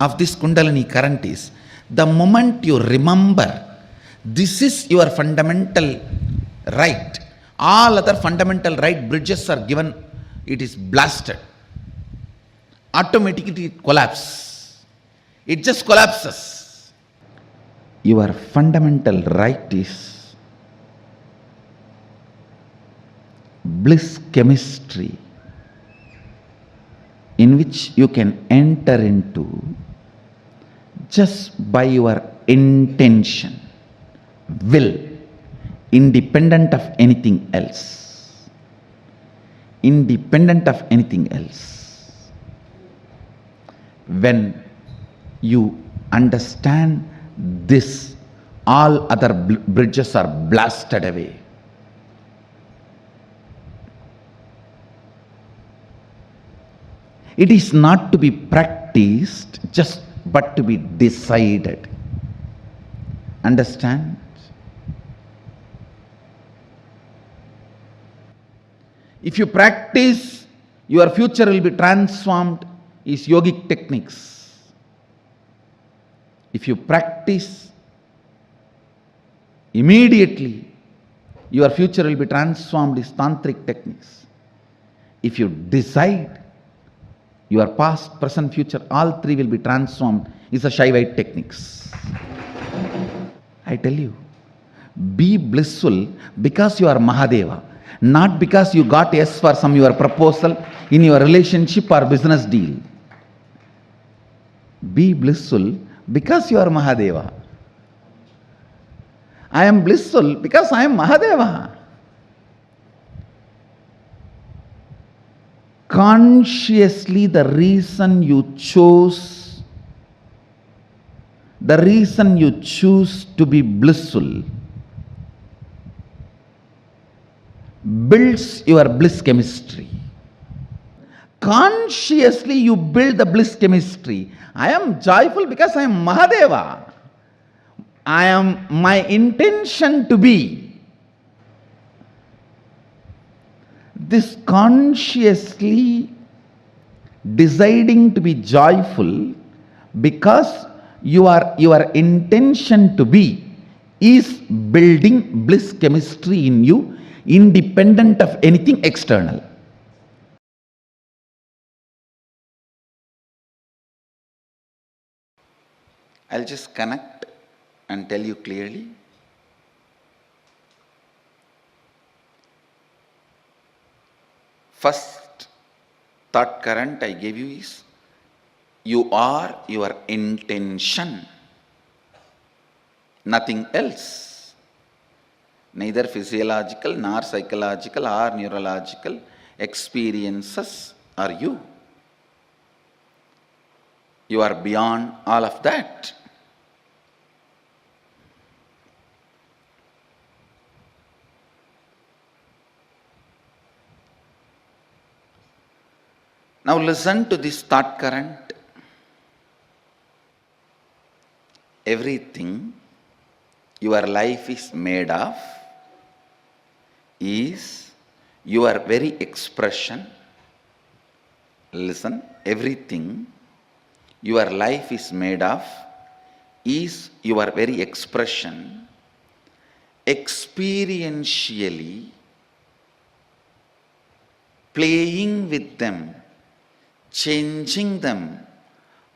of this Kundalini current is, the moment you remember this is your fundamental right, all other fundamental right bridges are given, it is blasted. Automatically it collapses. It just collapses. Your fundamental right is bliss chemistry, in which you can enter into just by your intention, will, independent of anything else. Independent of anything else. When you understand this, all other bridges are blasted away. It is not to be practiced, just but to be decided. Understand? If you practice, your future will be transformed, is yogic techniques. If you practice, immediately your future will be transformed, is tantric techniques. If you decide, your past, present, future, all three will be transformed, is a Shaivite techniques. I tell you, be blissful because you are Mahadeva, not because you got yes for some your proposal in your relationship or business deal. Be blissful because you are Mahadeva. I am blissful because I am Mahadeva. Consciously, the reason you choose to be blissful builds your bliss chemistry. Consciously you build the bliss chemistry. I am joyful because I am Mahadeva. I am my intention to be. This consciously deciding to be joyful because your intention to be is building bliss chemistry in you, independent of anything external. I'll just connect and tell you clearly. First thought current I gave you is, you are your intention, nothing else. Neither physiological nor psychological or neurological experiences are you. You are beyond all of that. Now listen to this thought current. Everything your life is made of is your very expression. Listen, everything your life is made of is your very expression, experientially playing with them, changing them,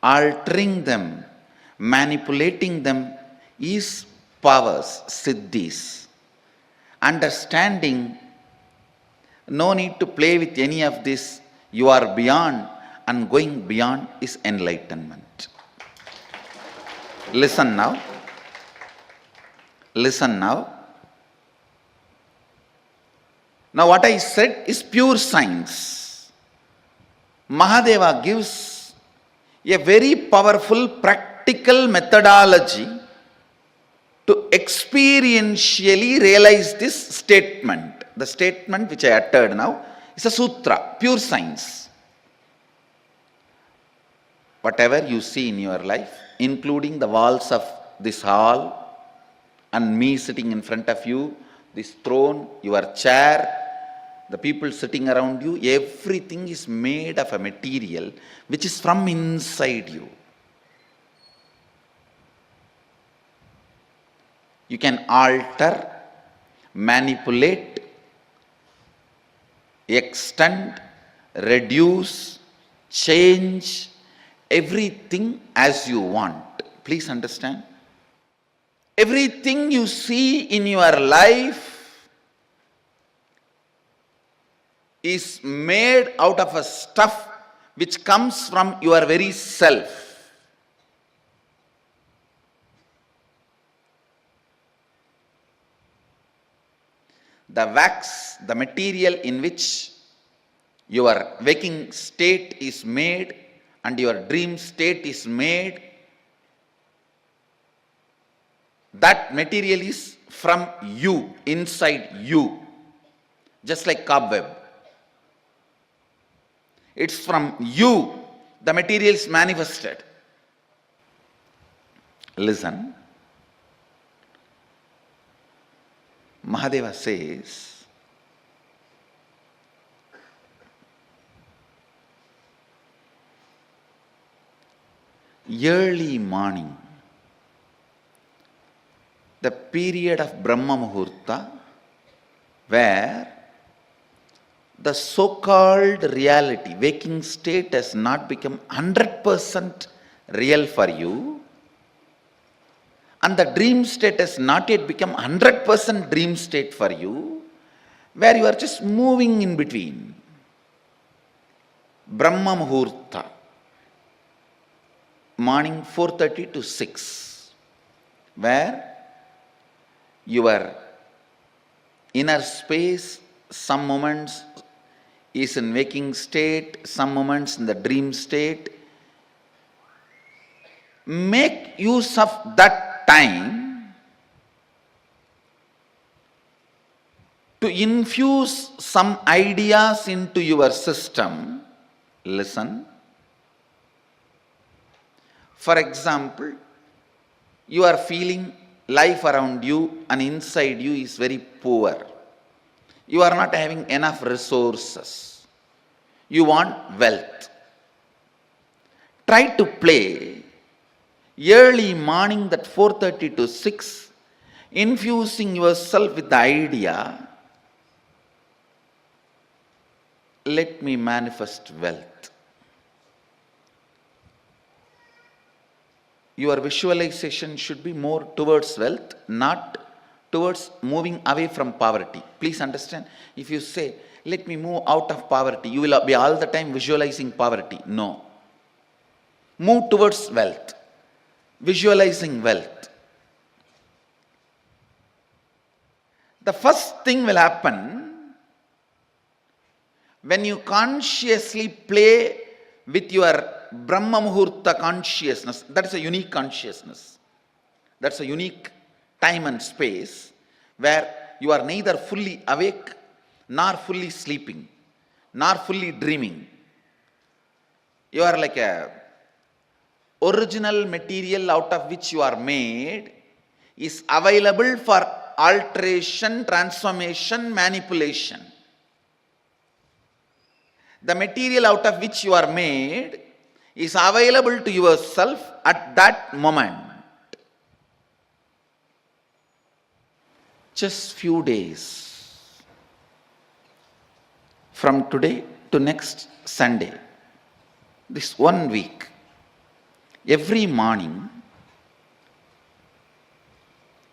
altering them, manipulating them is powers, siddhis. Understanding, no need to play with any of this, you are beyond, and going beyond is enlightenment. Listen now. Listen now. Now what I said is pure science. Mahadeva gives a very powerful practical methodology to experientially realize this statement. The statement which I uttered now is a sutra, pure science. Whatever you see in your life, including the walls of this hall and me sitting in front of you, this throne, your chair, the people sitting around you, everything is made of a material which is from inside you. You can alter, manipulate, extend, reduce, change everything as you want. Please understand. Everything you see in your life is made out of a stuff which comes from your very self. The wax, the material in which your waking state is made and your dream state is made, that material is from you, inside you, just like cobweb. It's from you, the material is manifested. Listen. Mahadeva says, early morning, the period of Brahma Muhurta, where the so-called reality, waking state has not become 100% real for you, and the dream state has not yet become 100% dream state for you, where you are just moving in between. Brahma Muhurta, morning 4:30 to 6, where your inner space, some moments is in waking state, some moments in the dream state. Make use of that time to infuse some ideas into your system. Listen. For example, you are feeling life around you and inside you is very poor. You are not having enough resources. You want wealth. try to play early morning, that 4:30 to 6, infusing yourself with the idea, let me manifest wealth. Your visualization should be more towards wealth, not towards moving away from poverty. Please understand, if you say, let me move out of poverty, you will be all the time visualizing poverty. No. Move towards wealth, visualizing wealth. The first thing will happen when you consciously play with your Brahma Muhurta consciousness. That is a unique consciousness. That's a unique time and space where you are neither fully awake, nor fully sleeping, nor fully dreaming. You are like a original material out of which you are made is available for alteration, transformation, manipulation. The material out of which you are made is available to yourself at that moment. Just few days from today to next Sunday, this 1 week, every morning,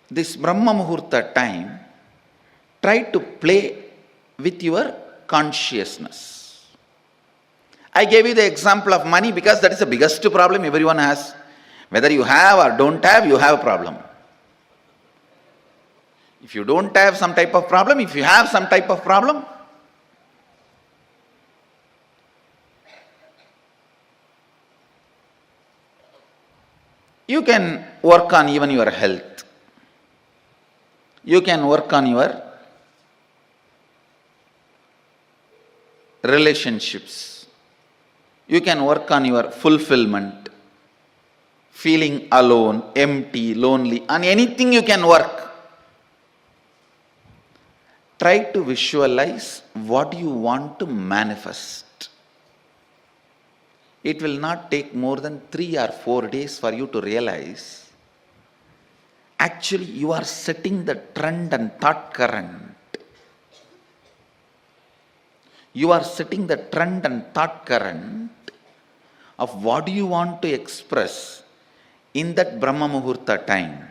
this Brahma Muhurta time, try to play with your consciousness. I gave you the example of money because that is the biggest problem everyone has. Whether you have or don't have, you have a problem. If you don't have some type of problem, if you have some type of problem, you can work on even your health. You can work on your relationships. You can work on your fulfillment, feeling alone, empty, lonely, on anything you can work. Try to visualize what you want to manifest. It will not take more than 3 or 4 days for you to realize actually you are setting the trend and thought current. You are setting the trend and thought current of what you want to express in that Brahma Muhurta time.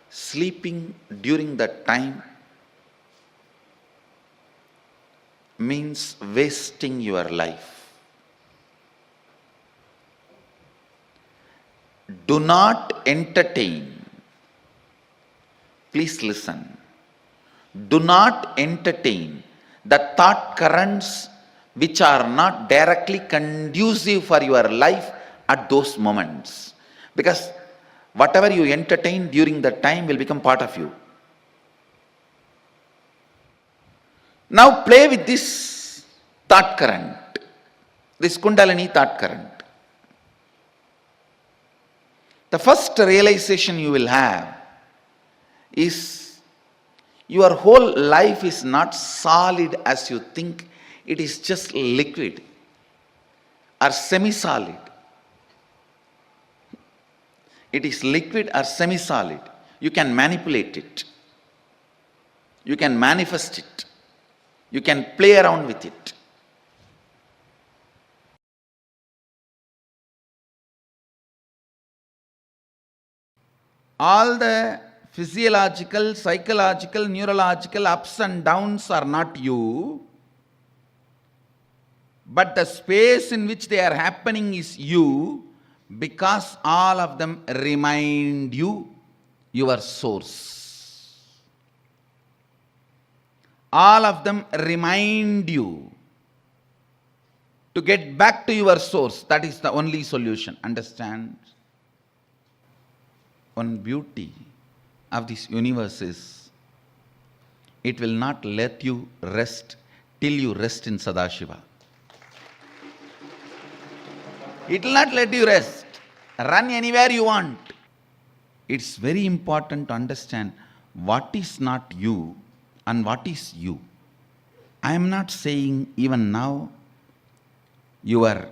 Sleeping during that time means wasting your life. Do not entertain. Please listen. Do not entertain the thought currents which are not directly conducive for your life at those moments. Because whatever you entertain during that time will become part of you. Now play with this thought current, this Kundalini thought current. The first realization you will have is your whole life is not solid as you think. It is just liquid or semi-solid. It is liquid or semi-solid. You can manipulate it. You can manifest it. You can play around with it. All the physiological, psychological, neurological ups and downs are not you, but the space in which they are happening is you, because all of them remind you your source. All of them remind you to get back to your source. That is the only solution. Understand? One beauty of this universe is it will not let you rest till you rest in Sadashiva. It will not let you rest. Run anywhere you want. It's very important to understand what is not you and what is you. I am not saying even now Your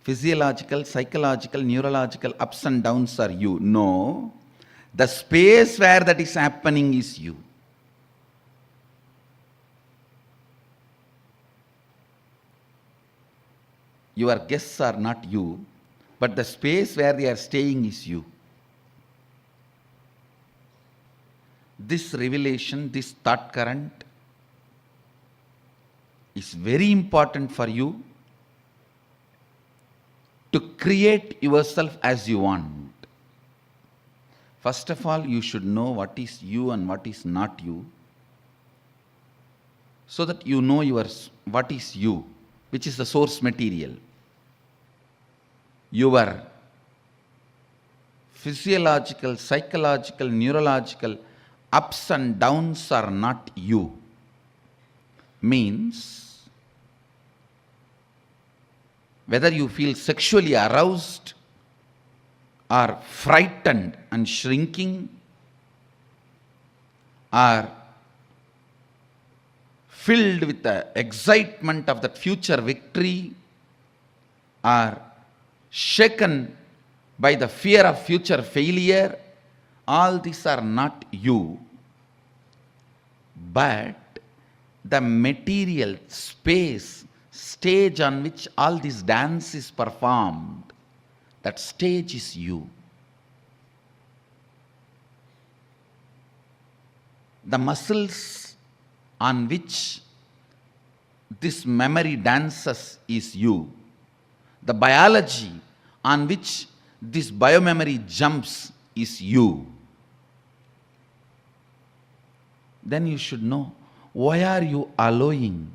physiological, psychological, neurological ups and downs are you. No. The space where that is happening is you. Your guests are not you, but the space where they are staying is you. This revelation, this thought current is very important for you to create yourself as you want. First of all, you should know what is you and what is not you, so that you know what is you, which is the source material. Your physiological, psychological, neurological ups and downs are not you. Means, whether you feel sexually aroused or frightened and shrinking, or filled with the excitement of that future victory, or shaken by the fear of future failure, all these are not you, but the material, space, stage on which all this dance is performed, that stage is you. The muscles on which this memory dances is you. The biology on which this biomemory jumps is you. Then you should know, why are you allowing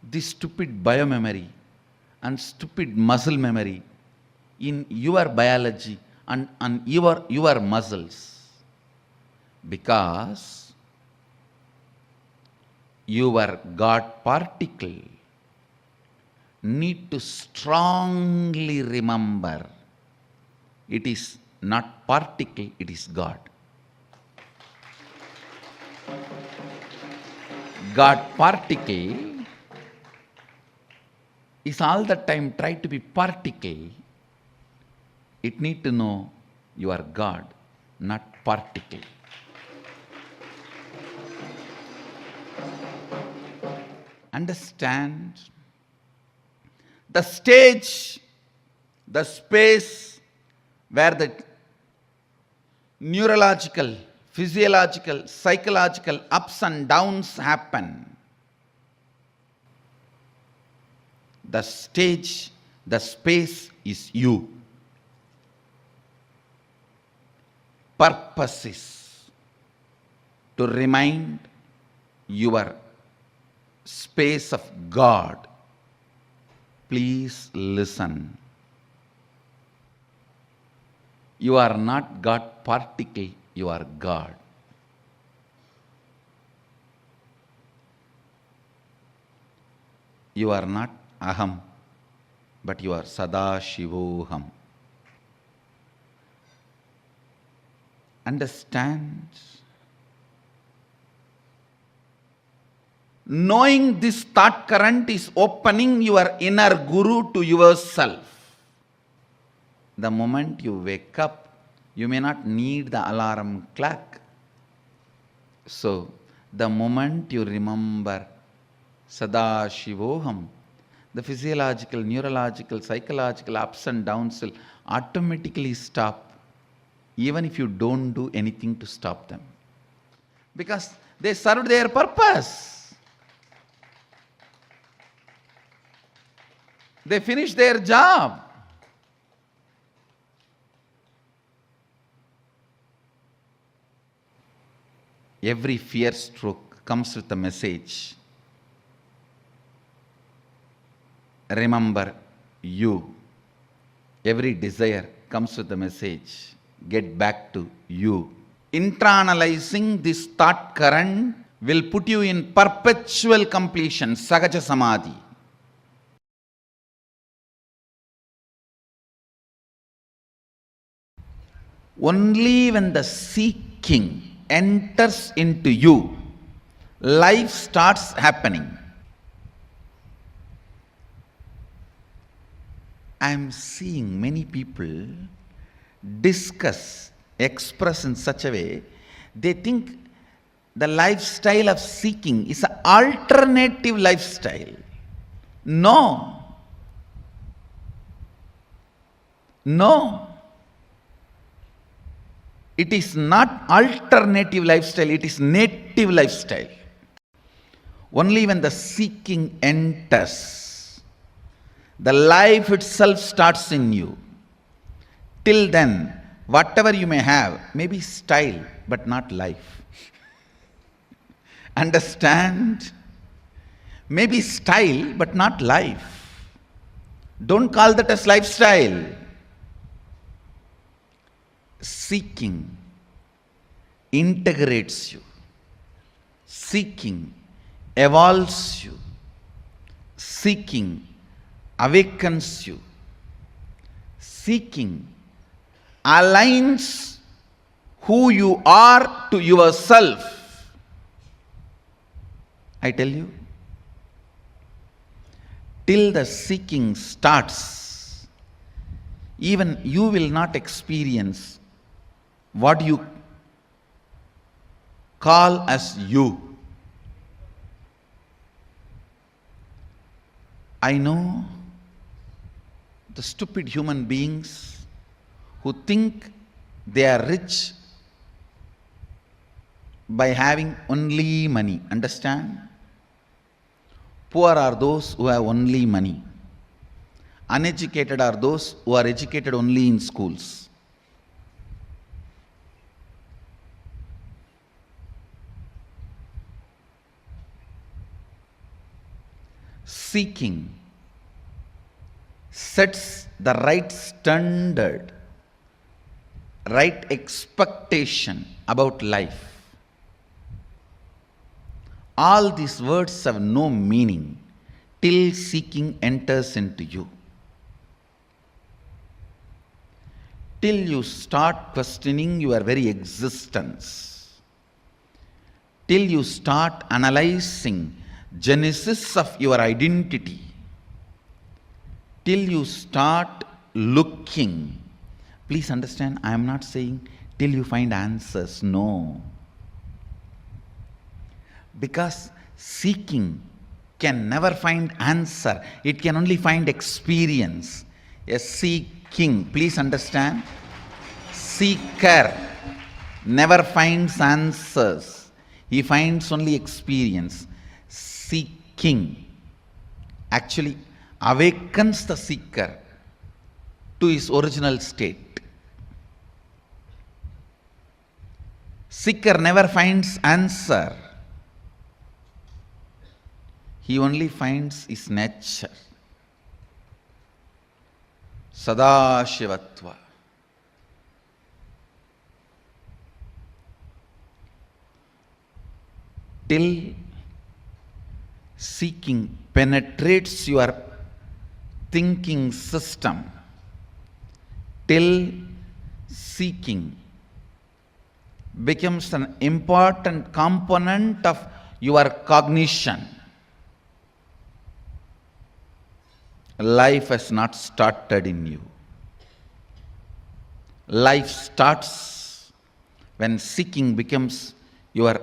this stupid biomemory and stupid muscle memory in your biology and your muscles? Because your God particle need to strongly remember it is not particle, it is God. God particle is all the time try to be particle. It need to know you are God, not particle. Understand? The stage, the space where the neurological, physiological, psychological ups and downs happen. The stage, the space is you. Purpose is to remind your space of God. Please listen. You are not God particle, you are God. You are not Aham, but you are Sadashivoham. Understand? Knowing this thought current is opening your inner guru to yourself. The moment you wake up, you may not need the alarm clock. So, the moment you remember Sadashivoham, the physiological, neurological, psychological ups and downs will automatically stop, even if you don't do anything to stop them. Because they served their purpose. They finished their job. Every fear stroke comes with a message. Remember you. Every desire comes with a message. Get back to you. Internalizing this thought current will put you in perpetual completion, Sahaja Samadhi. Only when the seeking enters into you, life starts happening. I am seeing many people discuss, express in such a way, they think the lifestyle of seeking is an alternative lifestyle. No. No. It is not alternative lifestyle, it is native lifestyle. Only when the seeking enters, the life itself starts in you. Till then, whatever you may have may be style, but not life. Understand? Maybe style, but not life. Don't call that as lifestyle. Seeking integrates you. Seeking evolves you. Seeking awakens you. Seeking aligns who you are to yourself. I tell you, till the seeking starts, even you will not experience what you call as you. I know the stupid human beings who think they are rich by having only money. Understand? Poor are those who have only money. Uneducated are those who are educated only in schools. Seeking sets the right standard, right expectation about life. All these words have no meaning till seeking enters into you. Till you start questioning your very existence. Till you start analyzing genesis of your identity. Till you start looking. Please understand, I am not saying till you find answers. No. Because seeking can never find answer. It can only find experience. A seeking, please understand, seeker never finds answers. He finds only experience. Seeking actually awakens the seeker to his original state. Seeker never finds answer. He only finds his nature. Sadashivatva. Till seeking penetrates your thinking system, till seeking becomes an important component of your cognition, life has not started in you. Life starts when seeking becomes your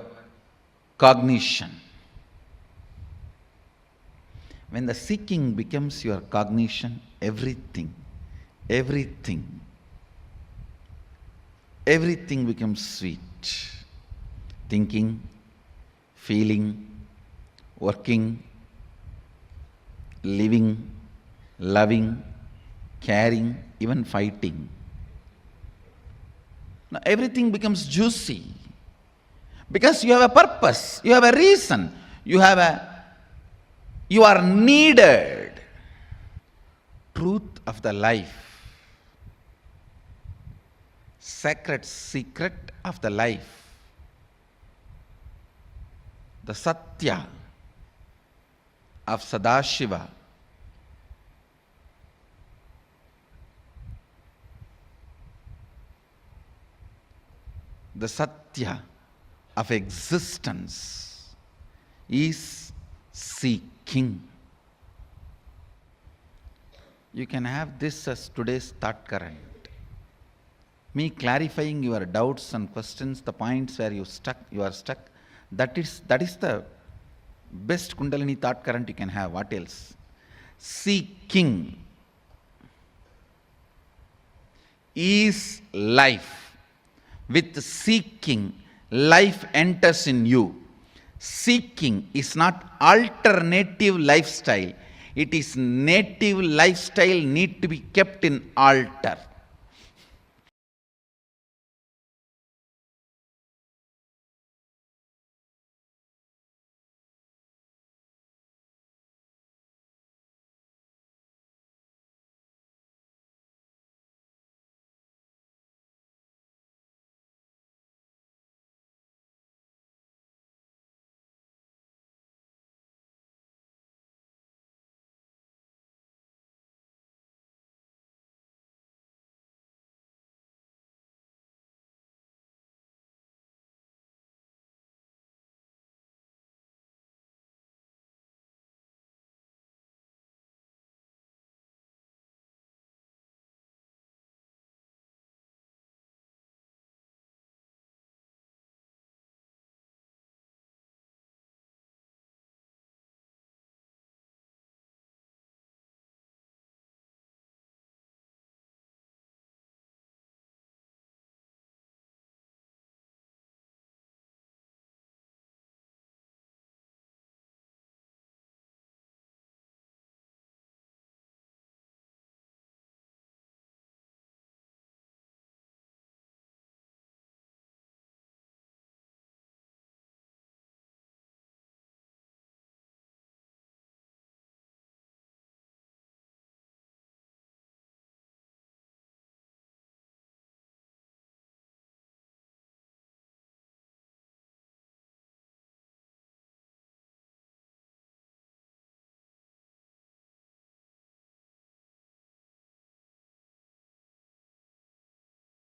cognition. When the seeking becomes your cognition, everything becomes sweet. Thinking, feeling, working, living, loving, caring, even fighting. Now everything becomes juicy. Because you have a purpose, you have a reason, you are needed. Truth of the life, sacred secret of the life, the Satya of Sadashiva, the Satya of existence is seeking. You can have this as today's thought current. Me clarifying your doubts and questions, the points where you are stuck, that is the best Kundalini thought current you can have. What else? Seeking is life. With seeking, life enters in you. Seeking is not alternative lifestyle. It is native lifestyle, need to be kept in altar.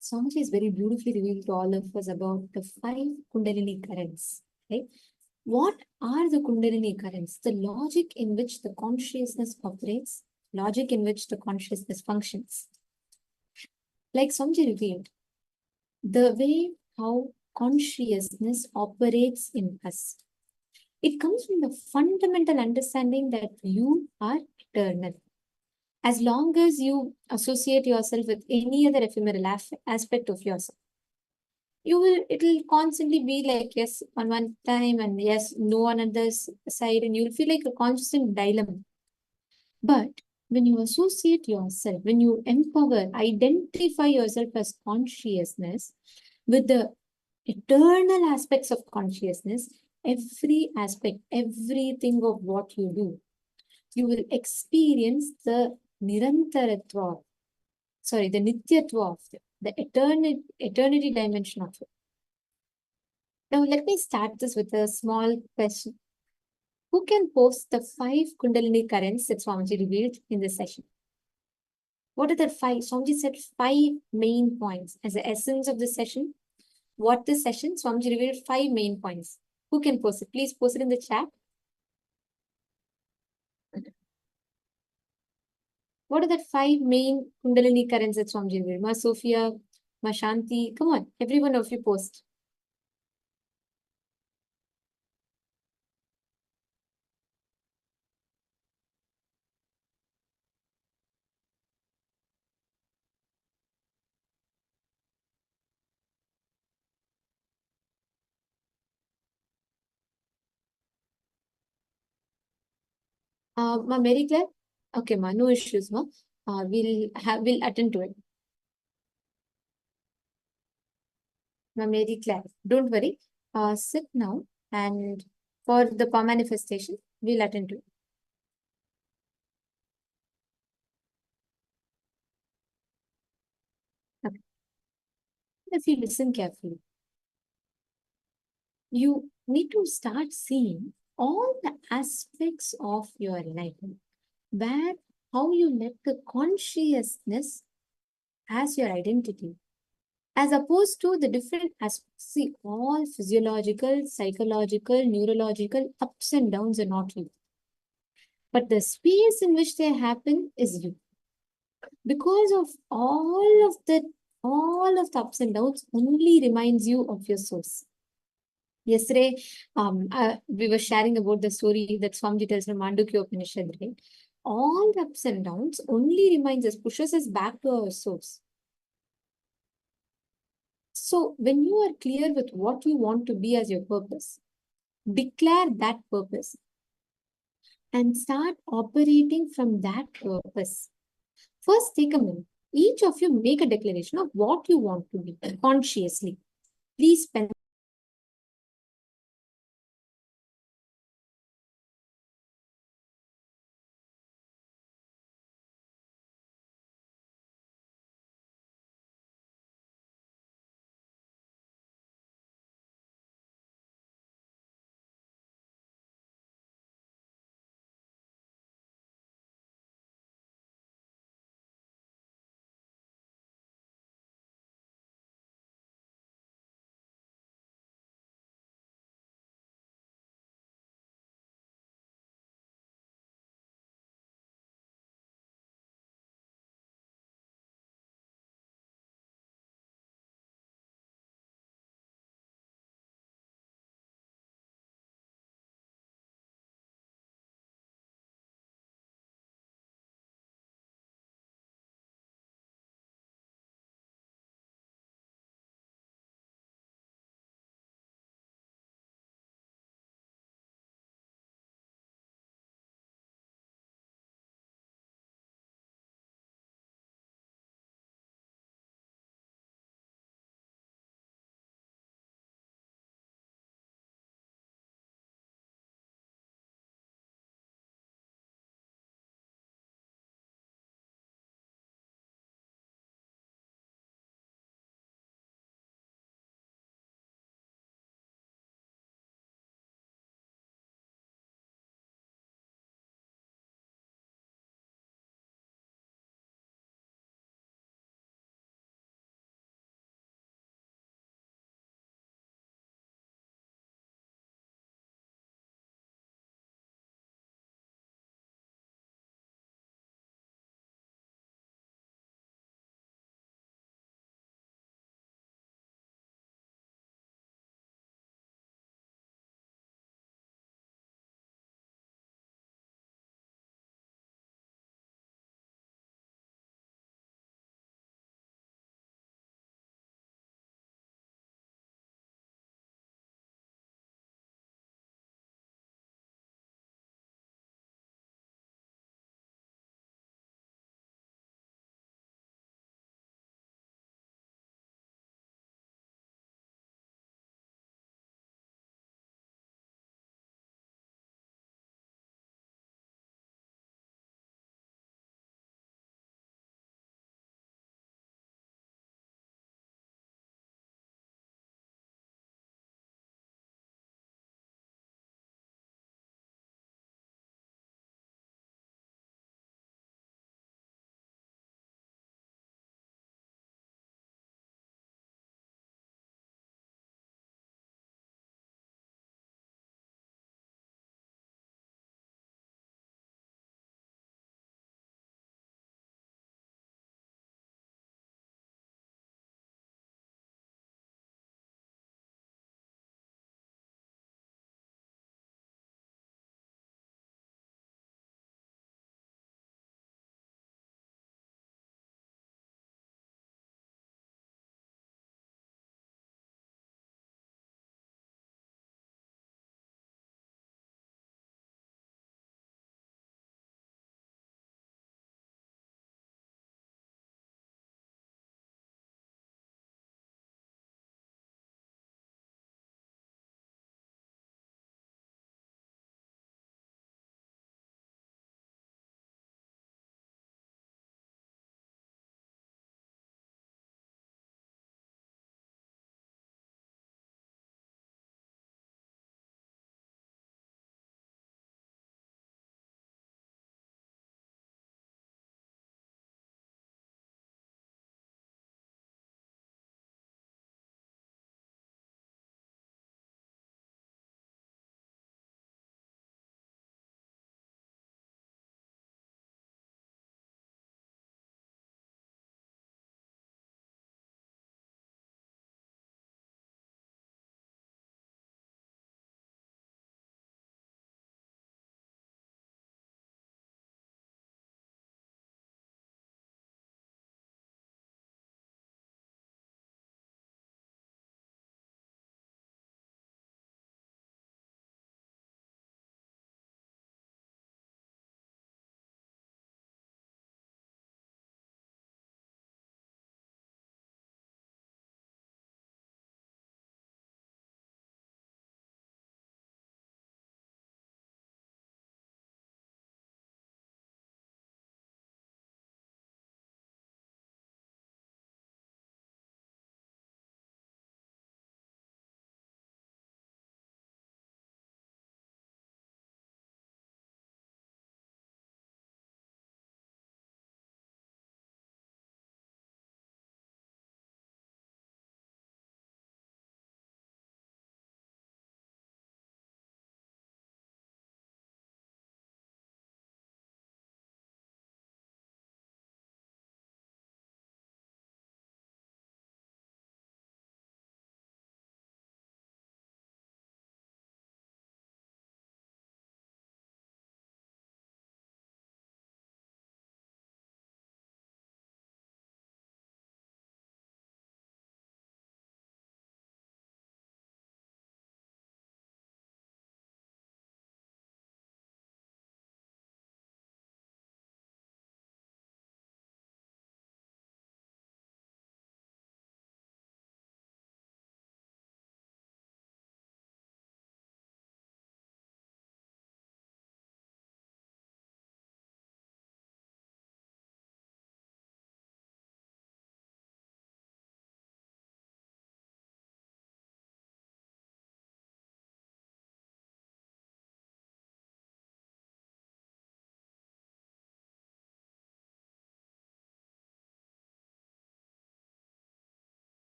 Swamiji is very beautifully revealed to all of us about the 5 Kundalini currents. Right? What are the Kundalini currents? The logic in which the consciousness operates, logic in which the consciousness functions. Like Swamiji revealed, the way how consciousness operates in us. It comes from the fundamental understanding that you are eternal. As long as you associate yourself with any other ephemeral aspect of yourself, it will constantly be like yes on one time and yes no on another side, and you'll feel like a constant dilemma. But when you associate yourself, when you identify yourself as consciousness with the eternal aspects of consciousness, every aspect, everything of what you do, you will experience the nirantaratva, the nityatva of it, the eternity dimension of it. Now, let me start this with a small question. Who can post the 5 Kundalini currents that Swamiji revealed in this session? What are the 5? Swamiji said 5 main points as the essence of the session. What this session? Swamiji revealed 5 main points. Who can post it? Please post it in the chat. What are the 5 main Kundalini currents that Swamiji revealed? Ma Sophia, Ma Shanti, come on, every one of you post. Ma Mary Claire? Okay, ma, no issues, ma. We'll attend to it. Ma Mary Claire, don't worry. Sit now, and for the power manifestation, we'll attend to it. Okay. If you listen carefully, you need to start seeing all the aspects of your enlightenment, where how you let the consciousness as your identity, as opposed to the different aspects. See, all physiological, psychological, neurological ups and downs are not you. But the space in which they happen is you. Because of all of the ups and downs only reminds you of your source. Yesterday, we were sharing about the story that Swamiji tells from Mandukya Upanishad, right? All the ups and downs only reminds us, pushes us back to our source. So when you are clear with what you want to be as your purpose, declare that purpose and start operating from that purpose. First, take a minute. Each of you make a declaration of what you want to be consciously. Please spend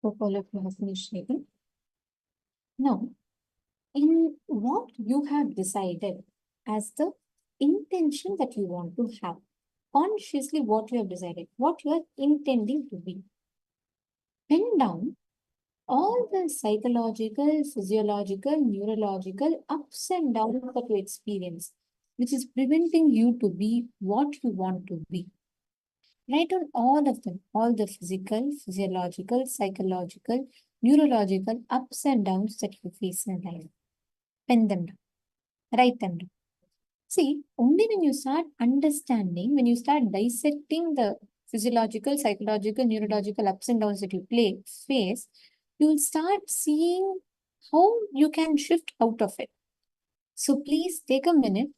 Hope all of you have finished reading. Now, in what you have decided as the intention that you want to have, consciously what you have decided, what you are intending to be. Pen down all the psychological, physiological, neurological ups and downs that you experience, which is preventing you to be what you want to be. Write on all of them, all the physical, physiological, psychological, neurological ups and downs that you face in life. Pen them down, write them down. See, only when you start understanding, when you start dissecting the physiological, psychological, neurological ups and downs that you face, you'll start seeing how you can shift out of it. So please take a minute,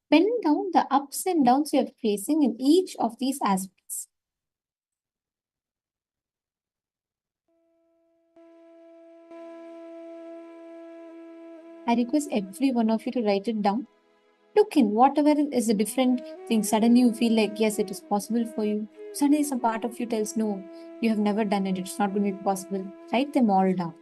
pen down the ups and downs you're facing in each of these aspects. I request every one of you to write it down. Look in whatever is a different thing. Suddenly you feel like, yes, it is possible for you. Suddenly some part of you tells, no, you have never done it. It's not going to be possible. Write them all down.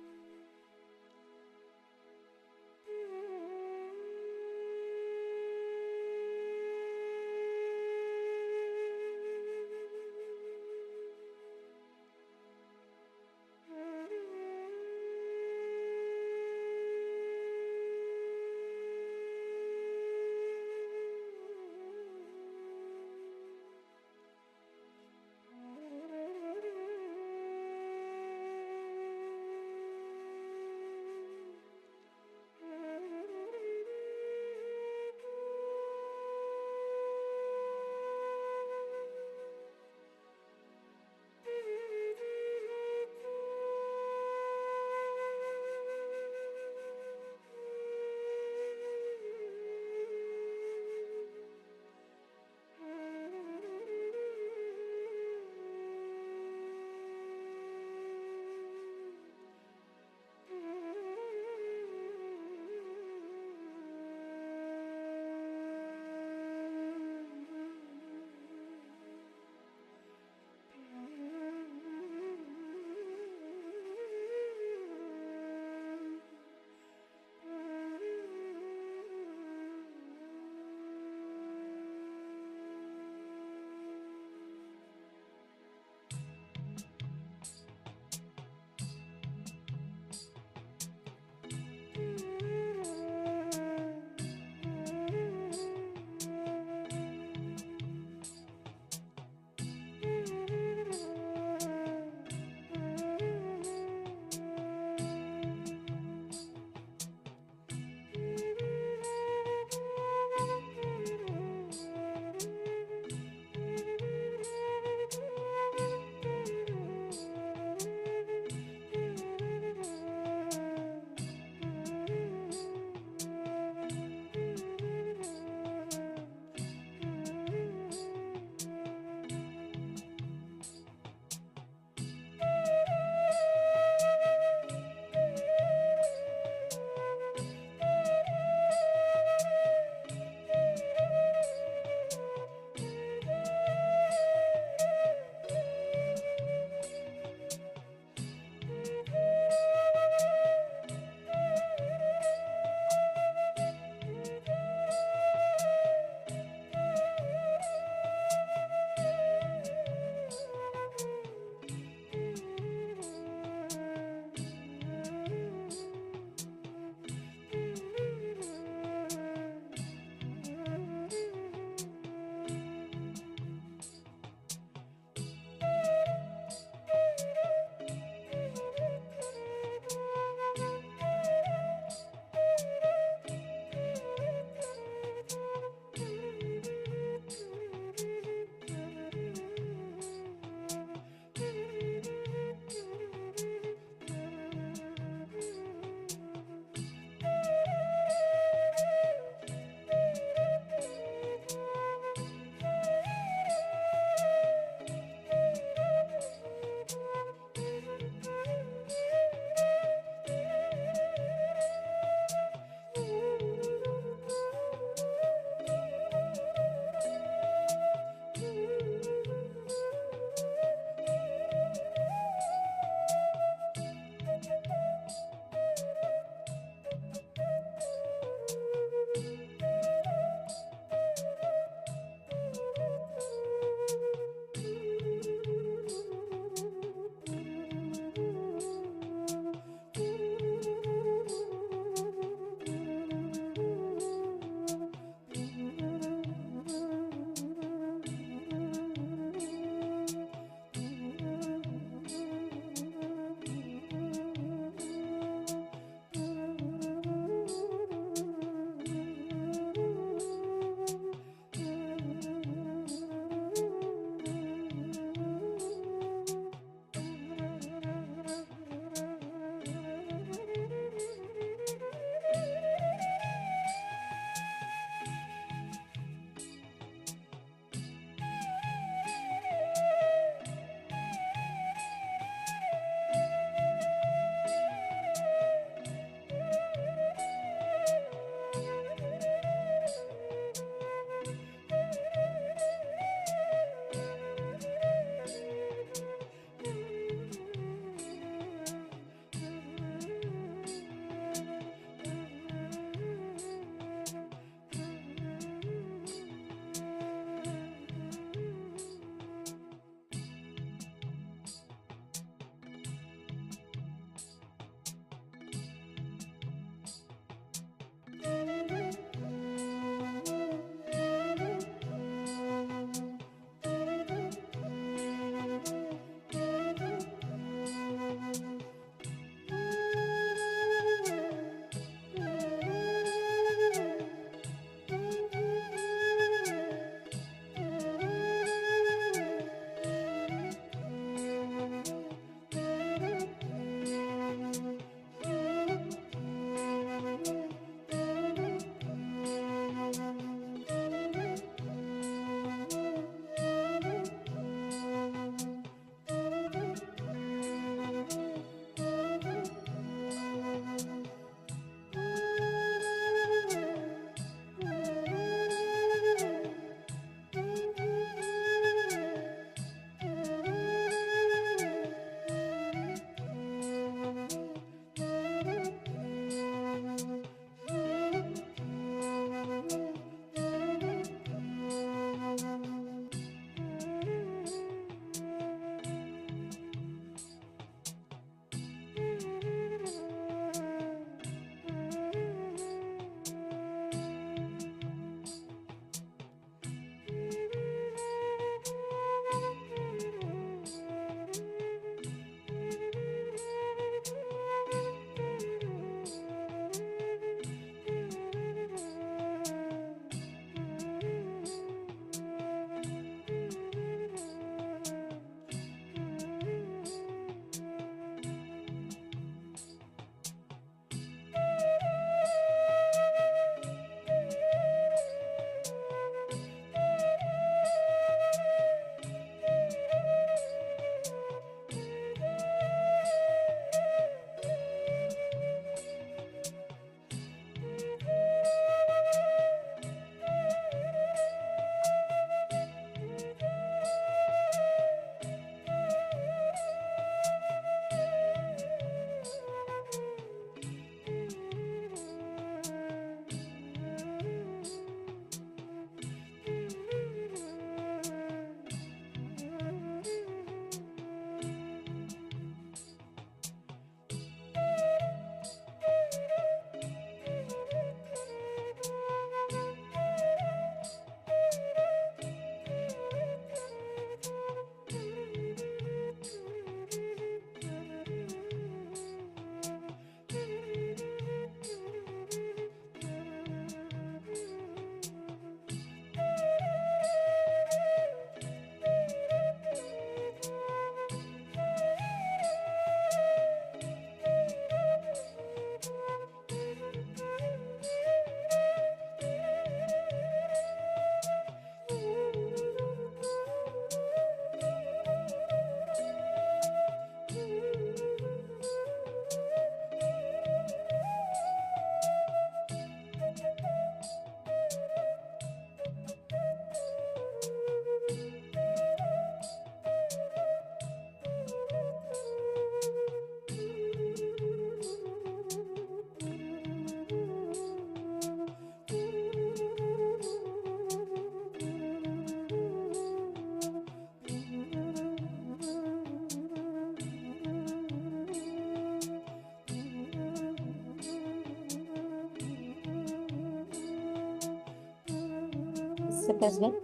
accept as well.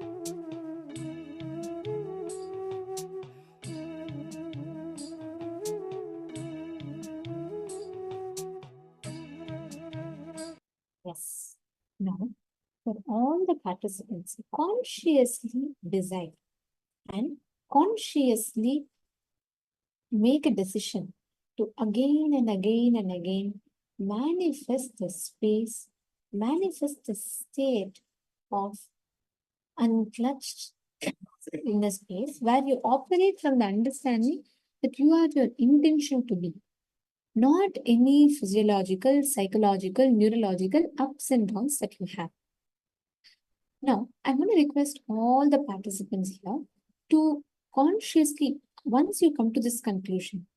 Yes. Now, for all the participants, consciously decide and consciously make a decision to again and again and again manifest the space, manifest the state of unclutched inner space where you operate from the understanding that you are your intention to be, not any physiological, psychological, neurological ups and downs that you have. Now, I'm going to request all the participants here to consciously, once you come to this conclusion,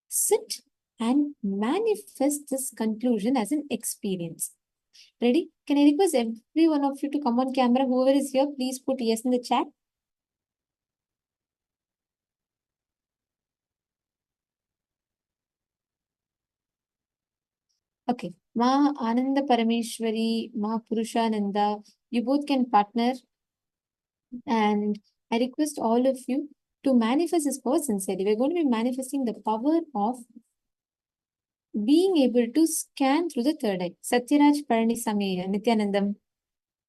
sit and manifest this conclusion as an experience. Ready? Can I request every one of you to come on camera? Whoever is here, please put yes in the chat. Okay. Ma Ananda Parameshwari, Ma Purushananda, you both can partner. And I request all of you to manifest this power sincerely. We're going to be manifesting the power of being able to scan through the third eye. Satyaraj Paranisamaya, Nityanandam.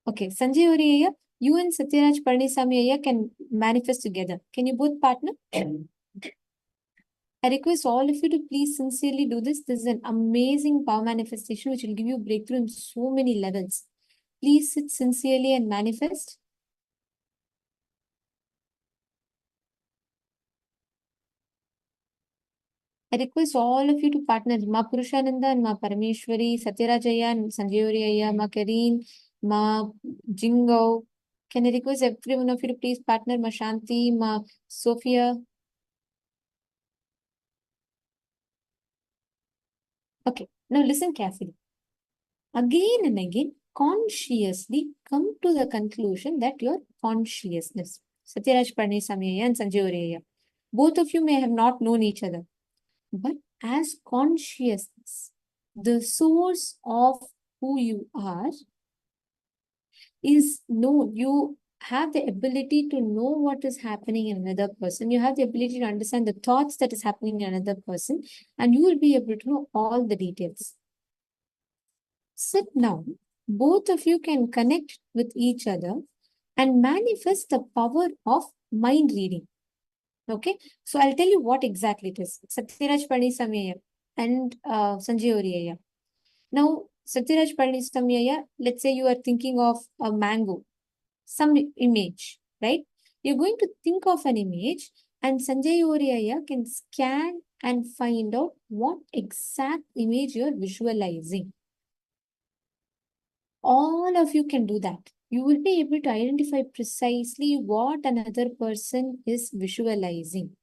Okay, Sanjay Oriya, you and Satyaraj Paranisamaya can manifest together. Can you both partner? I request all of you to please sincerely do this. This is an amazing power manifestation which will give you breakthrough in so many levels. Please sit sincerely and manifest. I request all of you to partner Ma Purushananda and Ma Parameshwari, Satyarajaya and Sanjayoriya, Ma Kareen, Ma Jingo. Can I request every one of you to please partner Ma Shanti, Ma Sophia? Okay, now listen carefully. Again and again, consciously come to the conclusion that your consciousness, Satyaraj Paranisamaya and Sanjayoriya, both of you may have not known each other. But as consciousness, the source of who you are is known. You have the ability to know what is happening in another person. You have the ability to understand the thoughts that is happening in another person, and you will be able to know all the details. Sit now. Both of you can connect with each other and manifest the power of mind reading. Okay, so I'll tell you what exactly it is. Satyaraj Paranisamaya and Sanjay Oriya. Now, Satyaraj Paranisamaya, let's say you are thinking of a mango, some image, right? You're going to think of an image, and Sanjay Oriya can scan and find out what exact image you're visualizing. All of you can do that. You will be able to identify precisely what another person is visualizing.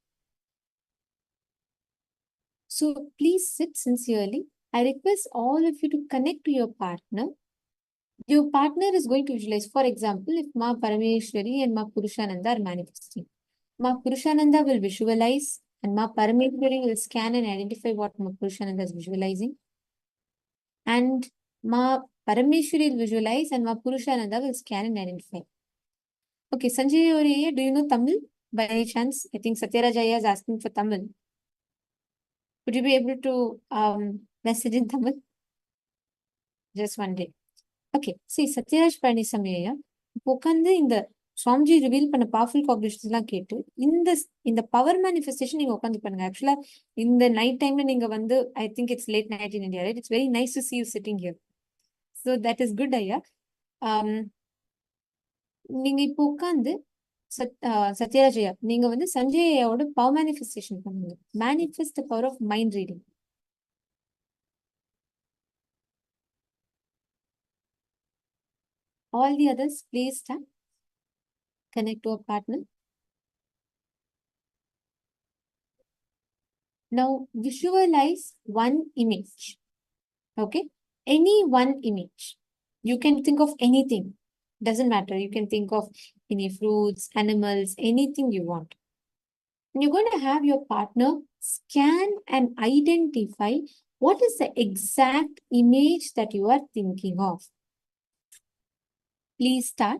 So please sit sincerely. I request all of you to connect to your partner. Your partner is going to visualize, for example, if Ma Parameshwari and Ma Purushananda are manifesting. Ma Purushananda will visualize and Ma Parameshwari will scan and identify what Ma Purushananda is visualizing. And Ma Parameshwari will visualize and Ma Purushananda will scan and identify. Okay, Sanjay Oriya, do you know Tamil? By any chance? I think Satyarajaya is asking for Tamil. Would you be able to message in Tamil? Just one day. Okay, see, Satyaraj Paranisamaya, உட்காந்து இந்த Swamiji reveal பண்ண powerful combinations எல்லாம் கேட்டு இந்த power manifestation நீங்க உட்காந்து பண்ணுங்க. ஆக்சுவலா இந்த நைட் டைம்ல நீங்க வந்து I think it's late night in India, right? It's very nice to see you sitting here. So that is good, ஐயா. நீங்க இப்போ உட்காந்து சத்யராஜயா நீங்க வந்து சஞ்சயோட பவர் மேனிஃபெஸ்டேஷன் பண்ணுங்க. Manifest the power of mind reading. All the others, please stand. Connect to a partner. Now visualize one image. Okay? Any one image. You can think of anything. Doesn't matter. You can think of any fruits, animals, anything you want. And you're going to have your partner scan and identify what is the exact image that you are thinking of. Please start.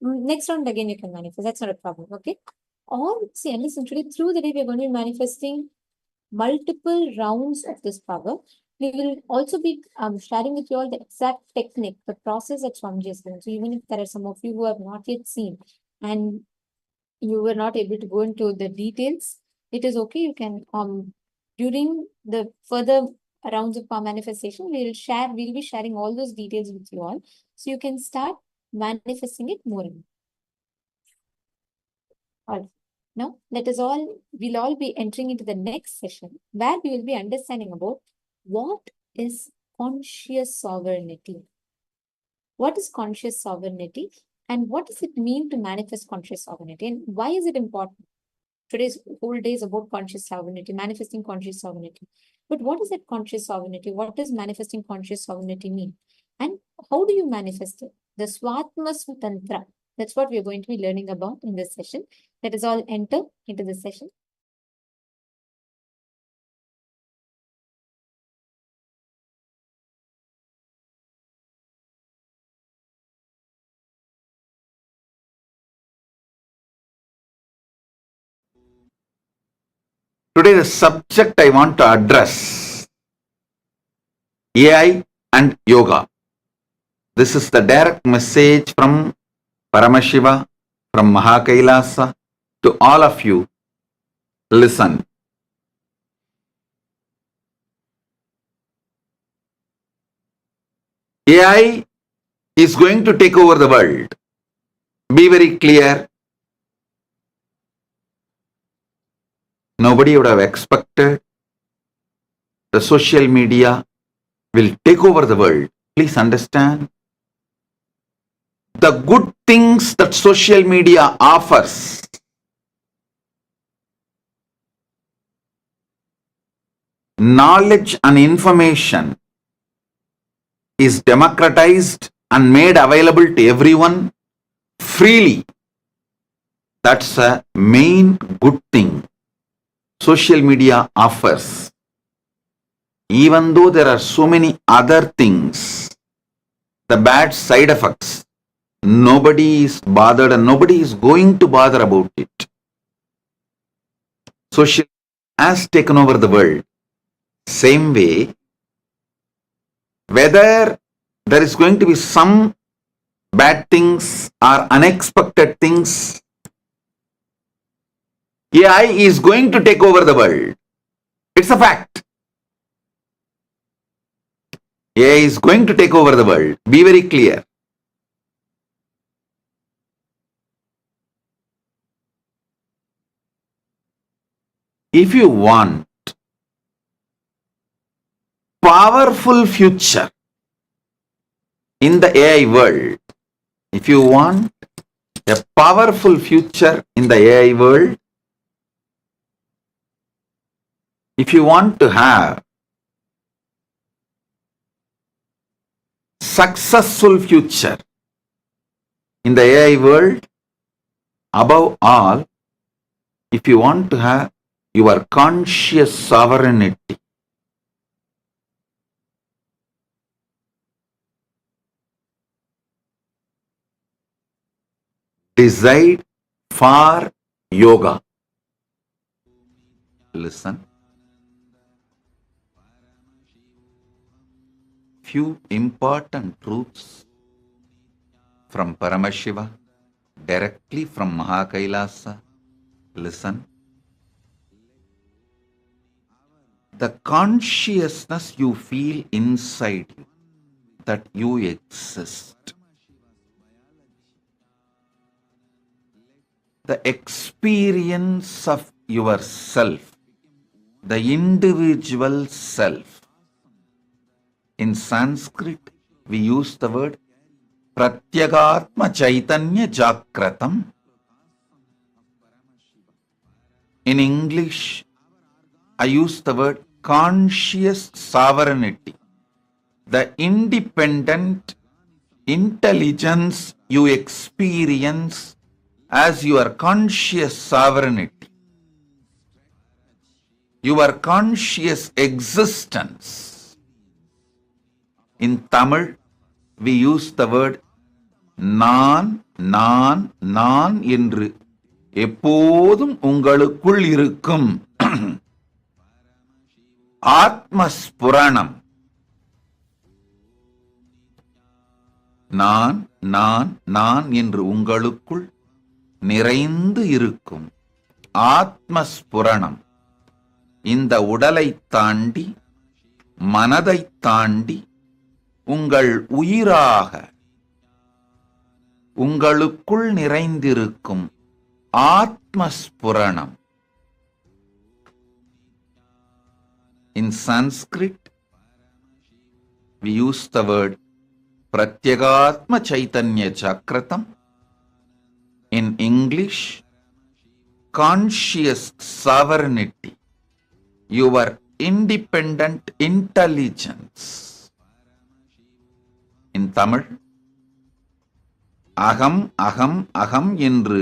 Next round again you can manifest. That's not a problem. Okay. Or see, and listen, today through the day we're going to be manifesting multiple rounds of this power. We will also be sharing with you all the exact technique, the process that Swamiji has done. So even if there are some of you who have not yet seen and you were not able to go into the details, it is okay. You can during the further rounds of power manifestation, we'll be sharing all those details with you all. So you can start manifesting it more and more. All right. Now, we'll all be entering into the next session where we will be understanding about what is conscious sovereignty. What is conscious sovereignty and what does it mean to manifest conscious sovereignty and why is it important? Today's whole day is about conscious sovereignty, manifesting conscious sovereignty. But what is that conscious sovereignty? What does manifesting conscious sovereignty mean? And how do you manifest it? The Swatma Swatantra. That's what we're going to be learning about in this session. Let us all enter into this session. Today the subject I want to address, AI and Yoga. This is the direct message from Paramashiva, from Mahakailasa to all of you. Listen. AI is going to take over the world. Be very clear. Nobody would have expected the social media will take over the world. Please understand. The good things that social media offers, knowledge and information is democratized and made available to everyone freely. That's a main good thing social media offers. Even though there are so many other things, the bad side effects, nobody is bothered and nobody is going to bother about it. Social has taken over the world. Same way, whether there is going to be some bad things or unexpected things, AI is going to take over the world. It's a fact. AI is going to take over the world. Be very clear. If you want powerful future in the AI world, if you want a powerful future in the AI world, if you want to have successful future in the AI world, above all, if you want to have your conscious sovereignty, decide for yoga. Listen. Few important truths from Paramashiva, directly from Mahakailasa. Listen. The consciousness you feel inside you, that you exist. The experience of yourself, the individual self. In Sanskrit, we use the word Pratyagatma Chaitanya Jakratam. In English, I use the word conscious sovereignty, the independent intelligence you experience as your conscious sovereignty, your conscious existence. In Tamil, we use the word நான் நான் நான் என்று எப்போதும் உங்களுக்குள் இருக்கும் ஆத்மஸ்புரணம். நான் நான் நான் என்று உங்களுக்குள் நிறைந்து இருக்கும் ஆத்மஸ்புரணம் இந்த உடலை தாண்டி, மனதை தாண்டி உங்கள் உயிராக உங்களுக்குள் நிறைந்திருக்கும் ஆத்மஸ்புரணம். In Sanskrit, we use the word Pratyagatma Chaitanya Chakratam. In English, conscious sovereignty, your independent intelligence. In Tamil, அகம் அகம் அகம் என்று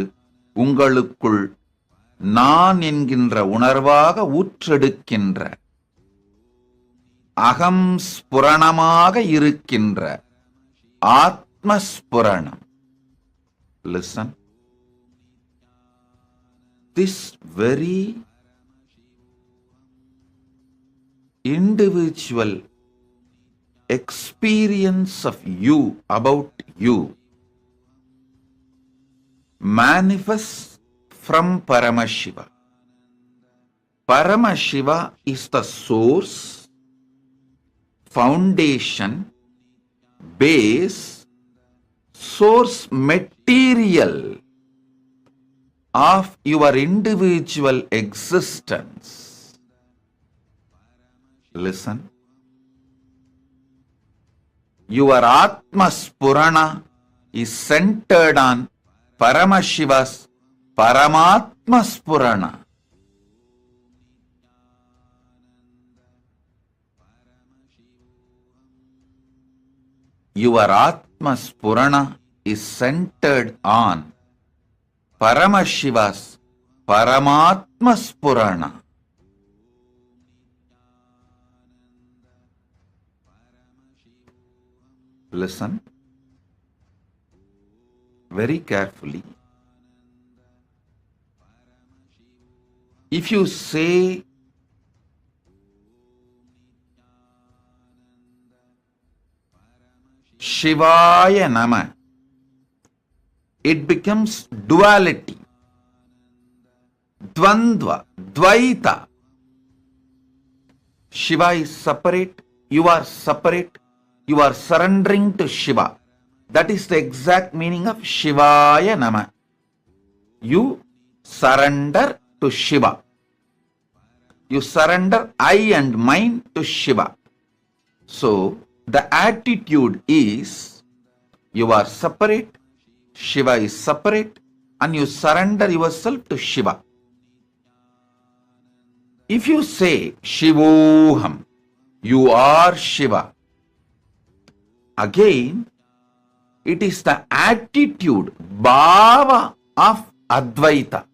உங்களுக்குள் நான் என்கின்ற உணர்வாக ஊற்றெடுக்கின்ற, அகம் ஸ்புரணமாக இருக்கின்ற ஆத்மஸ்புரணம். Listen. This very individual experience of you, about you, manifests from Paramashiva. Paramashiva is the source, foundation, base, source material of your individual existence. Listen. Your Atma Spurana is centered on Paramashiva's Paramatma Spurana. Your Atma Spurana is centered on Paramashiva's Paramatma Spurana. Listen very carefully. If you say Shivaya Nama, it becomes duality, Dvandva, Dvaita. Shiva is separate, you are separate, you are surrendering to Shiva. That is the exact meaning of Shivaya Nama. You surrender to Shiva. You surrender I and mine to Shiva. So, the attitude is you are separate, Shiva is separate, and you surrender yourself to Shiva. If you say Shivoham, you are Shiva, again, it is the attitude, bhava of Advaita.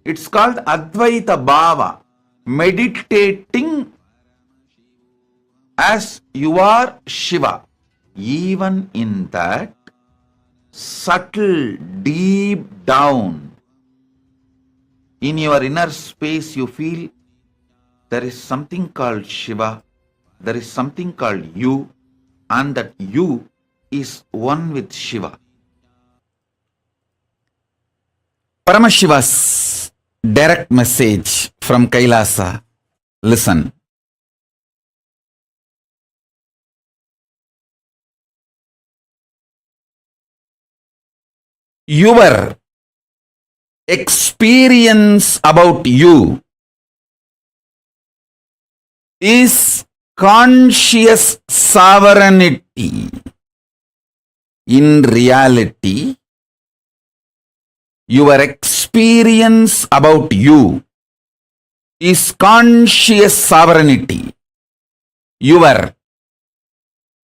It's called Advaita Bhava, meditating as you are Shiva. Even in that subtle, deep down, in your inner space, you feel there is something called Shiva, there is something called you, and that you is one with Shiva. Paramashiva's direct message from Kailasa. Listen. Your experience about you is conscious sovereignty. In reality, your experience about you is conscious sovereignty. Your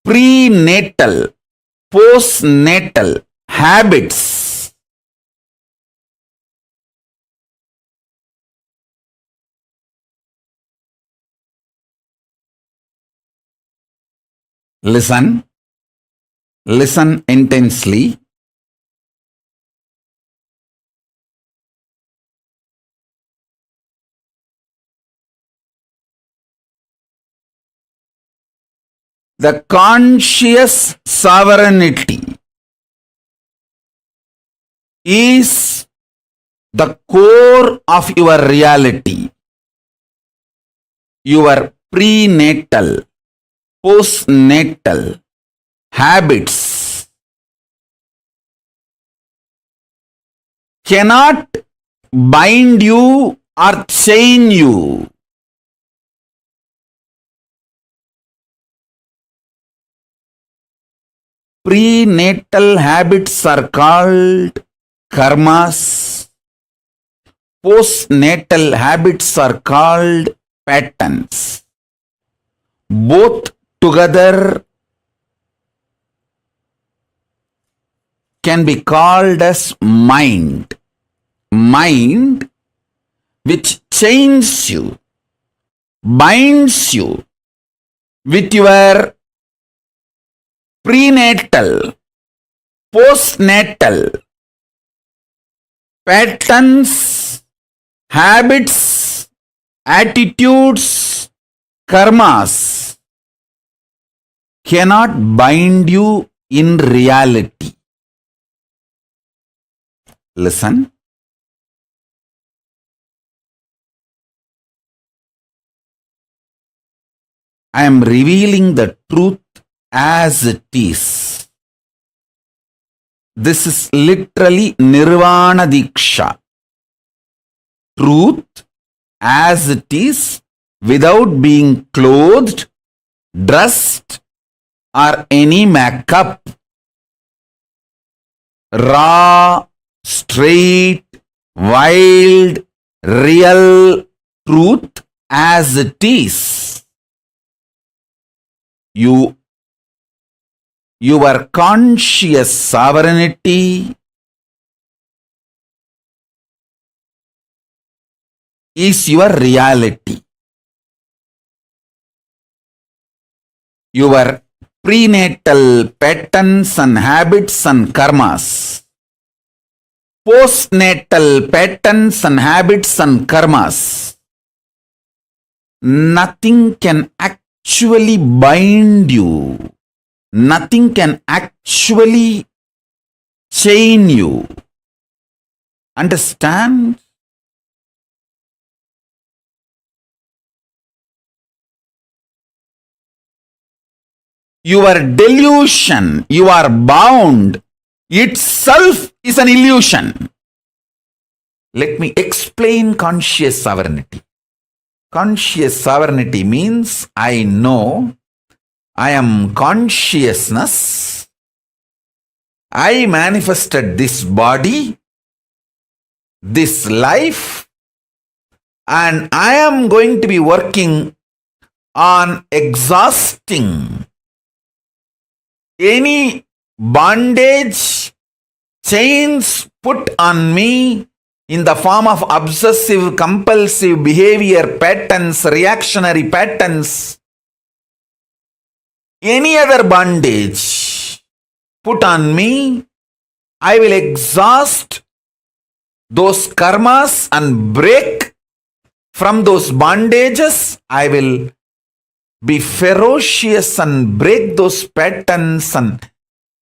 prenatal, postnatal habits listen intensely. The conscious sovereignty is the core of your reality. Your prenatal, postnatal habits cannot bind you or chain you. Prenatal habits are called karmas. Postnatal habits are called patterns. Both together can be called as mind. Mind which chains you, binds you with your prenatal, postnatal patterns, habits, attitudes, karmas cannot bind you in reality. Listen. I am revealing the truth as it is. This is literally Nirvana Diksha. Truth as it is, without being clothed, dressed, or any makeup. Raw, straight, wild, real truth as it is. Your conscious sovereignty is your reality. Your prenatal patterns and habits and karmas, postnatal patterns and habits and karmas, nothing can actually bind you. Nothing can actually chain you. Understand? Your delusion, you are bound, itself is an illusion. Let me explain conscious sovereignty. Conscious sovereignty means I know I am consciousness. I manifested this body, this life, and I am going to be working on exhausting any bondage, chains put on me in the form of obsessive, compulsive behavior patterns, reactionary patterns, any other bondage put on me. I will exhaust those karmas and break from those bondages. I will be ferocious and break those patterns and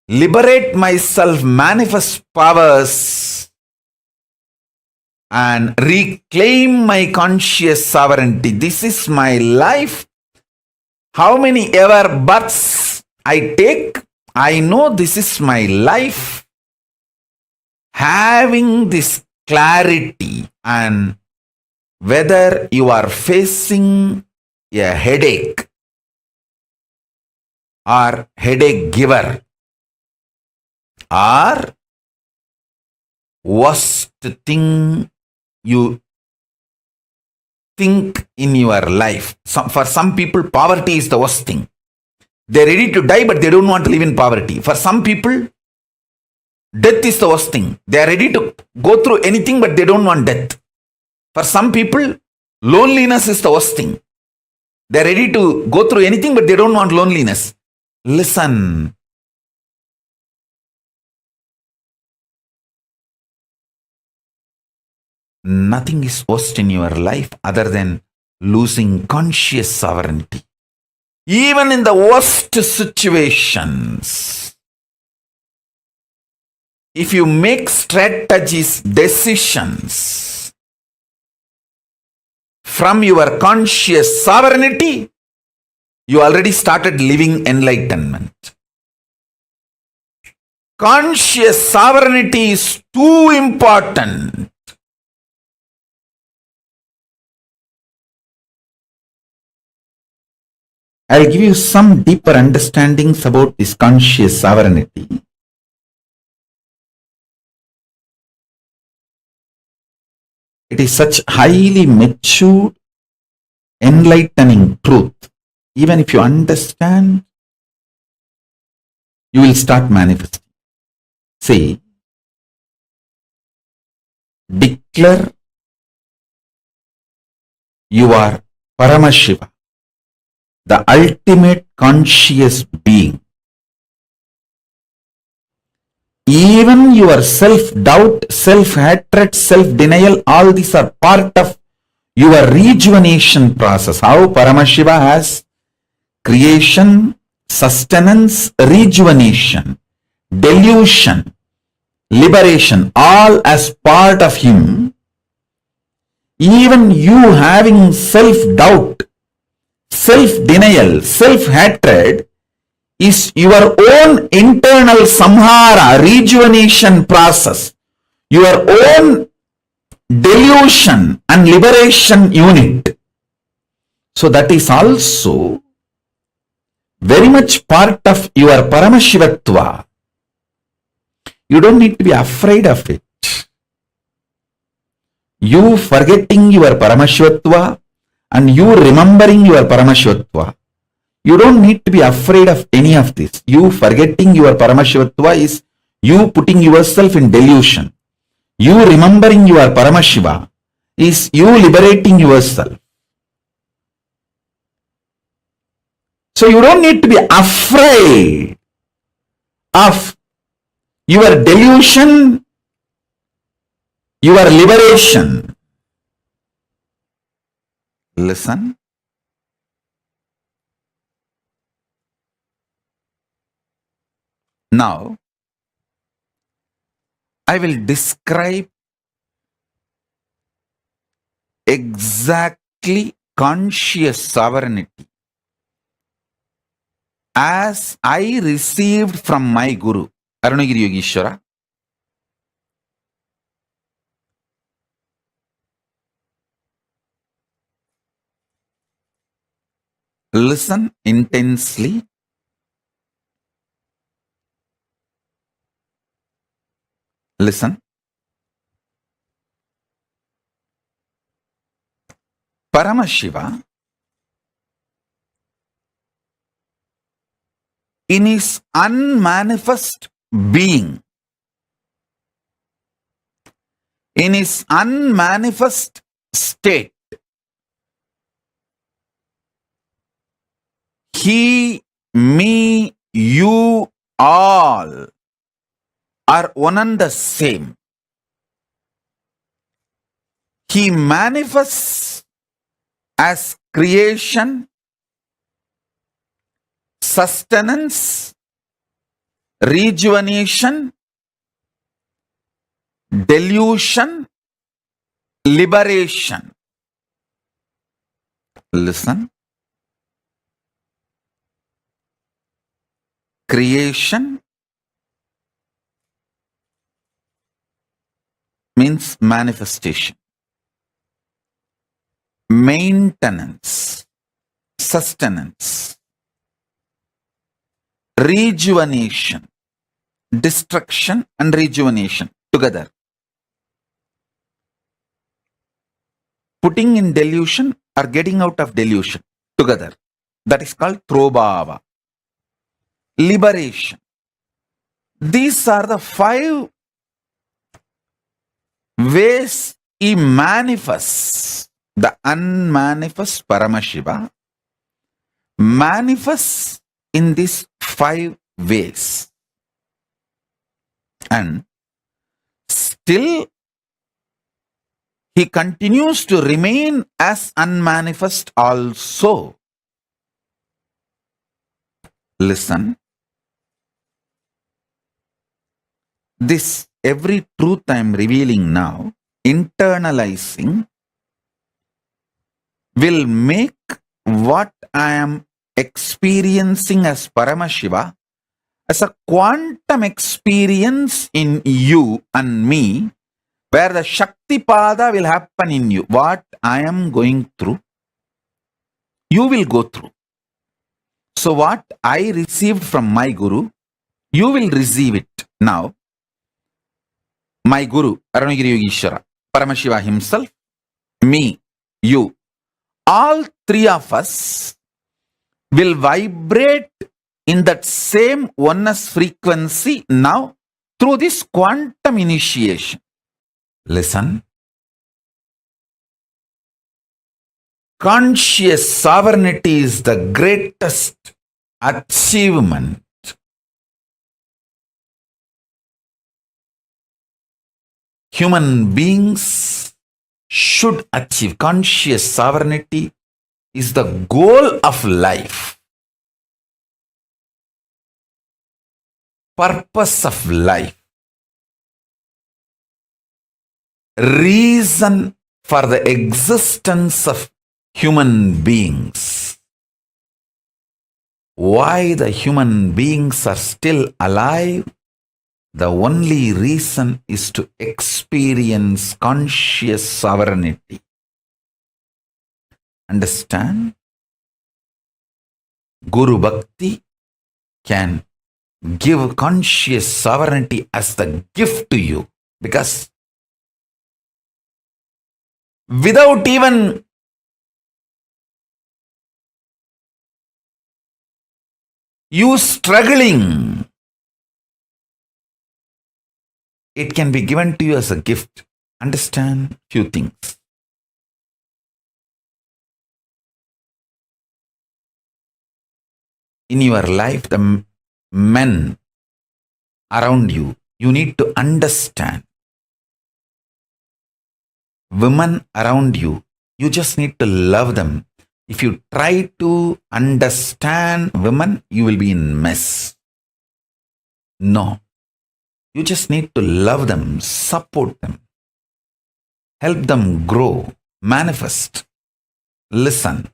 liberate myself, manifest powers, and reclaim my conscious sovereignty. This is my life. How many ever births I take, I know this is my life. Having this clarity, and whether you are facing a headache or headache giver or worst thing you think in your life. For some people, poverty is the worst thing. They're ready to die, but they don't want to live in poverty. For some people, death is the worst thing. They are ready to go through anything, but they don't want death. For some people, loneliness is the worst thing. They are ready to go through anything, but they don't want loneliness. Listen. Nothing is worst in your life other than losing conscious sovereignty. Even in the worst situations, if you make strategies, decisions from your conscious sovereignty, you already started living enlightenment. Conscious sovereignty is too important. I'll give you some deeper understandings about this conscious sovereignty. It is such highly matured, enlightening truth. Even if you understand, you will start manifesting. Say, declare you are Paramashiva, the ultimate conscious being. Even your self-doubt, self-hatred, self-denial, all these are part of your rejuvenation process. How Paramashiva has creation, sustenance, rejuvenation, delusion, liberation, all as part of him. Even you having self-doubt, self-denial, self-hatred is your own internal samhara, rejuvenation process, your own delusion and liberation unit. So that is also very much part of your Paramashivatva. You don't need to be afraid of it. You forgetting your Paramashivatva and you remembering your Paramashivatva. You don't need to be afraid of any of this. You forgetting your Paramashivatva is you putting yourself in delusion. You remembering your Paramashiva is you liberating yourself. So you don't need to be afraid of your delusion, your liberation. Listen. Now, I will describe exactly conscious sovereignty as I received from my Guru, Arunagiri Yogeshwara. Listen intensely. Listen. Paramashiva, in his unmanifest being, in his unmanifest state, he, me, you, all are one and the same. He manifests as creation, sustenance, rejuvenation, delusion, liberation. Listen. Creation means manifestation. Maintenance, sustenance, rejuvenation, destruction and rejuvenation together. Putting in delusion or getting out of delusion together. That is called Trobhava. Liberation. These are the 5 ways he manifests. The unmanifest Paramashiva manifests in these 5 ways. And still he continues to remain as unmanifest also. listen. This every truth I am revealing now, internalizing, will make what I am experiencing as Paramashiva as a quantum experience in you and me, where the Shakti Pada will happen in you. What I am going through, you will go through. So what I received from my Guru, you will receive it now. My Guru, Arunagiri Yogeshwara, Paramashiva himself, me, you, all three of us will vibrate in that same oneness frequency now through this quantum initiation. Listen. Conscious sovereignty is the greatest achievement. Human beings should achieve. Conscious sovereignty is the goal of life, purpose of life, reason for the existence of human beings. Why the human beings are still alive? The only reason is to experience conscious sovereignty. Understand? Guru Bhakti can give conscious sovereignty as the gift to you, because without even you struggling, it can be given to you as a gift. Understand few things. In your life, the men around you, you need to understand. Women around you, you just need to love them. If you try to understand women, you will be in mess. No. You just need to love them, support them, help them grow, manifest, listen.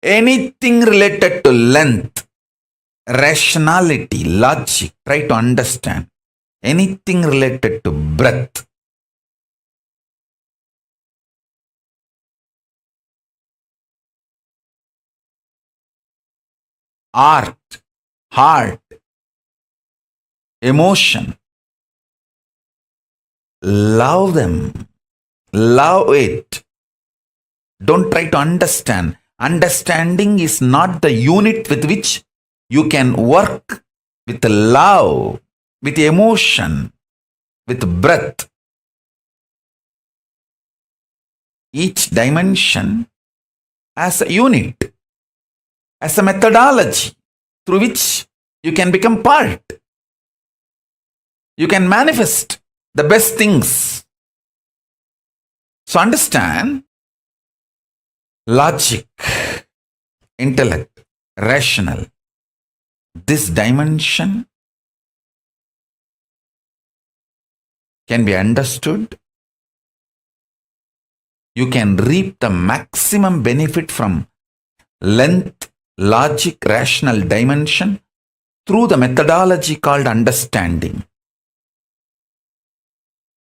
Anything related to length, rationality, logic, try to understand. Anything related to breath, art, heart, emotion. Love them. Love it. Don't try to understand. Understanding is not the unit with which you can work with love, with emotion, with breath. Each dimension as a unit, as a methodology through which you can become part. You can manifest the best things. So understand, logic, intellect, rational, this dimension can be understood. You can reap the maximum benefit from length, logic, rational dimension through the methodology called understanding.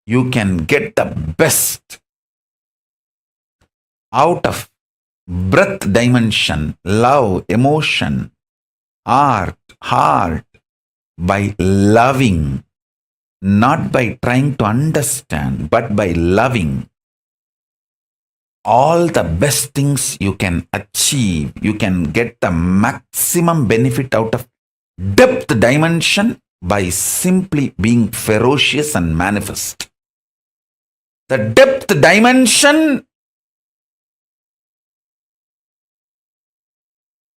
You can get the best out of breath dimension, love, emotion, art, heart, by loving, not by trying to understand, but by loving. All the best things you can achieve, you can get the maximum benefit out of depth dimension by simply being ferocious and manifest. The depth dimension,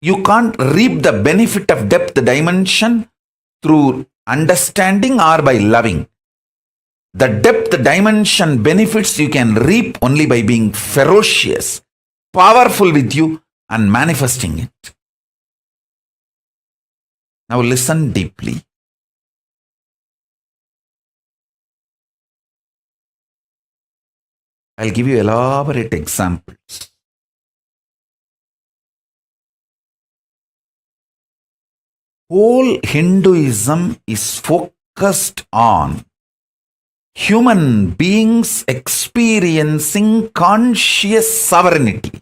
you can't reap the benefit of depth dimension through understanding or by loving. The depth dimension benefits you can reap only by being ferocious, powerful with you and manifesting it. Now listen deeply. I'll give you elaborate examples. Whole Hinduism is focused on human beings experiencing conscious sovereignty.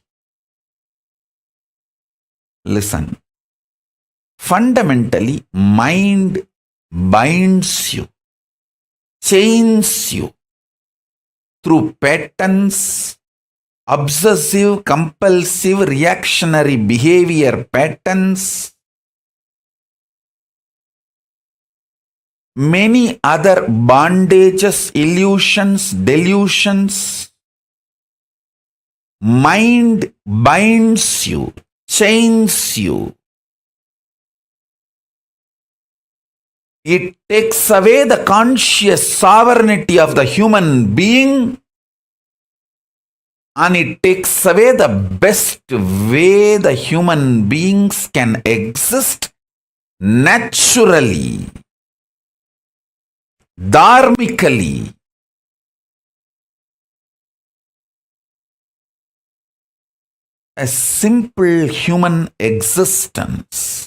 Listen. Fundamentally, mind binds you, chains you through patterns, obsessive, compulsive, reactionary behavior patterns, many other bondages, illusions, delusions. Mind binds you, chains you. It takes away the conscious sovereignty of the human being, and it takes away the best way the human beings can exist naturally, dharmically. A simple human existence.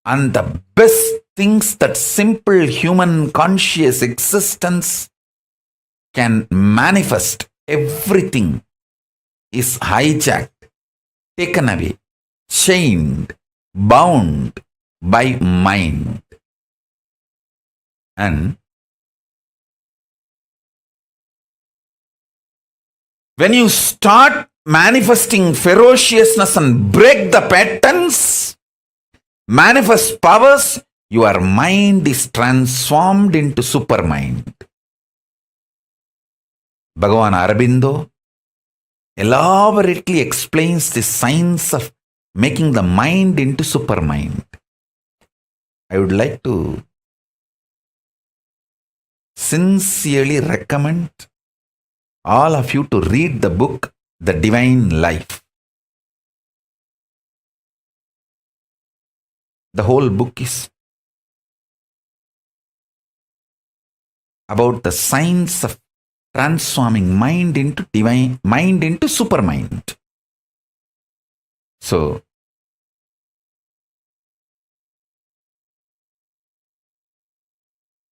And the best things that simple human conscious existence can manifest, everything is hijacked, taken away, chained, bound by mind. And when you start manifesting ferociousness and break the patterns, manifest powers, your mind is transformed into supermind. Bhagavan Aurobindo elaborately explains the science of making the mind into supermind. I would like to sincerely recommend all of you to read the book, The Divine Life. The whole book is about the science of transforming mind into divine, mind into supermind. So,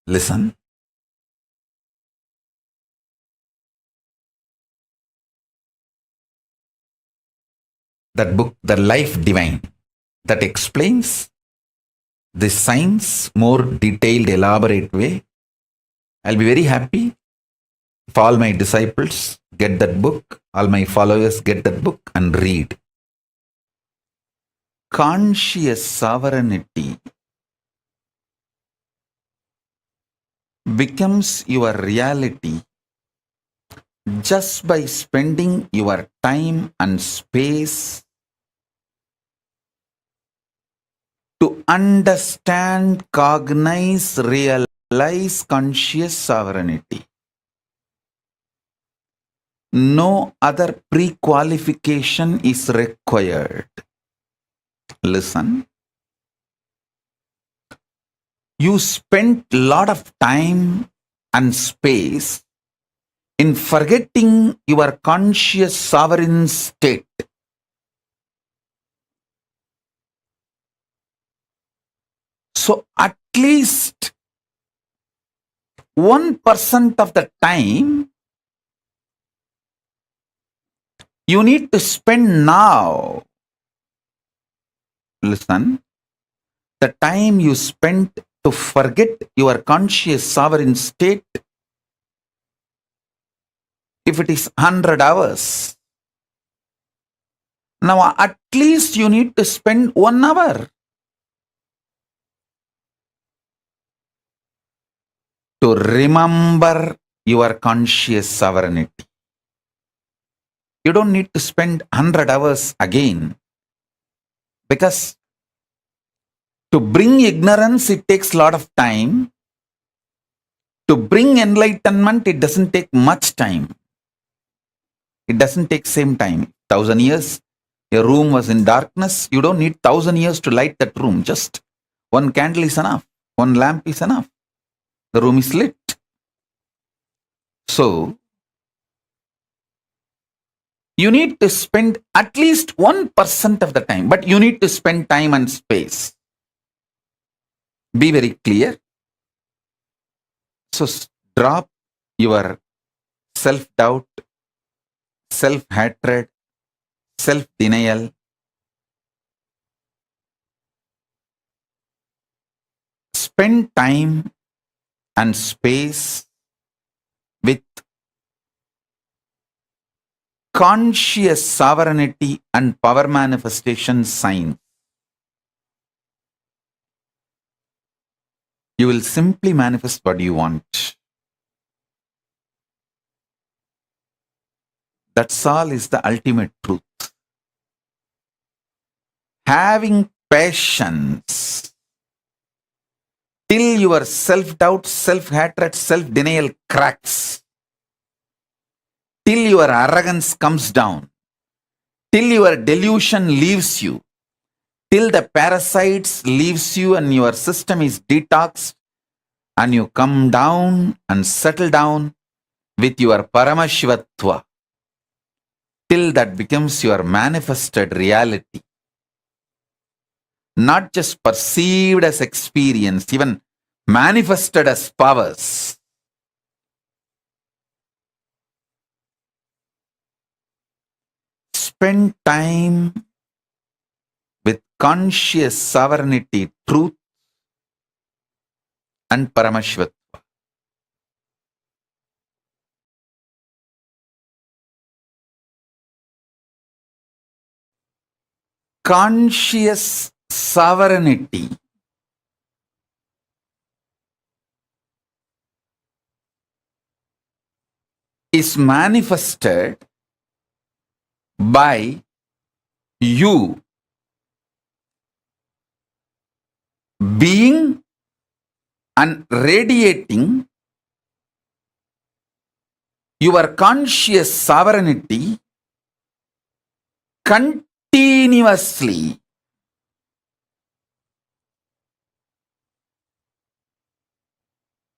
listen. That book, The Life Divine, that explains this science more detailed, elaborate way. I'll be very happy if all my disciples get that book, all my followers get that book and read. Conscious sovereignty becomes your reality just by spending your time and space to understand, cognize, realize conscious sovereignty. No other pre-qualification is required. Listen. You spent a lot of time and space in forgetting your conscious sovereign state. So at least 1% of the time you need to spend now. Listen, the time you spent to forget your conscious sovereign state, if it is 100 hours, now at least you need to spend 1 hour to remember your conscious sovereignty. You don't need to spend 100 hours again, because to bring ignorance, it takes a lot of time. To bring enlightenment, it doesn't take much time. It doesn't take same time. 1,000 years, A room was in darkness, you don't need 1,000 years to light that room. Just one candle is enough. One lamp is enough. The room is lit. So, you need to spend at least 1% of the time, but you need to spend time and space. Be very clear. So, drop your self-doubt, self-hatred, self-denial. Spend time and space with conscious sovereignty and power manifestation signs. You will simply manifest what you want. That's all is the ultimate truth. Having patience till your self-doubt, self-hatred, self-denial cracks, till your arrogance comes down, till your delusion leaves you, till the parasites leaves you and your system is detoxed and you come down and settle down with your Paramashivatva, till that becomes your manifested reality. Not just perceived as experience, even manifested as powers. Spend time with conscious sovereignty, truth, and Paramashivatva. Conscious sovereignty is manifested by you being and radiating your conscious sovereignty continuously.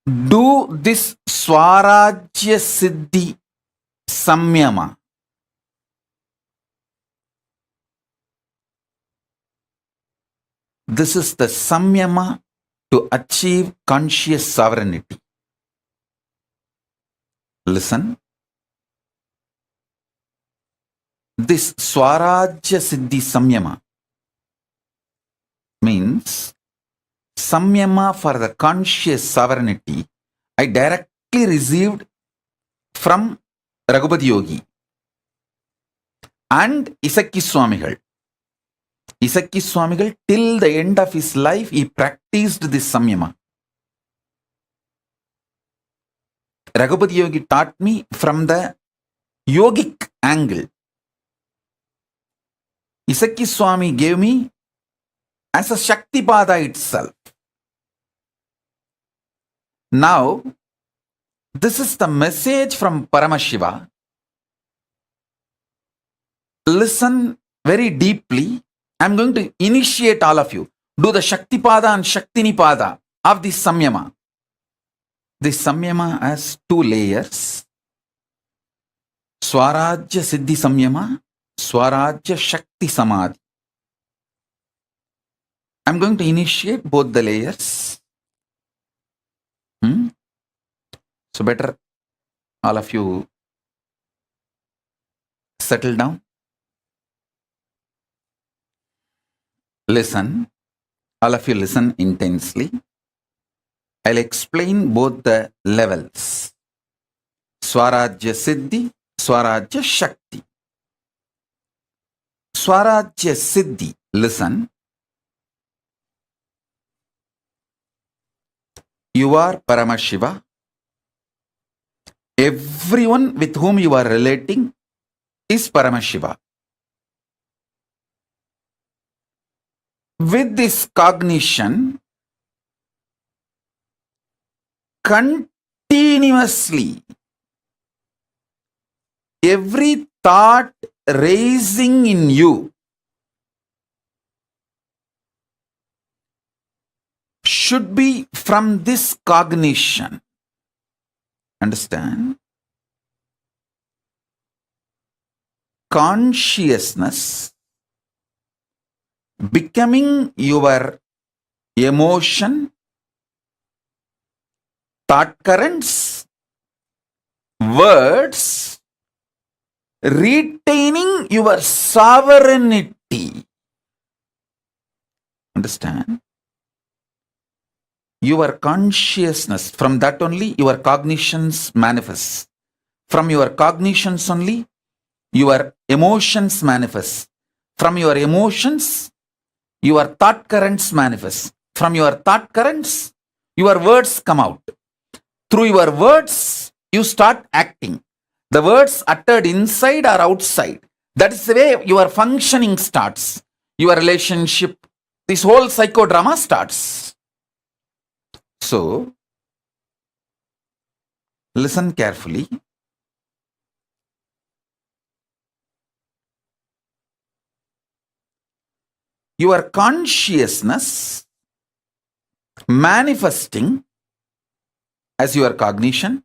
Do this Swarajya Siddhi Samyama. This is the Samyama to achieve conscious sovereignty. Listen. This Swarajya Siddhi Samyama means Samyama for the conscious sovereignty I directly received from Raghupati Yogi and Isakki Swamigal. Isakki Swamigal, till the end of his life, he practiced this Samyama. Raghupati Yogi taught me from the yogic angle. Isakki Swami gave me as a Shaktipada itself. Now, this is the message from Paramashiva. Listen very deeply. I'm going to initiate all of you. Do the Shaktipada and Shaktinipada of this Samyama. This Samyama has two layers. Swarajya Siddhi Samyama, Swarajya Shakti Samadhi. I'm going to initiate both the layers. So better all of you settle down. Listen. All of you listen intensely. I'll explain both the levels. Swarajya Siddhi, Swarajya Shakti. Swarajya Siddhi, listen. You are Paramashiva. Everyone with whom you are relating is Paramashiva. With this cognition, continuously, every thought raising in you should be from this cognition. Understand? Consciousness becoming your emotion, thought currents, words, retaining your sovereignty. Understand? Your consciousness, from that only your cognitions manifest. From your cognitions only your emotions manifest. From your emotions, your thought currents manifest. From your thought currents, your words come out. Through your words, you start acting. The words uttered inside or outside. That is the way your functioning starts. Your relationship, this whole psychodrama starts. So, listen carefully. Your consciousness manifesting as your cognition,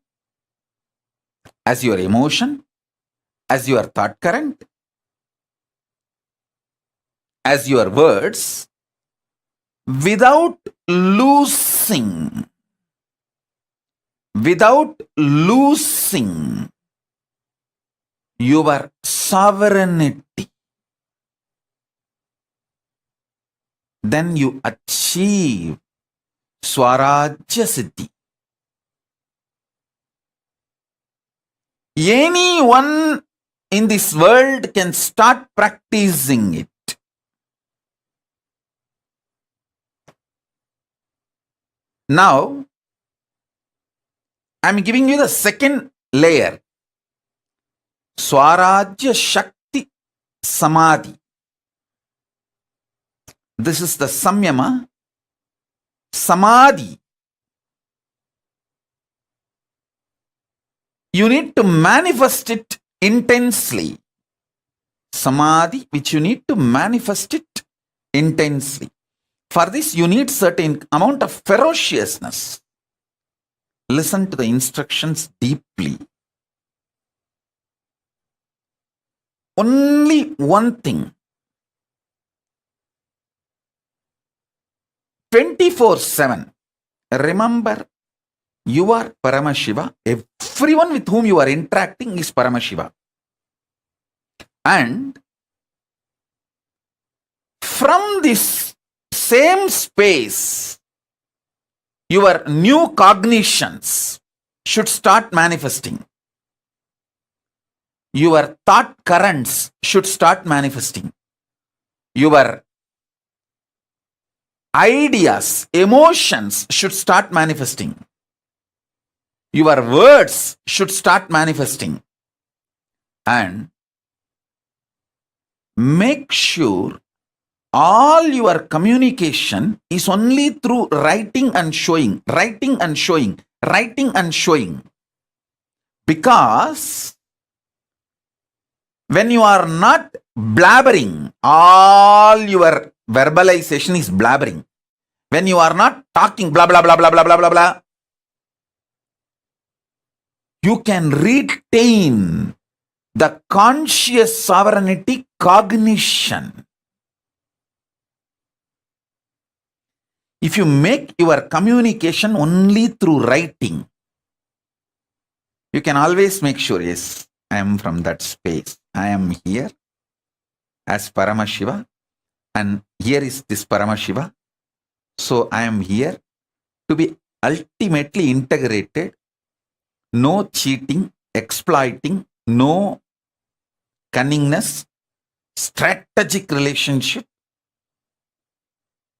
as your emotion, as your thought current, as your words, without losing your sovereignty. Then you achieve Swarajya Siddhi. Anyone in this world can start practicing it. Now, I am giving you the second layer. Swarajya Shakti Samadhi. This is the Samyama Samadhi. You need to manifest it intensely. Samadhi, which you need to manifest it intensely. For this, you need certain amount of ferociousness. Listen to the instructions deeply. Only one thing. 24/7. Remember, you are Paramashiva. Everyone with whom you are interacting is Paramashiva. And from this same space, your new cognitions should start manifesting. Your thought currents should start manifesting. Your ideas, emotions should start manifesting. Your words should start manifesting. And make sure all your communication is only through writing and showing, writing and showing, writing and showing. Because when you are not blabbering, all your verbalization is blabbering. When you are not talking blah blah blah blah blah blah blah blah, you can retain the conscious sovereignty cognition. If you make your communication only through writing, you can always make sure, yes, I am from that space. I am here as Paramashiva, and here is this Paramashiva. So I am here to be ultimately integrated. No cheating, exploiting, no cunningness, strategic relationship,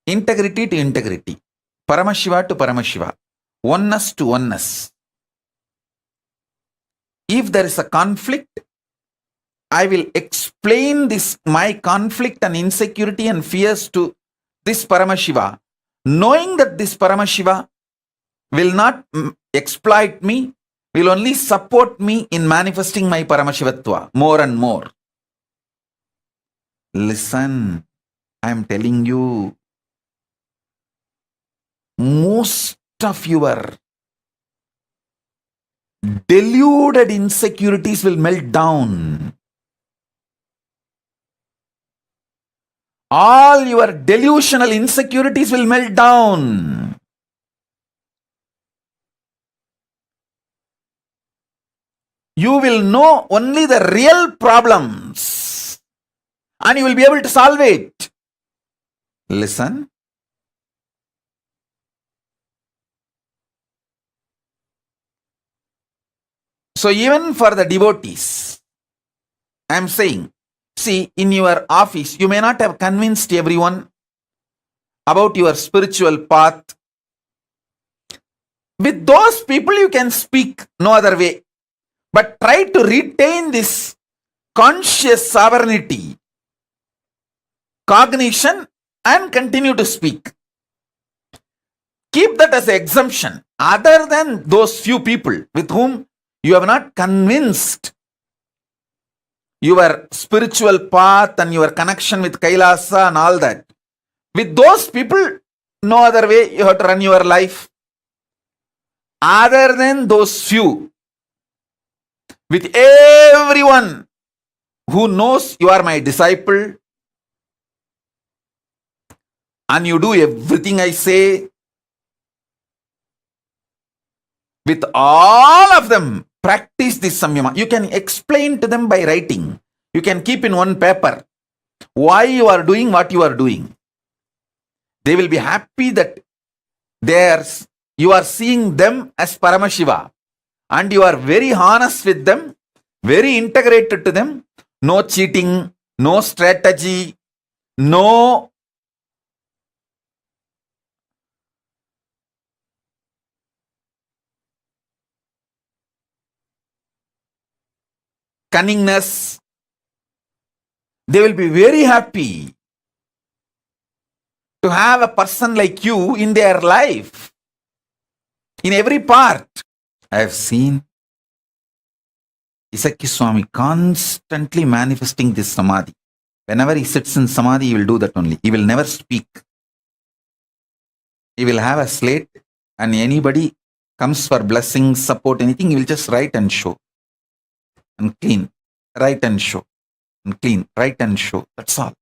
integrity to integrity, Paramashiva to Paramashiva, oneness to oneness. If there is a conflict, I will explain this, my conflict and insecurity and fears to this Paramashiva, knowing that this Paramashiva will not exploit me, will only support me in manifesting my Paramashivatva more and more. Listen, I am telling you. most of your deluded insecurities will melt down. All your delusional insecurities will melt down. You will know only the real problems and you will be able to solve it. Listen. So even for the devotees, I am saying, see, in your office, you may not have convinced everyone about your spiritual path. With those people, you can speak no other way. But try to retain this conscious sovereignty, cognition, and continue to speak. Keep that as an exemption. Other than those few people with whom you have not convinced your spiritual path and your connection with Kailasa and all that. With those people, no other way you have to run your life. Other than those few, with everyone who knows you are my disciple and you do everything I say, with all of them, practice this Samyama. You can explain to them by writing. You can keep in one paper why you are doing what you are doing. They will be happy that you are seeing them as Paramashiva and you are very honest with them, very integrated to them. No cheating, no strategy, no cunningness. They will be very happy to have a person like you in their life, in every part. I have seen Isaki Swami constantly manifesting this samadhi. Whenever he sits in samadhi, he will do that only. He will never speak. He will have a slate and anybody comes for blessings, support, anything, he will just write and show. And clean, write and show. And clean, write and show. That's all.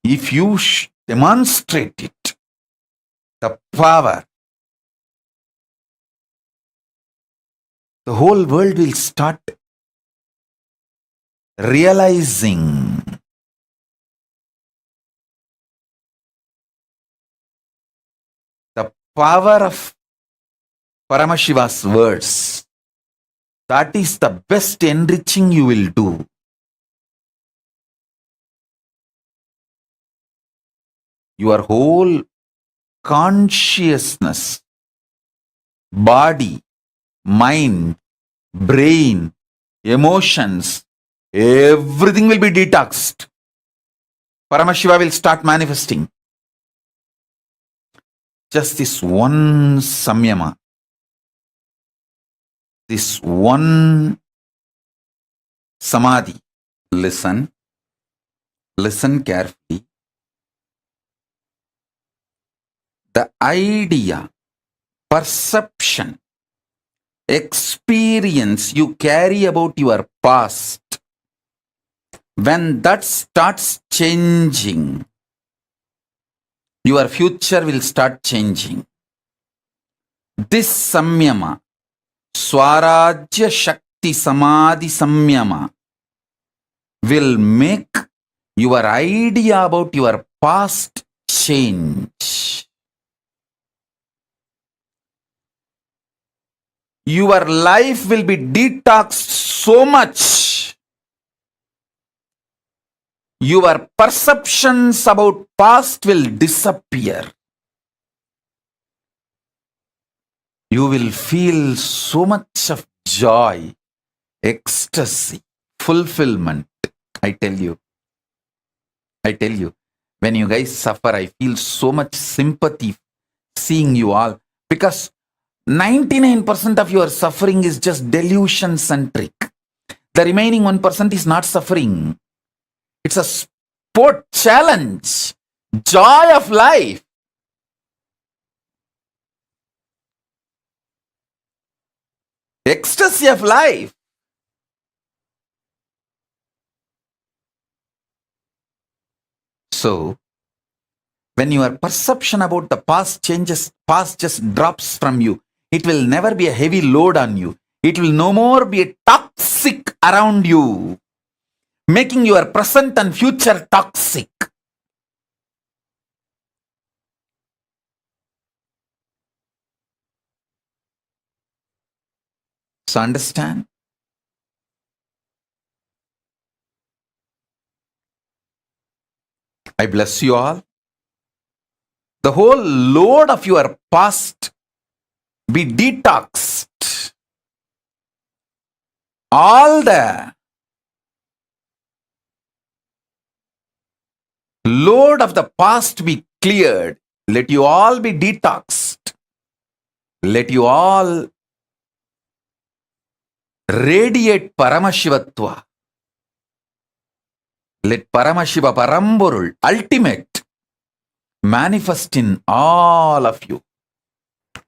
If you demonstrate it, the power, the whole world will start realizing the power of Paramashiva's words. That is the best enriching you will do. Your whole consciousness, body, mind, brain, emotions, everything will be detoxed. Paramashiva will start manifesting. Just this one samyama, this one samadhi. Listen carefully. The idea, perception, experience you carry about your past, when that starts changing, your future will start changing. This samyama, Swarajya Shakti Samadhi Samyama, will make your idea about your past change. Your life will be detoxed so much. Your perceptions about past will disappear. You will feel so much of joy, ecstasy, fulfillment. I tell you, when you guys suffer, I feel so much sympathy seeing you all, because 99% of your suffering is just delusion centric. The remaining 1% is not suffering. It's a sport challenge, joy of life. ecstasy of life. So, when your perception about the past changes, past just drops from you, it will never be a heavy load on you. It will no more be a toxic around you, making your present and future toxic. So understand? I bless you all. The whole load of your past be detoxed. All the load of the past be cleared. Let you all be detoxed. Let you all radiate Paramashivatva. Let Paramashiva Paramborul, ultimate, manifest in all of you.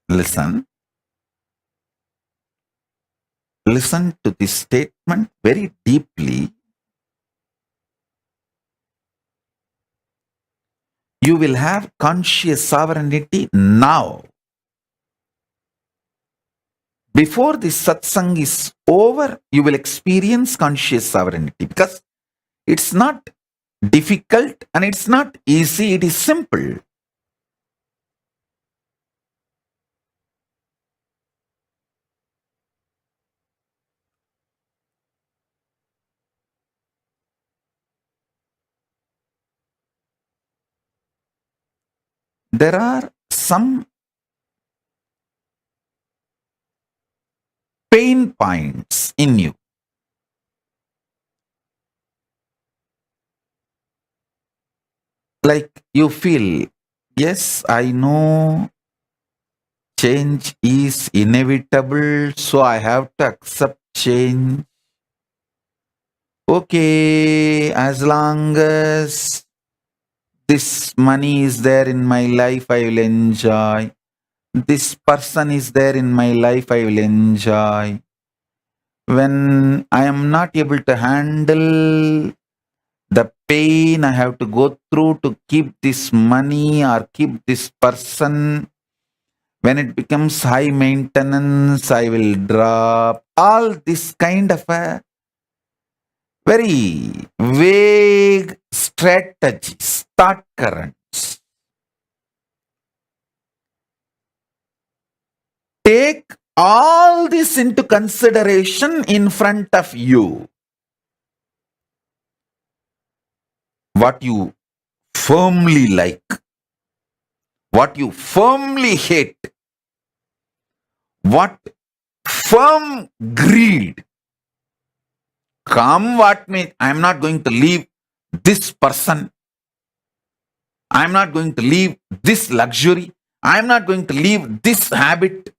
Listen. Listen to this statement very deeply. You will have conscious sovereignty now. Before this satsang is over, you will experience conscious sovereignty, because it's not difficult and it's not easy, it is simple. There are some pain points in you. Like you feel, yes, I know change is inevitable, so I have to accept change. Okay, as long as this money is there in my life, I will enjoy. This person is there in my life, I will enjoy. When I am not able to handle the pain I have to go through to keep this money or keep this person, when it becomes high maintenance, I will drop. All this kind of a very vague strategies, thought currents. Take all this into consideration in front of you. What you firmly like, what you firmly hate, what firm greed. Come what may, I am not going to leave this person. I am not going to leave this luxury. I am not going to leave this habit.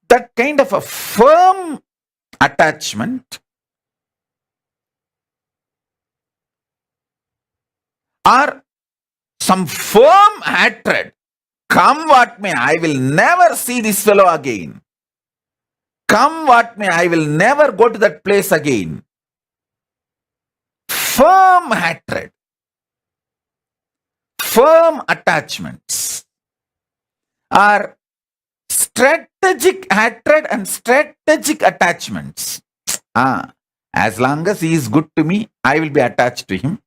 That kind of a firm attachment or some firm hatred. Come what may, I will never see this fellow again. Come what may, I will never go to that place again. Firm hatred, firm attachments are strategic hatred and strategic attachments. As long as he is good to me, I will be attached to him.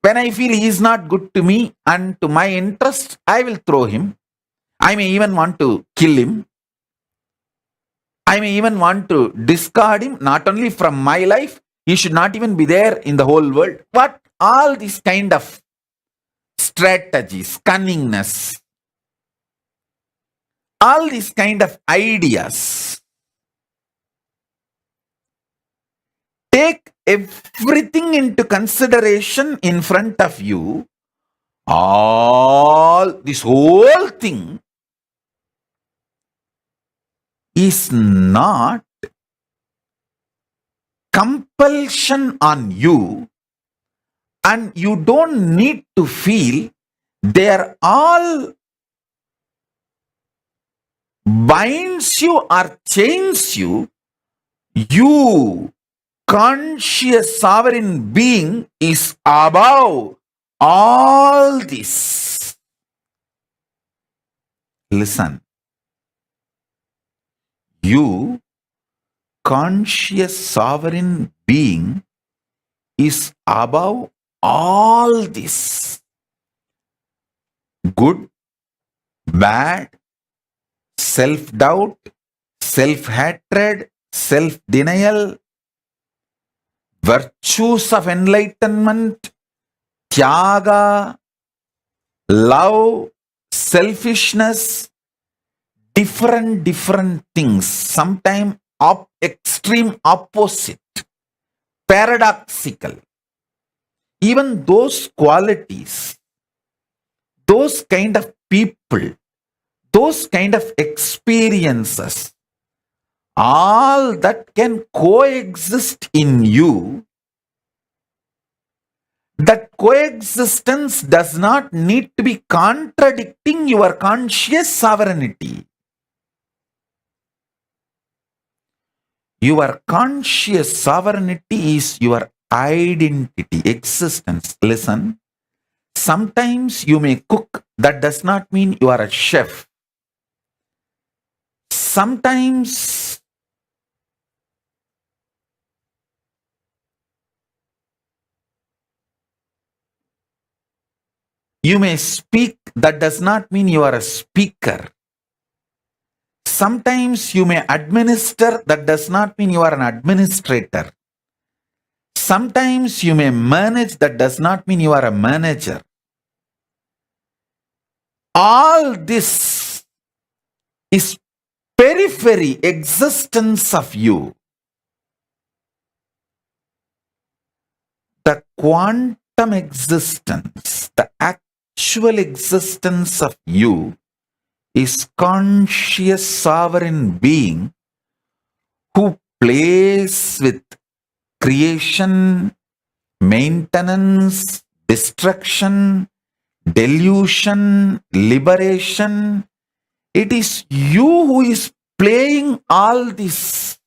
When I feel he is not good to me and to my interest, I will throw him. I may even want to kill him. I may even want to discard him, not only from my life, he should not even be there in the whole world. But all these kind of strategies, cunningness, all these kind of ideas, take everything into consideration in front of you. This whole thing is not compulsion on you, and you don't need to feel they are all binds you or chains you, you, conscious sovereign being, is above all this. Listen. You, conscious sovereign being, is above all this. Good, bad, self-doubt, self-hatred, self-denial, virtues of enlightenment, tyaga, love, selfishness, different things, sometimes extreme opposite, paradoxical. Even those qualities, those kind of people, those kind of experiences, all that can coexist in you. That coexistence does not need to be contradicting your conscious sovereignty. Your conscious sovereignty is your identity, existence. Listen, sometimes you may cook, that does not mean you are a chef. Sometimes you may speak, that does not mean you are a speaker. Sometimes you may administer, that does not mean you are an administrator. Sometimes you may manage, that does not mean you are a manager. All this is periphery existence of you. The quantum existence, the actual existence of you is conscious sovereign being who plays with creation, maintenance, destruction, delusion, liberation. It is you who is playing all this.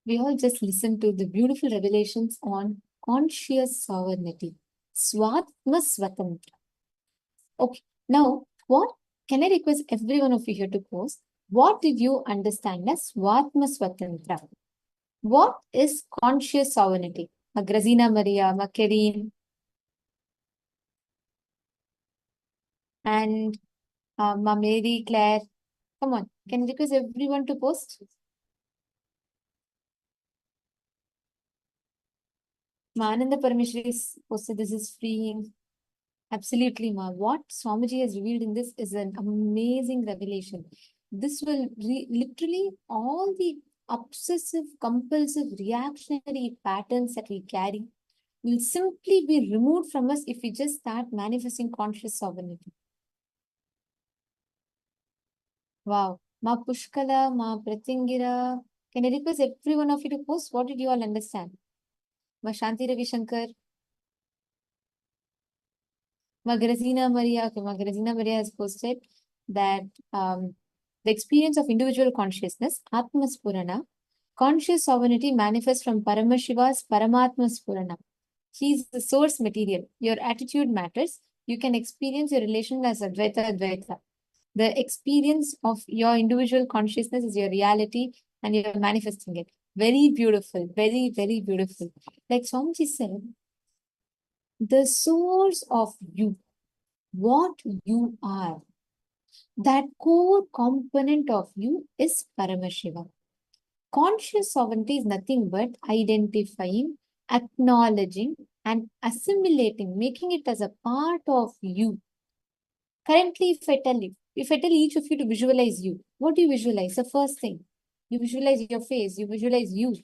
We all just listened to the beautiful revelations on conscious sovereignty. Swatma Swatantra. Okay, now what can I request every one of you here to post? What did you understand as Swatma Swatantra? What is conscious sovereignty? Grazina Maria, Makerine, and Mary Claire. Come on, can I request everyone to post? Mananda Parameshwari posted this is freeing. Absolutely, Ma. What Swamiji has revealed in this is an amazing revelation. This will literally all the obsessive, compulsive, reactionary patterns that we carry will simply be removed from us if we just start manifesting conscious sovereignty. Wow. Ma Pushkala, Ma Pratingira. Can I request every one of you to post? What did you all understand? Ma Shanti Ravi Shankar. Ma Grazina Maria. Okay, Ma Grazina Maria has posted that the experience of individual consciousness, Atma Spurana, conscious sovereignty manifests from Paramashiva's Paramatma Spurana. He is the source material. Your attitude matters. You can experience your relation as Advaita Advaita. The experience of your individual consciousness is your reality and you're manifesting it. Very beautiful. Very, very beautiful. Like Swamiji said, the source of you, what you are, that core component of you is Paramashiva. Conscious sovereignty is nothing but identifying, acknowledging, and assimilating, making it as a part of you. Currently, if I tell each of you to visualize you, what do you visualize? The first thing, you visualize your face, you visualize you.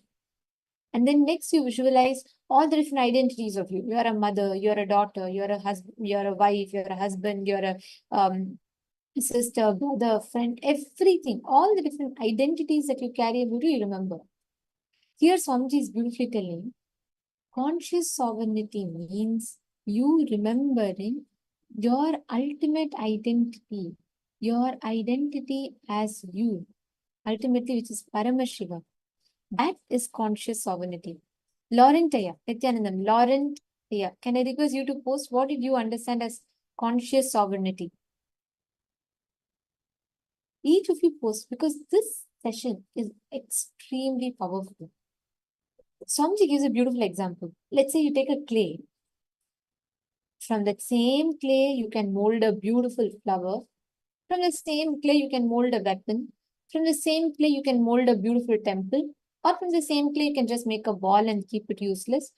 And then next you visualize all the different identities of you. You're a mother, you're a daughter, you're a husband, you're a wife, you're a husband, you're a sister, brother, friend, everything, all the different identities that you carry, what do you remember? Here Swamiji is beautifully telling, conscious sovereignty means you remembering your ultimate identity as you, ultimately, which is Paramashiva. That is conscious sovereignty. Laurentaya, Nityanandam, Laurentaya, can I request you to post what did you understand as conscious sovereignty? Each of you post, because this session is extremely powerful. Swamiji gives a beautiful example. Let's say you take a clay. From that same clay, you can mold a beautiful flower. From the same clay, you can mold a weapon. From the same clay, you can mold a beautiful temple. Or from the same clay, you can just make a ball and keep it useless.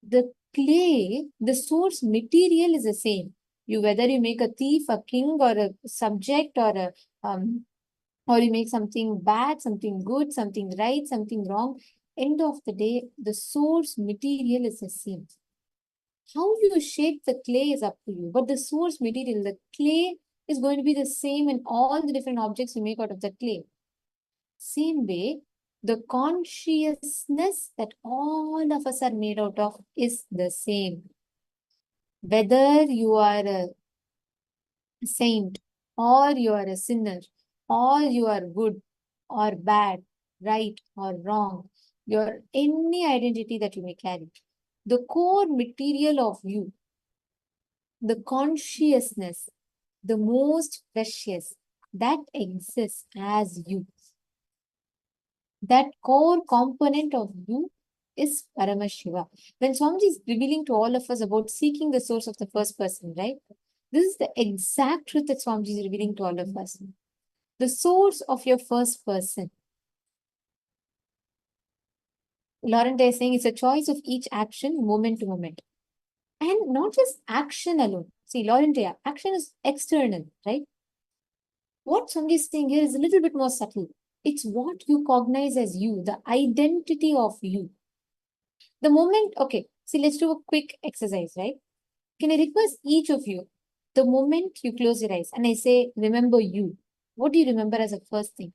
The clay, the source material is the same. Whether you make a thief, a king, or a subject, or you make something bad, something good, something right, something wrong. End of the day, the source material is the same. How you shape the clay is up to you. But the source material, the clay, is going to be the same in all the different objects you make out of the clay. Same way, the consciousness that all of us are made out of is the same. Whether you are a saint, or you are a sinner, or you are good or bad, right or wrong, your any identity that you may carry, the core material of you, the consciousness, the most precious, that exists as you. That core component of you is Paramashiva. When Swamiji is revealing to all of us about seeking the source of the first person, right? This is the exact truth that Swamiji is revealing to all of us. The source of your first person. Laurent is saying it's a choice of each action, moment to moment. And not just action alone. See, Laurent, action is external, right? What Swamiji is saying here is a little bit more subtle. It's what you cognize as you, the identity of you. The moment, okay, see, let's do a quick exercise, right? Can I request each of you, the moment you close your eyes and I say, remember you, what do you remember as a first thing?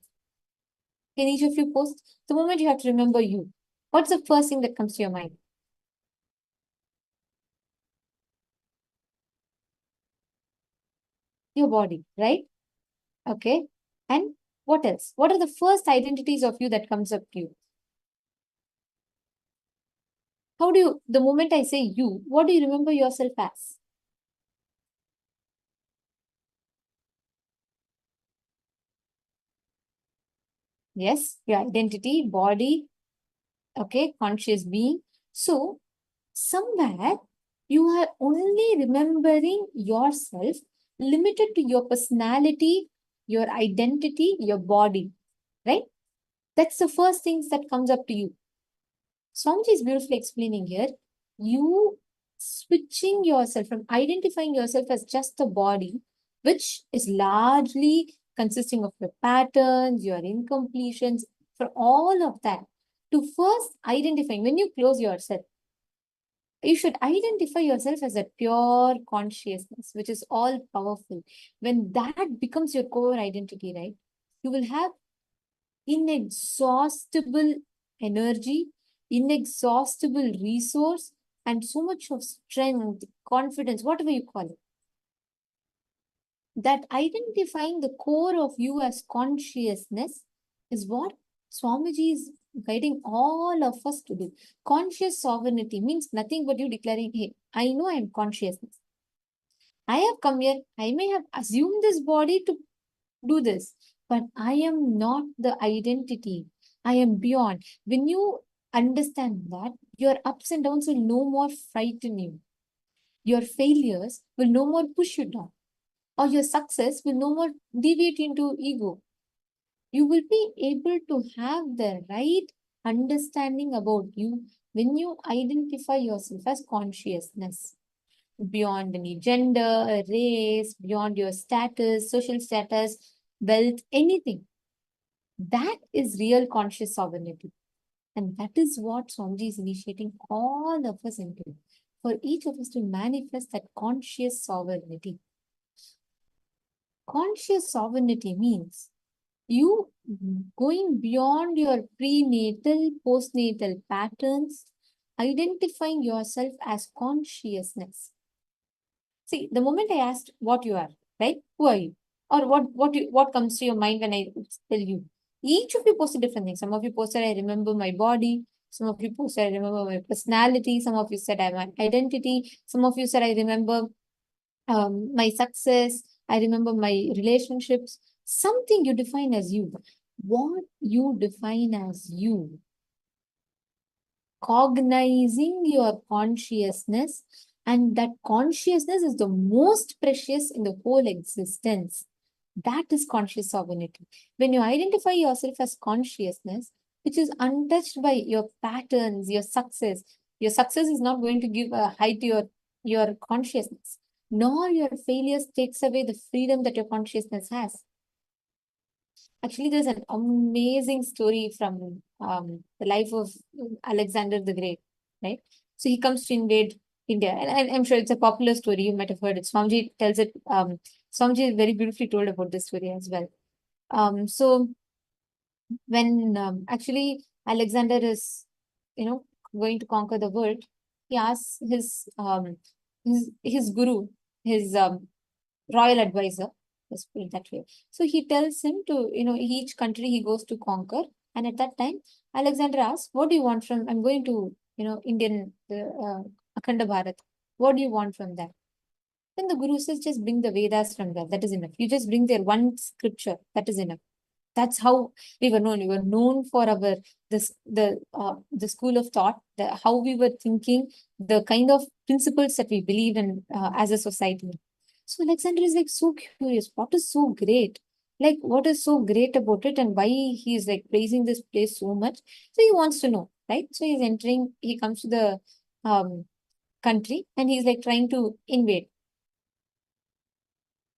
Can each of you post? The moment you have to remember you, what's the first thing that comes to your mind? Your body, right? Okay. And what else? What are the first identities of you that comes up to you? How do you, the moment I say you, what do you remember yourself as? Yes, your identity, body, okay, conscious being. So, somewhere you are only remembering yourself limited to your personality, your identity, your body, right? That's the first things that comes up to you. Swamiji is beautifully explaining here. You switching yourself from identifying yourself as just the body, which is largely consisting of your patterns, your incompletions, for all of that, to first identifying, when you close yourself, you should identify yourself as a pure consciousness, which is all powerful. When that becomes your core identity, right, you will have inexhaustible energy, inexhaustible resource, and so much of strength, confidence, whatever you call it. That identifying the core of you as consciousness is what Swamiji is guiding all of us to do. Conscious sovereignty means nothing but you declaring, hey, I know I am consciousness. I have come here, I may have assumed this body to do this, but I am not the identity. I am beyond. When you understand that, your ups and downs will no more frighten you. Your failures will no more push you down. Or your success will no more deviate into ego. You will be able to have the right understanding about you when you identify yourself as consciousness. Beyond any gender, race, beyond your status, social status, wealth, anything. That is real conscious sovereignty. And that is what Swamiji is initiating all of us into. For each of us to manifest that conscious sovereignty. Conscious sovereignty means you going beyond your prenatal, postnatal patterns, identifying yourself as consciousness. See, the moment I asked what you are, right? Who are you? Or what comes to your mind when I tell you? Each of you posted different things. Some of you posted, I remember my body. Some of you posted, I remember my personality. Some of you said, I have my identity. Some of you said, I remember my success. I remember my relationships. Something you define as you. What you define as you. Cognizing your consciousness, and that consciousness is the most precious in the whole existence. That is conscious sovereignty. When you identify yourself as consciousness, which is untouched by your patterns, your success is not going to give a height to your consciousness, nor your failures takes away the freedom that your consciousness has. Actually, there's an amazing story from the life of Alexander the Great, right? So he comes to invade India, and I'm sure it's a popular story. You might have heard it. Swamiji tells it. Swamiji very beautifully told about this story as well. So when actually Alexander is, going to conquer the world, he asks his guru, his royal advisor, let's put it that way. So he tells him to, each country he goes to conquer. And at that time, Alexander asks, what do you want from, I'm going to, Indian, Akhanda Bharat. What do you want from that? Then the guru says, just bring the Vedas from there. That is enough. You just bring their one scripture. That is enough. That's how we were known. We were known for our the school of thought, how we were thinking, the kind of principles that we believe in as a society. So Alexander is like so curious. What is so great? Like, what is so great about it, and why he is like praising this place so much? So he wants to know, right? So he's entering. He comes to the country, and he's like trying to invade.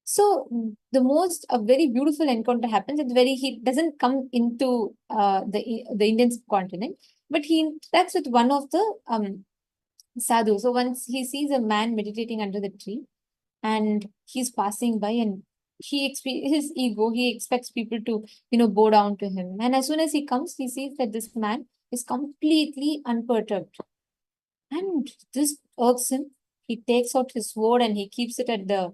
So a very beautiful encounter happens. He doesn't come into the Indian subcontinent, but he interacts with one of the sadhu. So once he sees a man meditating under the tree, and he's passing by, and his ego, he expects people to bow down to him. And as soon as he comes, he sees that this man is completely unperturbed, and this irks him. He takes out his sword and he keeps it at the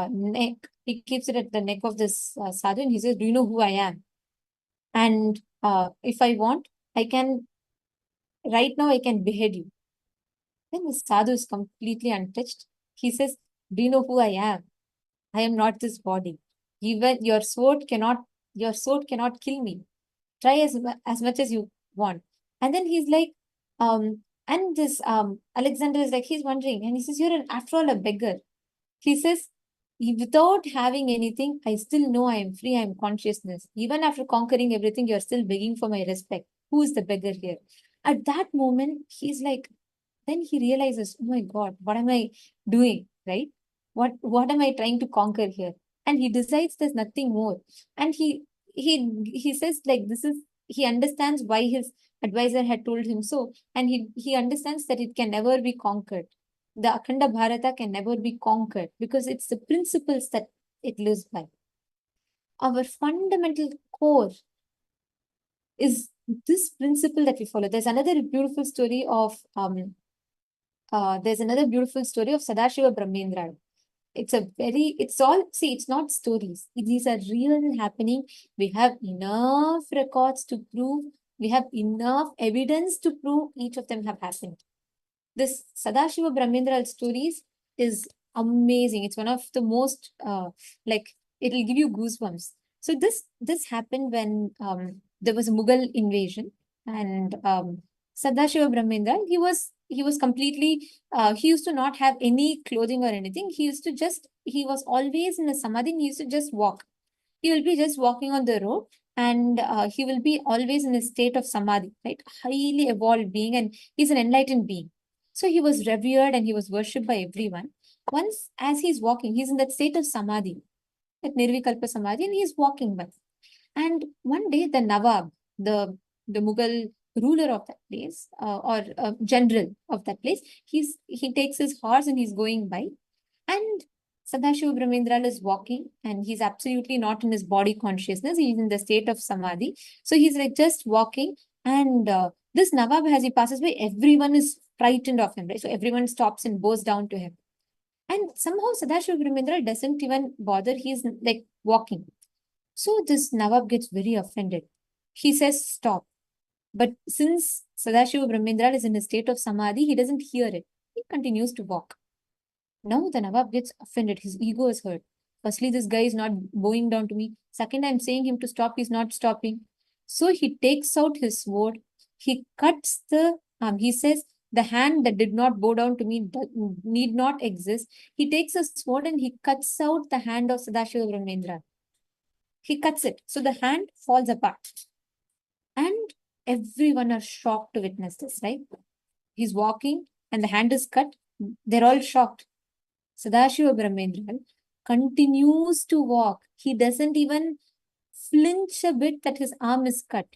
neck. He keeps it at the neck of this sadhu, and he says, do you know who I am? And if I want, right now I can behead you. Then the sadhu is completely untouched. He says, do you know who I am? I am not this body. Even your sword cannot kill me. Try as much as you want. And then he's like, and this Alexander is like, he's wondering, and he says, you're after all a beggar. He says, without having anything, I still know I am free, I am consciousness. Even after conquering everything, you're still begging for my respect. Who is the beggar here? At that moment, he's like, then he realizes, oh my God, what am I doing, right? What am I trying to conquer here? And he decides there's nothing more. And he says like this is, he understands why his advisor had told him so, and he understands that it can never be conquered. The Akhanda Bharata can never be conquered because it's the principles that it lives by. Our fundamental core is this principle that we follow. There's another beautiful story of Sadashiva Brahmendra. It's not stories. These are real happening. We have enough records to prove, we have enough evidence to prove each of them have happened. This Sadashiva Brahmendra stories is amazing. It's one of the most, it'll give you goosebumps. So this happened when there was a Mughal invasion, and Sadashiva Brahmendra, he was completely, he used to not have any clothing or anything. He was always in a samadhi. He used to just walk. He will be just walking on the road, and he will be always in a state of samadhi, right? Highly evolved being, and he's an enlightened being. So he was revered and he was worshipped by everyone. Once, as he's walking, he's in that state of samadhi, that nirvikalpa samadhi, and he's walking by. And one day, the Nawab, the Mughal ruler of that place, or general of that place, he takes his horse and he's going by. And Sadashiva Brahmendra is walking, and he's absolutely not in his body consciousness. He's in the state of samadhi. So he's like just walking, and this Nawab, as he passes by, everyone is frightened of him, right? So everyone stops and bows down to him. And somehow Sadashiva Brahmendra doesn't even bother. He's like walking. So this Nawab gets very offended. He says, stop. But since Sadashiva Brahmendra is in a state of samadhi, he doesn't hear it. He continues to walk. Now the Nawab gets offended. His ego is hurt. Firstly, this guy is not bowing down to me. Second, I'm saying him to stop. He's not stopping. So he takes out his sword. He cuts he says, the hand that did not bow down to me need not exist. He takes a sword and he cuts out the hand of Sadashiva Brahmendra. He cuts it. So the hand falls apart. And everyone are shocked to witness this, right? He's walking and the hand is cut. They're all shocked. Sadashiva Brahmendra continues to walk. He doesn't even flinch a bit that his arm is cut.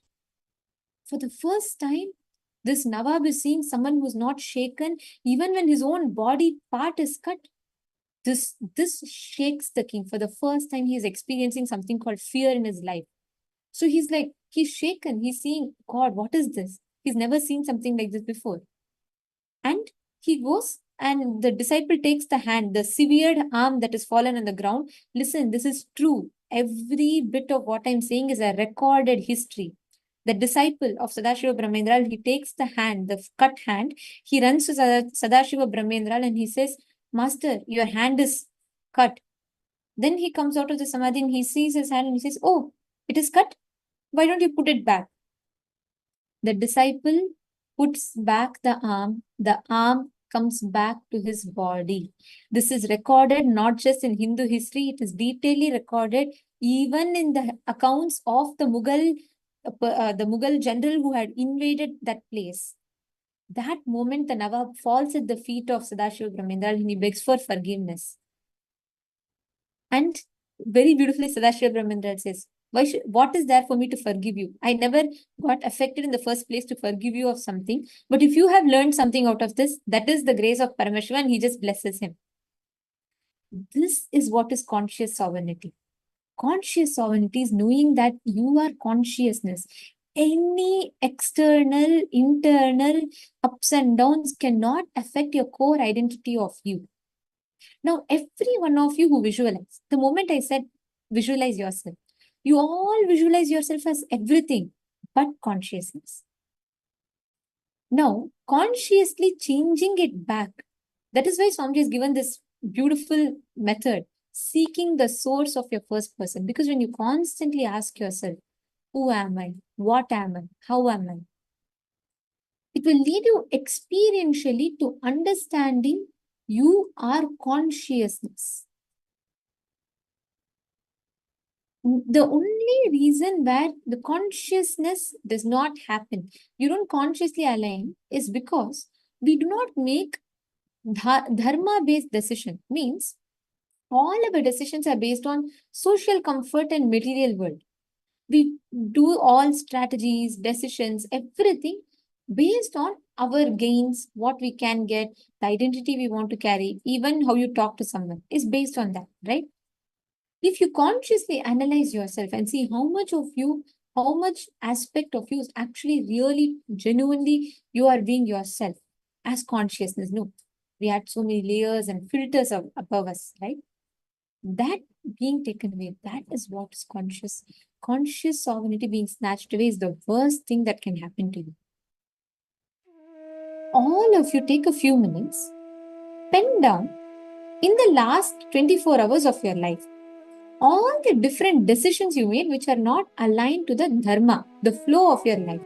For the first time, this Nawab is seeing someone who's not shaken, even when his own body part is cut. This shakes the king. For the first time, he is experiencing something called fear in his life. So he's shaken. He's seeing, God, what is this? He's never seen something like this before. And he goes, and the disciple takes the hand, the severed arm that is fallen on the ground. Listen, this is true. Every bit of what I'm saying is a recorded history. The disciple of Sadashiva Brahmendra, he takes the hand, the cut hand. He runs to Sadashiva Brahmendra and he says, Master, your hand is cut. Then he comes out of the samadhi and he sees his hand and he says, oh, it is cut? Why don't you put it back? The disciple puts back the arm comes back to his body. This is recorded not just in Hindu history, it is detailedly recorded even in the accounts of the Mughal general who had invaded that place. That moment, the Nawab falls at the feet of Sadashiva Brahmendra and he begs for forgiveness. And very beautifully, Sadashiva Brahmendra says, what is there for me to forgive you? I never got affected in the first place to forgive you of something. But if you have learned something out of this, that is the grace of Paramashiva, and he just blesses him. This is what is conscious sovereignty. Conscious sovereignty is knowing that you are consciousness. Any external, internal ups and downs cannot affect your core identity of you. Now, every one of you who visualize, the moment I said visualize yourself, you all visualize yourself as everything but consciousness. Now, consciously changing it back. That is why Swamiji has given this beautiful method, seeking the source of your first person. Because when you constantly ask yourself, who am I? What am I? How am I? It will lead you experientially to understanding you are consciousness. The only reason where the consciousness does not happen, you don't consciously align, is because We do not make dharma-based decision. Means all our decisions are based on social comfort and material world. We do all strategies, decisions, everything based on our gains, what we can get, the identity we want to carry, even how you talk to someone is based on that, right? If you consciously analyze yourself and see how much of you, how much aspect of you is actually really genuinely you are being yourself as consciousness. No, we had so many layers and filters above us, right? That being taken away, that is what is conscious. Conscious sovereignty being snatched away is the worst thing that can happen to you. All of you take a few minutes, pen down in the last 24 hours of your life all the different decisions you made which are not aligned to the dharma, the flow of your life.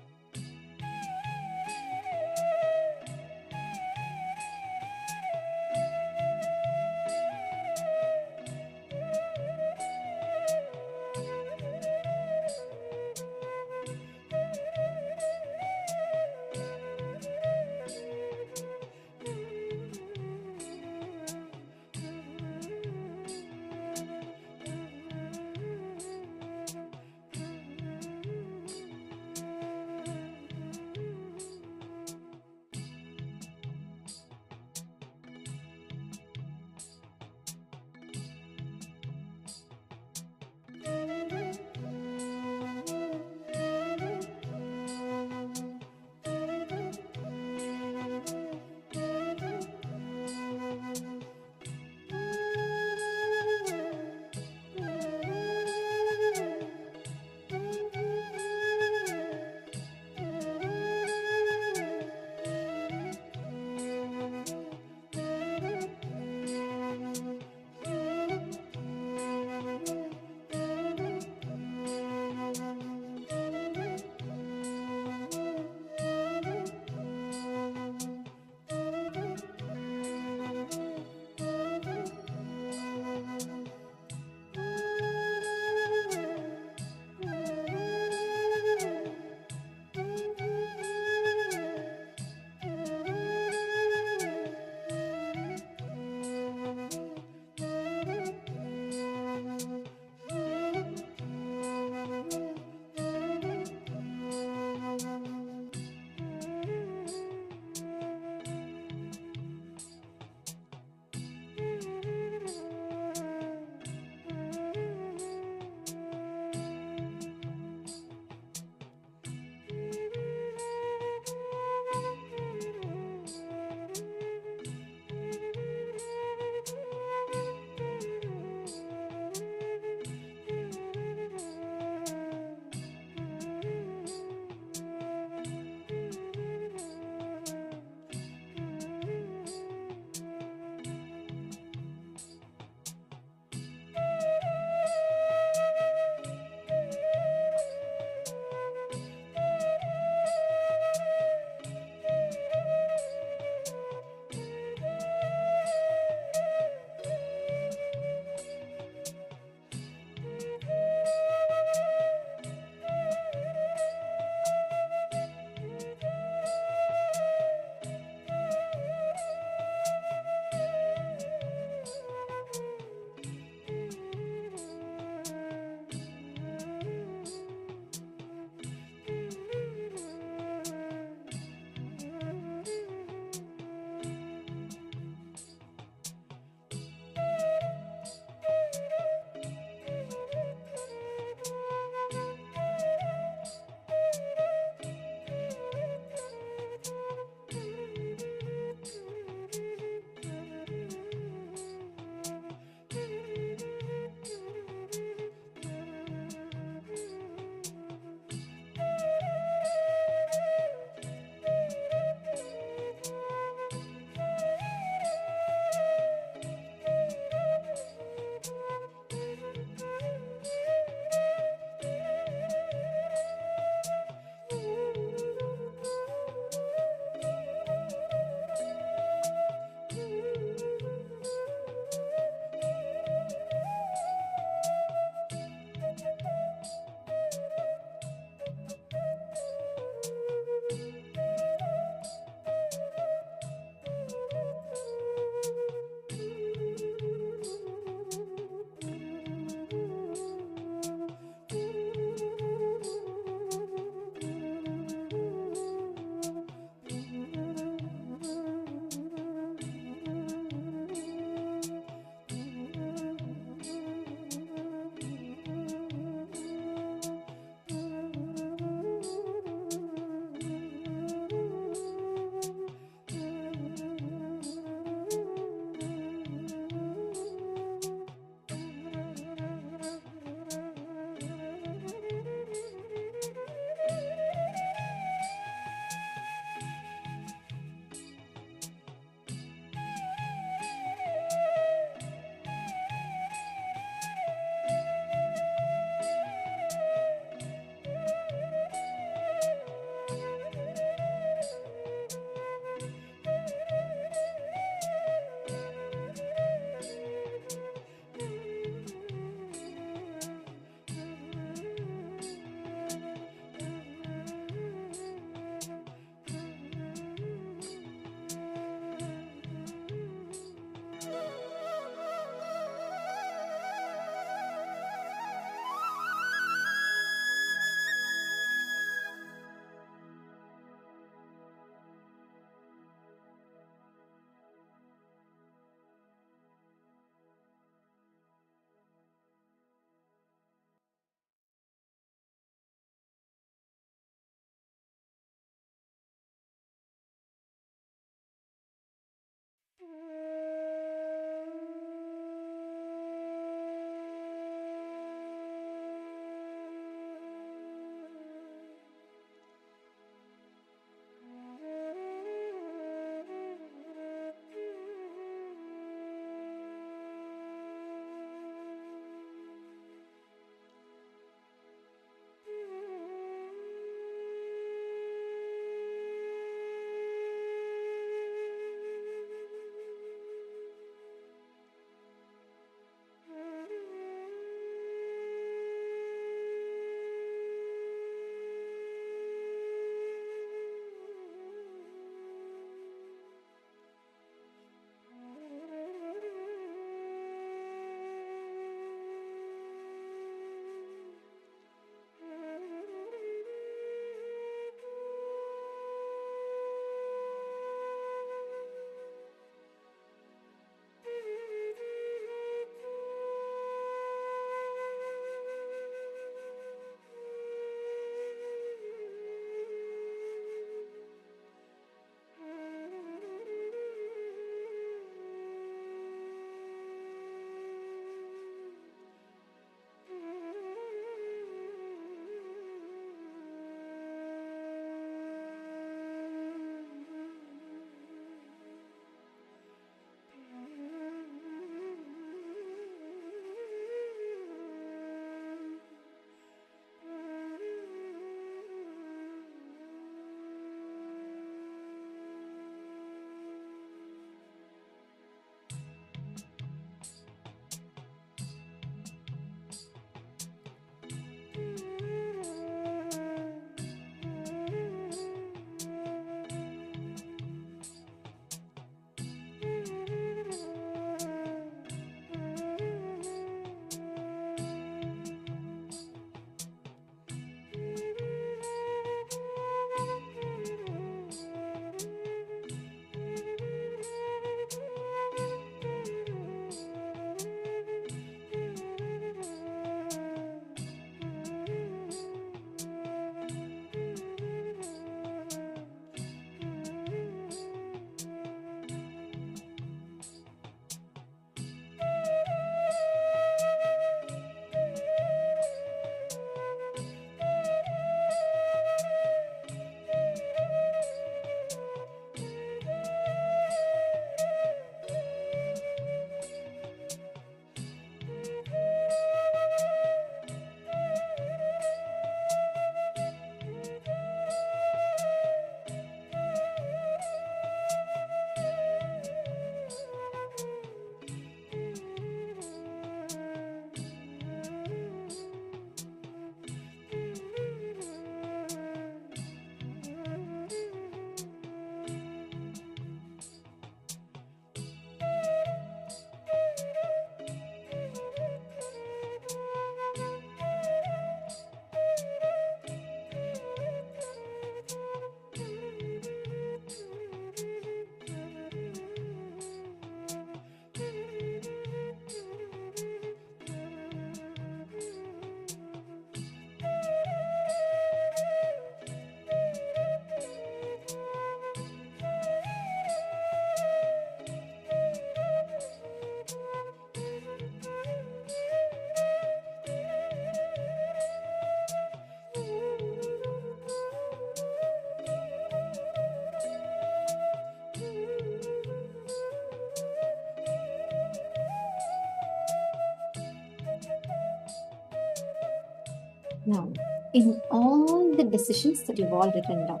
Now, in all the decisions that you've all written down,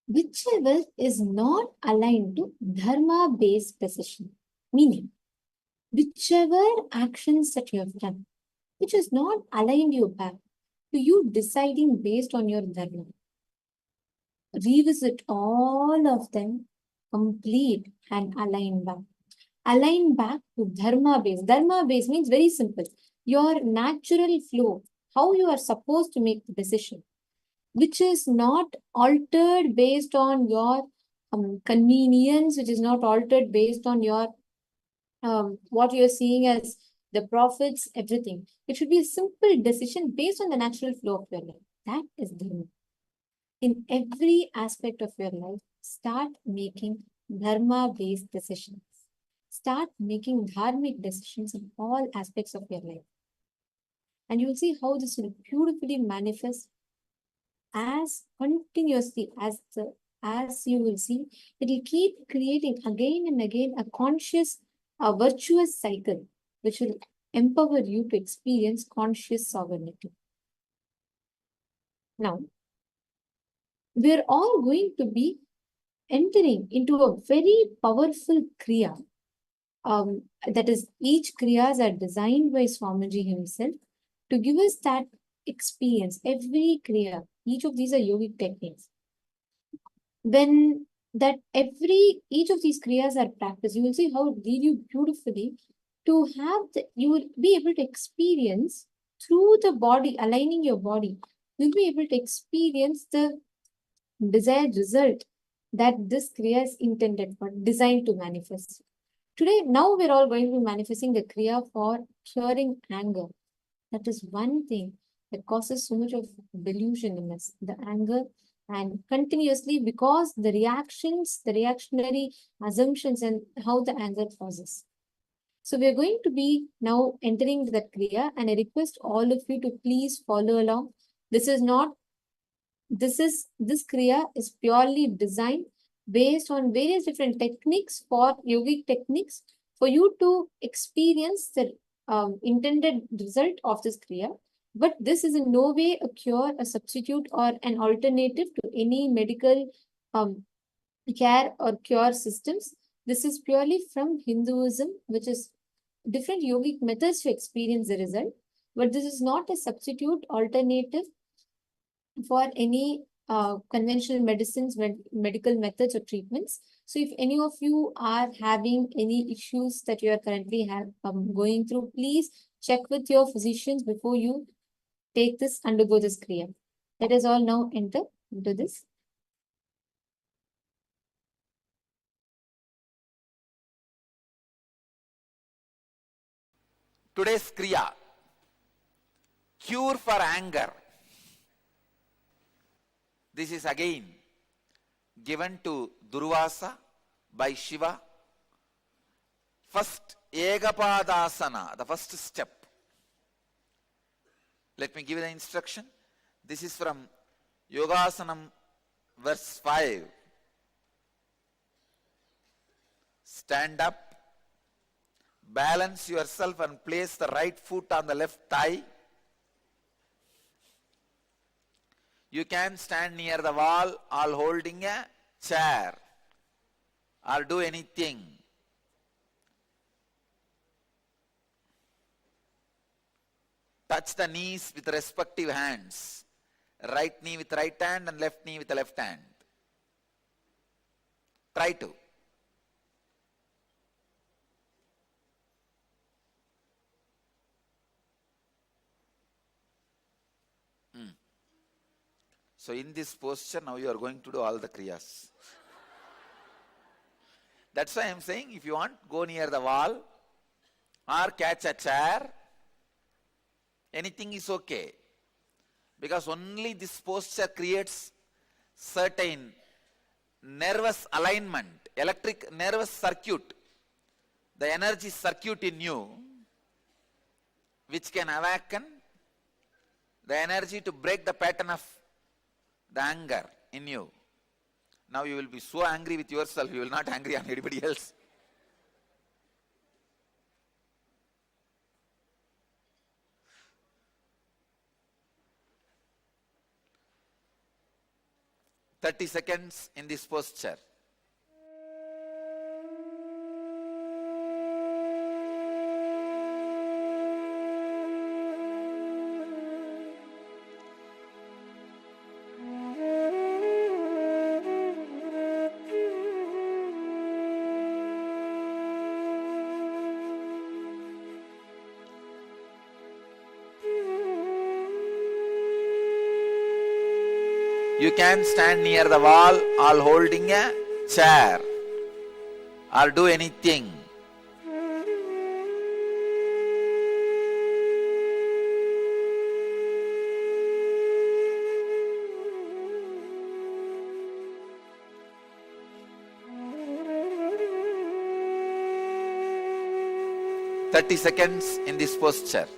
whichever is not aligned to dharma-based decision, meaning whichever actions that you have done, which is not aligned you back to you deciding based on your dharma, revisit all of them, complete and align back. Align back to dharma base. Dharma base means very simple. Your natural flow, how you are supposed to make the decision, which is not altered based on your convenience, which is not altered based on your what you're seeing as the profits, everything. It should be a simple decision based on the natural flow of your life. That is dharma. In every aspect of your life, start making dharma-based decisions. Start making dharmic decisions in all aspects of your life. And you will see how this will beautifully manifest as continuously as you will see, it will keep creating again and again a conscious, a virtuous cycle, which will empower you to experience conscious sovereignty. Now, we're all going to be entering into a very powerful Crea. That is, each Kriyas are designed by Swamiji himself to give us that experience. Every Kriya, each of these are yogic techniques. When each of these Kriyas are practiced, you will see how it lead you beautifully to have you will be able to experience through the body, aligning your body, you'll be able to experience the desired result that this Kriya is intended for, designed to manifest. Today, now we're all going to be manifesting the Kriya for curing anger. That is one thing that causes so much of delusion in us, the anger, and continuously because the reactions, the reactionary assumptions and how the anger causes. So we're going to be now entering that Kriya, and I request all of you to please follow along. This Kriya is purely designed based on various different techniques for yogic techniques for you to experience the intended result of this Kriya. But this is in no way a cure, a substitute, or an alternative to any medical care or cure systems. This is purely from Hinduism, which is different yogic methods to experience the result. But this is not a substitute alternative for any conventional medicines, medical methods or treatments. So if any of you are having any issues that you are currently going through, please check with your physicians before you undergo this Kriya. Let us all now enter into this. Today's Kriya, cure for anger. This is again given to Durvasa by Shiva. First, Egapadasana, the first step. Let me give you the instruction. This is from Yogasanam, verse 5. Stand up, balance yourself and place the right foot on the left thigh. You can stand near the wall or holding a chair or do anything. Touch the knees with respective hands. Right knee with right hand and left knee with the left hand. Try to. So in this posture, now you are going to do all the kriyas. That's why I am saying, if you want, go near the wall or catch a chair. Anything is okay. Because only this posture creates certain nervous alignment, electric nervous circuit, the energy circuit in you, which can awaken the energy to break the pattern of the anger in you. Now you will be so angry with yourself, you will not angry on anybody else. 30 seconds in this posture. You can stand near the wall or holding a chair or do anything. "30 seconds in this posture.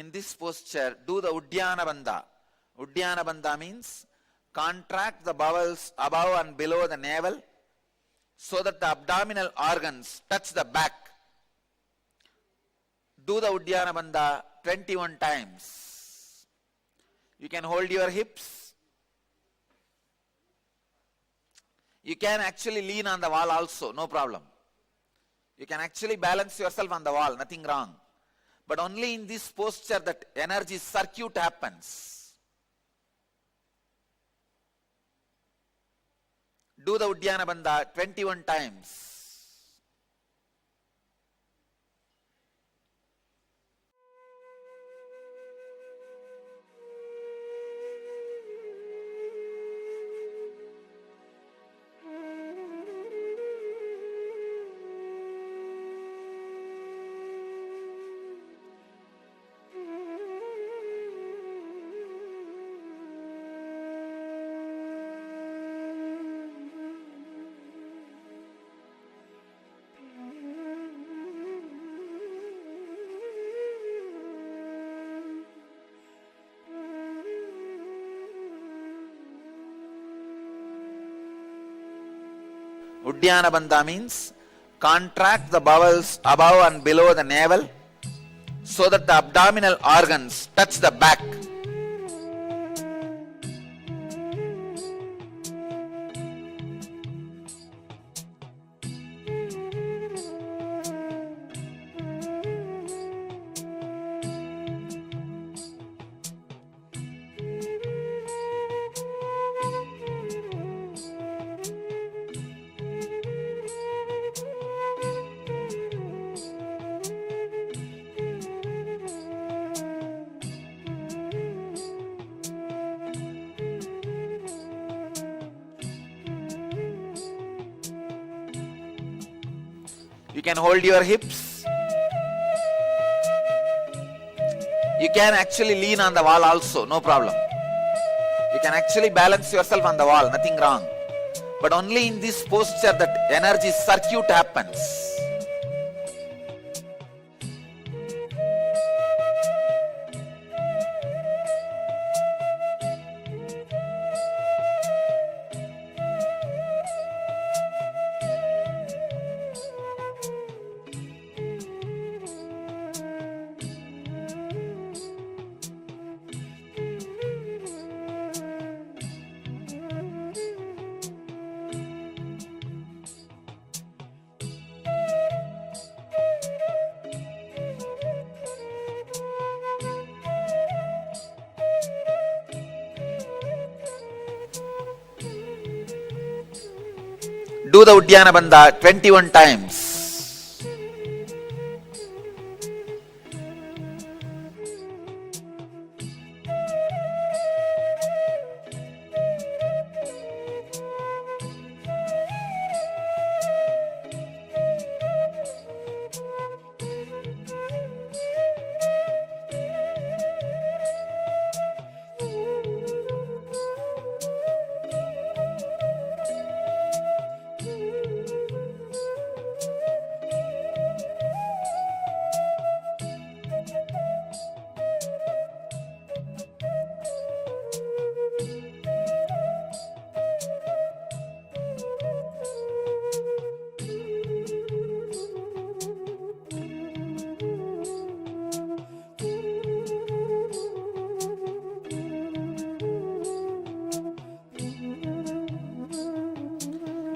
In this posture, do the Uddiyana Bandha. Uddiyana Bandha means contract the bowels above and below the navel so that the abdominal organs touch the back. Do the Uddiyana Bandha 21 times. You can hold your hips. You can actually lean on the wall also, no problem. You can actually balance yourself on the wall, nothing wrong. But only in this posture that energy circuit happens. Do the Uddiyana Bandha 21 times. Uddiyana Bandha means contract the bowels above and below the navel so that the abdominal organs touch the back. You can hold your hips. You can actually lean on the wall also, no problem. You can actually balance yourself on the wall, nothing wrong. But only in this posture that energy circuit happens. Do the Uddiyana Bandha 21 times.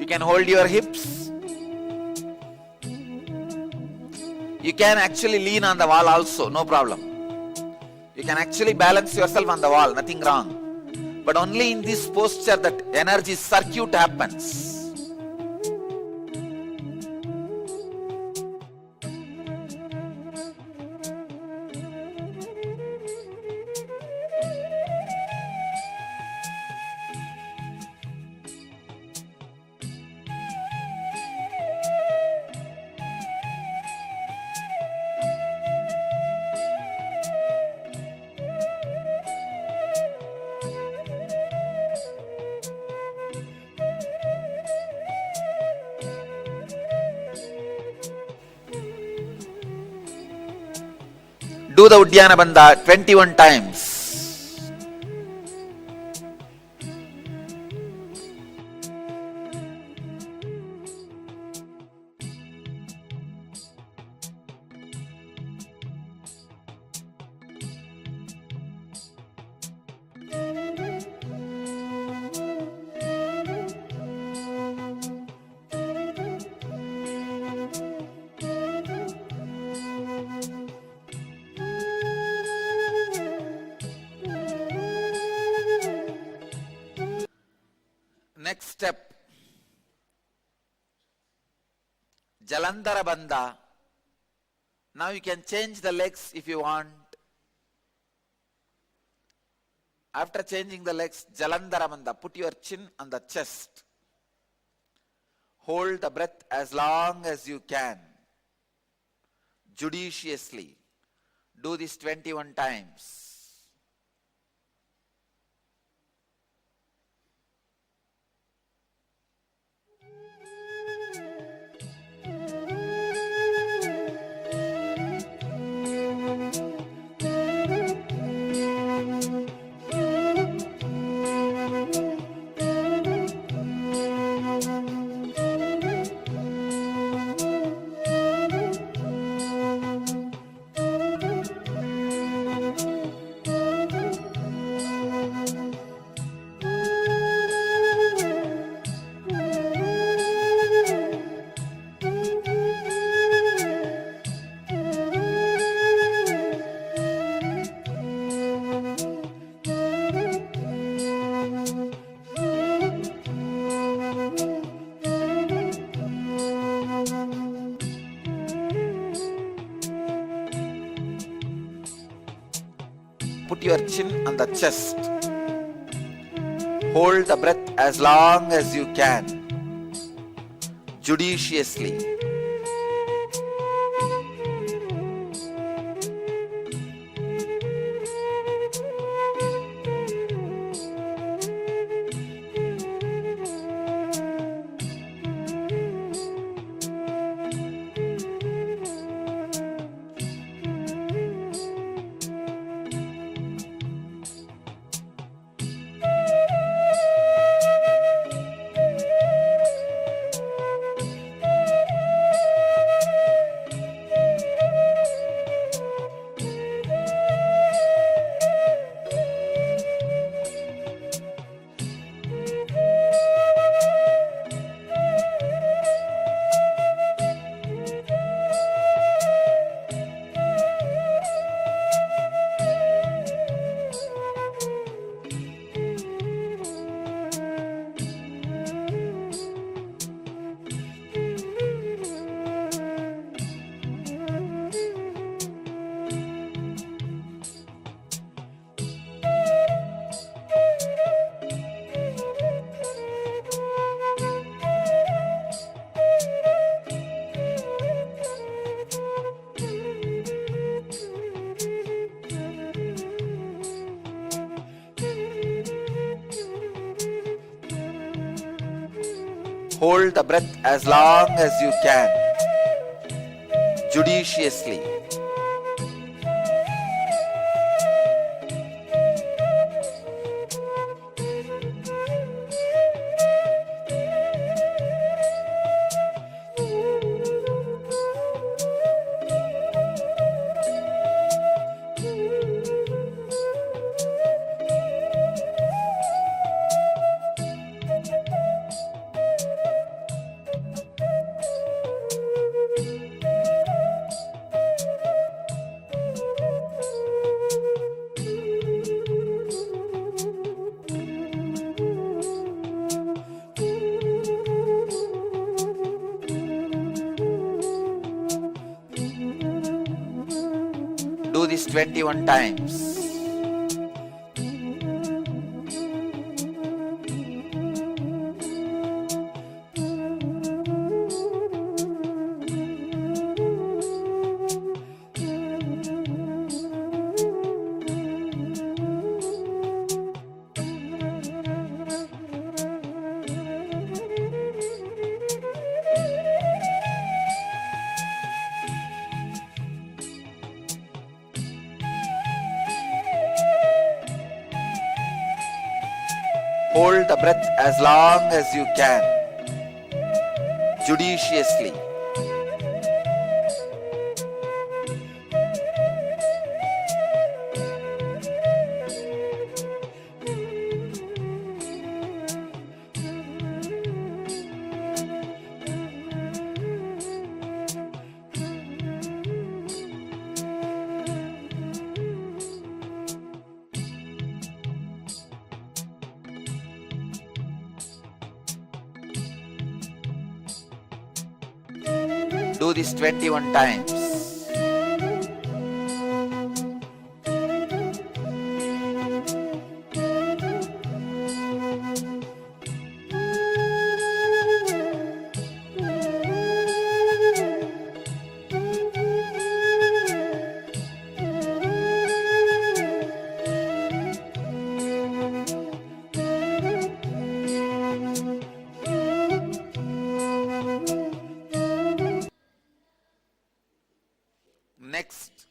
You can hold your hips. You can actually lean on the wall also, no problem. You can actually balance yourself on the wall, nothing wrong. But only in this posture that energy circuit happens. Do the Uddiyana Bandha 21 times. Next step, Jalandhara Bandha. Now you can change the legs if you want. After changing the legs, Jalandhara Bandha, put your chin on the chest. Hold the breath as long as you can, judiciously. Do this 21 times. Put your chin on the chest. Hold the breath as long as you can, judiciously. Hold the breath as long as you can, judiciously. this 21 times. Hold the breath as long as you can, judiciously. Do this 21 times. Next,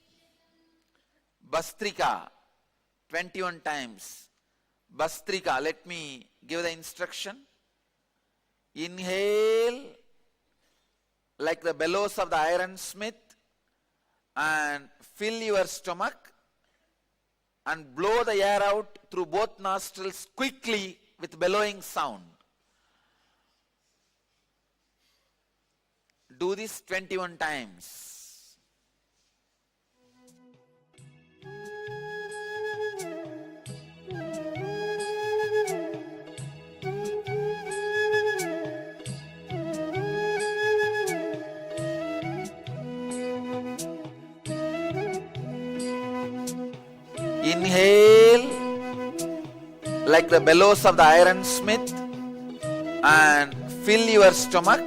Bastrika, 21 times. Bastrika, let me give the instruction. Inhale like the bellows of the ironsmith and fill your stomach and blow the air out through both nostrils quickly with bellowing sound. Do this 21 times. Inhale like the bellows of the ironsmith and fill your stomach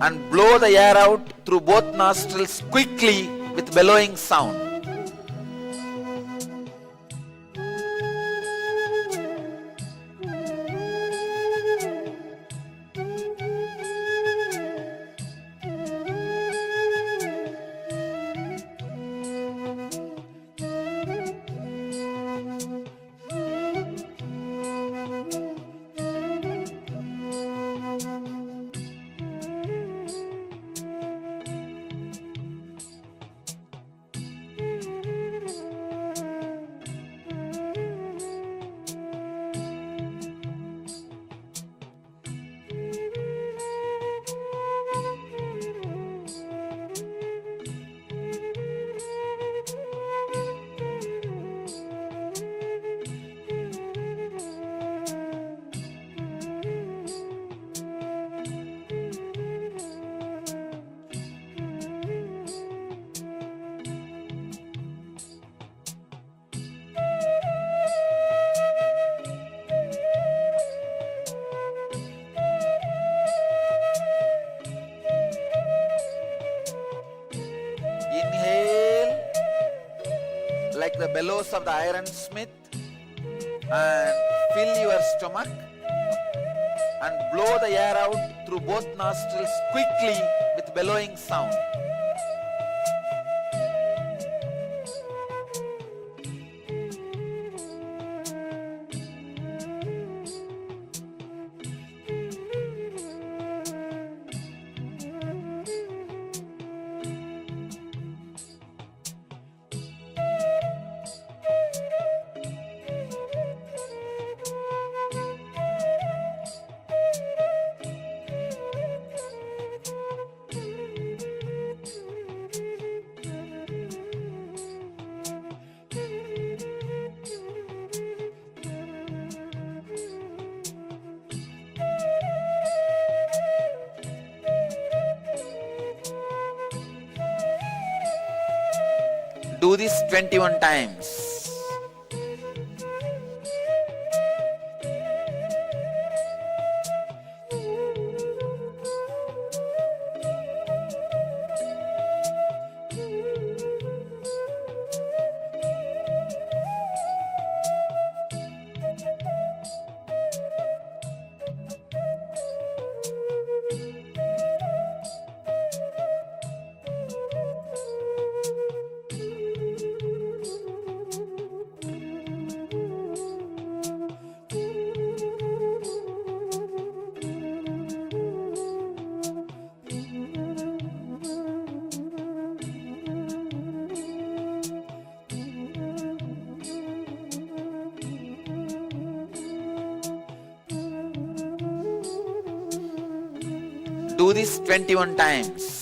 and blow the air out through both nostrils quickly with bellowing sound. Like the bellows of the ironsmith and fill your stomach and blow the air out through both nostrils quickly with bellowing sound. Do this 21 times. Do this 21 times.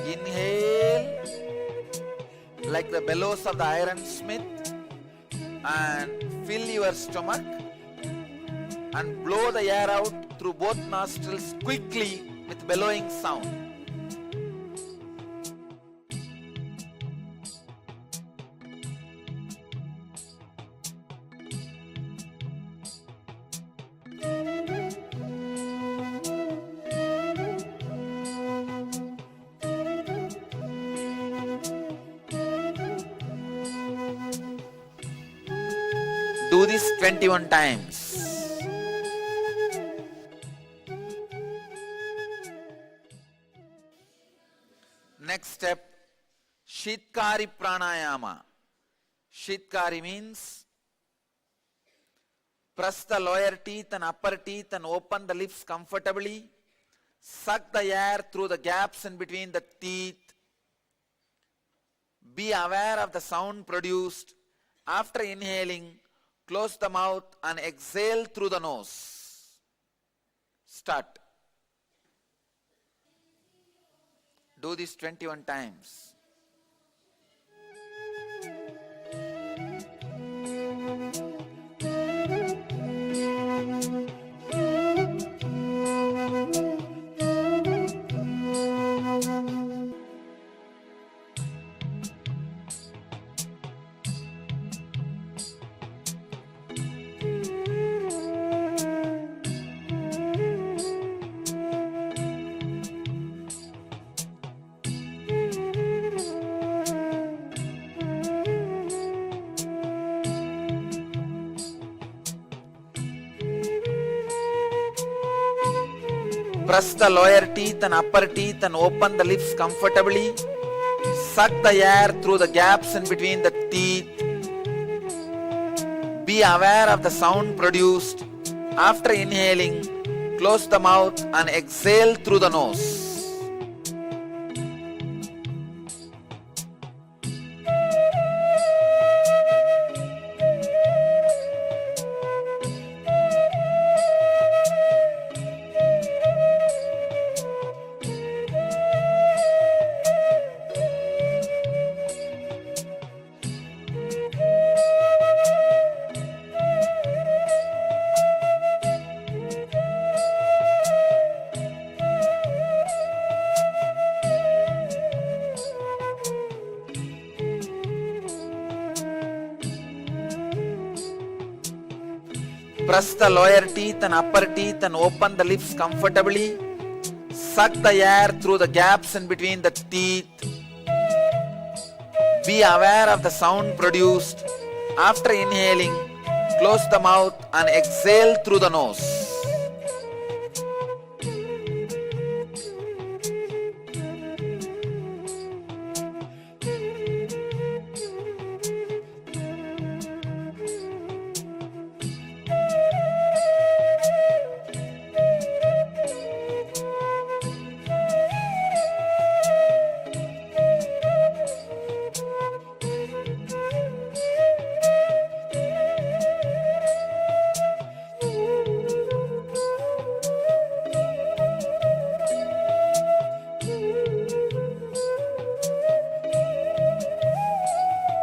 Inhale like the bellows of the ironsmith and fill your stomach and blow the air out through both nostrils quickly with bellowing sound. Do this 21 times. Next step, Shitkari Pranayama. Shitkari means press the lower teeth and upper teeth and open the lips comfortably. Suck the air through the gaps in between the teeth. Be aware of the sound produced. After inhaling, close the mouth and exhale through the nose. Start. Do this 21 times. Press the lower teeth and upper teeth and open the lips comfortably. Suck the air through the gaps in between the teeth. Be aware of the sound produced. After inhaling, close the mouth and exhale through the nose. Press the lower teeth and upper teeth and open the lips comfortably. Suck the air through the gaps in between the teeth. Be aware of the sound produced. After inhaling, close the mouth and exhale through the nose.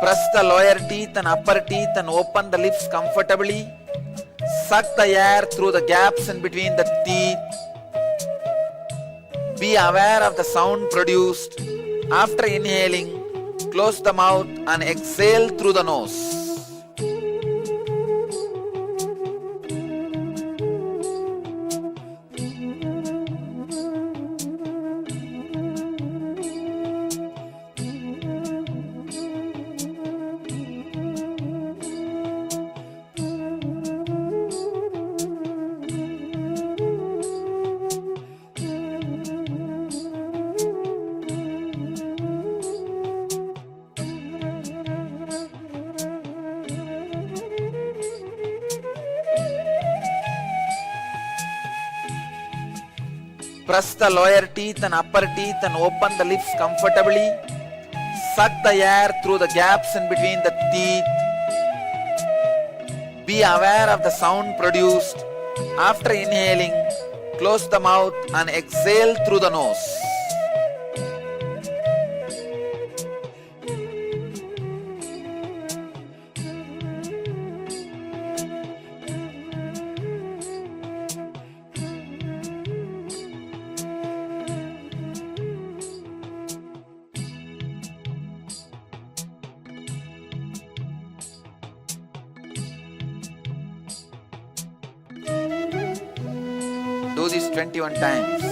Press the lower teeth and upper teeth and open the lips comfortably. Suck the air through the gaps in between the teeth. Be aware of the sound produced. After inhaling, close the mouth and exhale through the nose. Press the lower teeth and upper teeth and open the lips comfortably. Suck the air through the gaps in between the teeth. Be aware of the sound produced. After inhaling, close the mouth and exhale through the nose. Do this 21 times.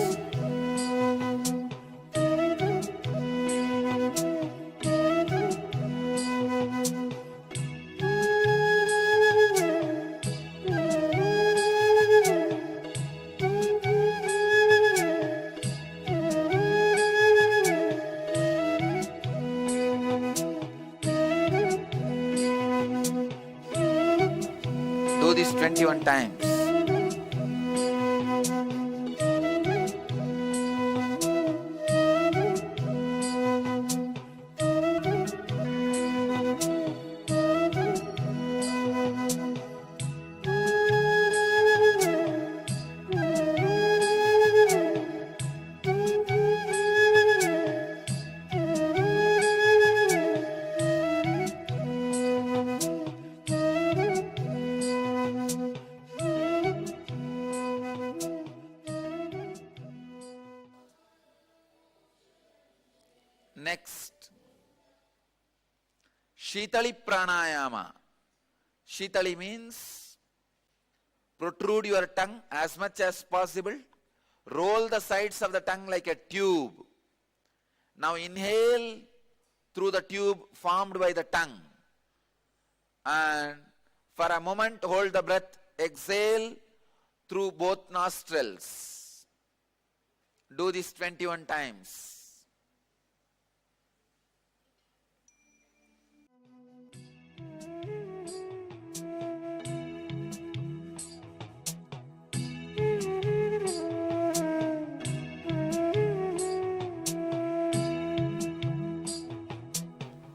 Do this 21 times. Next, Shitali Pranayama. Shitali means protrude your tongue as much as possible. Roll the sides of the tongue like a tube. Now inhale through the tube formed by the tongue. And for a moment hold the breath. Exhale through both nostrils. Do this 21 times.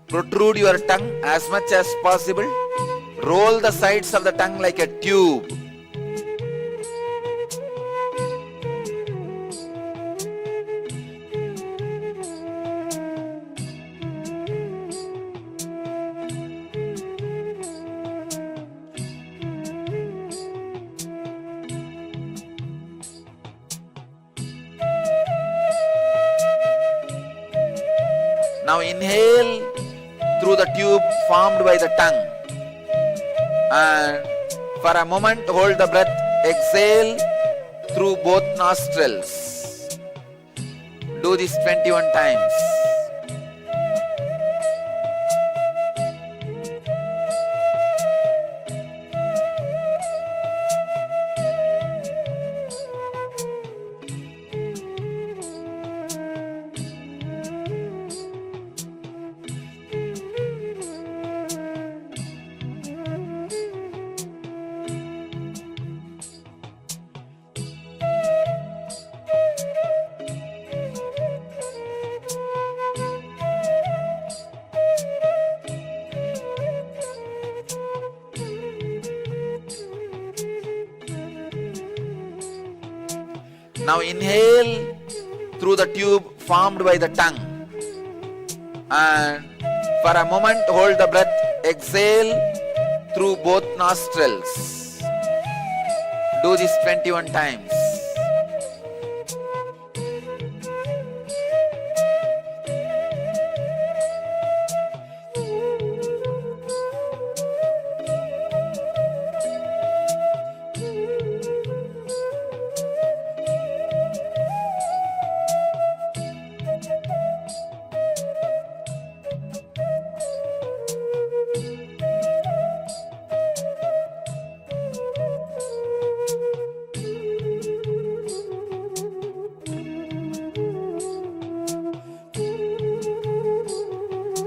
Protrude your tongue as much as possible. Roll the sides of the tongue like a tube. Now inhale through the tube formed by the tongue. And for a moment hold the breath. Exhale through both nostrils. Do this 21 times. Now inhale through the tube formed by the tongue. And for a moment, hold the breath. Exhale through both nostrils. Do this 21 times.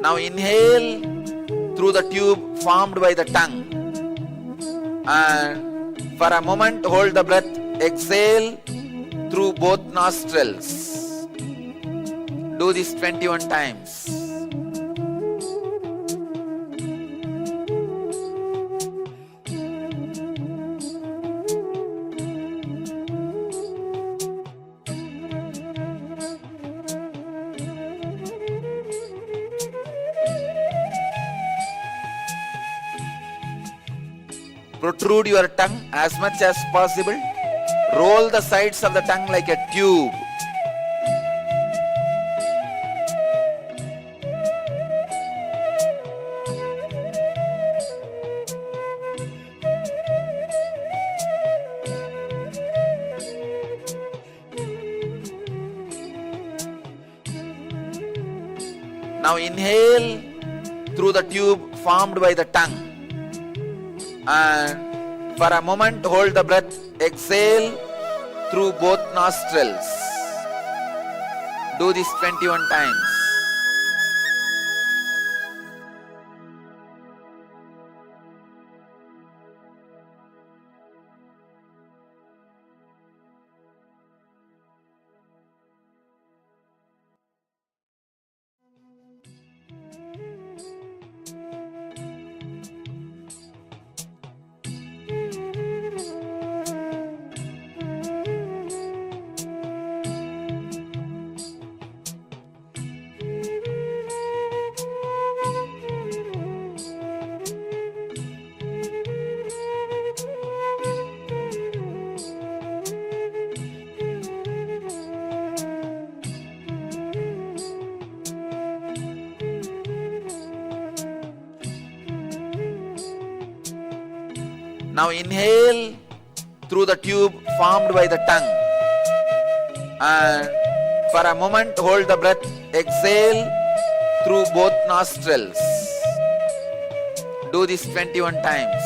Now inhale through the tube formed by the tongue. And for a moment, hold the breath. Exhale through both nostrils. Do this 21 times. Protrude your tongue as much as possible. Roll the sides of the tongue like a tube. Now inhale through the tube formed by the tongue. And for a moment, hold the breath. Exhale through both nostrils. Do this 21 times. Now inhale through the tube formed by the tongue. And for a moment, hold the breath. Exhale through both nostrils. Do this 21 times.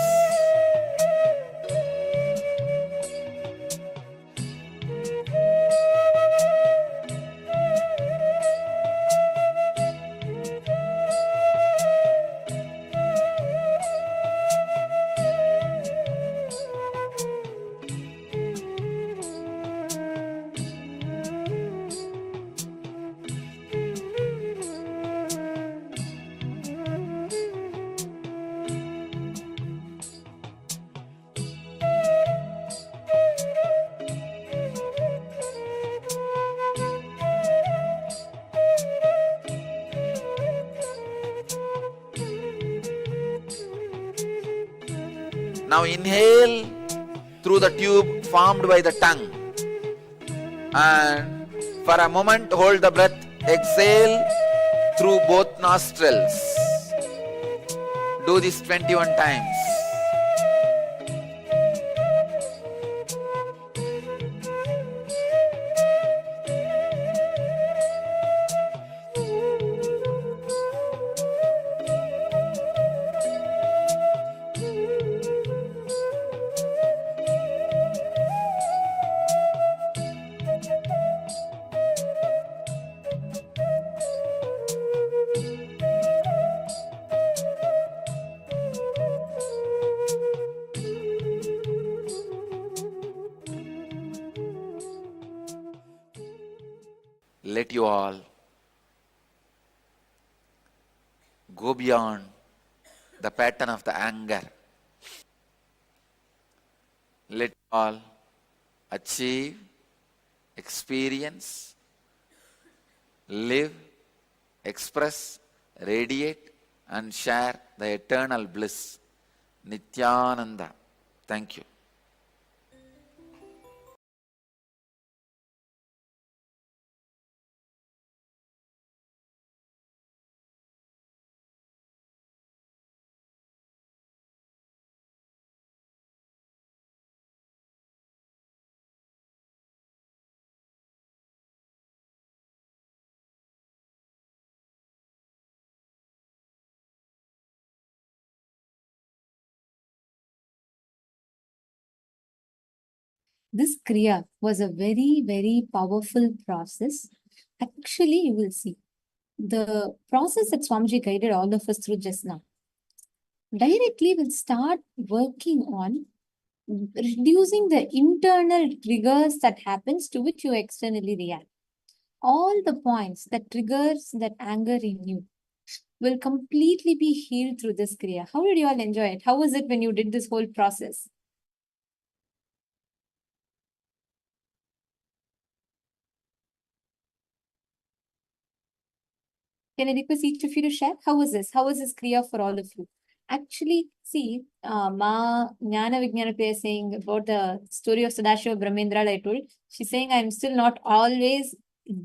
Now inhale through the tube formed by the tongue. And for a moment, hold the breath. Exhale through both nostrils. Do this 21 times. Let you all go beyond the pattern of the anger. Let you all achieve, experience, live, express radiate and share the eternal bliss. Nityananda. Thank you. This Kriya was a very, very powerful process. Actually, you will see the process that Swamiji guided all of us through just now directly will start working on reducing the internal triggers that happens to which you externally react. All the points that triggers that anger in you will completely be healed through this Kriya. How did you all enjoy it? How was it when you did this whole process? Can I request each of you to share? How was this? How was this Kriya for all of you? Actually, see, Ma Jnana Vijnana Priya saying about the story of Sadashiva Brahmendra I told, she's saying, I'm still not always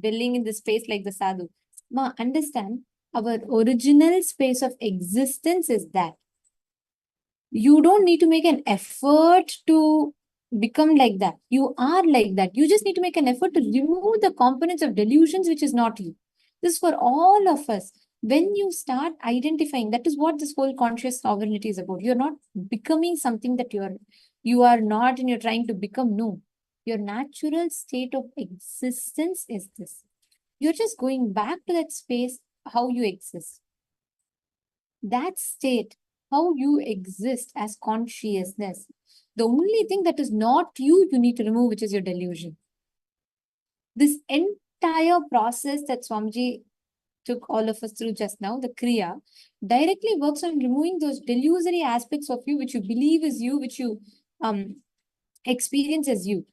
dwelling in the space like the sadhu. Ma, understand, our original space of existence is that. You don't need to make an effort to become like that. You are like that. You just need to make an effort to remove the components of delusions, which is not you. This is for all of us. When you start identifying, that is what this whole conscious sovereignty is about. You're not becoming something that you are not and you're trying to become. No. Your natural state of existence is this. You're just going back to that space, how you exist. That state, how you exist as consciousness. The only thing that is not you, you need to remove, which is your delusion. This entire process that Swamiji took all of us through just now, the Kriya, directly works on removing those delusory aspects of you, which you believe is you, which you experience as you,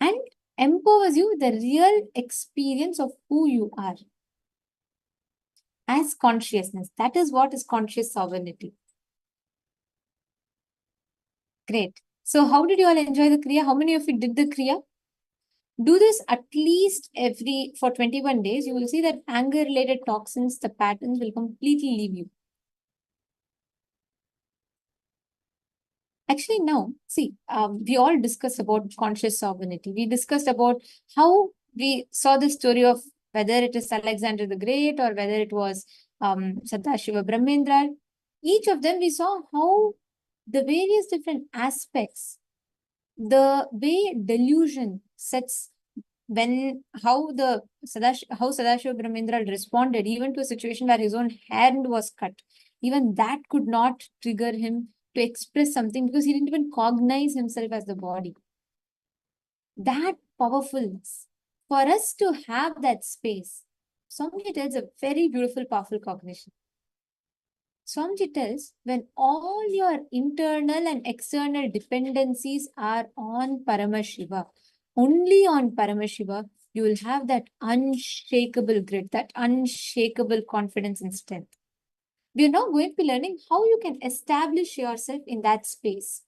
and empowers you with the real experience of who you are as consciousness. That is what is conscious sovereignty. Great. So how did you all enjoy the Kriya? How many of you did the Kriya? Do this at least for 21 days. You will see that anger-related toxins, the patterns will completely leave you. Actually, now, see, we all discussed about conscious sovereignty. We discussed about how we saw the story of whether it is Alexander the Great or whether it was Sadashiva Brahmendra. Each of them, we saw how the various different aspects, the way delusion sets, how Sadashiva Brahmendra responded even to a situation where his own hand was cut, even that could not trigger him to express something because he didn't even cognize himself as the body. That powerfulness, for us to have that space, Swamiji tells a very beautiful, powerful cognition. Swamiji tells, when all your internal and external dependencies are on Paramashiva, only on Paramashiva, you will have that unshakable grit, that unshakable confidence and strength. We are now going to be learning how you can establish yourself in that space.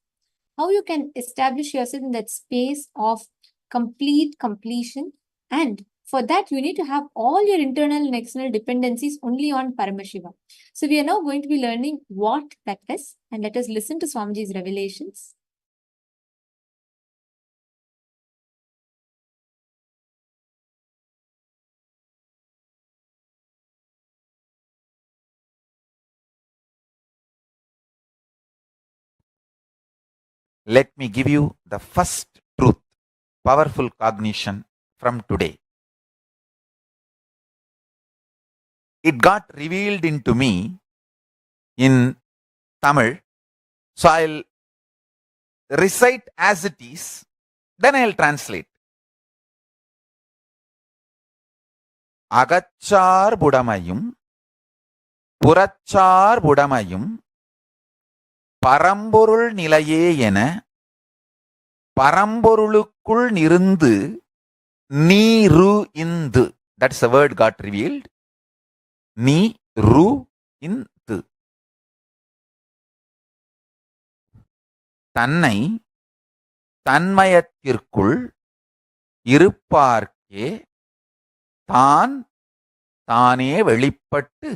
How you can establish yourself in that space of complete completion. And for that, you need to have all your internal and external dependencies only on Paramashiva. So we are now going to be learning what that is. And let us listen to Swamiji's revelations. Let me give you the first truth, powerful cognition from today. It got revealed into me in Tamil, so I'll recite as it is, then I'll translate. Agachar Budamayum, Purachar Budamayum, Paramborul Nilaye Yena, Paramborulukul Nirundu, Niru Indu. That's the word got revealed. Ni ரு இன் து. தன்னை தன்மயத்திற்குள் இருப்பார்க்கே தான் தானே வெளிப்பட்டு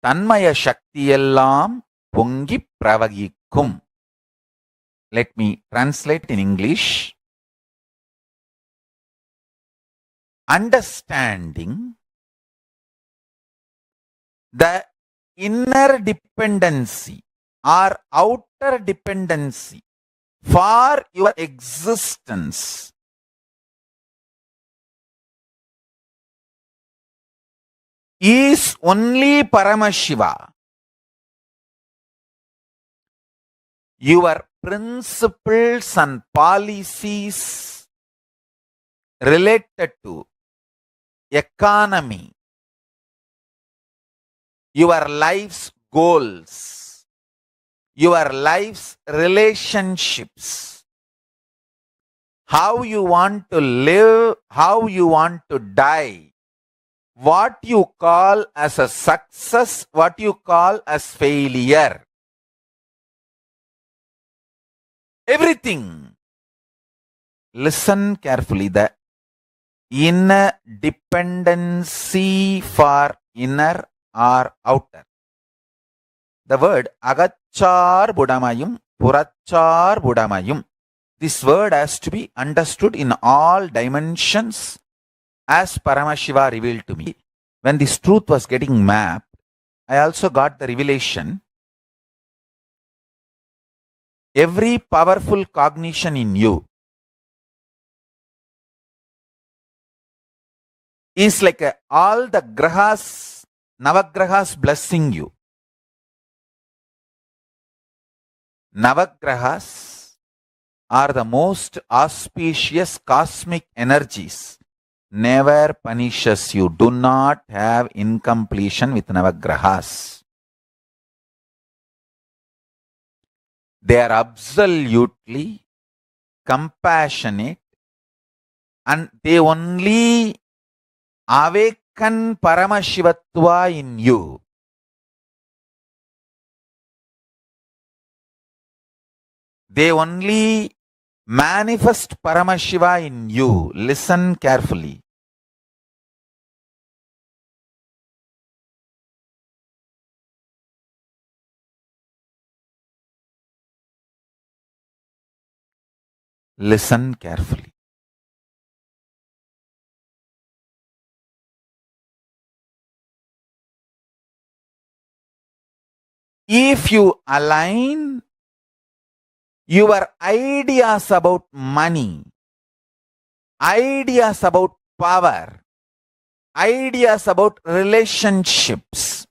தன்மய சக்தியெல்லாம் பொங்கிப் பிரவகிக்கும். Let me translate in English. Understanding the inner dependency or outer dependency for your existence is only Paramashiva. Your principles and policies related to economy, your life's goals, your life's relationships, how you want to live, how you want to die, what you call as a success, what you call as failure. Everything. Listen carefully. The inner dependency for inner or outer. The word agachar budamayum, purachar budamayum. This word has to be understood in all dimensions as Paramashiva revealed to me. When this truth was getting mapped, I also got the revelation. Every powerful cognition in you is like all the grahas, navagrahas blessing you. Navagrahas are the most auspicious cosmic energies. Never punishes you. Do not have incompletion with navagrahas. They are absolutely compassionate and they only awaken Paramashivatva in you. They only manifest Paramashiva in you. Listen carefully. Listen carefully. If you align your ideas about money, ideas about power, ideas about relationships,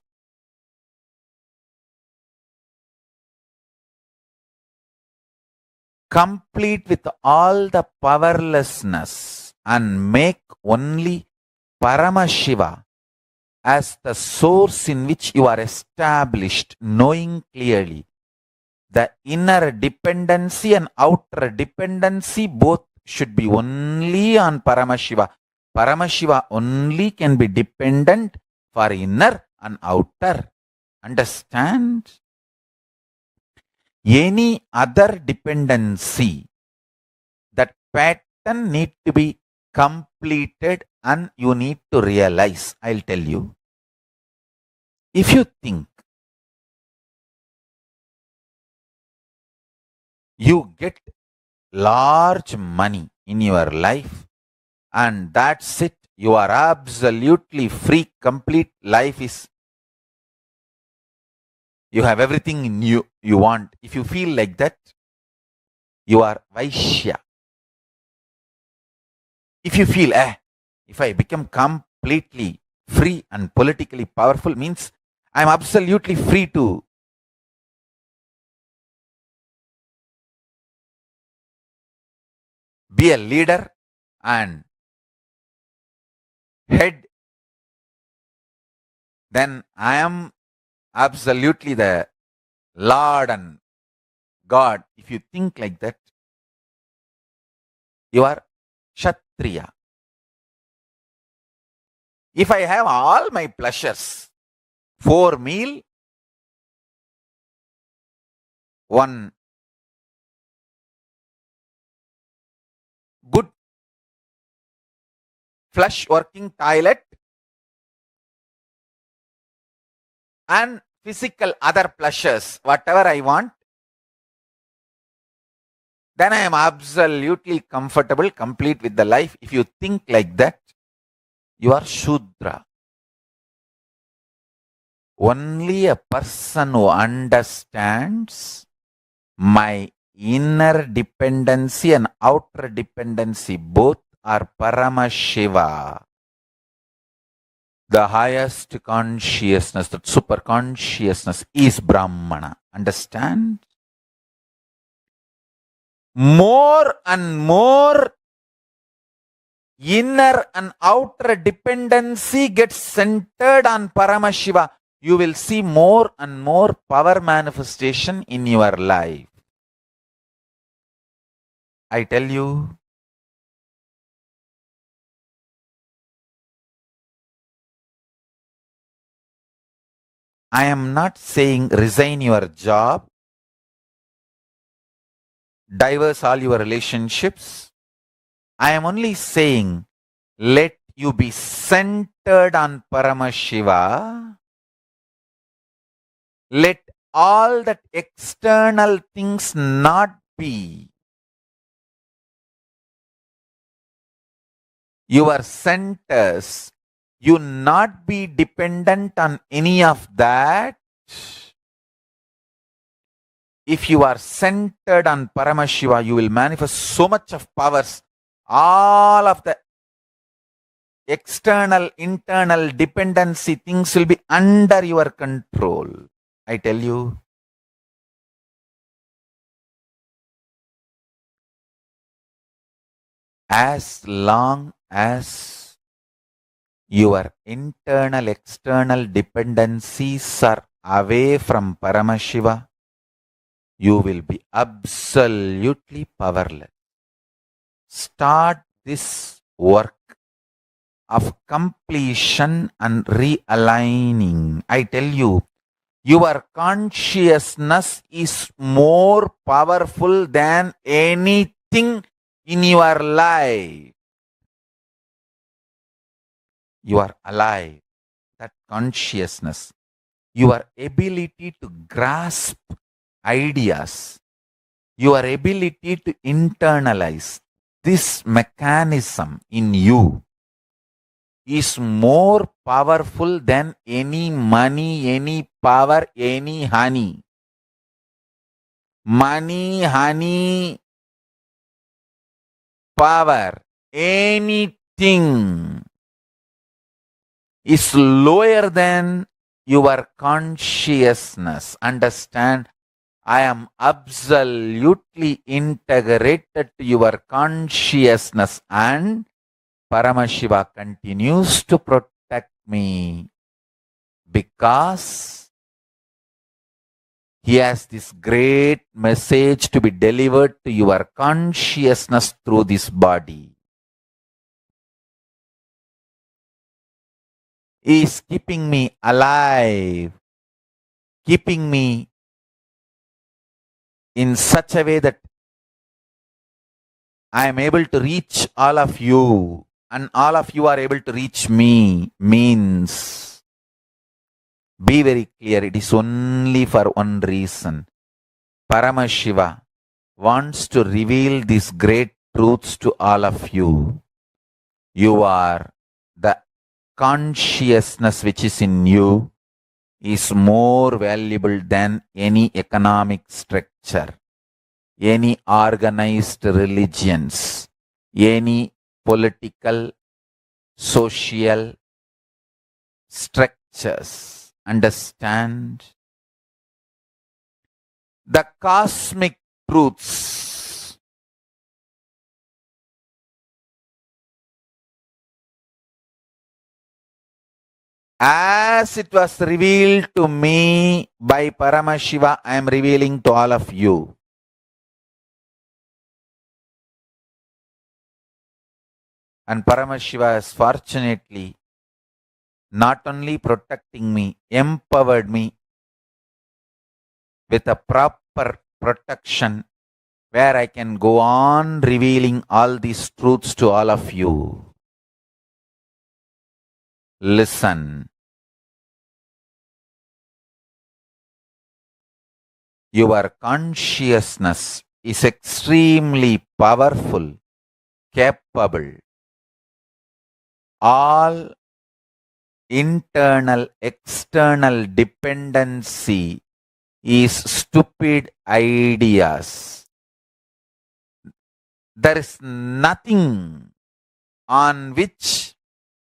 complete with all the powerlessness and make only Paramashiva as the source in which you are established, knowing clearly the inner dependency and outer dependency both should be only on Paramashiva. Paramashiva only can be dependent for inner and outer. Understand? Any other dependency, that pattern need to be completed and you need to realize. I'll tell you. If you think you get large money in your life and that's it, you are absolutely free, complete life is, you have everything in you want. If you feel like that, you are Vaishya. If you feel, if I become completely free and politically powerful, means I'm absolutely free to be a leader and head, then I am absolutely the Lord and God. If you think like that, you are Kshatriya. If I have all my pleasures, 4 meal, 1 good flush working toilet, and physical other pleasures, whatever I want, then I am absolutely comfortable, complete with the life. If you think like that, you are Shudra. Only a person who understands my inner dependency and outer dependency both are Paramashiva. The highest consciousness, that super consciousness is Brahmana. Understand? More and more inner and outer dependency gets centered on Paramashiva. You will see more and more power manifestation in your life. I tell you, I am not saying resign your job, divorce all your relationships. I am only saying let you be centered on Paramashiva. Let all that external things not be your centers. You not be dependent on any of that. If you are centered on Paramashiva, you will manifest so much of powers. All of the external, internal dependency things will be under your control. I tell you. As long as your internal, external dependencies are away from Paramashiva, you will be absolutely powerless. Start this work of completion and realigning. I tell you, your consciousness is more powerful than anything in your life. You are alive. That consciousness, your ability to grasp ideas, your ability to internalize this mechanism in you is more powerful than any money, any power, any honey. Money, honey, power, anything is lower than your consciousness. Understand? I am absolutely integrated to your consciousness, and Paramashiva continues to protect me because he has this great message to be delivered to your consciousness through this body. He is keeping me alive, keeping me in such a way that I am able to reach all of you and all of you are able to reach me. Means, be very clear, it is only for one reason. Paramashiva wants to reveal these great truths to all of you. You are the consciousness which is in you is more valuable than any economic structure, any organized religions, any political, social structures. Understand? The cosmic truths as it was revealed to me by Paramashiva, I am revealing to all of you. And Paramashiva has fortunately not only protecting me, empowered me with a proper protection where I can go on revealing all these truths to all of you. Listen. Your consciousness is extremely powerful, capable. All internal, external dependency is stupid ideas. There is nothing on which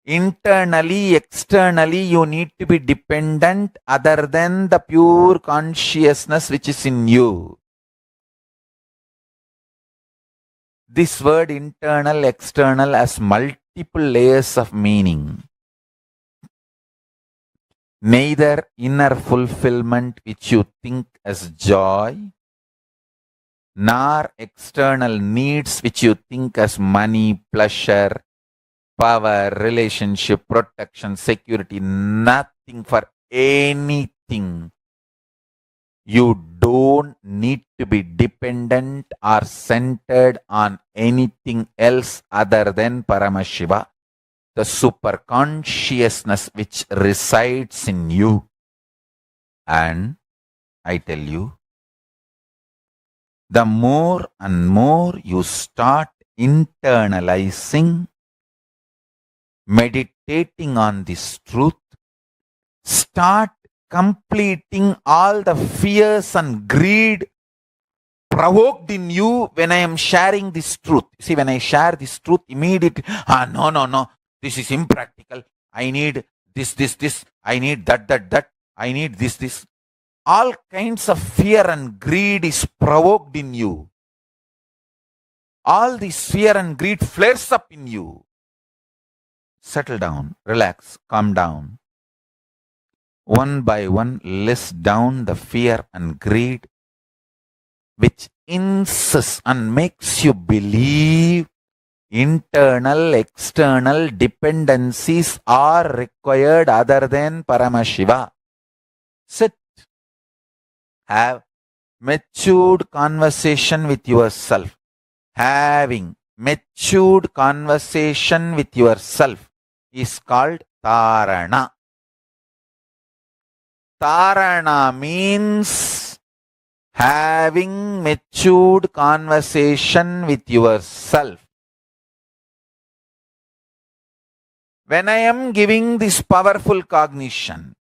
internally, externally you need to be dependent other than the pure consciousness which is in you. This word internal, external has multiple layers of meaning. Neither inner fulfillment which you think as joy, nor external needs which you think as money, pleasure, power, relationship, protection, security, nothing for anything. You don't need to be dependent or centered on anything else other than Paramashiva, the super consciousness which resides in you. And I tell you, the more and more you start internalizing, meditating on this truth, start completing all the fears and greed provoked in you when I am sharing this truth. See, when I share this truth, immediately, no, this is impractical. I need this. I need that. I need this. All kinds of fear and greed is provoked in you. All this fear and greed flares up in you. Settle down, relax, calm down. One by one, list down the fear and greed which insists and makes you believe internal, external dependencies are required other than Paramashiva. Sit. Have matured conversation with yourself. Having matured conversation with yourself is called Tarana. Tarana means having matured conversation with yourself. When I am giving this powerful cognition,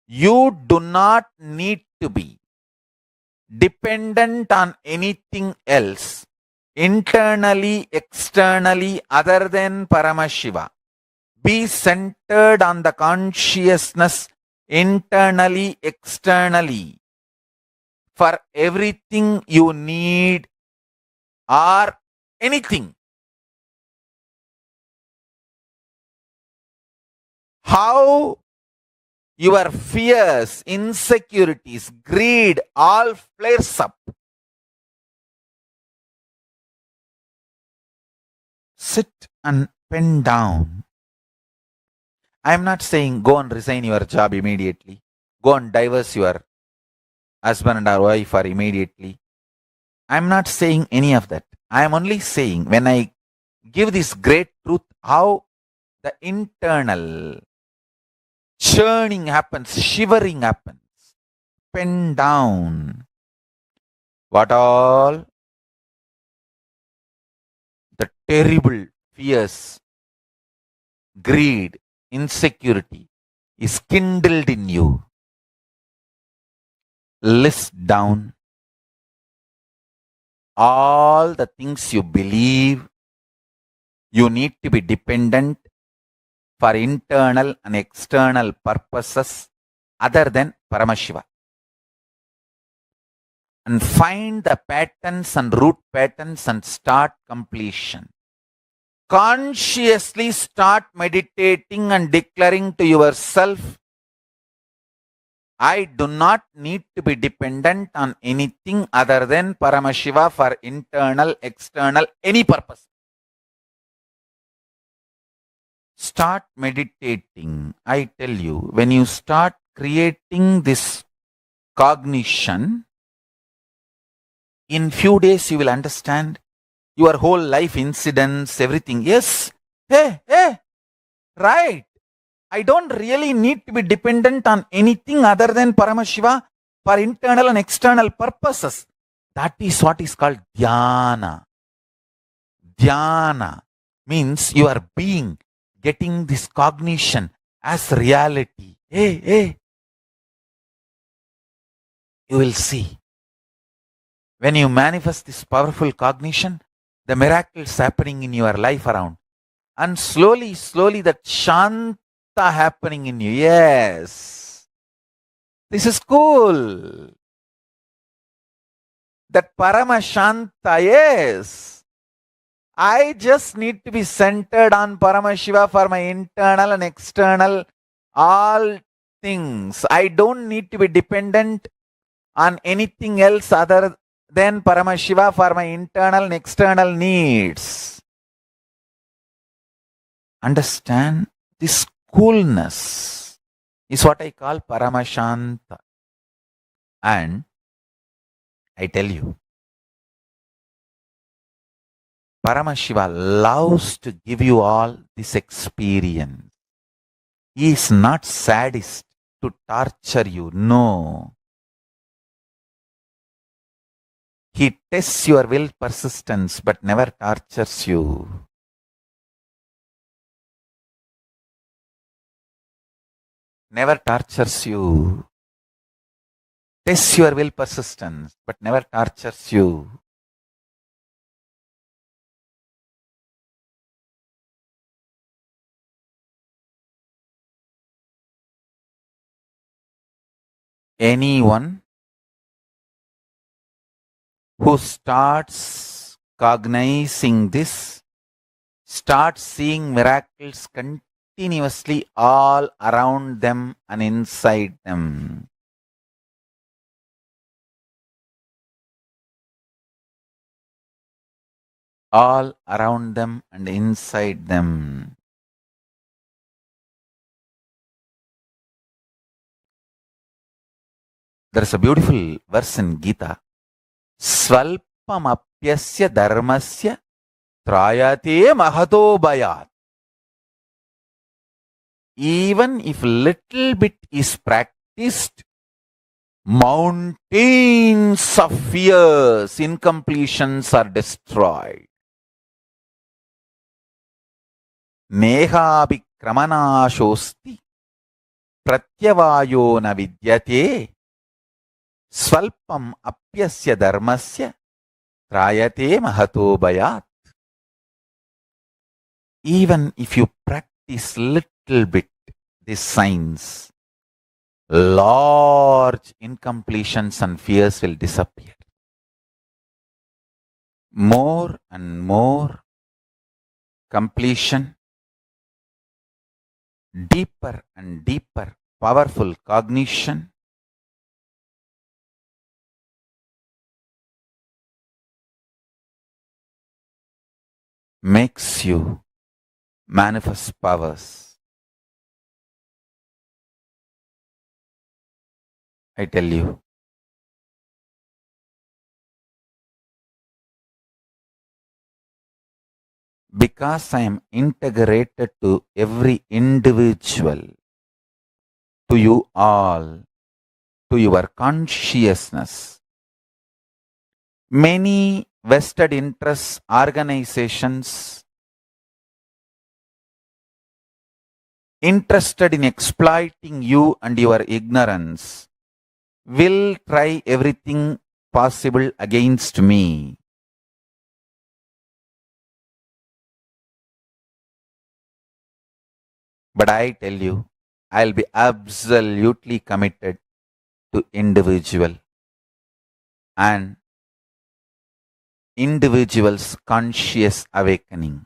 you do not need to be dependent on anything else, internally, externally, other than Paramashiva. Be centered on the consciousness internally, externally, for everything you need or anything. How your fears, insecurities, greed all flares up. Sit and pen down. I am not saying go and resign your job immediately. Go and divorce your husband or wife or immediately. I am not saying any of that. I am only saying when I give this great truth, how the internal churning happens, shivering happens. Pen down. What all the terrible fears, greed, insecurity is kindled in you. List down all the things you believe you need to be dependent for internal and external purposes other than Paramashiva. And find the patterns and root patterns and start completion. Consciously start meditating and declaring to yourself, I do not need to be dependent on anything other than Paramashiva for internal, external, any purpose. start meditating, I tell you, when you start creating this cognition, in few days you will understand your whole life incidents, everything. Yes, hey, right. I don't really need to be dependent on anything other than Paramashiva for internal and external purposes. That is what is called dhyana. Dhyana means you are being, getting this cognition as reality. Hey, you will see. When you manifest this powerful cognition, the miracles happening in your life around. And slowly, that Shanta happening in you. Yes. This is cool. That Paramashanta, yes. I just need to be centered on Paramashiva for my internal and external, all things. I don't need to be dependent on anything else other than Paramashiva for my internal and external needs. Understand, this coolness is what I call Paramashanta. And I tell you, Paramashiva loves to give you all this experience. He is not sadist to torture you. No. He tests your will persistence but never tortures you. Never tortures you. Tests your will persistence but never tortures you. Anyone who starts cognizing this, starts seeing miracles continuously all around them and inside them. All around them and inside them. There is a beautiful verse in Gita. Svalpamapyasya dharmasya trayate mahato bhayat. Even if little bit is practiced, mountains of fears, incompletions are destroyed. Nehabhikramanashosti pratyavayo na vidyate svalpam apyasya dharmasya trayate mahato bhayat. Even if you practice little bit this science, large incompletions and fears will disappear. More and more completion, deeper and deeper powerful cognition, makes you manifest powers. I tell you, because I am integrated to every individual, to you all, to your consciousness. Many vested interest organizations interested in exploiting you and your ignorance will try everything possible against me. But I tell you, I'll be absolutely committed to individual and individual's conscious awakening.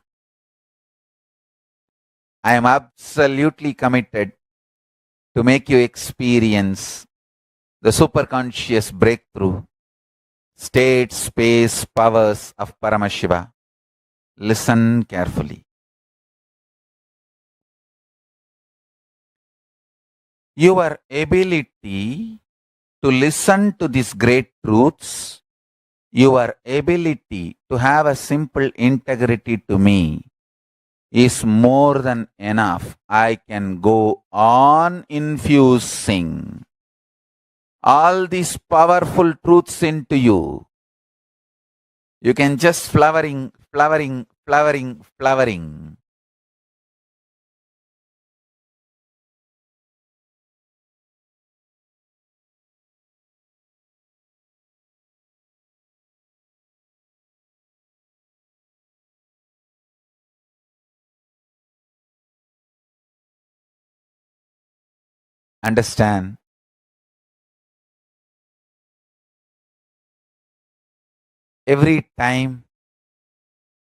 I am absolutely committed to make you experience the superconscious breakthrough, state, space, powers of Paramashiva. Listen carefully. your ability to listen to these great truths, your ability to have a simple integrity to me is more than enough. I can go on infusing all these powerful truths into you. You can just flowering. Understand? Every time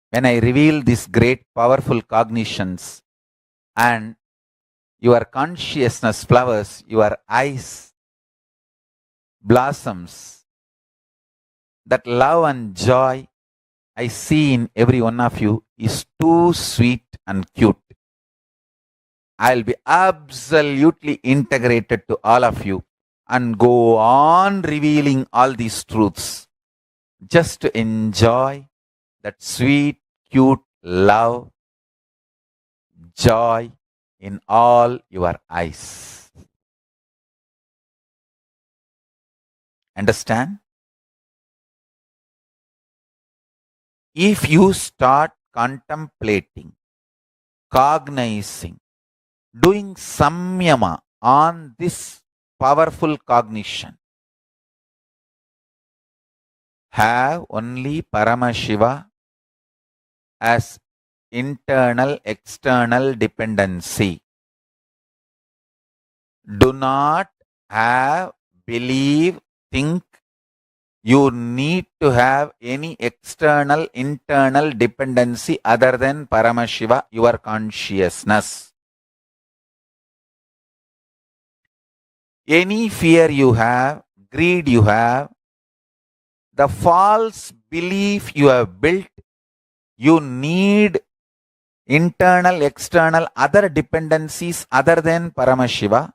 when I reveal these great powerful cognitions and your consciousness flowers, your eyes blossoms, that love and joy I see in every one of you is too sweet and cute. I'll be absolutely integrated to all of you and go on revealing all these truths just to enjoy that sweet, cute love, joy in all your eyes. Understand? If you start contemplating, cognizing, doing samyama on this powerful cognition, have only Paramashiva as internal external dependency. Do not have, believe, think you need to have any external internal dependency other than Paramashiva, your consciousness. Any fear you have, greed you have, the false belief you have built, you need internal, external, other dependencies other than Paramashiva.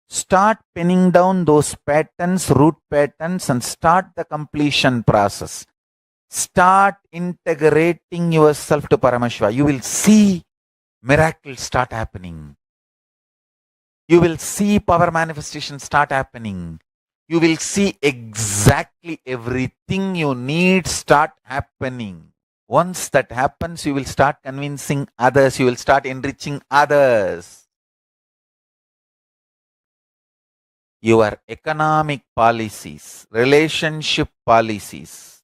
Start pinning down those patterns, root patterns, and start the completion process. Start integrating yourself to Paramashiva. You will see miracles start happening. You will see power manifestation start happening. You will see exactly everything you need start happening. Once that happens, you will start convincing others. You will start enriching others. Your economic policies, relationship policies,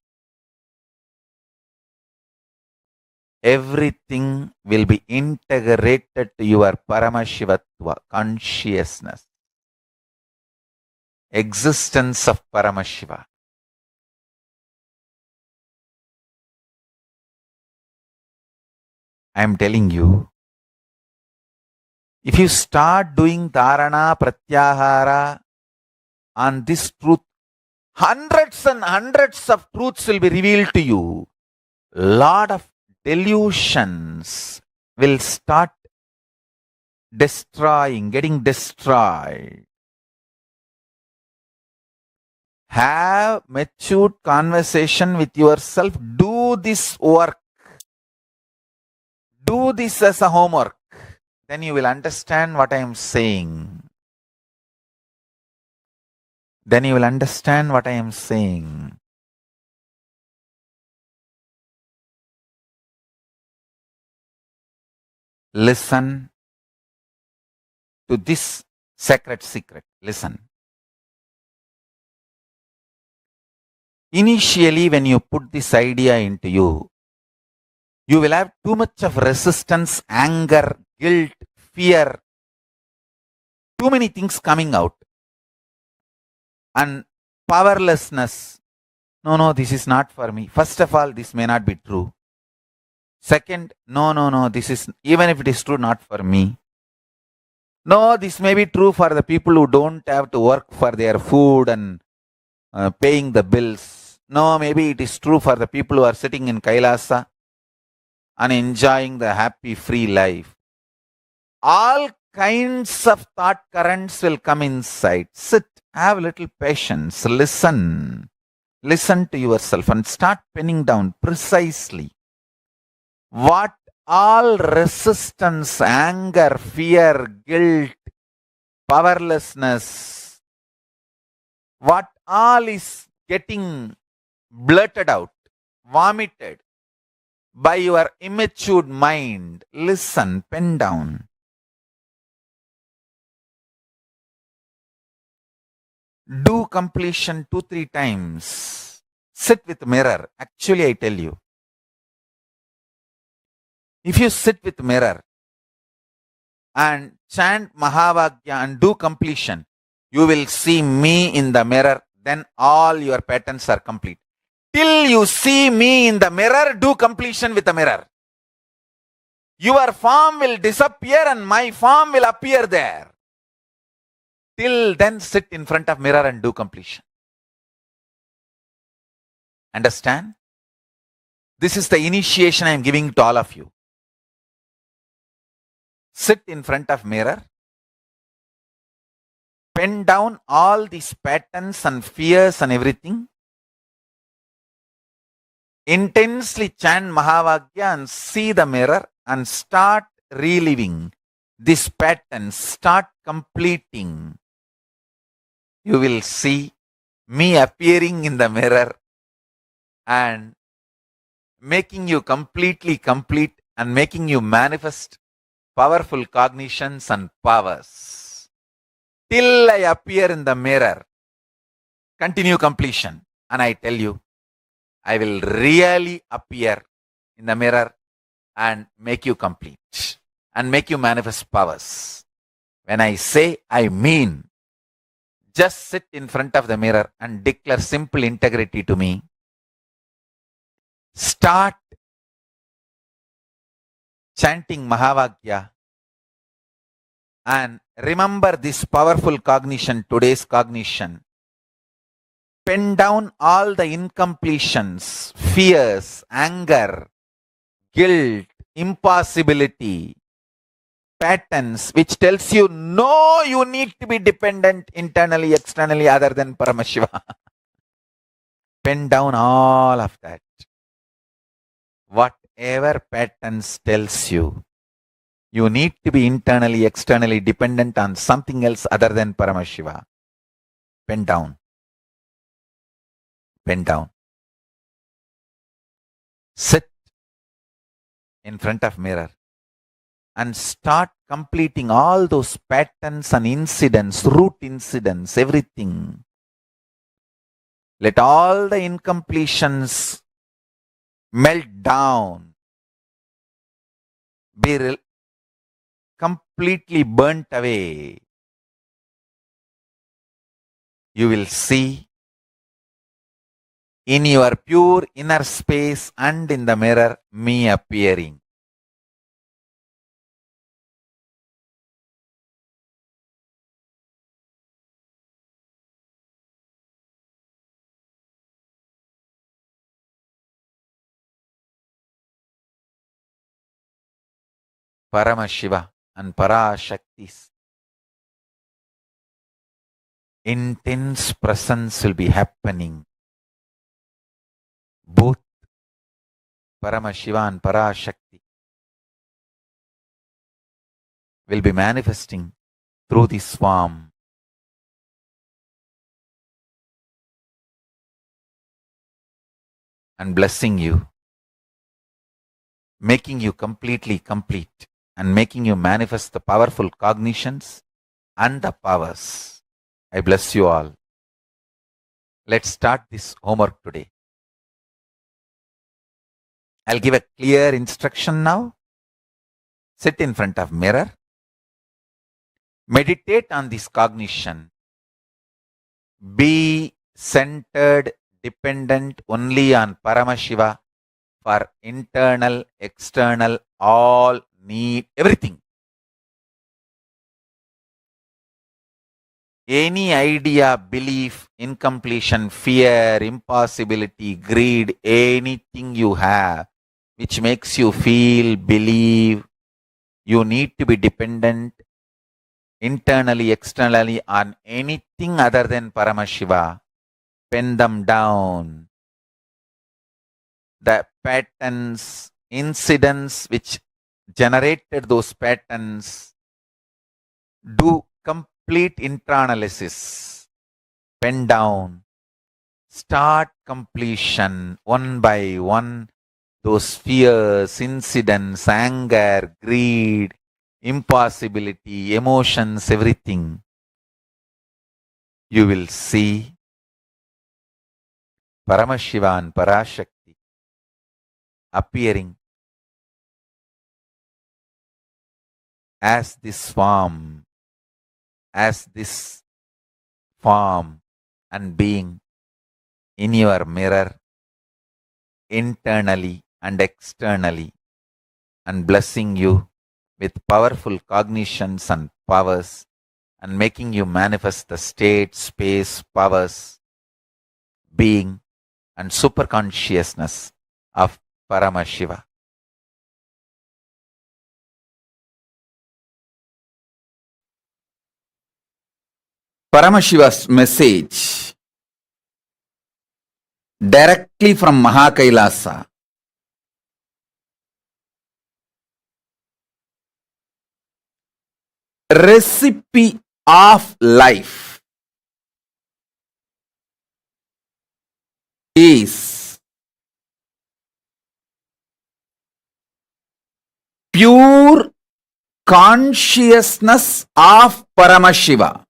everything will be integrated to your Paramashivatva, consciousness, existence of Paramashiva. I am telling you, if you start doing dharana, pratyahara on this truth, hundreds and hundreds of truths will be revealed to you. Lot of delusions will start getting destroyed. Have matured conversation with yourself. Do this work. Do this as a homework. Then you will understand what I am saying. Then you will understand what I am saying. Listen to this sacred secret. Listen. Initially, when you put this idea into you, you will have too much of resistance, anger, guilt, fear, too many things coming out. And powerlessness. No, this is not for me. First of all, this may not be true. Second, no, this is, even if it is true, not for me. No, this may be true for the people who don't have to work for their food and paying the bills. No, maybe it is true for the people who are sitting in Kailasa and enjoying the happy, free life. All kinds of thought currents will come inside. Sit, have a little patience, listen. Listen to yourself and start penning down precisely what all resistance, anger, fear, guilt, powerlessness, what all is getting blurted out, vomited by your immature mind. Listen, pen down. Do completion 2-3 times. Sit with mirror. Actually, I tell you, if you sit with mirror and chant Mahavagya and do completion, you will see me in the mirror. Then all your patterns are complete. Till you see me in the mirror, do completion with the mirror. Your form will disappear and my form will appear there. Till then, sit in front of mirror and do completion. Understand? This is the initiation I am giving to all of you. Sit in front of mirror. Pen down all these patterns and fears and everything. Intensely chant Mahavagya and see the mirror and start reliving this pattern. Start completing. You will see me appearing in the mirror and making you completely complete and making you manifest powerful cognitions and powers. Till I appear in the mirror, continue completion. And I tell you, I will really appear in the mirror and make you complete and make you manifest powers. When I say, I mean. Just sit in front of the mirror and declare simple integrity to me. Start chanting Mahavagya and remember this powerful cognition, today's cognition. Pen down all the incompletions, fears, anger, guilt, impossibility, patterns which tells you, no, you need to be dependent internally, externally, other than Paramashiva. Pen down all of that. Whatever patterns tells you, you need to be internally, externally dependent on something else other than Paramashiva. Pen down. Pen down. Sit in front of mirror and start completing all those patterns and incidents, root incidents, everything. Let all the incompletions melt down, be completely burnt away. You will see in your pure inner space and in the mirror me appearing. Paramashiva and Parashakti's intense presence will be happening. Both Paramashiva and Parashakti will be manifesting through this form. And blessing you, making you completely complete, and making you manifest the powerful cognitions and the powers. I bless you all. Let's start this homework today. I'll give a clear instruction now. Sit in front of mirror. Meditate on this cognition. Be centered, dependent only on Paramashiva for internal, external, all need, everything. Any idea, belief, incompletion, fear, impossibility, greed, anything you have which makes you feel, believe, you need to be dependent, internally, externally, on anything other than Paramashiva, pen them down. The patterns, incidents which generated those patterns, do complete intranalysis, pen down, start completion one by one. Those fears, incidents, anger, greed, impossibility, emotions, everything, you will see Paramashiva and Parashakti appearing as this form, and being in your mirror, internally and externally, and blessing you with powerful cognitions and powers, and making you manifest the state, space, powers, being, and superconsciousness of Paramashiva. Paramashiva's message directly from Mahakailasa recipe of life is pure consciousness of Paramashiva.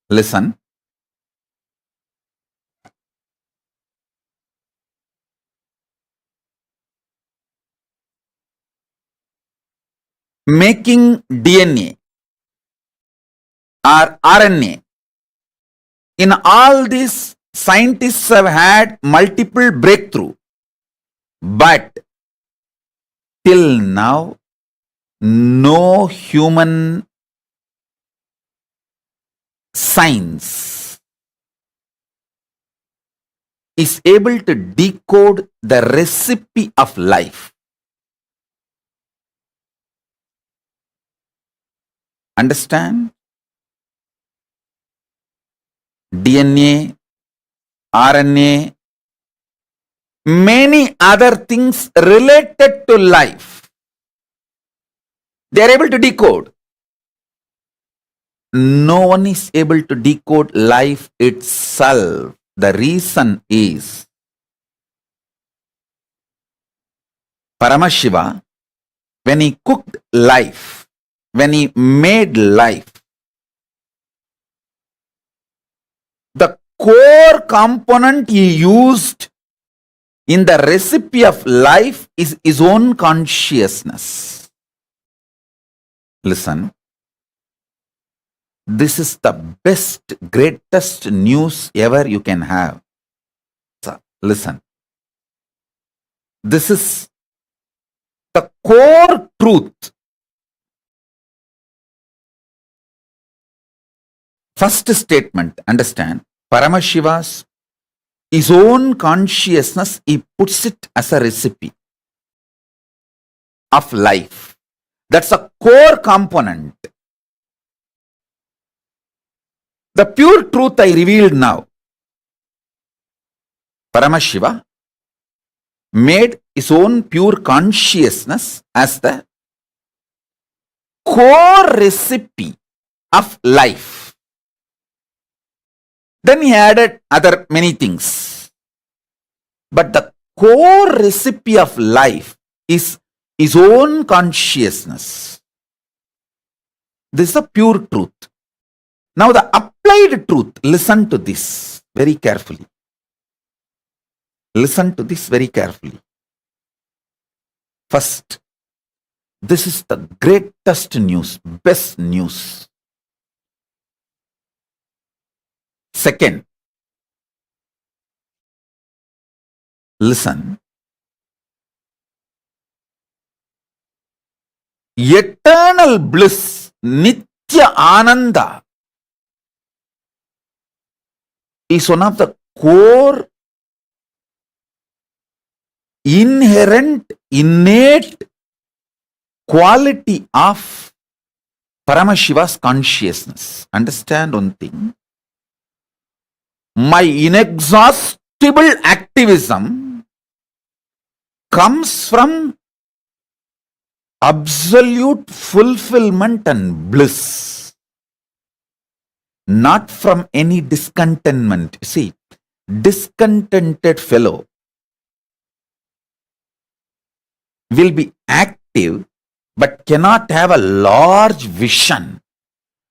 Listen. Making DNA or RNA. In all this, scientists have had multiple breakthroughs, but till now, no human science is able to decode the recipe of life. Understand? DNA, RNA, many other things related to life, they are able to decode. No one is able to decode life itself. The reason is Paramashiva, when he cooked life, when he made life, the core component he used in the recipe of life is his own consciousness. Listen, this is the best, greatest news ever you can have. So, listen, this is the core truth. First statement, understand, Paramashiva's his own consciousness, he puts it as a recipe of life. That's a core component. The pure truth I revealed now. Paramashiva made his own pure consciousness as the core recipe of life. Then he added other many things. But the core recipe of life is his own consciousness. This is a pure truth. Now the applied truth, listen to this very carefully. Listen to this very carefully. First, this is the greatest news, best news. Second, listen. Eternal bliss, Nitya Ananda, is one of the core, inherent, innate quality of Paramashiva's consciousness. Understand one thing. My inexhaustible activism comes from absolute fulfillment and bliss, not from any discontentment. See, discontented fellow will be active but cannot have a large vision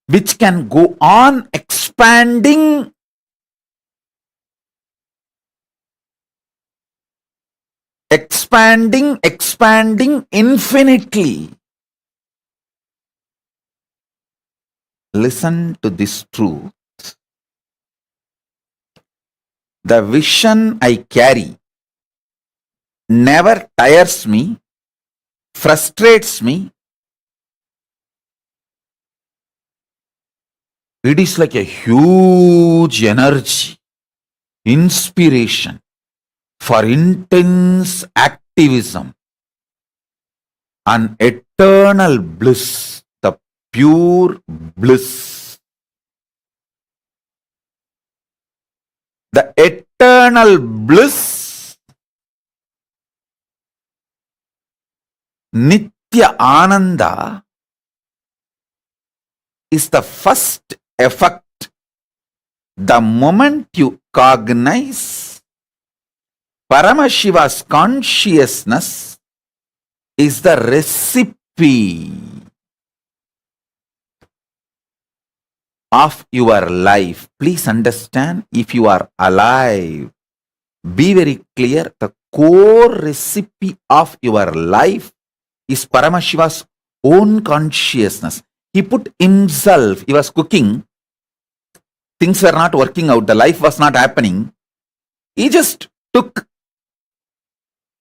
which can go on expanding infinitely. Listen to this truth. The vision I carry never tires me, frustrates me. It is like a huge energy, inspiration for intense activism, an eternal bliss, the pure bliss. The eternal bliss, Nitya Ananda, is the first effect. The moment you cognize Paramashiva's consciousness is the recipe of your life. Please understand, if you are alive, be very clear, the core recipe of your life is Paramashiva's own consciousness. He put himself, he was cooking, things were not working out, the life was not happening. He just took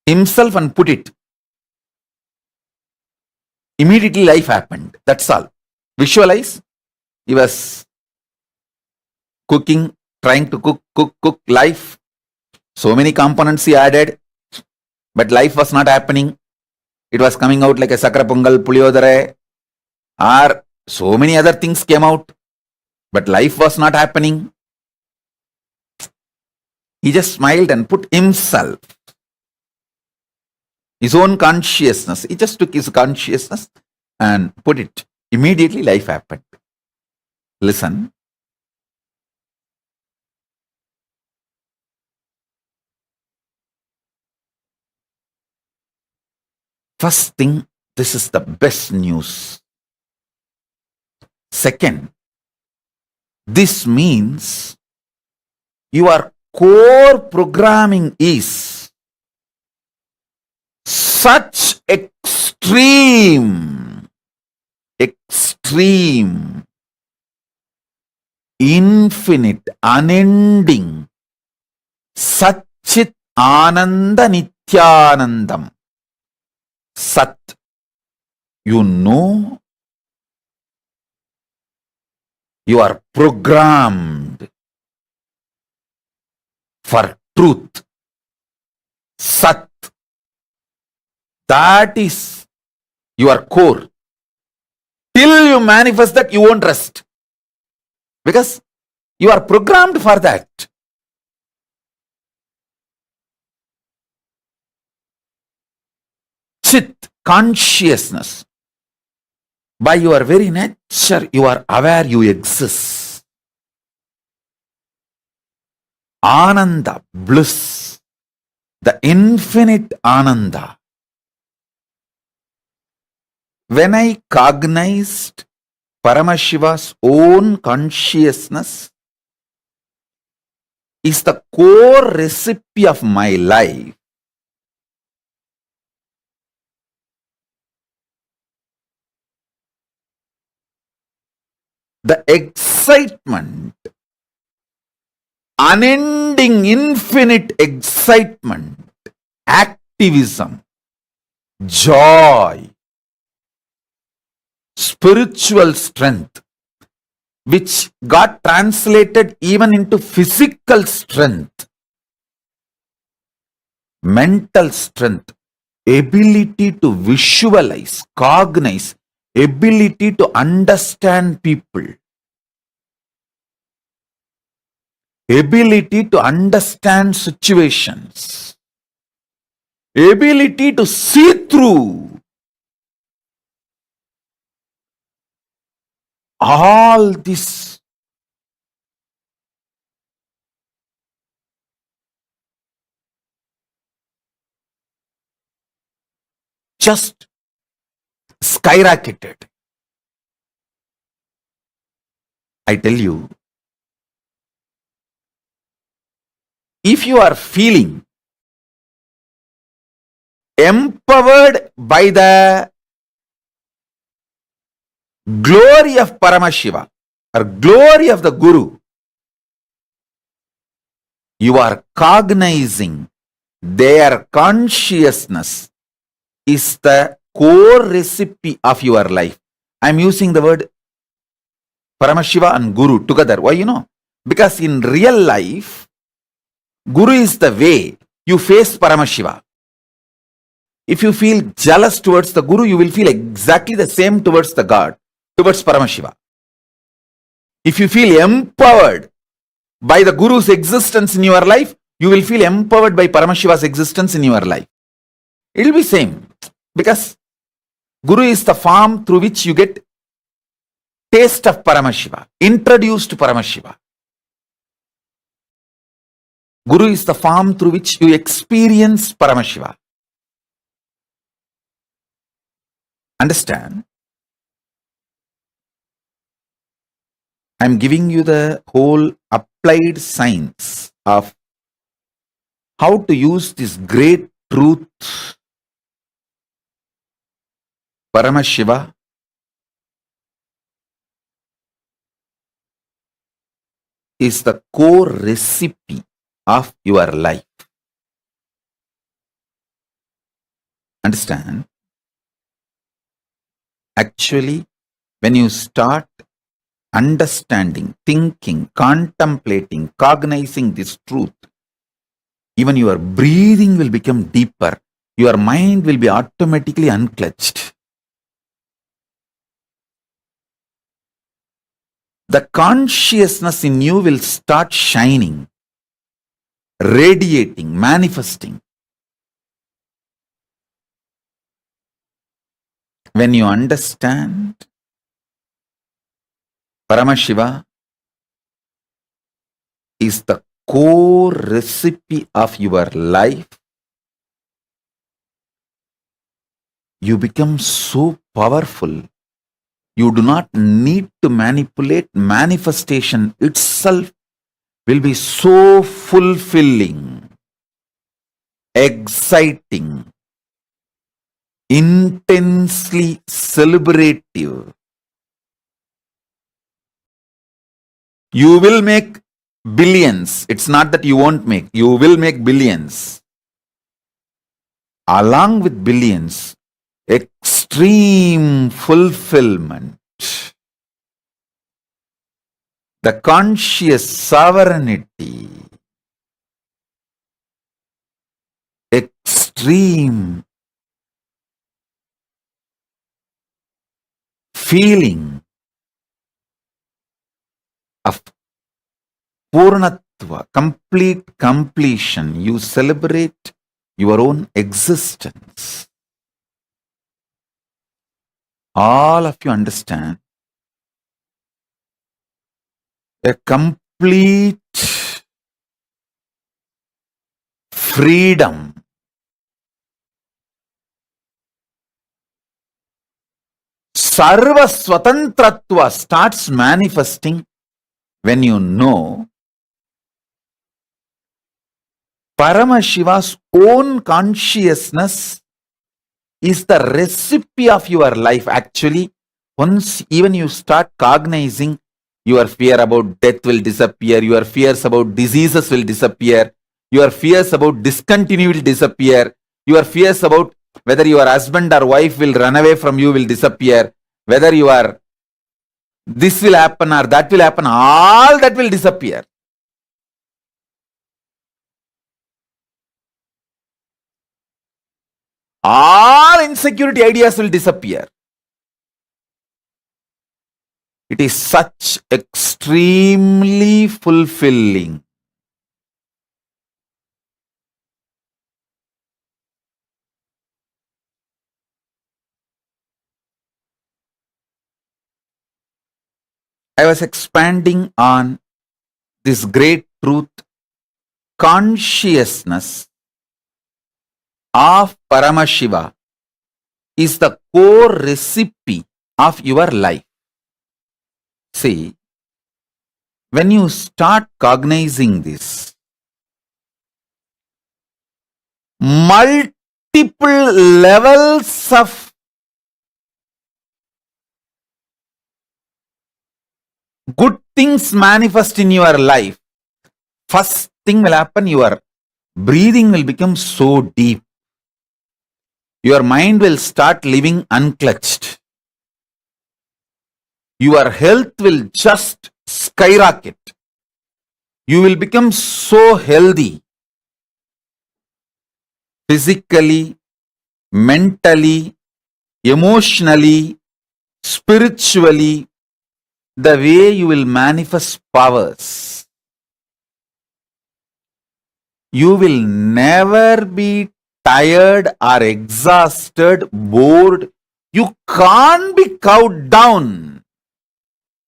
himself and put it. Immediately life happened. That's all. Visualize. He was cooking, trying to cook life. So many components he added, but life was not happening. It was coming out like a sakra pongal, puliyodare, or so many other things came out, but life was not happening. He just smiled and put himself, his own consciousness. He just took his consciousness and put it. Immediately life happened. Listen. First thing, this is the best news. Second, this means your core programming is such extreme, infinite, unending, Satchit Ananda Nityanandam. Sat, you know, you are programmed for truth. Sat, that is your core. Till you manifest that, you won't rest. Because you are programmed for that. Chit, consciousness. By your very nature, you are aware you exist. Ananda, bliss, the infinite Ananda. When I cognized Paramashiva's own consciousness is the core recipe of my life, the excitement, unending, infinite excitement, activism, joy, spiritual strength, which got translated even into physical strength, mental strength, ability to visualize, cognize, ability to understand people, ability to understand situations, ability to see through all this. Just skyrocketed. I tell you, if you are feeling empowered by the glory of Paramashiva or glory of the Guru, you are cognizing their consciousness is the core recipe of your life. I am using the word Paramashiva and Guru together. Why you know? Because in real life, Guru is the way you face Paramashiva. If you feel jealous towards the Guru, you will feel exactly the same towards the God, towards Paramashiva. If you feel empowered by the Guru's existence in your life, you will feel empowered by Paramashiva's existence in your life. It will be same. Because Guru is the form through which you get taste of Paramashiva, introduced to Paramashiva. Guru is the form through which you experience Paramashiva. Understand? I am giving you the whole applied science of how to use this great truth. Paramashiva is the core recipe of your life. Understand? Actually, when you start understanding, thinking, contemplating, cognizing this truth, even your breathing will become deeper. Your mind will be automatically unclutched. The consciousness in you will start shining, radiating, manifesting. When you understand Paramashiva is the core recipe of your life, you become so powerful. You do not need to manipulate. Manifestation itself will be so fulfilling, exciting, intensely celebrative. You will make billions. It's not that you won't make. You will make billions. Along with billions, extreme fulfillment. The conscious sovereignty. Extreme feeling of Purnatva, complete completion. You celebrate your own existence. All of you understand a complete freedom. Sarva Swatantratva starts manifesting when you know Paramashiva's own consciousness is the recipe of your life. Actually, once even you start cognizing, your fear about death will disappear, your fears about diseases will disappear, your fears about discontinuity will disappear, your fears about whether your husband or wife will run away from you will disappear, whether you are this will happen or that will happen, all that will disappear. All insecurity ideas will disappear. It is such extremely fulfilling. I was expanding on this great truth. Consciousness of Paramashiva is the core recipe of your life. See, when you start cognizing this, multiple levels of good things manifest in your life. First thing will happen, your breathing will become so deep. Your mind will start living unclutched. Your health will just skyrocket. You will become so healthy. Physically, mentally, emotionally, spiritually, the way you will manifest powers. You will never be tired or exhausted, bored. You can't be cowed down.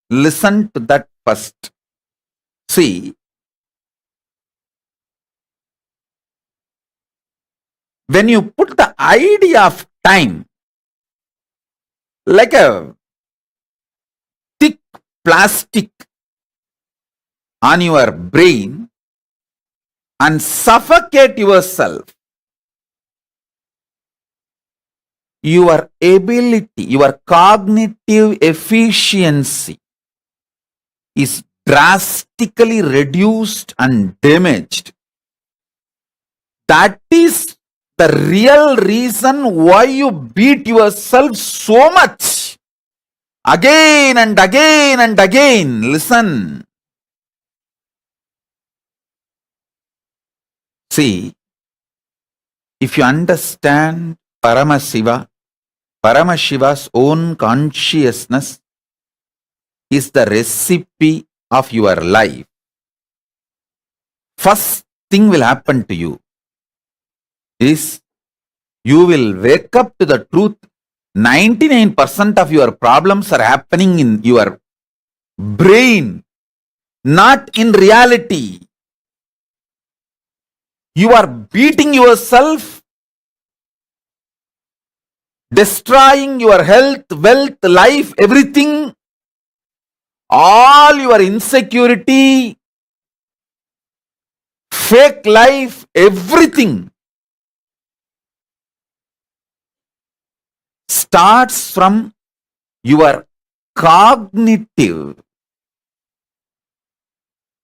Listen to that first. See, when you put the idea of time like a thick plastic on your brain and suffocate yourself, your ability, your cognitive efficiency is drastically reduced and damaged. That is the real reason why you beat yourself so much. Again and again and again. Listen. See, if you understand Paramashiva's own consciousness is the recipe of your life. First thing will happen to you is you will wake up to the truth. 99% of your problems are happening in your brain, not in reality. You are beating yourself, destroying your health, wealth, life, everything, all your insecurity, fake life, everything starts from your cognitive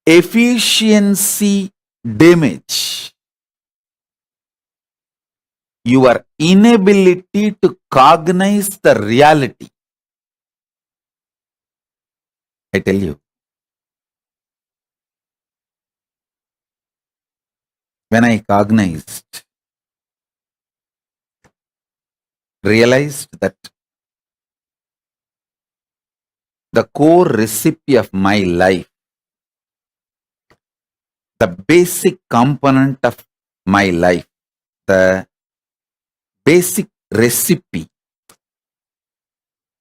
efficiency damage. Your inability to cognize the reality. I tell you, when I realized that the core recipe of my life, the basic component of my life, the basic recipe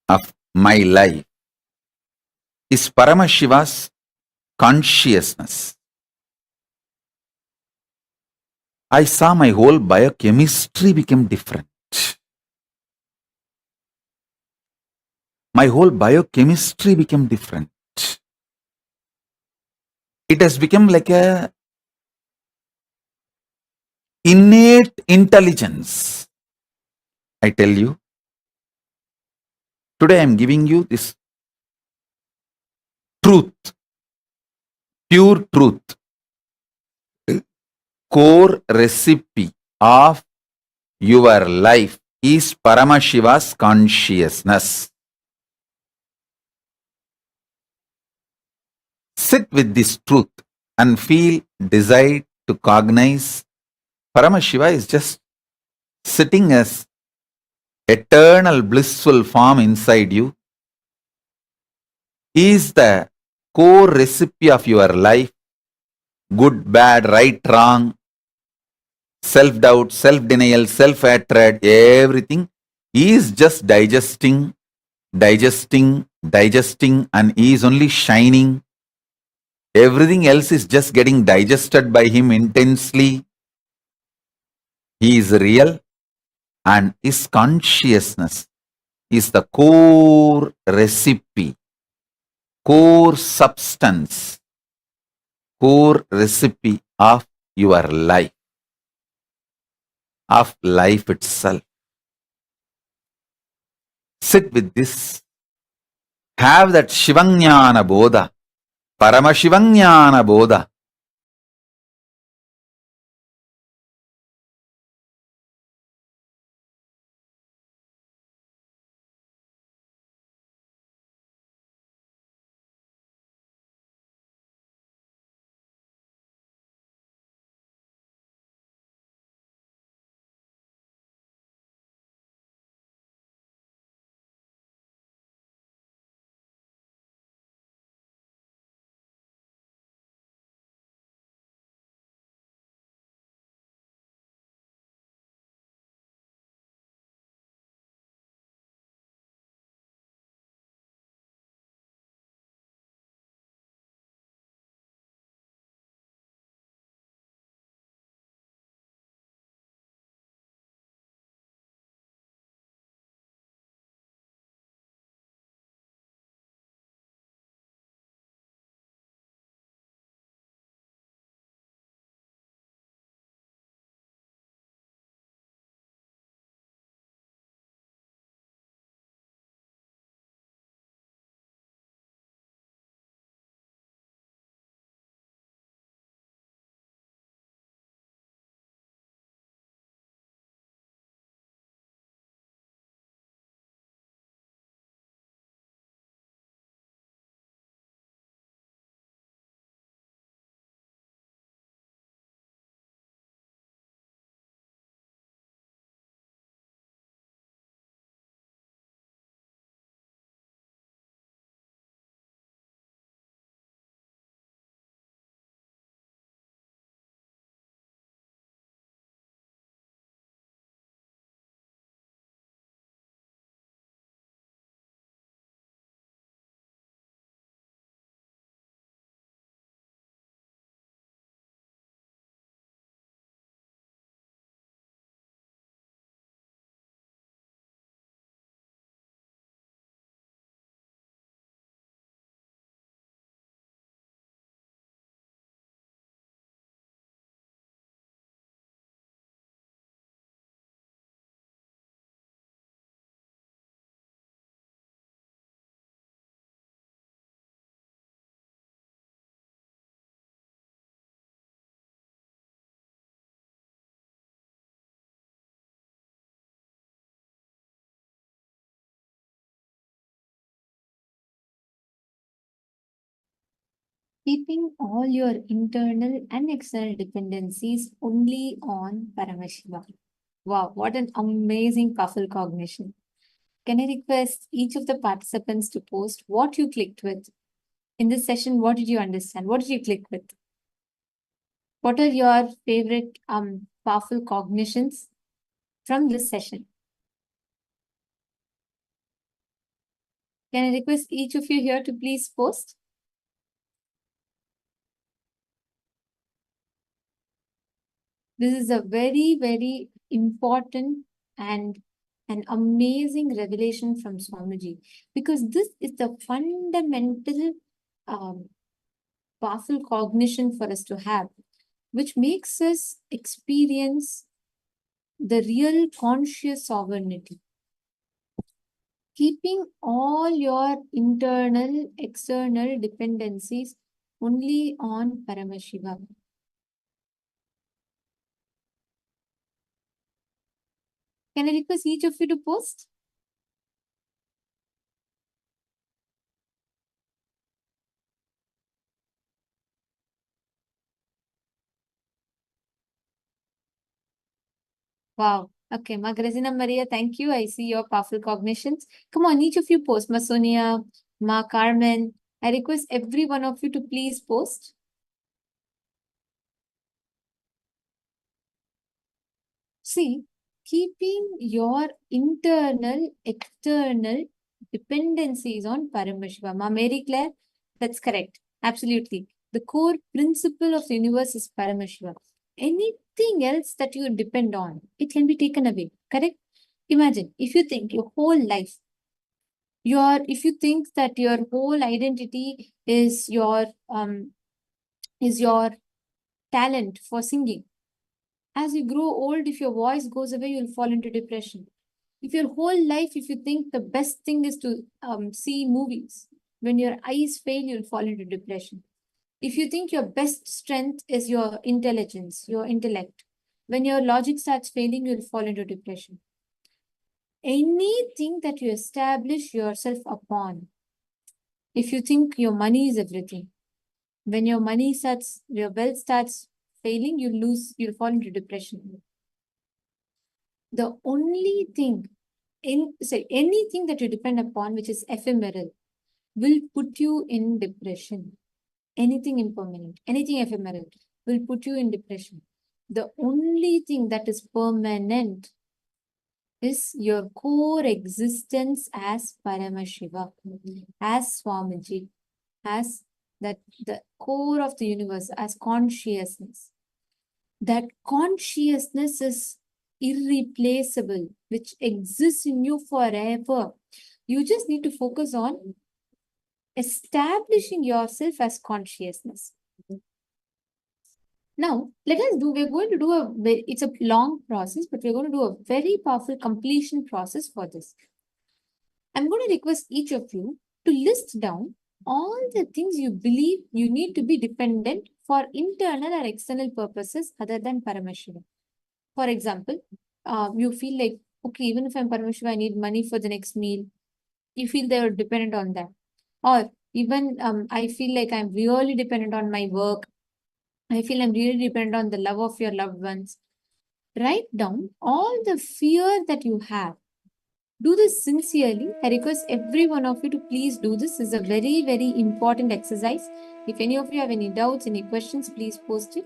of my life is Paramashiva's consciousness. I saw my whole biochemistry become different. My whole biochemistry became different. It has become like a innate intelligence. I tell you, today I am giving you this truth, pure truth, core recipe of your life is Paramashiva's consciousness. Sit with this truth and feel desire to cognize. Paramashiva is just sitting as eternal blissful form inside you. is the core recipe of your life. Good, bad, right, wrong, self-doubt, self-denial, self-hatred, everything is just digesting, and he is only shining. Everything else is just getting digested by him intensely. He is real, and his consciousness is the core recipe, core substance, core recipe of your life, of life itself. Sit with this. Have that Shivanyana Bodha, Paramashivanyana Bodha. Keeping all your internal and external dependencies only on Paramashiva. Wow, what an amazing, powerful cognition. Can I request each of the participants to post what you clicked with? In this session, what did you understand? What did you click with? What are your favorite powerful cognitions from this session? Can I request each of you here to please post? This is a very, very important and an amazing revelation from Swamiji, because this is the fundamental powerful cognition for us to have, which makes us experience the real conscious sovereignty. Keeping all your internal, external dependencies only on Paramashiva. Can I request each of you to post? Wow. Okay, Magrazina Maria, thank you. I see your powerful cognitions. Come on, each of you post. Ma Sonia, Ma Carmen, I request every one of you to please post. See, keeping your internal, external dependencies on Paramashiva. Ma Mary Claire, that's correct. Absolutely. The core principle of the universe is Paramashiva. Anything else that you depend on, it can be taken away. Correct? Imagine if you think your whole life, if you think that your whole identity is your talent for singing. As you grow old, if your voice goes away, you'll fall into depression. If your whole life, if you think the best thing is to see movies, when your eyes fail, you'll fall into depression. If you think your best strength is your intelligence, your intellect, when your logic starts failing, you'll fall into depression. Anything that you establish yourself upon, if you think your money is everything, when your wealth starts failing, you'll fall into depression. The only thing anything that you depend upon which is ephemeral will put you in depression. Anything impermanent, anything ephemeral will put you in depression. The only thing that is permanent is your core existence as Paramashiva, as Swamiji, as that the core of the universe, as consciousness. That consciousness is irreplaceable, which exists in you forever. You just need to focus on establishing yourself as consciousness. Now, we're going to do it's a long process, but we're going to do a very powerful completion process for this. I'm going to request each of you to list down all the things you believe you need to be dependent for internal or external purposes other than Paramashiva. For example, you feel like, okay, even if I'm Paramashiva, I need money for the next meal. You feel they're dependent on that. Or even I feel like I'm really dependent on my work. I feel I'm really dependent on the love of your loved ones. Write down all the fear that you have. Do this sincerely. I request every one of you to please do this. This is a very, very important exercise. If any of you have any doubts, any questions, please post it.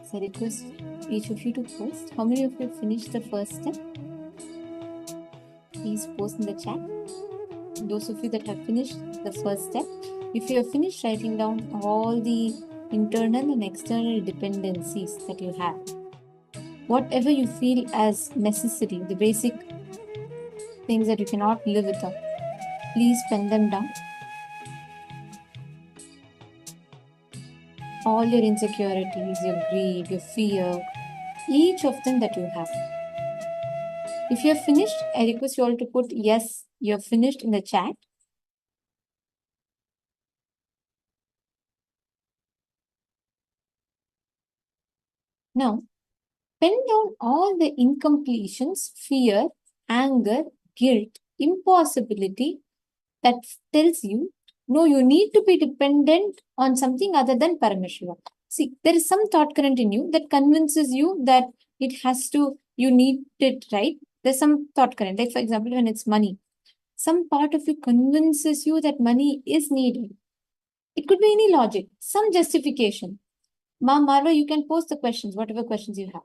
So I request each of you to post. How many of you finished the first step? Please post in the chat. Those of you that have finished the first step, if you have finished writing down all the internal and external dependencies that you have, whatever you feel as necessary, the basic things that you cannot live without, please pen them down. All your insecurities, your greed, your fear, each of them that you have. If you have finished, I request you all to put yes, you have finished in the chat. Now, pen down all the incompletions, fear, anger, guilt, impossibility that tells you, no, you need to be dependent on something other than Paramashiva. See, there is some thought current in you that convinces you that it has to, you need it, right? There's some thought current, like for example, when it's money. Some part of you convinces you that money is needed. It could be any logic, some justification. Marva, you can post the questions, whatever questions you have.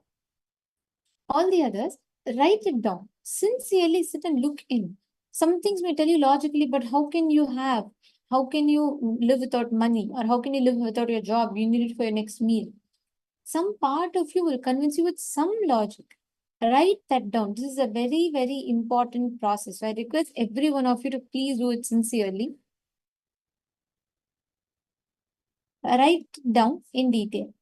All the others, write it down. Sincerely sit and look in. Some things may tell you logically, but how can you live without money? Or how can you live without your job? You need it for your next meal. Some part of you will convince you with some logic. Write that down. This is a very, very important process. So I request every one of you to please do it sincerely. Write down in detail.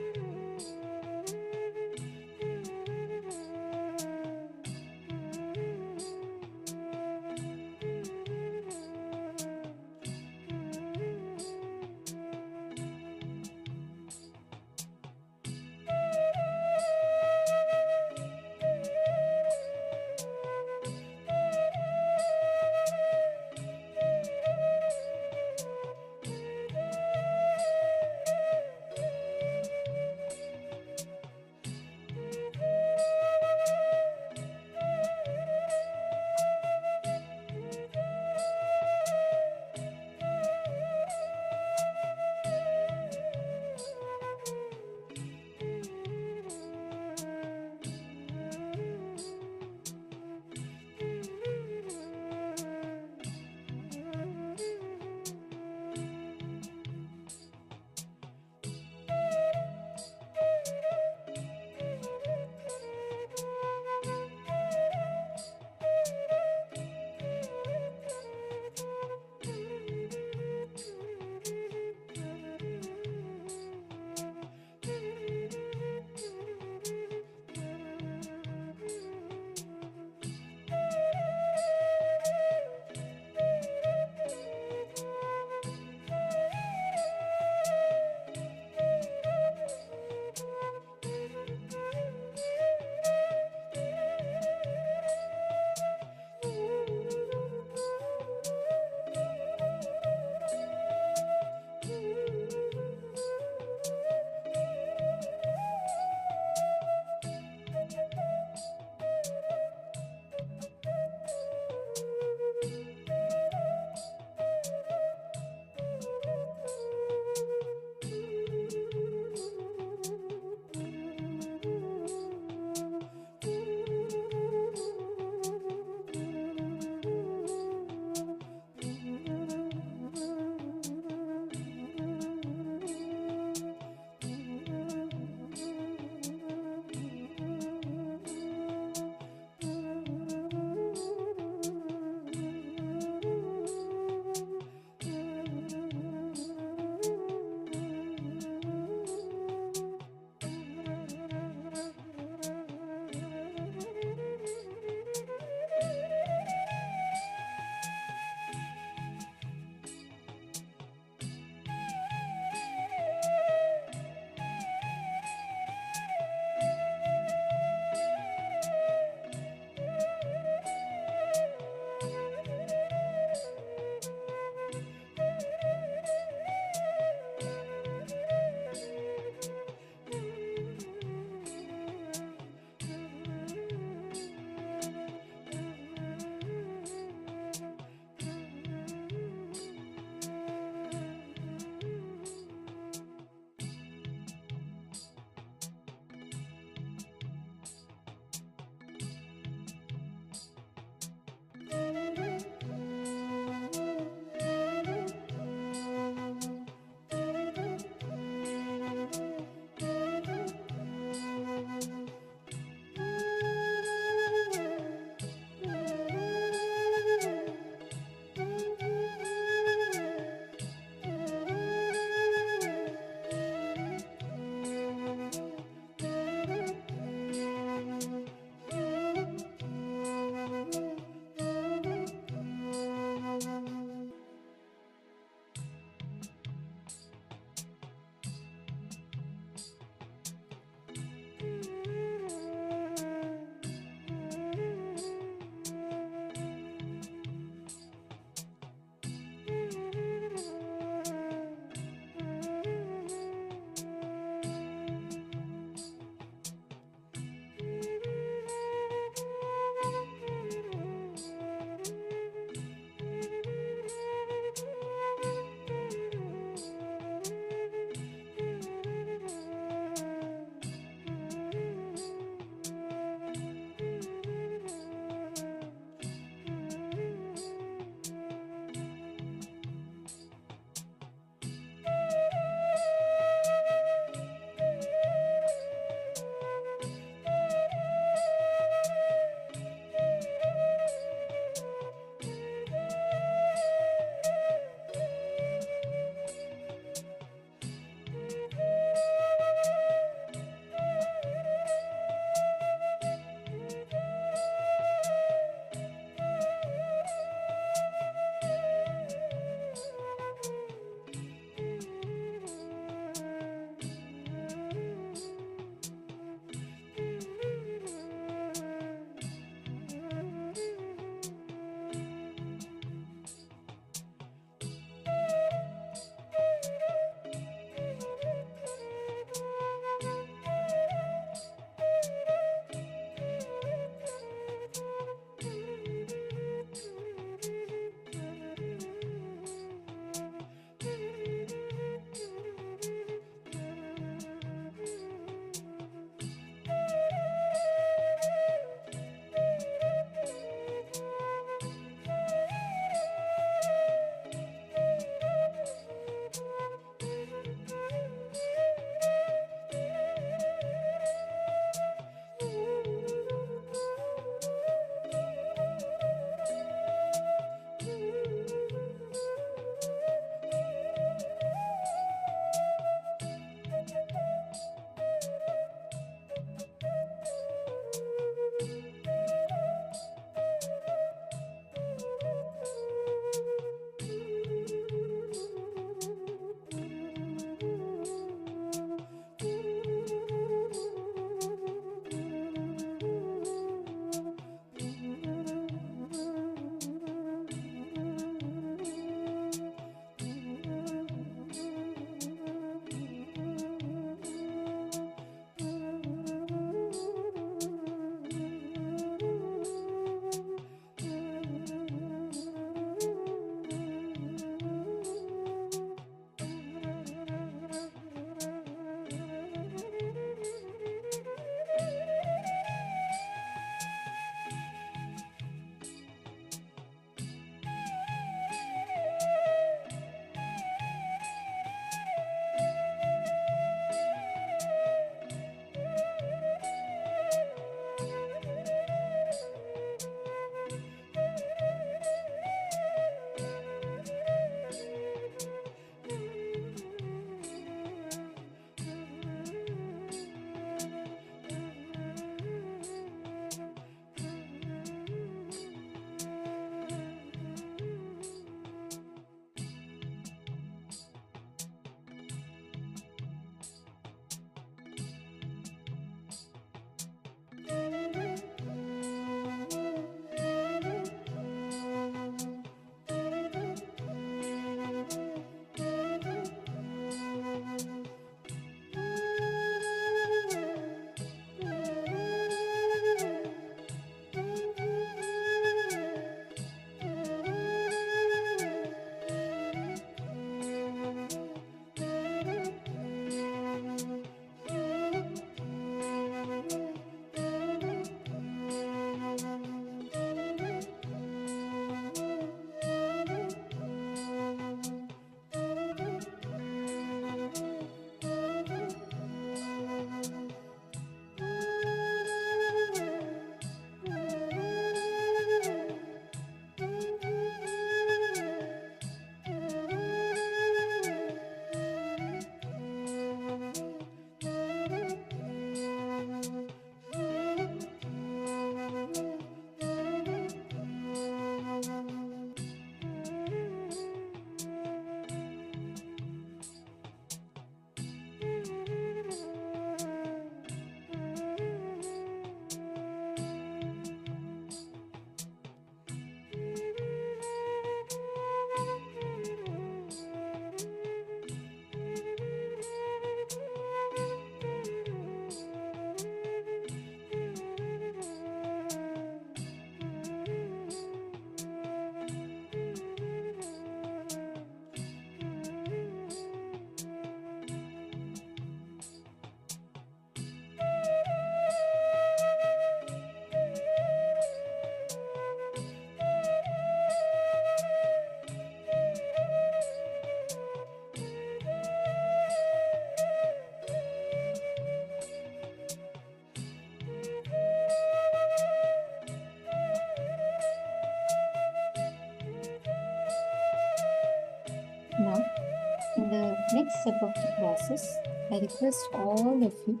next step of the process, I request all of you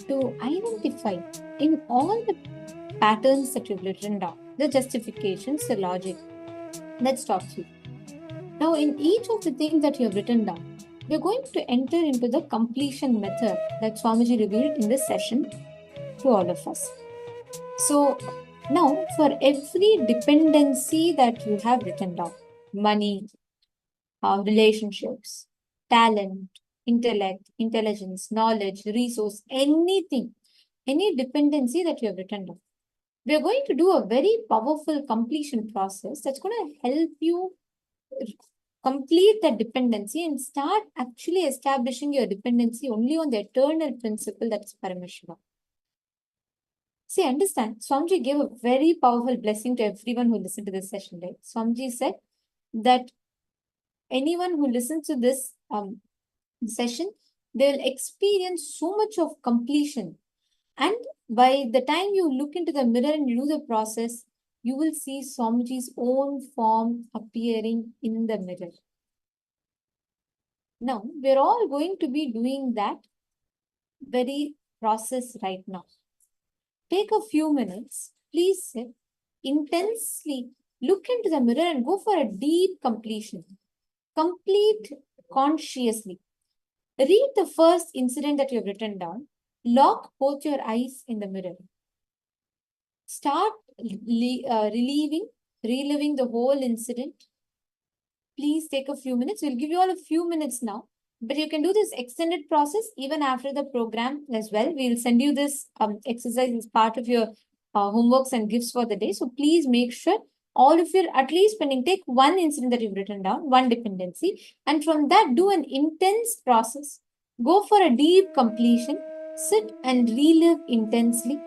to identify in all the patterns that you've written down, the justifications, the logic that stops you. Now, in each of the things that you have written down, we're going to enter into the completion method that Swamiji revealed in this session to all of us. So, now for every dependency that you have written down, money, relationships, talent, intellect, intelligence, knowledge, resource, anything, any dependency that you have written down, we are going to do a very powerful completion process that's going to help you complete that dependency and start actually establishing your dependency only on the eternal principle that's Paramashiva. See, understand, Swamiji gave a very powerful blessing to everyone who listened to this session, right? Swamiji said that anyone who listens to this session, they'll experience so much of completion. And by the time you look into the mirror and you do the process, you will see Swamiji's own form appearing in the mirror. Now, we're all going to be doing that very process right now. Take a few minutes, please sit, intensely look into the mirror and go for a deep completion. Complete consciously. Read the first incident that you have written down. Lock both your eyes in the mirror. Start reliving the whole incident. Please take a few minutes. We'll give you all a few minutes now. But you can do this extended process even after the program as well. We'll send you this exercise as part of your homeworks and gifts for the day. So please make sure all of you at least take one incident that you've written down, one dependency, and from that do an intense process. Go for a deep completion. Sit and relive intensely.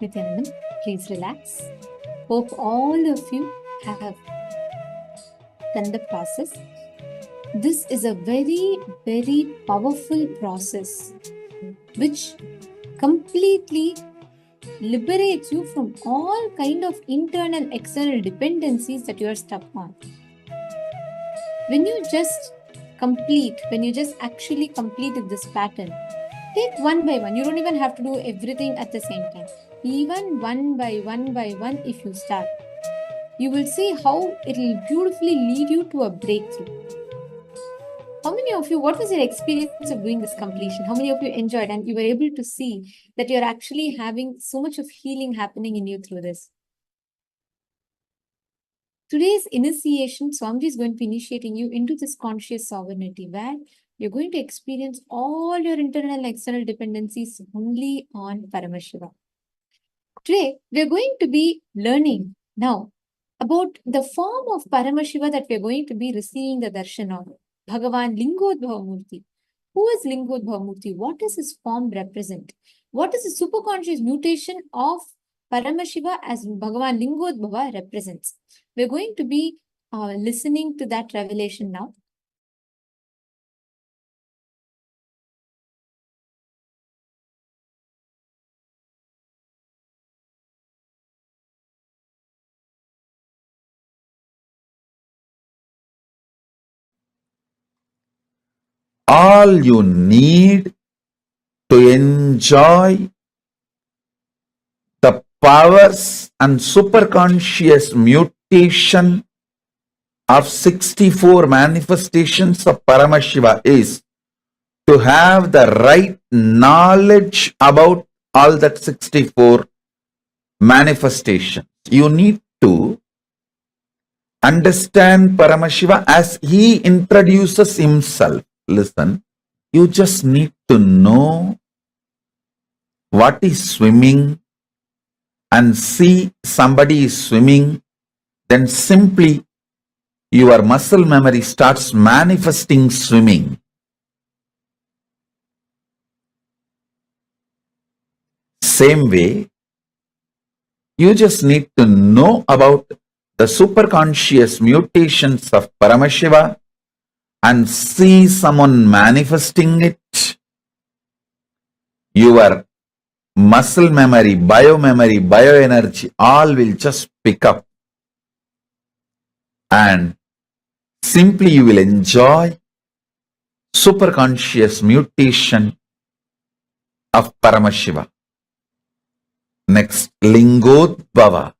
Nityanandam, please relax. Hope all of you have done the process. This is a very, very powerful process which completely liberates you from all kind of internal external dependencies that you are stuck on. When you just actually completed this pattern, take one by one. You don't even have to do everything at the same time. Even one by one, if you start, you will see how it will beautifully lead you to a breakthrough. How many of you, what was your experience of doing this completion? How many of you enjoyed and you were able to see that you're actually having so much of healing happening in you through this? Today's initiation, Swamiji is going to be initiating you into this conscious sovereignty where you're going to experience all your internal and external dependencies only on Paramashiva. Today, we're going to be learning now about the form of Paramashiva that we're going to be receiving the darshan of. Bhagavan Lingodbhava Murthy. Who is Lingodbhava Murthy? What does his form represent? What is the superconscious mutation of Paramashiva as Bhagavan Lingodbhava represents? We're going to be listening to that revelation now. All you need to enjoy the powers and superconscious mutation of 64 manifestations of Paramashiva is to have the right knowledge about all that 64 manifestations. You need to understand Paramashiva as he introduces himself. Listen, you just need to know what is swimming and see somebody is swimming, then simply your muscle memory starts manifesting swimming. Same way, you just need to know about the superconscious mutations of Paramashiva and see someone manifesting it. Your muscle memory, bioenergy, all will just pick up. And simply you will enjoy superconscious mutation of Paramashiva. Next, Lingodbhava.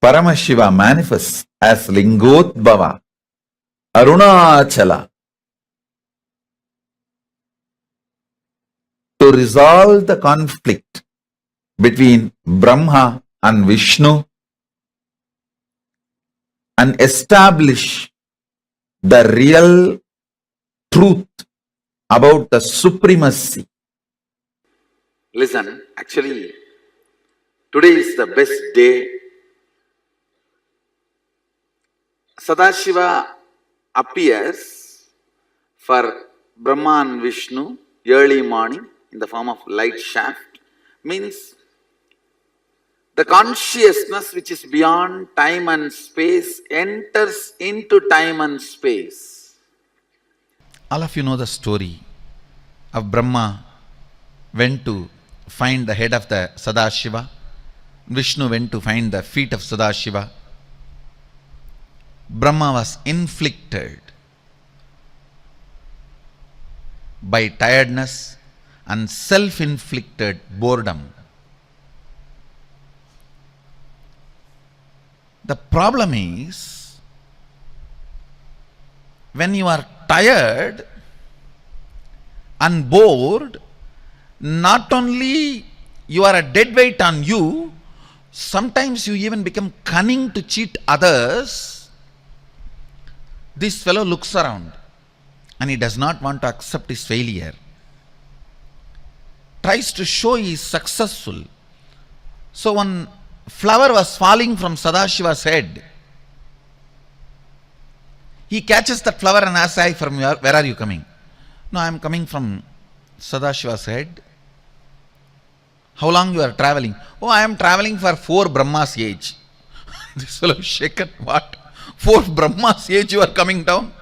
Paramashiva manifests as Lingodbhava, Arunachala, to resolve the conflict between Brahma and Vishnu and establish the real truth about the supremacy. Listen, actually, today is the best day. Sadashiva appears for Brahma and Vishnu early morning in the form of light shaft, means the consciousness which is beyond time and space enters into time and space. All of you know the story of Brahma went to find the head of the Sadashiva, Vishnu went to find the feet of Sadashiva. Brahma was inflicted by tiredness and self-inflicted boredom. The problem is, when you are tired and bored, not only you are a dead weight on you, sometimes you even become cunning to cheat others. This fellow looks around and he does not want to accept his failure. Tries to show he is successful. So one flower was falling from Sadashiva's head. He catches that flower and asks, "Hi, from where are you coming?" "No, I am coming from Sadashiva's head." How long you are traveling? Oh, I am traveling for 4 Brahma's age. This fellow is shaken. What? 4 Brahma's age you are coming down?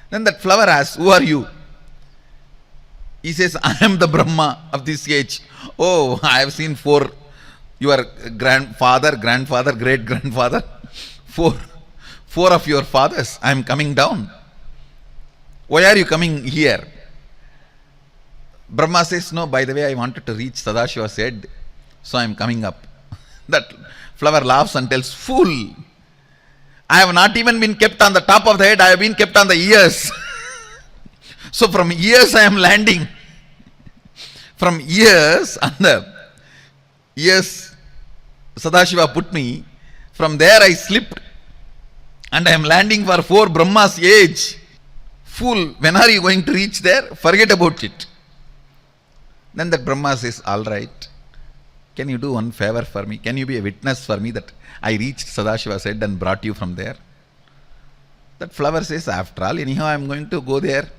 Then that flower asks, who are you? He says, I am the Brahma of this age. Oh, I have seen 4, your grandfather, grandfather, great grandfather, 4 of your fathers. I am coming down. Why are you coming here? Brahma says, no, by the way, I wanted to reach Sadashiva's head, so I am coming up. That flower laughs and tells, fool, I have not even been kept on the top of the head, I have been kept on the ears. So from ears I am landing. From ears, on the ears Sadashiva put me, from there I slipped and I am landing for 4 Brahma's age. Fool, when are you going to reach there? Forget about it. Then that Brahma says, all right, can you do one favor for me? Can you be a witness for me that I reached Sadashiva's head and brought you from there? That flower says, after all, anyhow I am going to go there.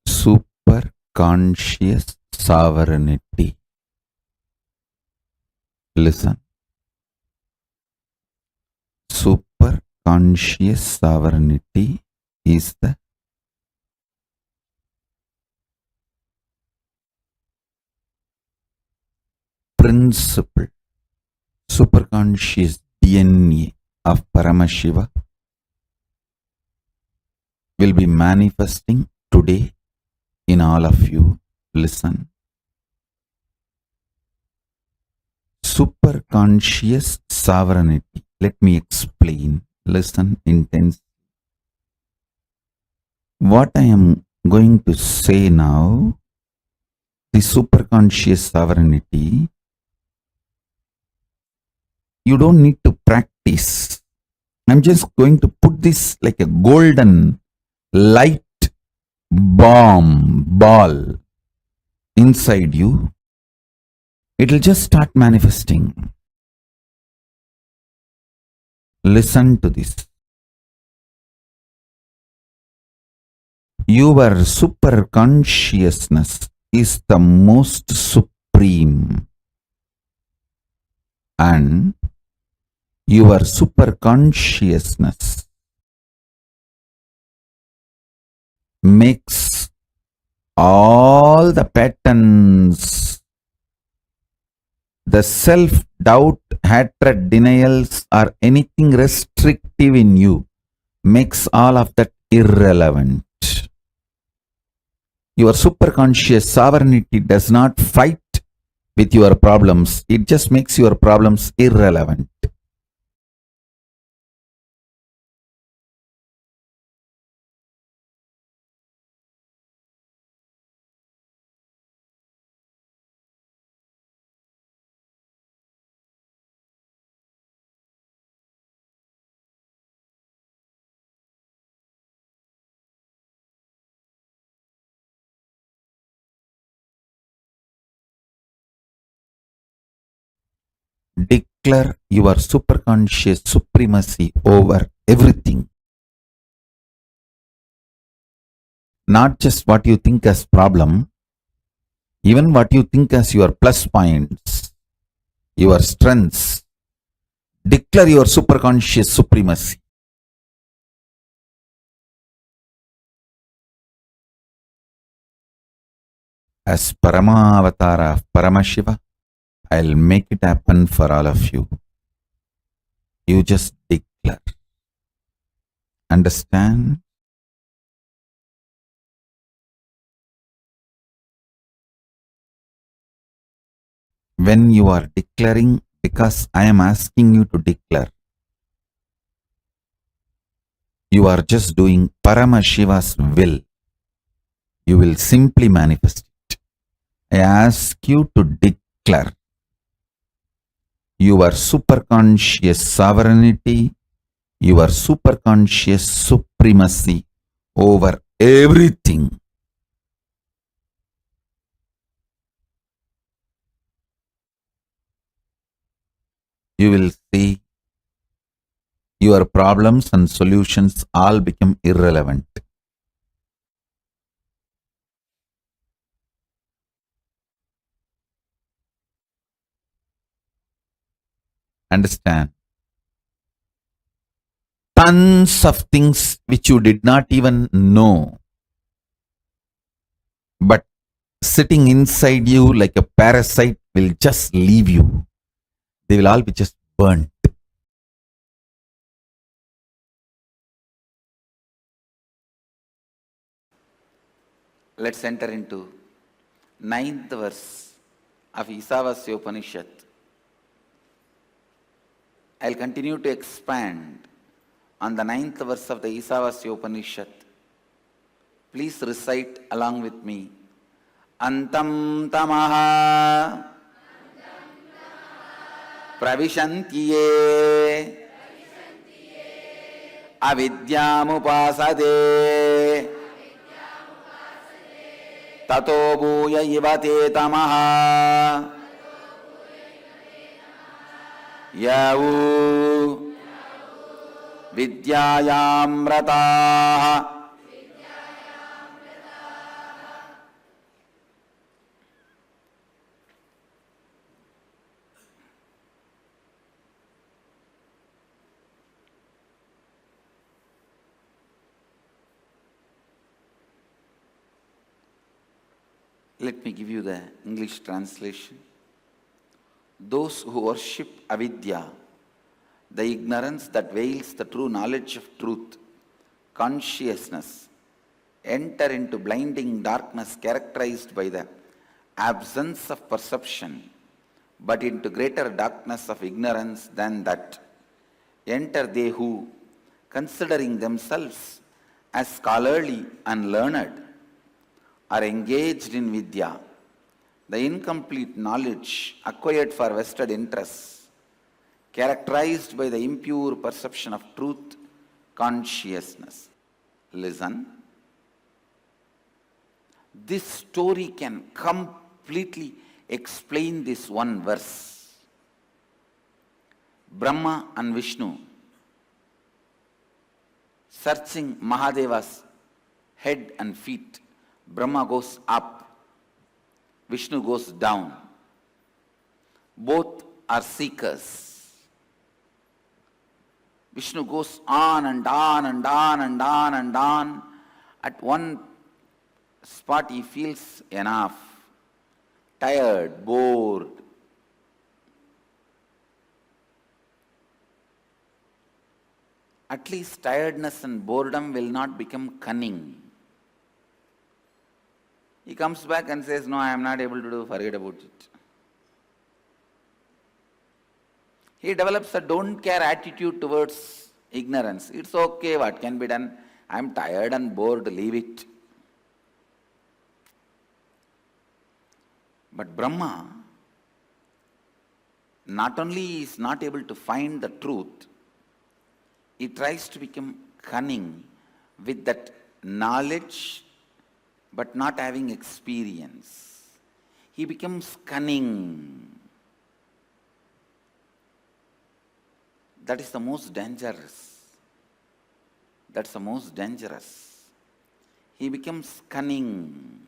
Super conscious sovereignty. Listen. Super conscious sovereignty is the principle, superconscious DNA of Paramashiva will be manifesting today in all of you. Listen. Superconscious sovereignty. Let me explain. Listen intensely. What I am going to say now, the superconscious sovereignty, you don't need to practice. I'm just going to put this like a golden light ball inside you. It will just start manifesting. Listen to this. Your super consciousness is the most supreme, and your super consciousness makes all the patterns, the self-doubt, hatred, denials, or anything restrictive in you, makes all of that irrelevant. Your superconscious sovereignty does not fight with your problems. It just makes your problems irrelevant. Declare your superconscious supremacy over everything. Not just what you think as problem, even what you think as your plus points, your strengths. Declare your superconscious supremacy. As Paramavatara of Paramashiva, I'll make it happen for all of you. You just declare. Understand? When you are declaring, because I am asking you to declare, you are just doing Paramashiva's will. You will simply manifest it. I ask you to declare your superconscious sovereignty, your superconscious supremacy over everything. You will see your problems and solutions all become irrelevant. understand tons of things which you did not even know, but sitting inside you like a parasite will just leave you. They will all be just burnt. Let's enter into 9th verse of Isavasya Upanishad. I'll continue to expand on the 9th verse of the Isavasya Upanishad. Please recite along with me. Antam tamaha pravishanti ye avidyamupasade tato bhuya ivate tamaha yavu vidyayam rataha. Let me give you the English translation. Those who worship avidya, the ignorance that veils the true knowledge of truth, consciousness, enter into blinding darkness characterized by the absence of perception, but into greater darkness of ignorance than that. Enter they who, considering themselves as scholarly and learned, are engaged in vidya, the incomplete knowledge acquired for vested interests, characterized by the impure perception of truth, consciousness. Listen. This story can completely explain this one verse. Brahma and Vishnu searching Mahadeva's head and feet. Brahma goes up, Vishnu goes down. Both are seekers. Vishnu goes on and on and on and on and on. At one spot he feels enough, tired, bored. At least tiredness and boredom will not become cunning. He comes back and says, no, I am not able to do, forget about it. He develops a don't care attitude towards ignorance. It's okay, what can be done? I am tired and bored, leave it. But Brahma not only is not able to find the truth, he tries to become cunning with that knowledge but not having experience. He becomes cunning. That is the most dangerous. That's the most dangerous. He becomes cunning.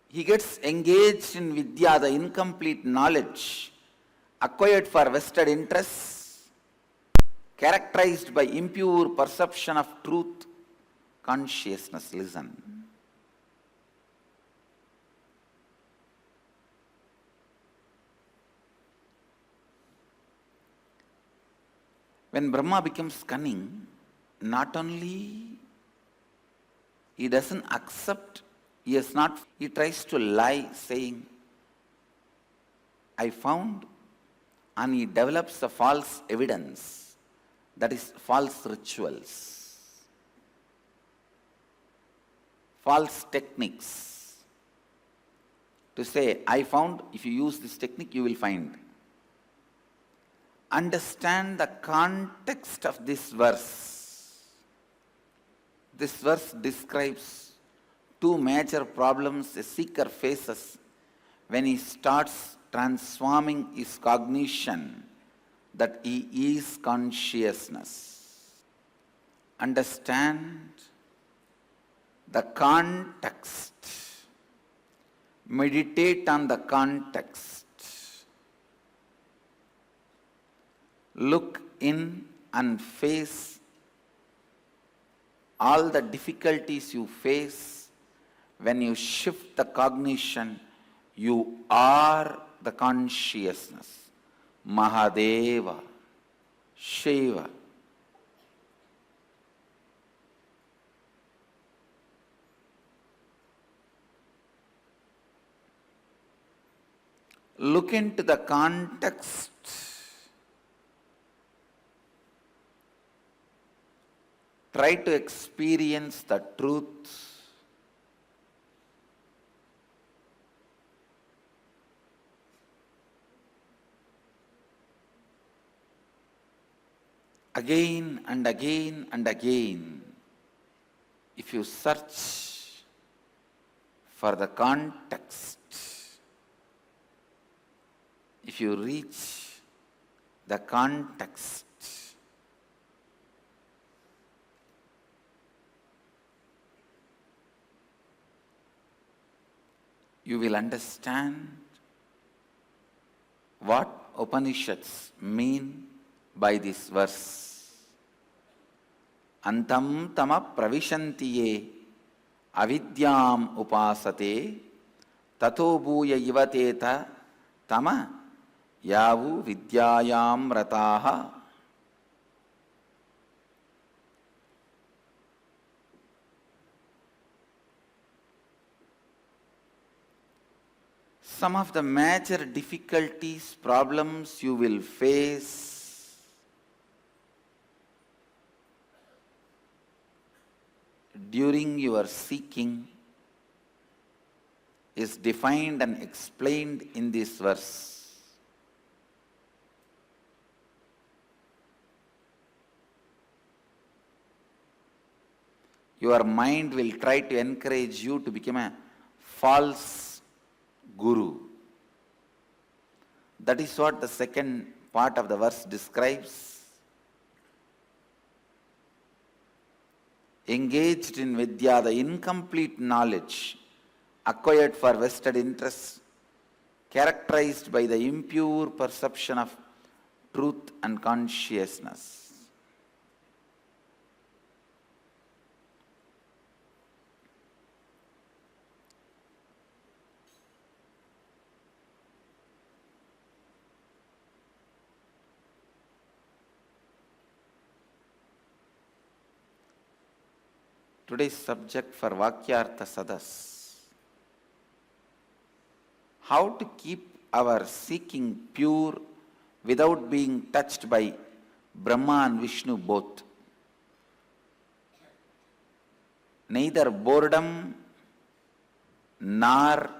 He gets engaged in vidya, the incomplete knowledge acquired for vested interests, characterized by impure perception of truth, consciousness. Listen. When Brahma becomes cunning, not only he doesn't accept, he tries to lie, saying, I found, and he develops a false evidence. That is false rituals, false techniques. To say, I found, if you use this technique, you will find. Understand the context of this verse. This verse describes two major problems a seeker faces when he starts transforming his cognition that he is consciousness. Understand the context. Meditate on the context. Look in and face all the difficulties you face. When you shift the cognition, you are the consciousness. Mahadeva, Shiva. Look into the context. Try to experience the truth. Again and again and again, if you search for the context, if you reach the context, you will understand what Upanishads mean by this verse. Antam tama pravishantiye avidyam upasate tato bhuya ivateta tama yavu vidyayam rataha. Some of the major difficulties, problems you will face during your seeking is defined and explained in this verse. Your mind will try to encourage you to become a false guru. That is what the second part of the verse describes. Engaged in Vidya, the incomplete knowledge acquired for vested interests, characterized by the impure perception of truth and consciousness. Today's subject for Vakyartha Sadas: how to keep our seeking pure without being touched by Brahma and Vishnu both. Neither boredom nor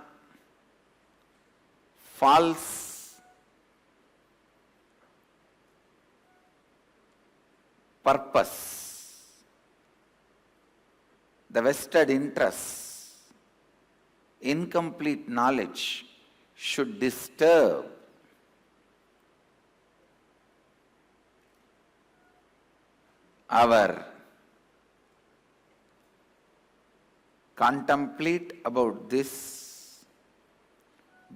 false purpose, the vested interests, incomplete knowledge should disturb our contemplate about this,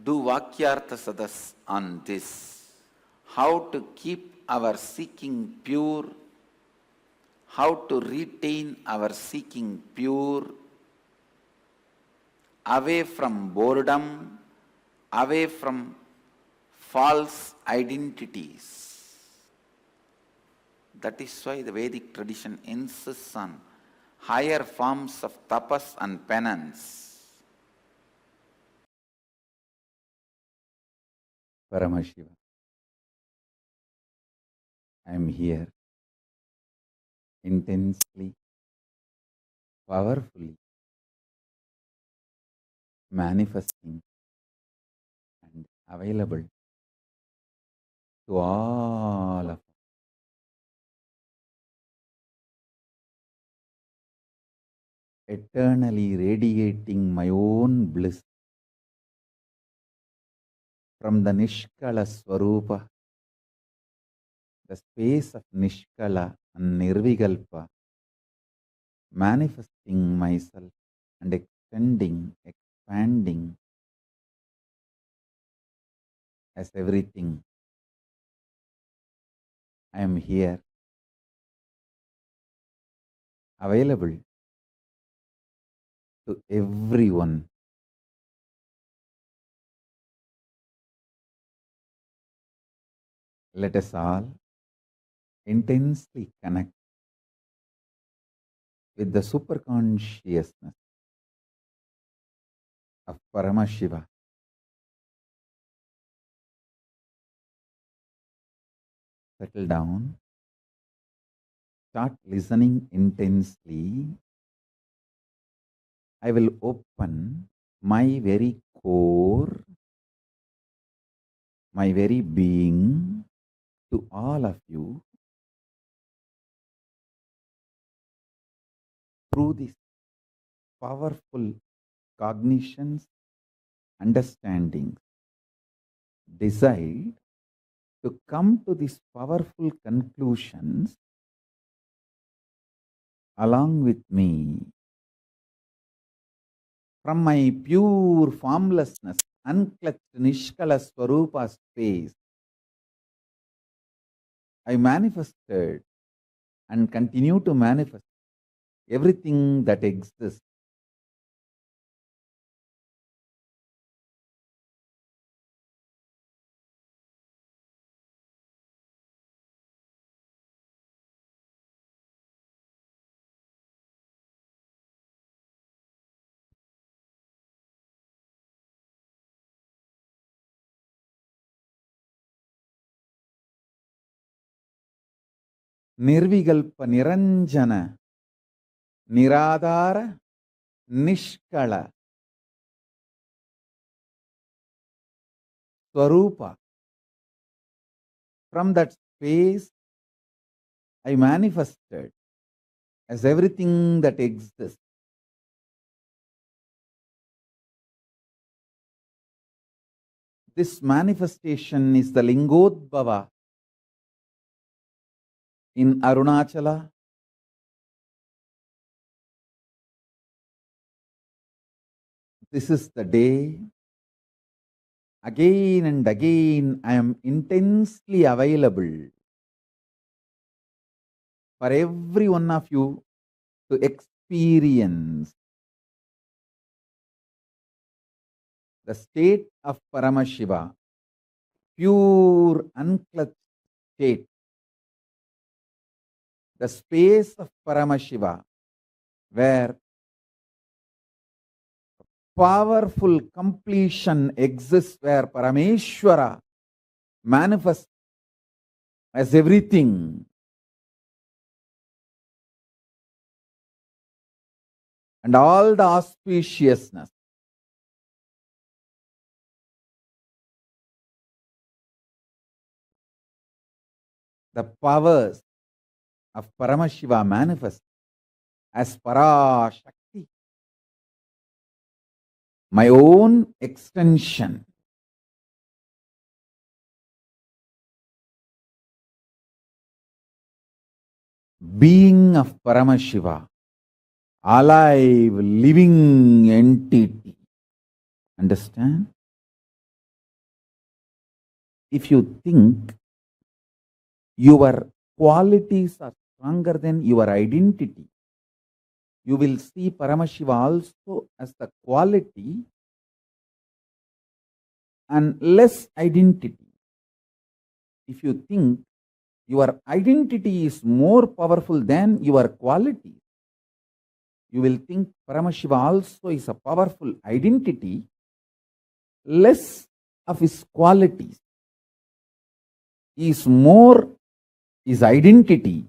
do Vakyartha Sadas on this, how to keep our seeking pure, how to retain our seeking pure, away from boredom, away from false identities. That is why the Vedic tradition insists on higher forms of tapas and penance. Paramashiva, I am here intensely, powerfully manifesting and available to all of us. Eternally radiating my own bliss from the Nishkala Swarupa, the space of Nishkala and Nirvikalpa, manifesting myself and extending, expanding as everything. I am here, available to everyone. Let us all intensely connect with the superconsciousness of Paramashiva. Settle down, start listening intensely. I will open my very core, my very being to all of you through this powerful cognitions, understandings. Decide to come to these powerful conclusions along with me. From my pure formlessness, unclutched Nishkala Swarupa space, I manifested and continue to manifest everything that exists. Nirvigalpa Niranjana Niradhara Nishkala Swarupa. From that space, I manifested as everything that exists. This manifestation is the Lingodbhava in Arunachala. This is the day. Again and again, I am intensely available for every one of you to experience the state of Paramashiva, pure unclutched state, the space of Paramashiva, where powerful completion exists, where Parameshwara manifests as everything. And all the auspiciousness, the powers of Paramashiva manifest as Parashakti, my own extension. Being of Paramashiva, alive, living entity. Understand? If you think your qualities are stronger than your identity, you will see Paramashiva also as the quality and less identity. If you think your identity is more powerful than your quality, you will think Paramashiva also is a powerful identity, less of his qualities. He is more his identity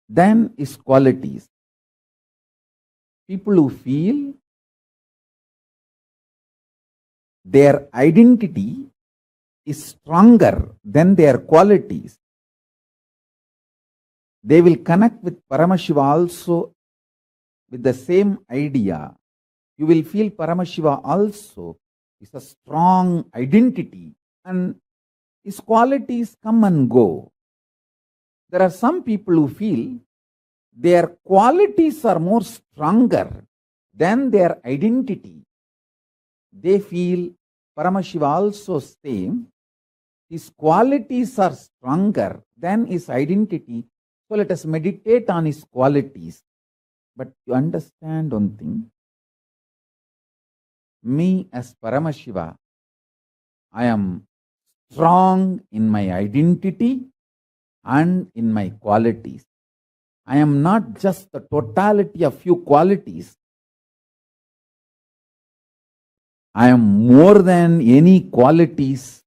than his qualities. People who feel their identity is stronger than their qualities, they will connect with Paramashiva also with the same idea. You will feel Paramashiva also is a strong identity and his qualities come and go. There are some people who feel their qualities are more stronger than their identity. They feel Paramashiva also same. his qualities are stronger than his identity. So let us meditate on his qualities. But you understand one thing, me as Paramashiva, I am strong in my identity and in my qualities. I am not just the totality of few qualities. I am more than any qualities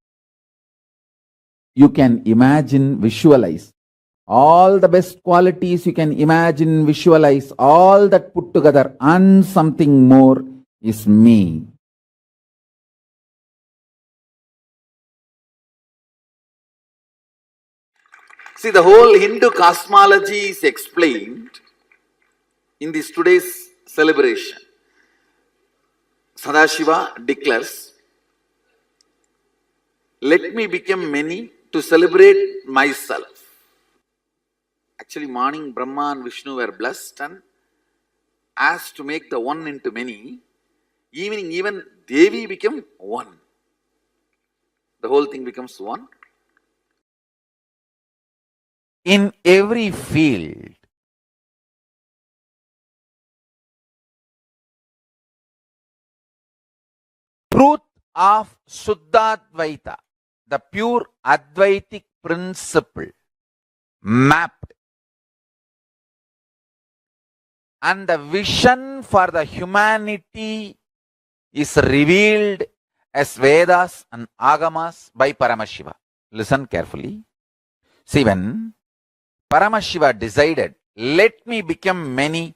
you can imagine, visualize. All the best qualities you can imagine, visualize, all that put together, and something more is me. See, the whole Hindu cosmology is explained in this today's celebration. Sadashiva declares, let me become many to celebrate myself. Actually, morning Brahma and Vishnu were blessed and asked to make the one into many. Evening, even Devi became one. The whole thing becomes one. In every field, truth of Shuddhadvaita, the pure Advaitic principle, mapped, and the vision for the humanity is revealed as Vedas and Agamas by Paramashiva. Listen carefully. See, when Paramashiva decided, let me become many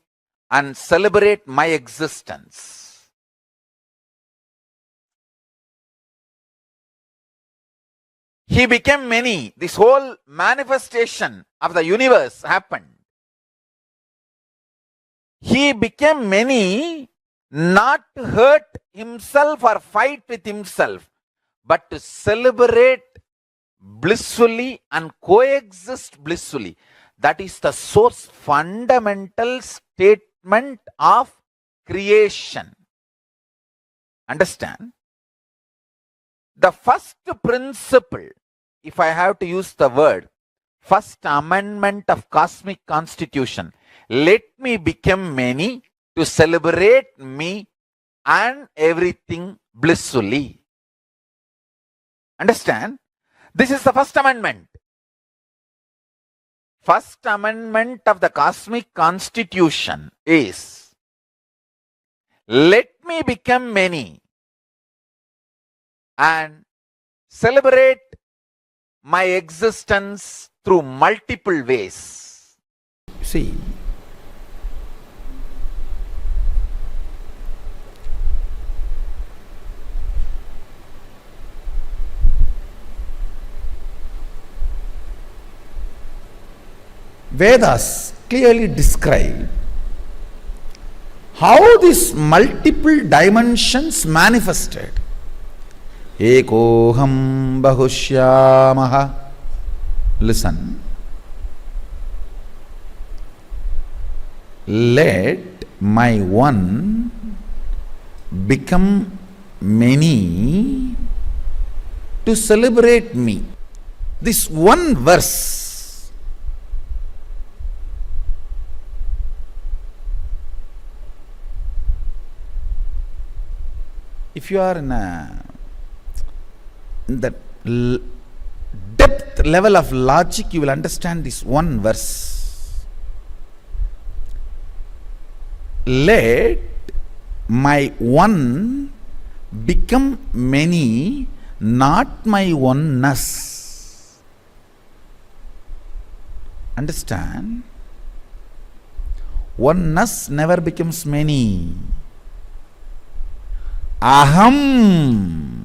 and celebrate my existence, he became many. This whole manifestation of the universe happened. He became many not to hurt himself or fight with himself, but to celebrate blissfully and coexist blissfully. That is the source fundamental statement of creation. Understand? The first principle, if I have to use the word, first amendment of cosmic constitution, let me become many to celebrate me and everything blissfully. Understand? This is the first amendment. First amendment of the cosmic constitution is, let me become many and celebrate my existence through multiple ways. See, Vedas clearly describe how these multiple dimensions manifested. Ekoham bahushyamaha. Listen. Let my one become many to celebrate me. This one verse if you are in that depth level of logic, you will understand this one verse. Let my one become many, not my oneness. Understand? Oneness never becomes many. Aham.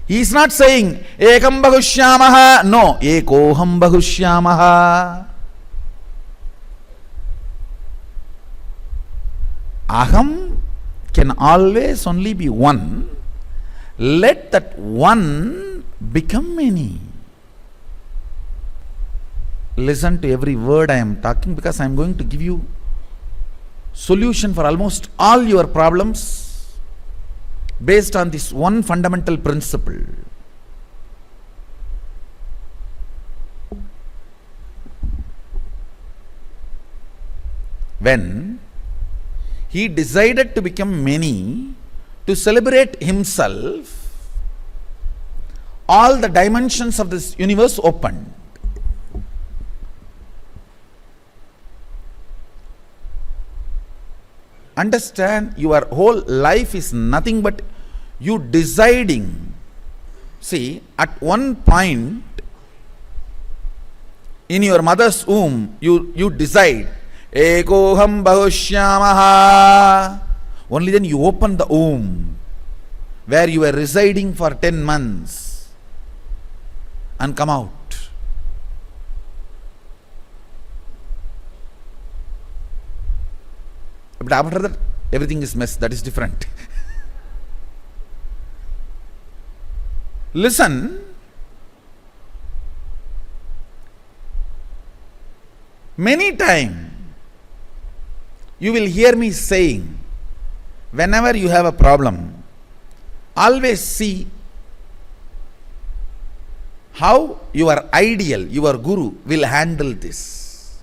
He is not saying ekam bahushyamaha. No, ekoham bahushyamaha. Aham can always only be one. Let that one become many. Listen to every word I am talking, because I am going to give you solution for almost all your problems based on this one fundamental principle. when he decided to become many, to celebrate himself, all the dimensions of this universe opened. Understand, your whole life is nothing but you deciding. See, at one point in your mother's womb, you decide, Ekoham Bahushyamaha. Only then you open the womb where you were residing for 10 months and come out. But after that, everything is mess. That is different. Listen. Many times you will hear me saying, whenever you have a problem, always see how your ideal, your guru will handle this.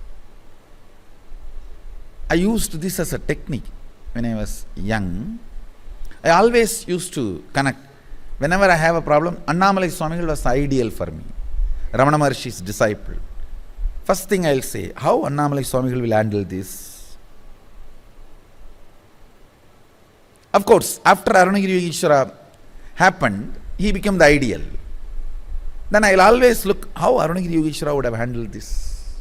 I used this as a technique when I was young. I always used to connect. Whenever I have a problem, Annamalai Swamigal was ideal for me. Ramana Maharshi's disciple. First thing I'll say, how Annamalai Swamigal will handle this? Of course, after Arunagiri Yogeshwara happened, he became the ideal. Then I'll always look how Arunagiri Yogeshwara would have handled this.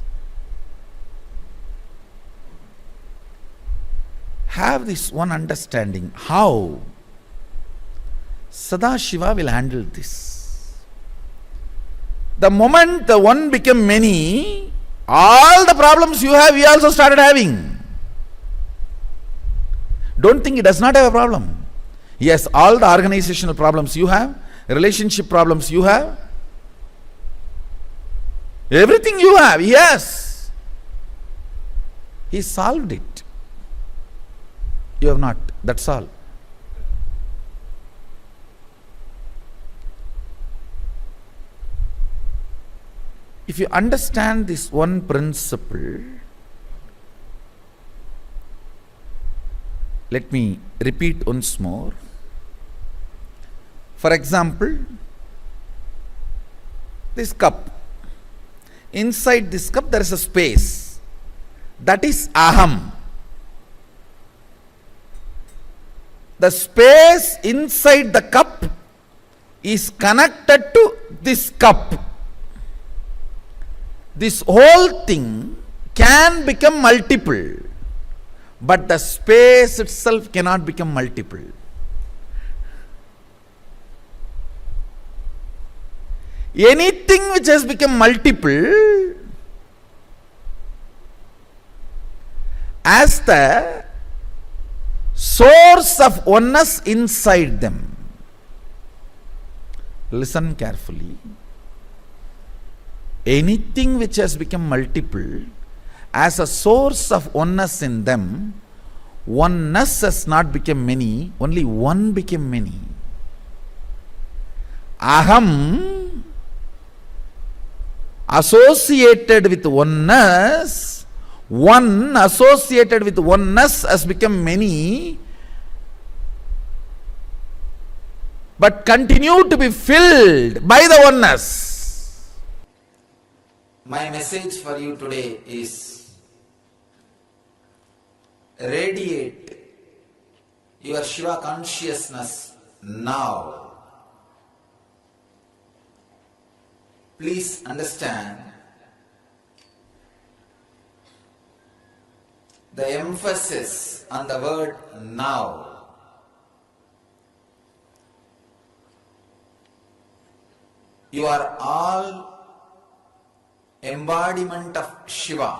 Have this one understanding how Sadashiva will handle this. The moment the one became many, all the problems you have, we also started having. Don't think he does not have a problem. Yes, all the organizational problems you have, relationship problems you have, everything you have, yes. He solved it. You have not. That's all. If you understand this one principle, let me repeat once more. For example, this cup. Inside this cup there is a space. That is aham. The space inside the cup is connected to this cup. This whole thing can become multiple, but the space itself cannot become multiple. Anything which has become multiple, as the source of oneness inside them. Listen carefully. Anything which has become multiple, as a source of oneness in them, oneness has not become many, only one became many. Aham associated with oneness, one associated with oneness has become many, but continue to be filled by the oneness. My message for you today is radiate your Shiva consciousness now. Please understand the emphasis on the word now. You are all embodiment of Shiva.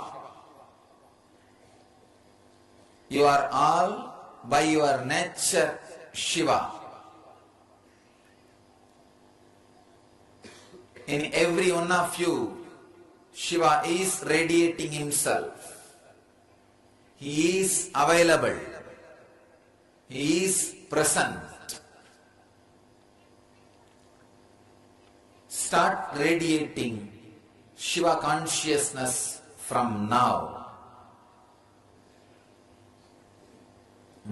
You are all by your nature Shiva. In every one of you, Shiva is radiating himself. He is available. He is present. Start radiating Shiva consciousness from now.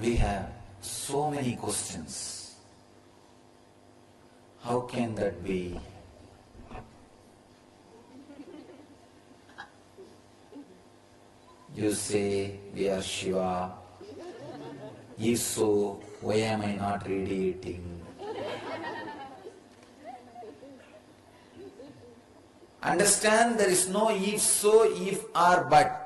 we have so many questions. How can that be? You say we are Shiva. If so, why am I not radiating? Understand, there is no if so, if or but.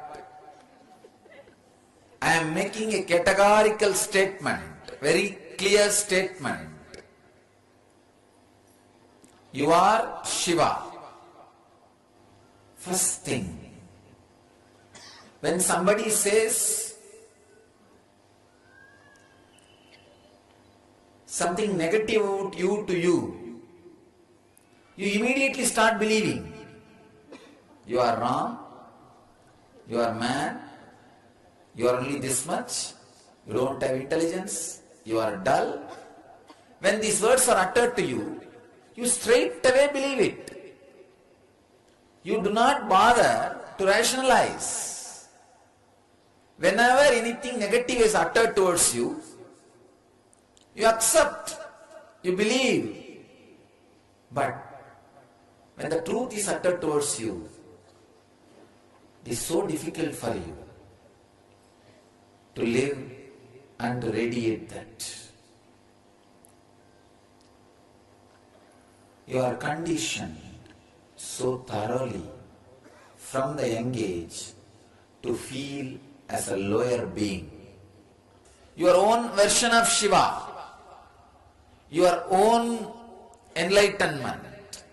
I am making a categorical statement, very clear statement. You are Shiva. First thing, when somebody says something negative about you to you, you immediately start believing. You are wrong, you are mad, you are only this much, you don't have intelligence, you are dull. When these words are uttered to you, you straight away believe it. You do not bother to rationalize. Whenever anything negative is uttered towards you, you accept, you believe. But when the truth is uttered towards you, it is so difficult for you to live and to radiate that. You are conditioned so thoroughly from the young age to feel as a lower being. Your own version of Shiva, your own enlightenment,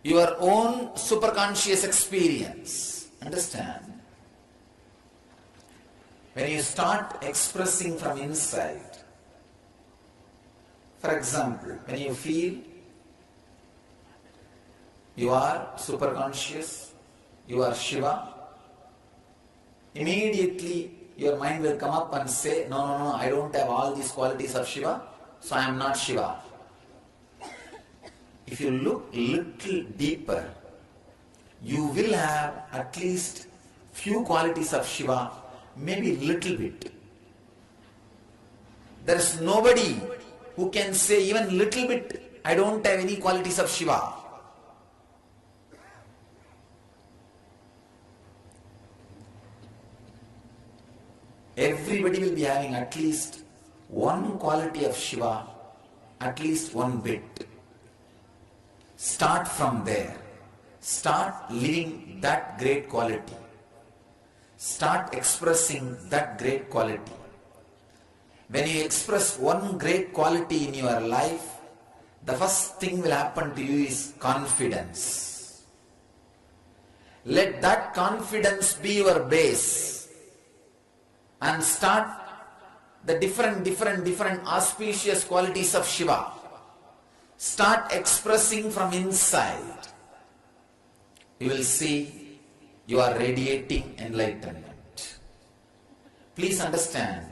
your own superconscious experience. Understand? When you start expressing from inside, for example, when you feel you are superconscious, you are Shiva, immediately your mind will come up and say, no, I don't have all these qualities of Shiva, so I am not Shiva. If you look little deeper, you will have at least few qualities of Shiva, maybe little bit. There is nobody who can say even little bit, I don't have any qualities of Shiva. Everybody will be having at least one quality of Shiva, at least one bit. Start from there. Start living that great quality. Start expressing that great quality. When you express one great quality in your life, the first thing will happen to you is confidence. Let that confidence be your base and start the different auspicious qualities of Shiva. Start expressing from inside. You will see you are radiating enlightenment. Please understand.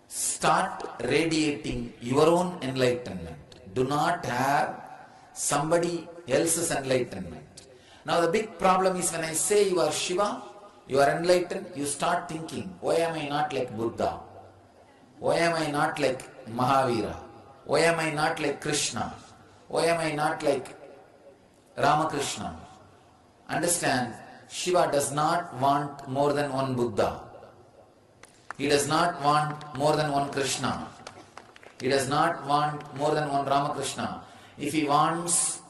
Start radiating your own enlightenment. Do not have somebody else's enlightenment. Now the big problem is when I say you are Shiva, you are enlightened, you start thinking, why am I not like Buddha? Why am I not like Mahavira? Why am I not like Krishna? Why am I not like Ramakrishna? Understand, Shiva does not want more than one Buddha. He does not want more than one Krishna. He does not want more than one Ramakrishna. If he wants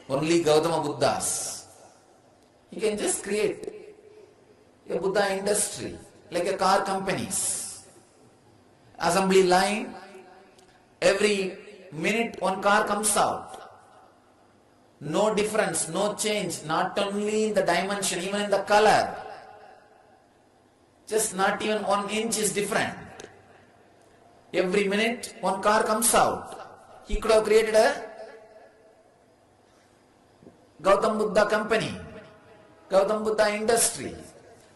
only Gautama Buddhas, he can just create a Buddha industry, like a car companies. Assembly line, every minute one car comes out. No difference, no change, not only in the dimension, even in the color. Just not even 1 inch is different. Every minute one car comes out. He could have created a Gautam Buddha company, Gautam Buddha industry.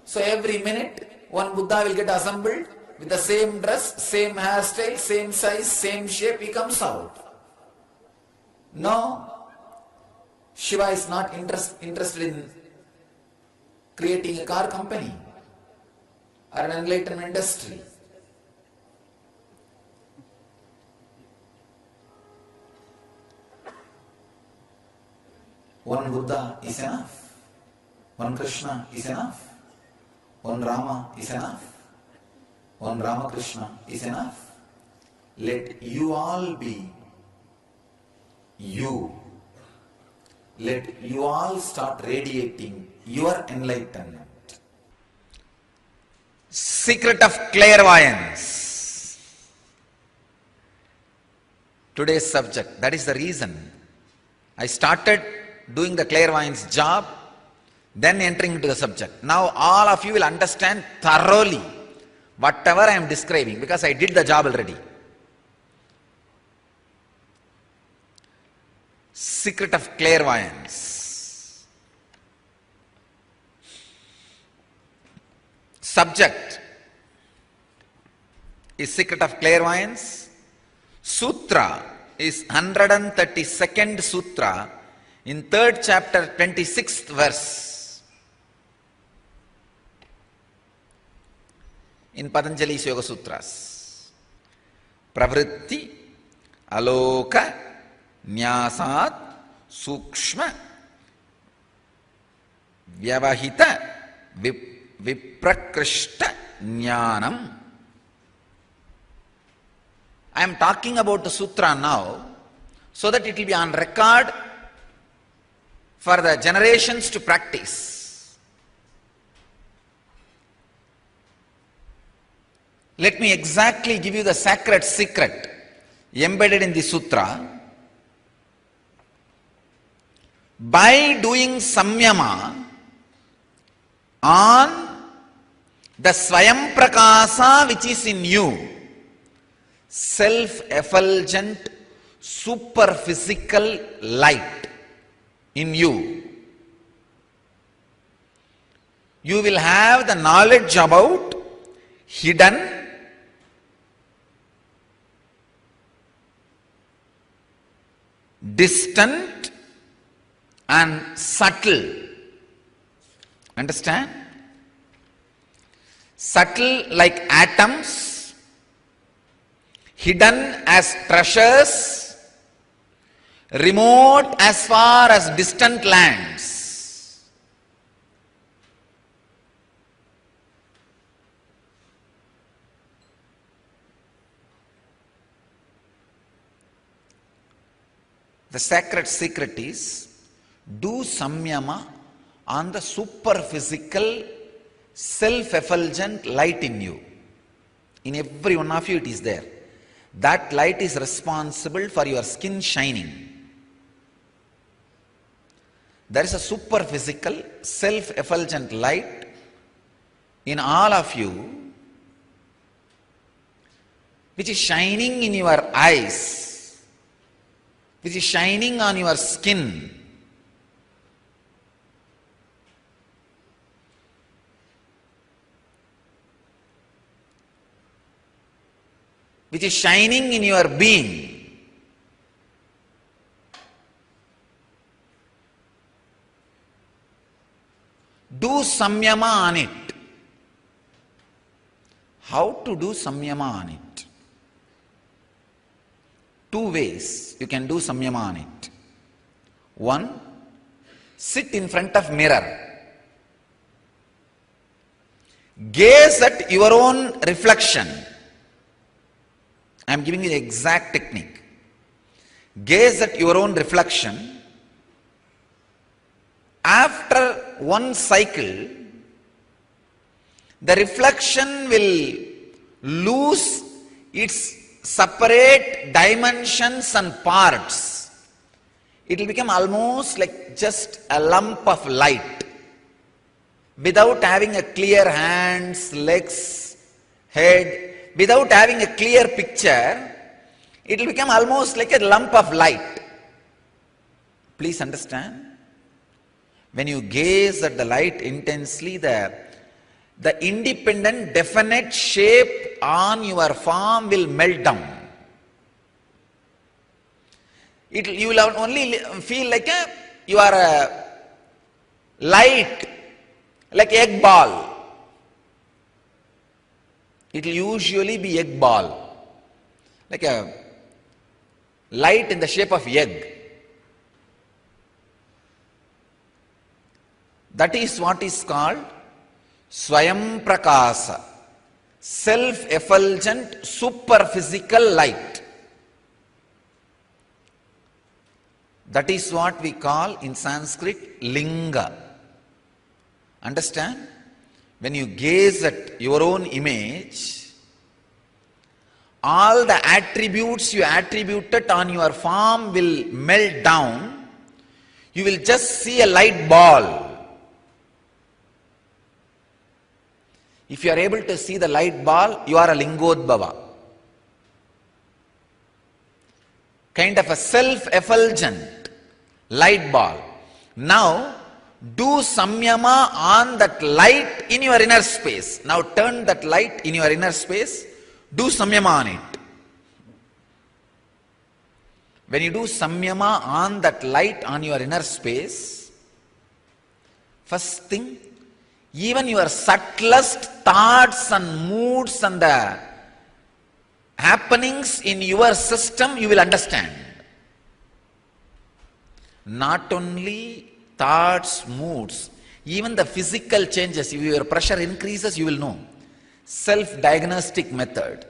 So every minute one Buddha will get assembled with the same dress, same hairstyle, same size, same shape, he comes out. No, Shiva is not interested in creating a car company. or an enlightenment industry. One Buddha is enough. One Krishna is enough. One Rama is enough. One Ramakrishna is enough. Let you all be you. Let you all start radiating your enlightenment. Secret of clairvoyance. Today's subject. That is the reason I started doing the clairvoyance job, then entering into the subject. Now all of you will understand thoroughly whatever I am describing, because I did the job already. Secret of clairvoyance. Subject is secret of clairvoyance. Sutra is 132nd sutra in 3rd chapter 26th verse in Patanjali's Yoga Sutras. Pravritti aloka nyasat sukshma vyavahita viprakrishta jnanam. I am talking about the sutra now so that it will be on record for the generations to practice. Let me exactly give you the sacred secret embedded in the sutra. By doing samyama on the Swayam Prakasa which is in you, self-effulgent, superphysical light in you, you will have the knowledge about hidden, distant and subtle. Understand? Subtle like atoms, hidden as treasures, remote as far as distant lands. The sacred secret is do samyama on the superphysical, self-effulgent light in you. In every one of you it is there. That light is responsible for your skin shining. There is a superphysical, self-effulgent light in all of you which is shining in your eyes, which is shining on your skin, which is shining in your being. Do samyama on it. How to do samyama on it? Two ways you can do samyama on it. One, sit in front of mirror. Gaze at your own reflection. I am giving you the exact technique. Gaze at your own reflection. After one cycle, the reflection will lose its separate dimensions and parts. It will become almost like just a lump of light without having a clear hands, legs, head. Without having a clear picture, it will become almost like a lump of light. Please understand. When you gaze at the light intensely, the independent, definite shape on your form will melt down. You will only feel like you are a light, like egg ball. it will usually be egg ball, like a light in the shape of egg. That is what is called Swayam Prakasa, self-effulgent superphysical light. That is what we call in Sanskrit Linga. Understand? When you gaze at your own image, all the attributes you attributed on your form will melt down. You will just see a light ball. If you are able to see the light ball, you are a Lingodbhava. Kind of a self-effulgent light ball. Now, do Samyama on that light in your inner space. Now turn that light in your inner space. Do Samyama on it. When you do Samyama on that light on your inner space, first thing, even your subtlest thoughts and moods and the happenings in your system, you will understand. Not only thoughts, moods, even the physical changes. If your pressure increases, you will know. Self-diagnostic method.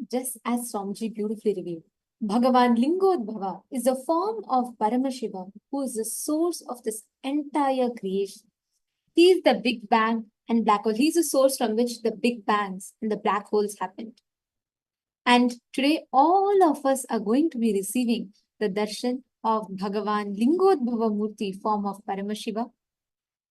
Just as Swamiji beautifully revealed, Bhagavan Lingodbhava is a form of Paramashiva, who is the source of this entire creation. He is the Big Bang and black hole. He is the source from which the Big Bangs and the black holes happened. And today, all of us are going to be receiving the darshan of Bhagavan Lingodbhava Murthy, form of Paramashiva.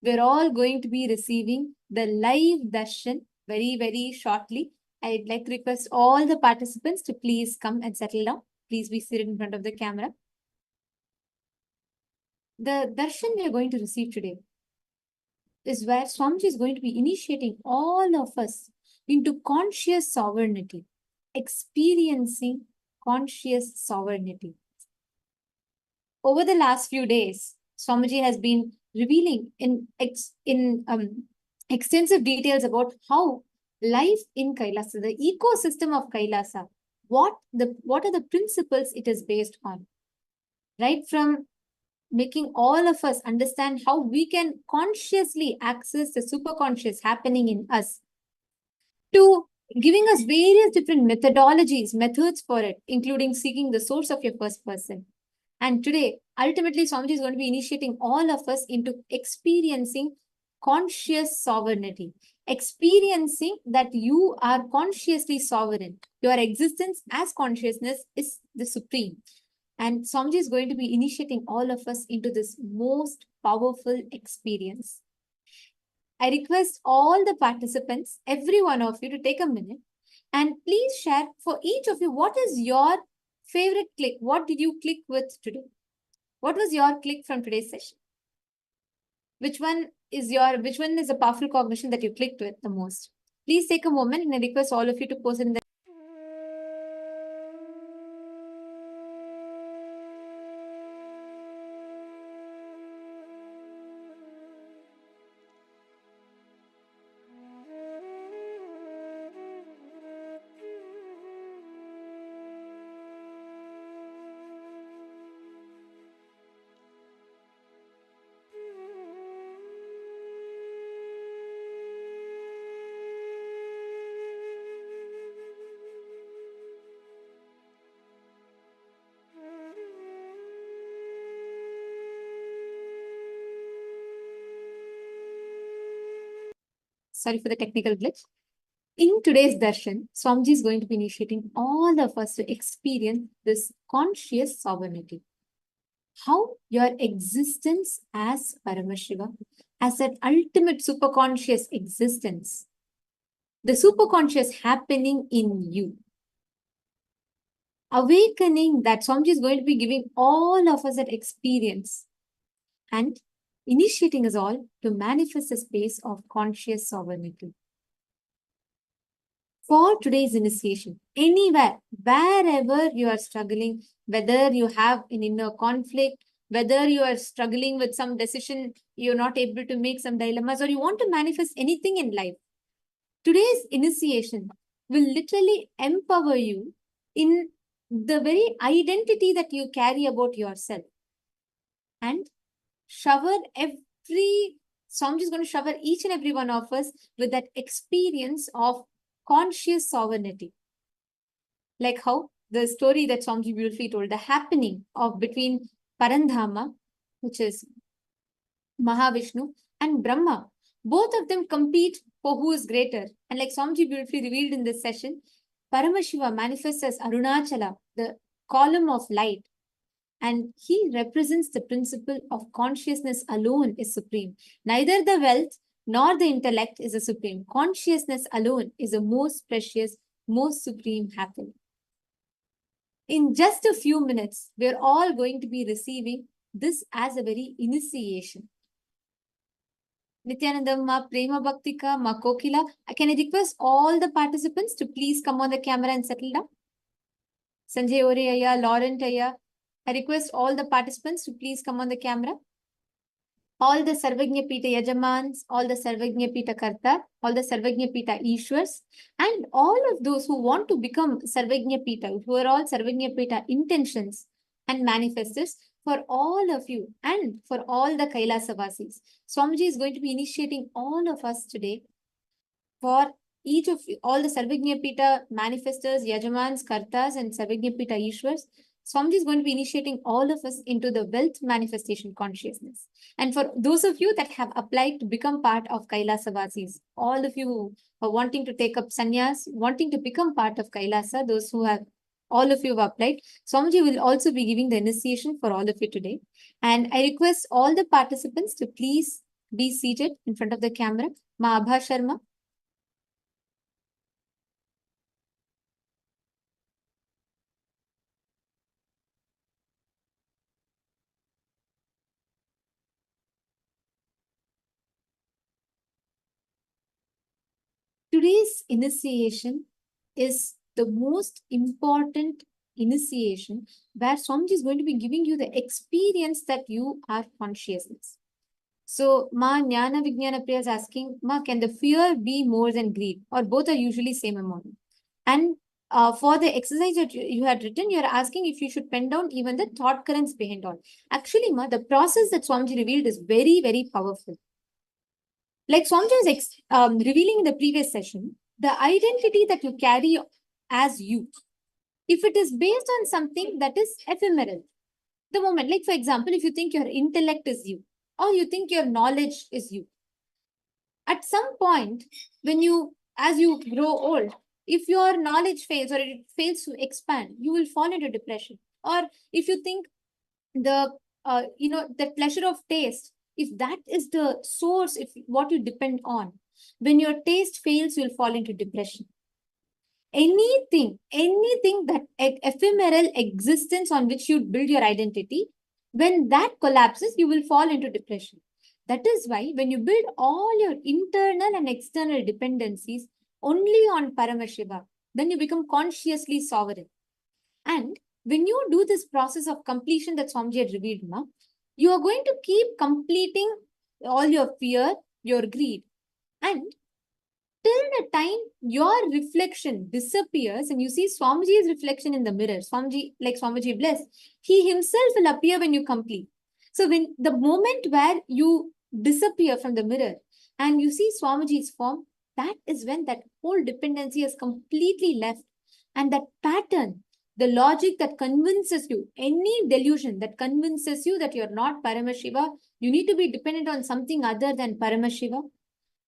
We're all going to be receiving the live darshan very, very shortly. I'd like to request all the participants to please come and settle down. Please be seated in front of the camera. The darshan we are going to receive today is where Swamiji is going to be initiating all of us into conscious sovereignty, experiencing conscious sovereignty. Over the last few days, Swamiji has been revealing in extensive details about how life in Kailasa, the ecosystem of Kailasa, what are the principles it is based on. Right from making all of us understand how we can consciously access the superconscious happening in us, to giving us various different methodologies, methods for it, including seeking the source of your first person. And today, ultimately, Swamiji is going to be initiating all of us into experiencing conscious sovereignty, experiencing that you are consciously sovereign. Your existence as consciousness is the supreme. And Swamiji is going to be initiating all of us into this most powerful experience. I request all the participants, every one of you, to take a minute and please share for each of you, what is your favorite click? What did you click with today? What was your click from today's session? Which one is a powerful cognition that you clicked with the most? Please take a moment and I request all of you to post it in the sorry for the technical glitch. In today's darshan, Swamiji is going to be initiating all of us to experience this conscious sovereignty. How your existence as Paramashiva, as that ultimate superconscious existence, the superconscious happening in you, awakening that Swamiji is going to be giving all of us that experience and initiating us all to manifest a space of conscious sovereignty. For today's initiation, anywhere, wherever you are struggling, whether you have an inner conflict, whether you are struggling with some decision, you're not able to make some dilemmas, or you want to manifest anything in life, today's initiation will literally empower you in the very identity that you carry about yourself. And Swamiji is going to shower each and every one of us with that experience of conscious sovereignty. Like how the story that Swamiji beautifully told, the happening of between Parandhama, which is Mahavishnu, and Brahma. Both of them compete for who is greater. And like Swamiji beautifully revealed in this session, Paramashiva manifests as Arunachala, the column of light. And he represents the principle of consciousness alone is supreme. Neither the wealth nor the intellect is a supreme. Consciousness alone is the most precious, most supreme happiness. In just a few minutes, we're all going to be receiving this as a very initiation. Nityanandam, Ma Prema Bhaktika, Ma Kokila. Can I request all the participants to please come on the camera and settle down? Sanjay Ore Aya, Laurent Aya. I request all the participants to please come on the camera. All the Sarvagnya Pita Yajamans, all the Sarvagnya Pita Karta, all the Sarvagnya Pita Ishwars, and all of those who want to become Sarvagnya Pita, who are all Sarvagnya Pita intentions and manifestors, for all of you and for all the Kailasavasis. Swamiji is going to be initiating all of us today for each of you, all the Sarvagnya Pita manifestors, Yajamans, Kartas, and Sarvagnya Pita Ishwars. Swamiji is going to be initiating all of us into the wealth manifestation consciousness. And for those of you that have applied to become part of Kailasavasis, all of you who are wanting to take up sannyas, wanting to become part of Kailasa, those who have, all of you have applied, Swamiji will also be giving the initiation for all of you today. And I request all the participants to please be seated in front of the camera. Ma Abha Sharma. Today's initiation is the most important initiation where Swamiji is going to be giving you the experience that you are consciousness. So, Ma Jnana Vijnana Priya is asking, Ma, can the fear be more than greed? Or both are usually same amount? And for the exercise that you had written, you're asking if you should pen down even the thought currents behind all. Actually, Ma, the process that Swamiji revealed is very, very powerful. Like Swamiji was revealing in the previous session, the identity that you carry as you, if it is based on something that is ephemeral, the moment, like for example, if you think your intellect is you, or you think your knowledge is you, at some point, when you, as you grow old, if your knowledge fails or it fails to expand, you will fall into depression. Or if you think the the pleasure of taste, if that is the source, if what you depend on, when your taste fails, you'll fall into depression. Anything that ephemeral existence on which you build your identity, when that collapses, you will fall into depression. That is why when you build all your internal and external dependencies only on Paramashiva, then you become consciously sovereign. And when you do this process of completion that Swamiji had revealed, you are going to keep completing all your fear, your greed. And till the time your reflection disappears and you see Swamiji's reflection in the mirror, Swamiji, like Swamiji bless, he himself will appear when you complete. So when the moment where you disappear from the mirror and you see Swamiji's form, that is when that whole dependency is completely left. And that pattern, the logic that convinces you, any delusion that convinces you that you're not Paramashiva, you need to be dependent on something other than Paramashiva,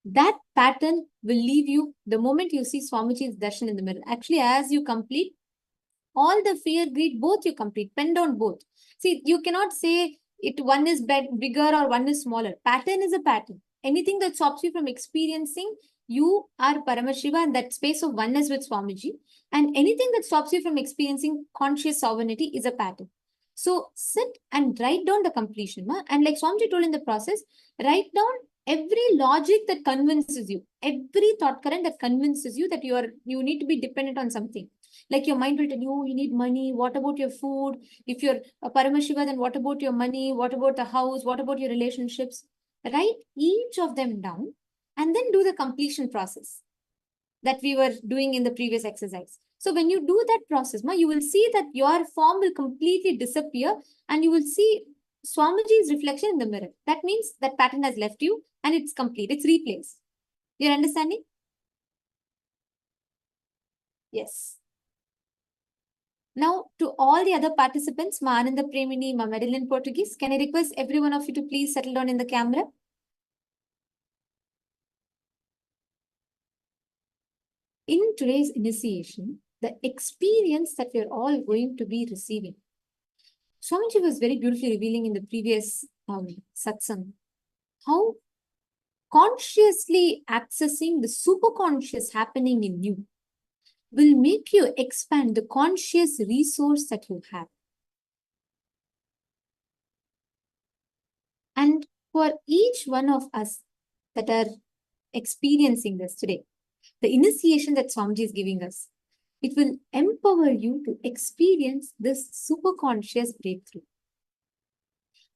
that pattern will leave you the moment you see Swamiji's darshan in the mirror. Actually, as you complete, all the fear, greed, both you complete, pen down both. See, you cannot say it one is bigger or one is smaller. Pattern is a pattern. Anything that stops you from experiencing, you are Paramashiva and that space of oneness with Swamiji. And anything that stops you from experiencing conscious sovereignty is a pattern. So sit and write down the completion. And like Swamiji told in the process, write down every logic that convinces you, every thought current that convinces you that you need to be dependent on something. Like your mind will tell you, oh, you need money. What about your food? If you're a Paramashiva, then what about your money? What about the house? What about your relationships? Write each of them down and then do the completion process that we were doing in the previous exercise. So when you do that process, you will see that your form will completely disappear and you will see Swamiji's reflection in the mirror. That means that pattern has left you and it's complete. It's replaced. You're understanding? Yes. Now, to all the other participants, Ma Ananda Premini, Ma Madeline Portuguese, can I request every one of you to please settle down in the camera? In today's initiation, the experience that we're all going to be receiving, Swamiji was very beautifully revealing in the previous satsang, how consciously accessing the superconscious happening in you will make you expand the conscious resource that you have. And for each one of us that are experiencing this today, the initiation that Swamiji is giving us, it will empower you to experience this superconscious breakthrough.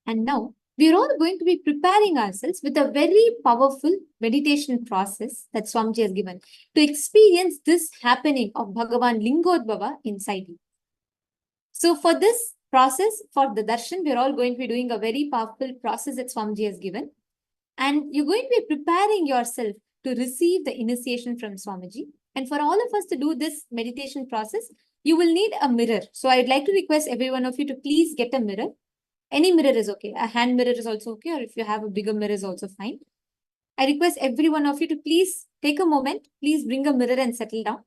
And now, we are all going to be preparing ourselves with a very powerful meditation process that Swamiji has given to experience this happening of Bhagavan Lingodbhava inside you. So for this process, for the darshan, we are all going to be doing a very powerful process that Swamiji has given. And you're going to be preparing yourself to receive the initiation from Swamiji. And for all of us to do this meditation process, you will need a mirror. So I'd like to request every one of you to please get a mirror. Any mirror is okay. A hand mirror is also okay. Or if you have a bigger mirror is also fine. I request every one of you to please take a moment. Please bring a mirror and settle down.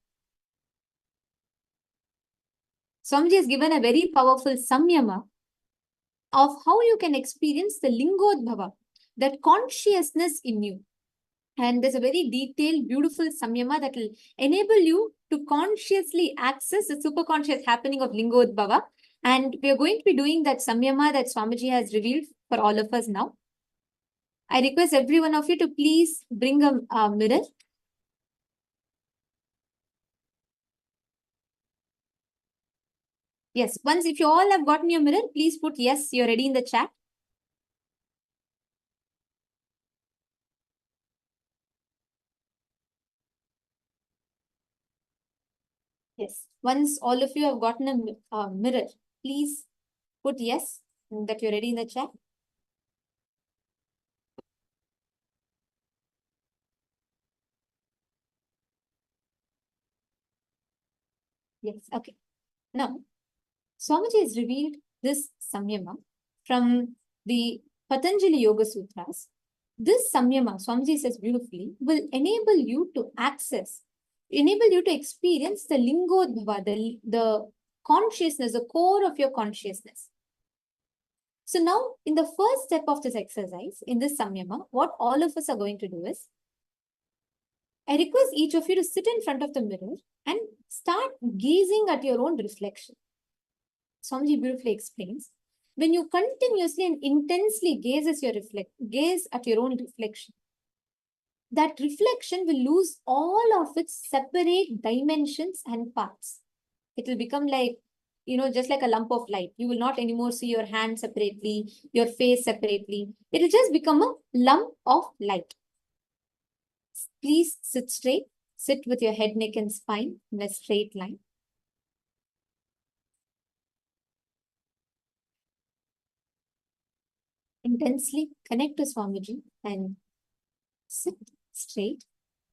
Swamiji has given a very powerful samyama of how you can experience the Lingodbhava, that consciousness in you. And there's a very detailed, beautiful samyama that will enable you to consciously access the superconscious happening of Lingodbhava. And we are going to be doing that samyama that Swamiji has revealed for all of us now. I request every one of you to please bring a mirror. Yes, once if you all have gotten your mirror, please put yes, you're ready in the chat. Yes, once all of you have gotten a mirror, please put yes, that you're ready in the chat. Yes, okay. Now, Swamiji has revealed this Samyama from the Patanjali Yoga Sutras. This Samyama, Swamiji says beautifully, will enable you to experience the Lingodbhava, the consciousness, the core of your consciousness. So now, in the first step of this exercise, in this Samyama, what all of us are going to do is, I request each of you to sit in front of the mirror and start gazing at your own reflection. Swamiji beautifully explains, when you continuously and intensely gaze at your own reflection, that reflection will lose all of its separate dimensions and parts. It will become like, just like a lump of light. You will not anymore see your hand separately, your face separately. It will just become a lump of light. Please sit straight. Sit with your head, neck, and spine in a straight line. Intensely connect to Swamiji and sit straight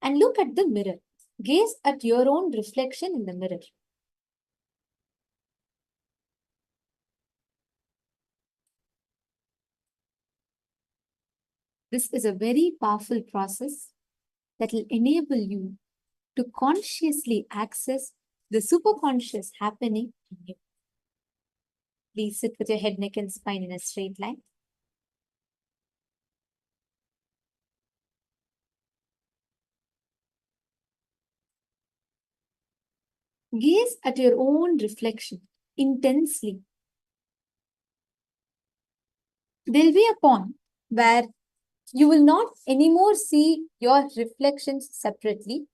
and look at the mirror. Gaze at your own reflection in the mirror. This is a very powerful process that will enable you to consciously access the superconscious happening in you. Please sit with your head, neck, and spine in a straight line. Gaze at your own reflection intensely. There will be a point where you will not anymore see your reflections separately.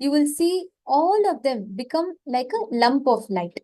You will see all of them become like a lump of light.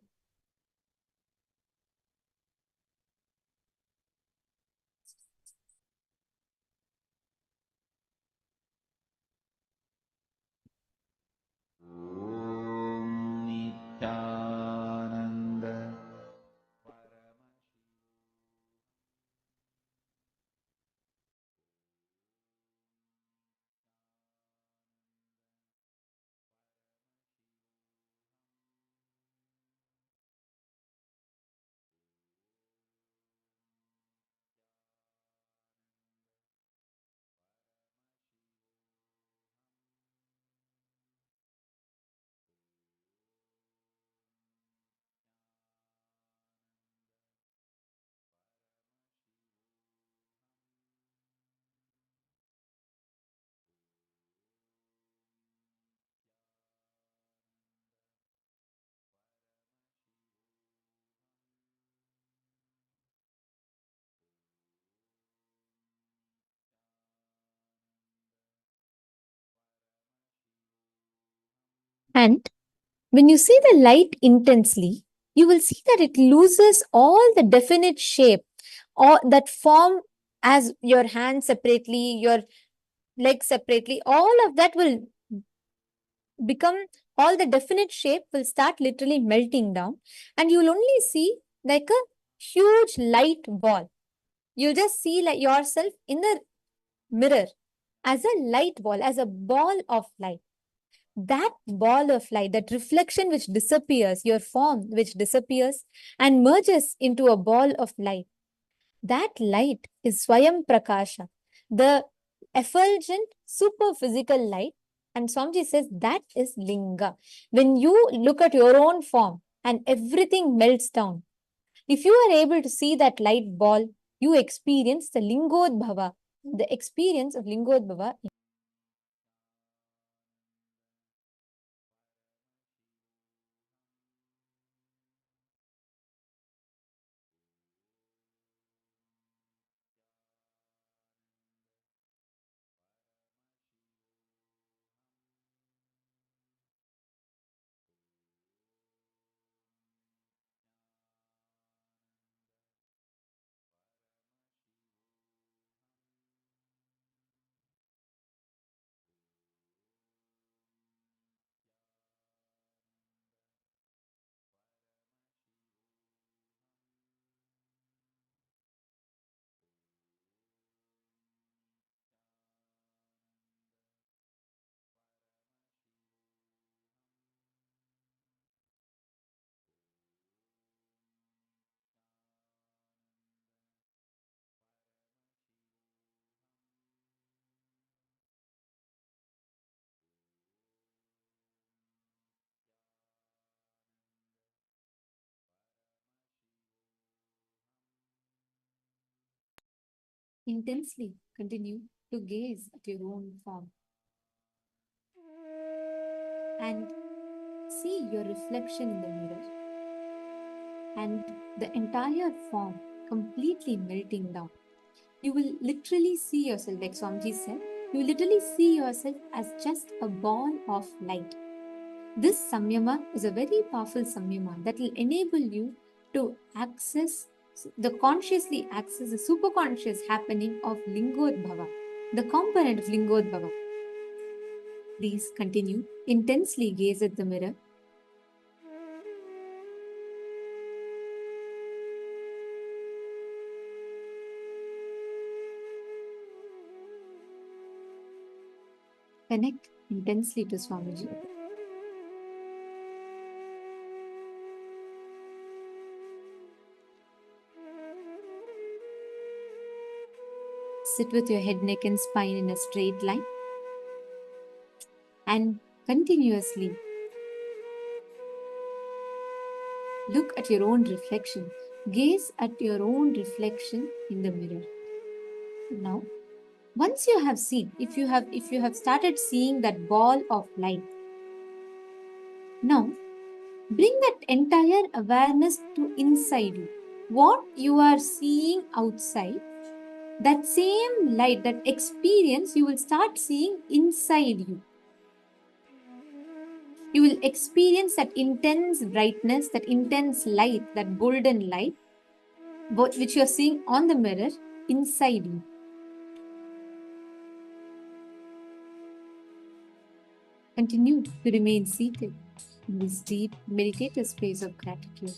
And when you see the light intensely, you will see that it loses all the definite shape or that form as your hand separately, your leg separately. All of that will become, all the definite shape will start literally melting down, and you will only see like a huge light ball. You'll just see like yourself in the mirror as a light ball, as a ball of light. That ball of light, that reflection which disappears, your form which disappears and merges into a ball of light, that light is Swayam Prakasha, the effulgent, super physical light. And Swamiji says that is Linga. When you look at your own form and everything melts down, if you are able to see that light ball, you experience the Lingodbhava, the experience of Lingodbhava. Intensely continue to gaze at your own form and see your reflection in the mirror and the entire form completely melting down. You will literally see yourself, like Swamiji said, you will literally see yourself as just a ball of light. This Samyama is a very powerful Samyama that will enable you to access consciously access the superconscious happening of Lingodbhava, the component of Lingodbhava. Please continue. Intensely gaze at the mirror. Connect intensely to Swamiji. Sit with your head, neck, and spine in a straight line and continuously look at your own reflection. Gaze at your own reflection in the mirror. Now, once you have seen, if you have started seeing that ball of light, now bring that entire awareness to inside you. What you are seeing outside, that same light, that experience, you will start seeing inside you. You will experience that intense brightness, that intense light, that golden light, which you are seeing on the mirror inside you. Continue to remain seated in this deep meditative space of gratitude.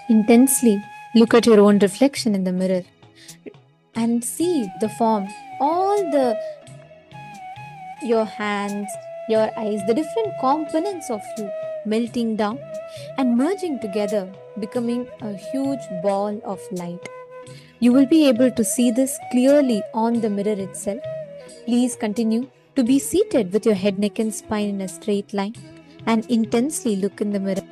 Intensely Look at your own reflection in the mirror and see the form, your hands, your eyes, the different components of you melting down and merging together, becoming a huge ball of light. You will be able to see this clearly on the mirror itself. Please continue to be seated with your head, neck, and spine in a straight line and intensely look in the mirror.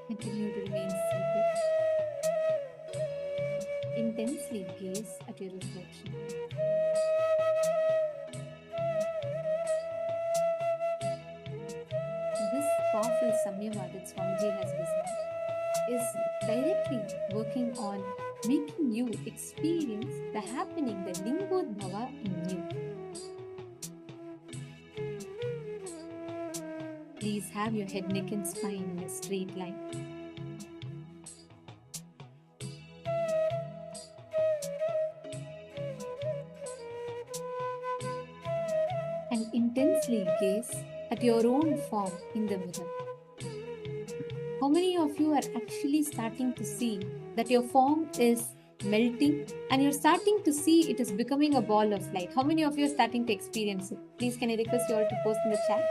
Continue to remain seated. Intensely gaze at your reflection. This powerful Samyama that Swamiji has designed is directly working on making you experience the happening, the Lingodbhava in you. Please have your head, neck, and spine in a straight line. And intensely gaze at your own form in the mirror. How many of you are actually starting to see that your form is melting and you're starting to see it is becoming a ball of light? How many of you are starting to experience it? Please, can I request you all to post in the chat?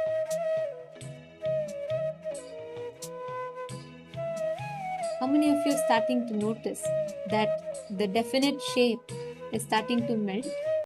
How many of you are starting to notice that the definite shape is starting to melt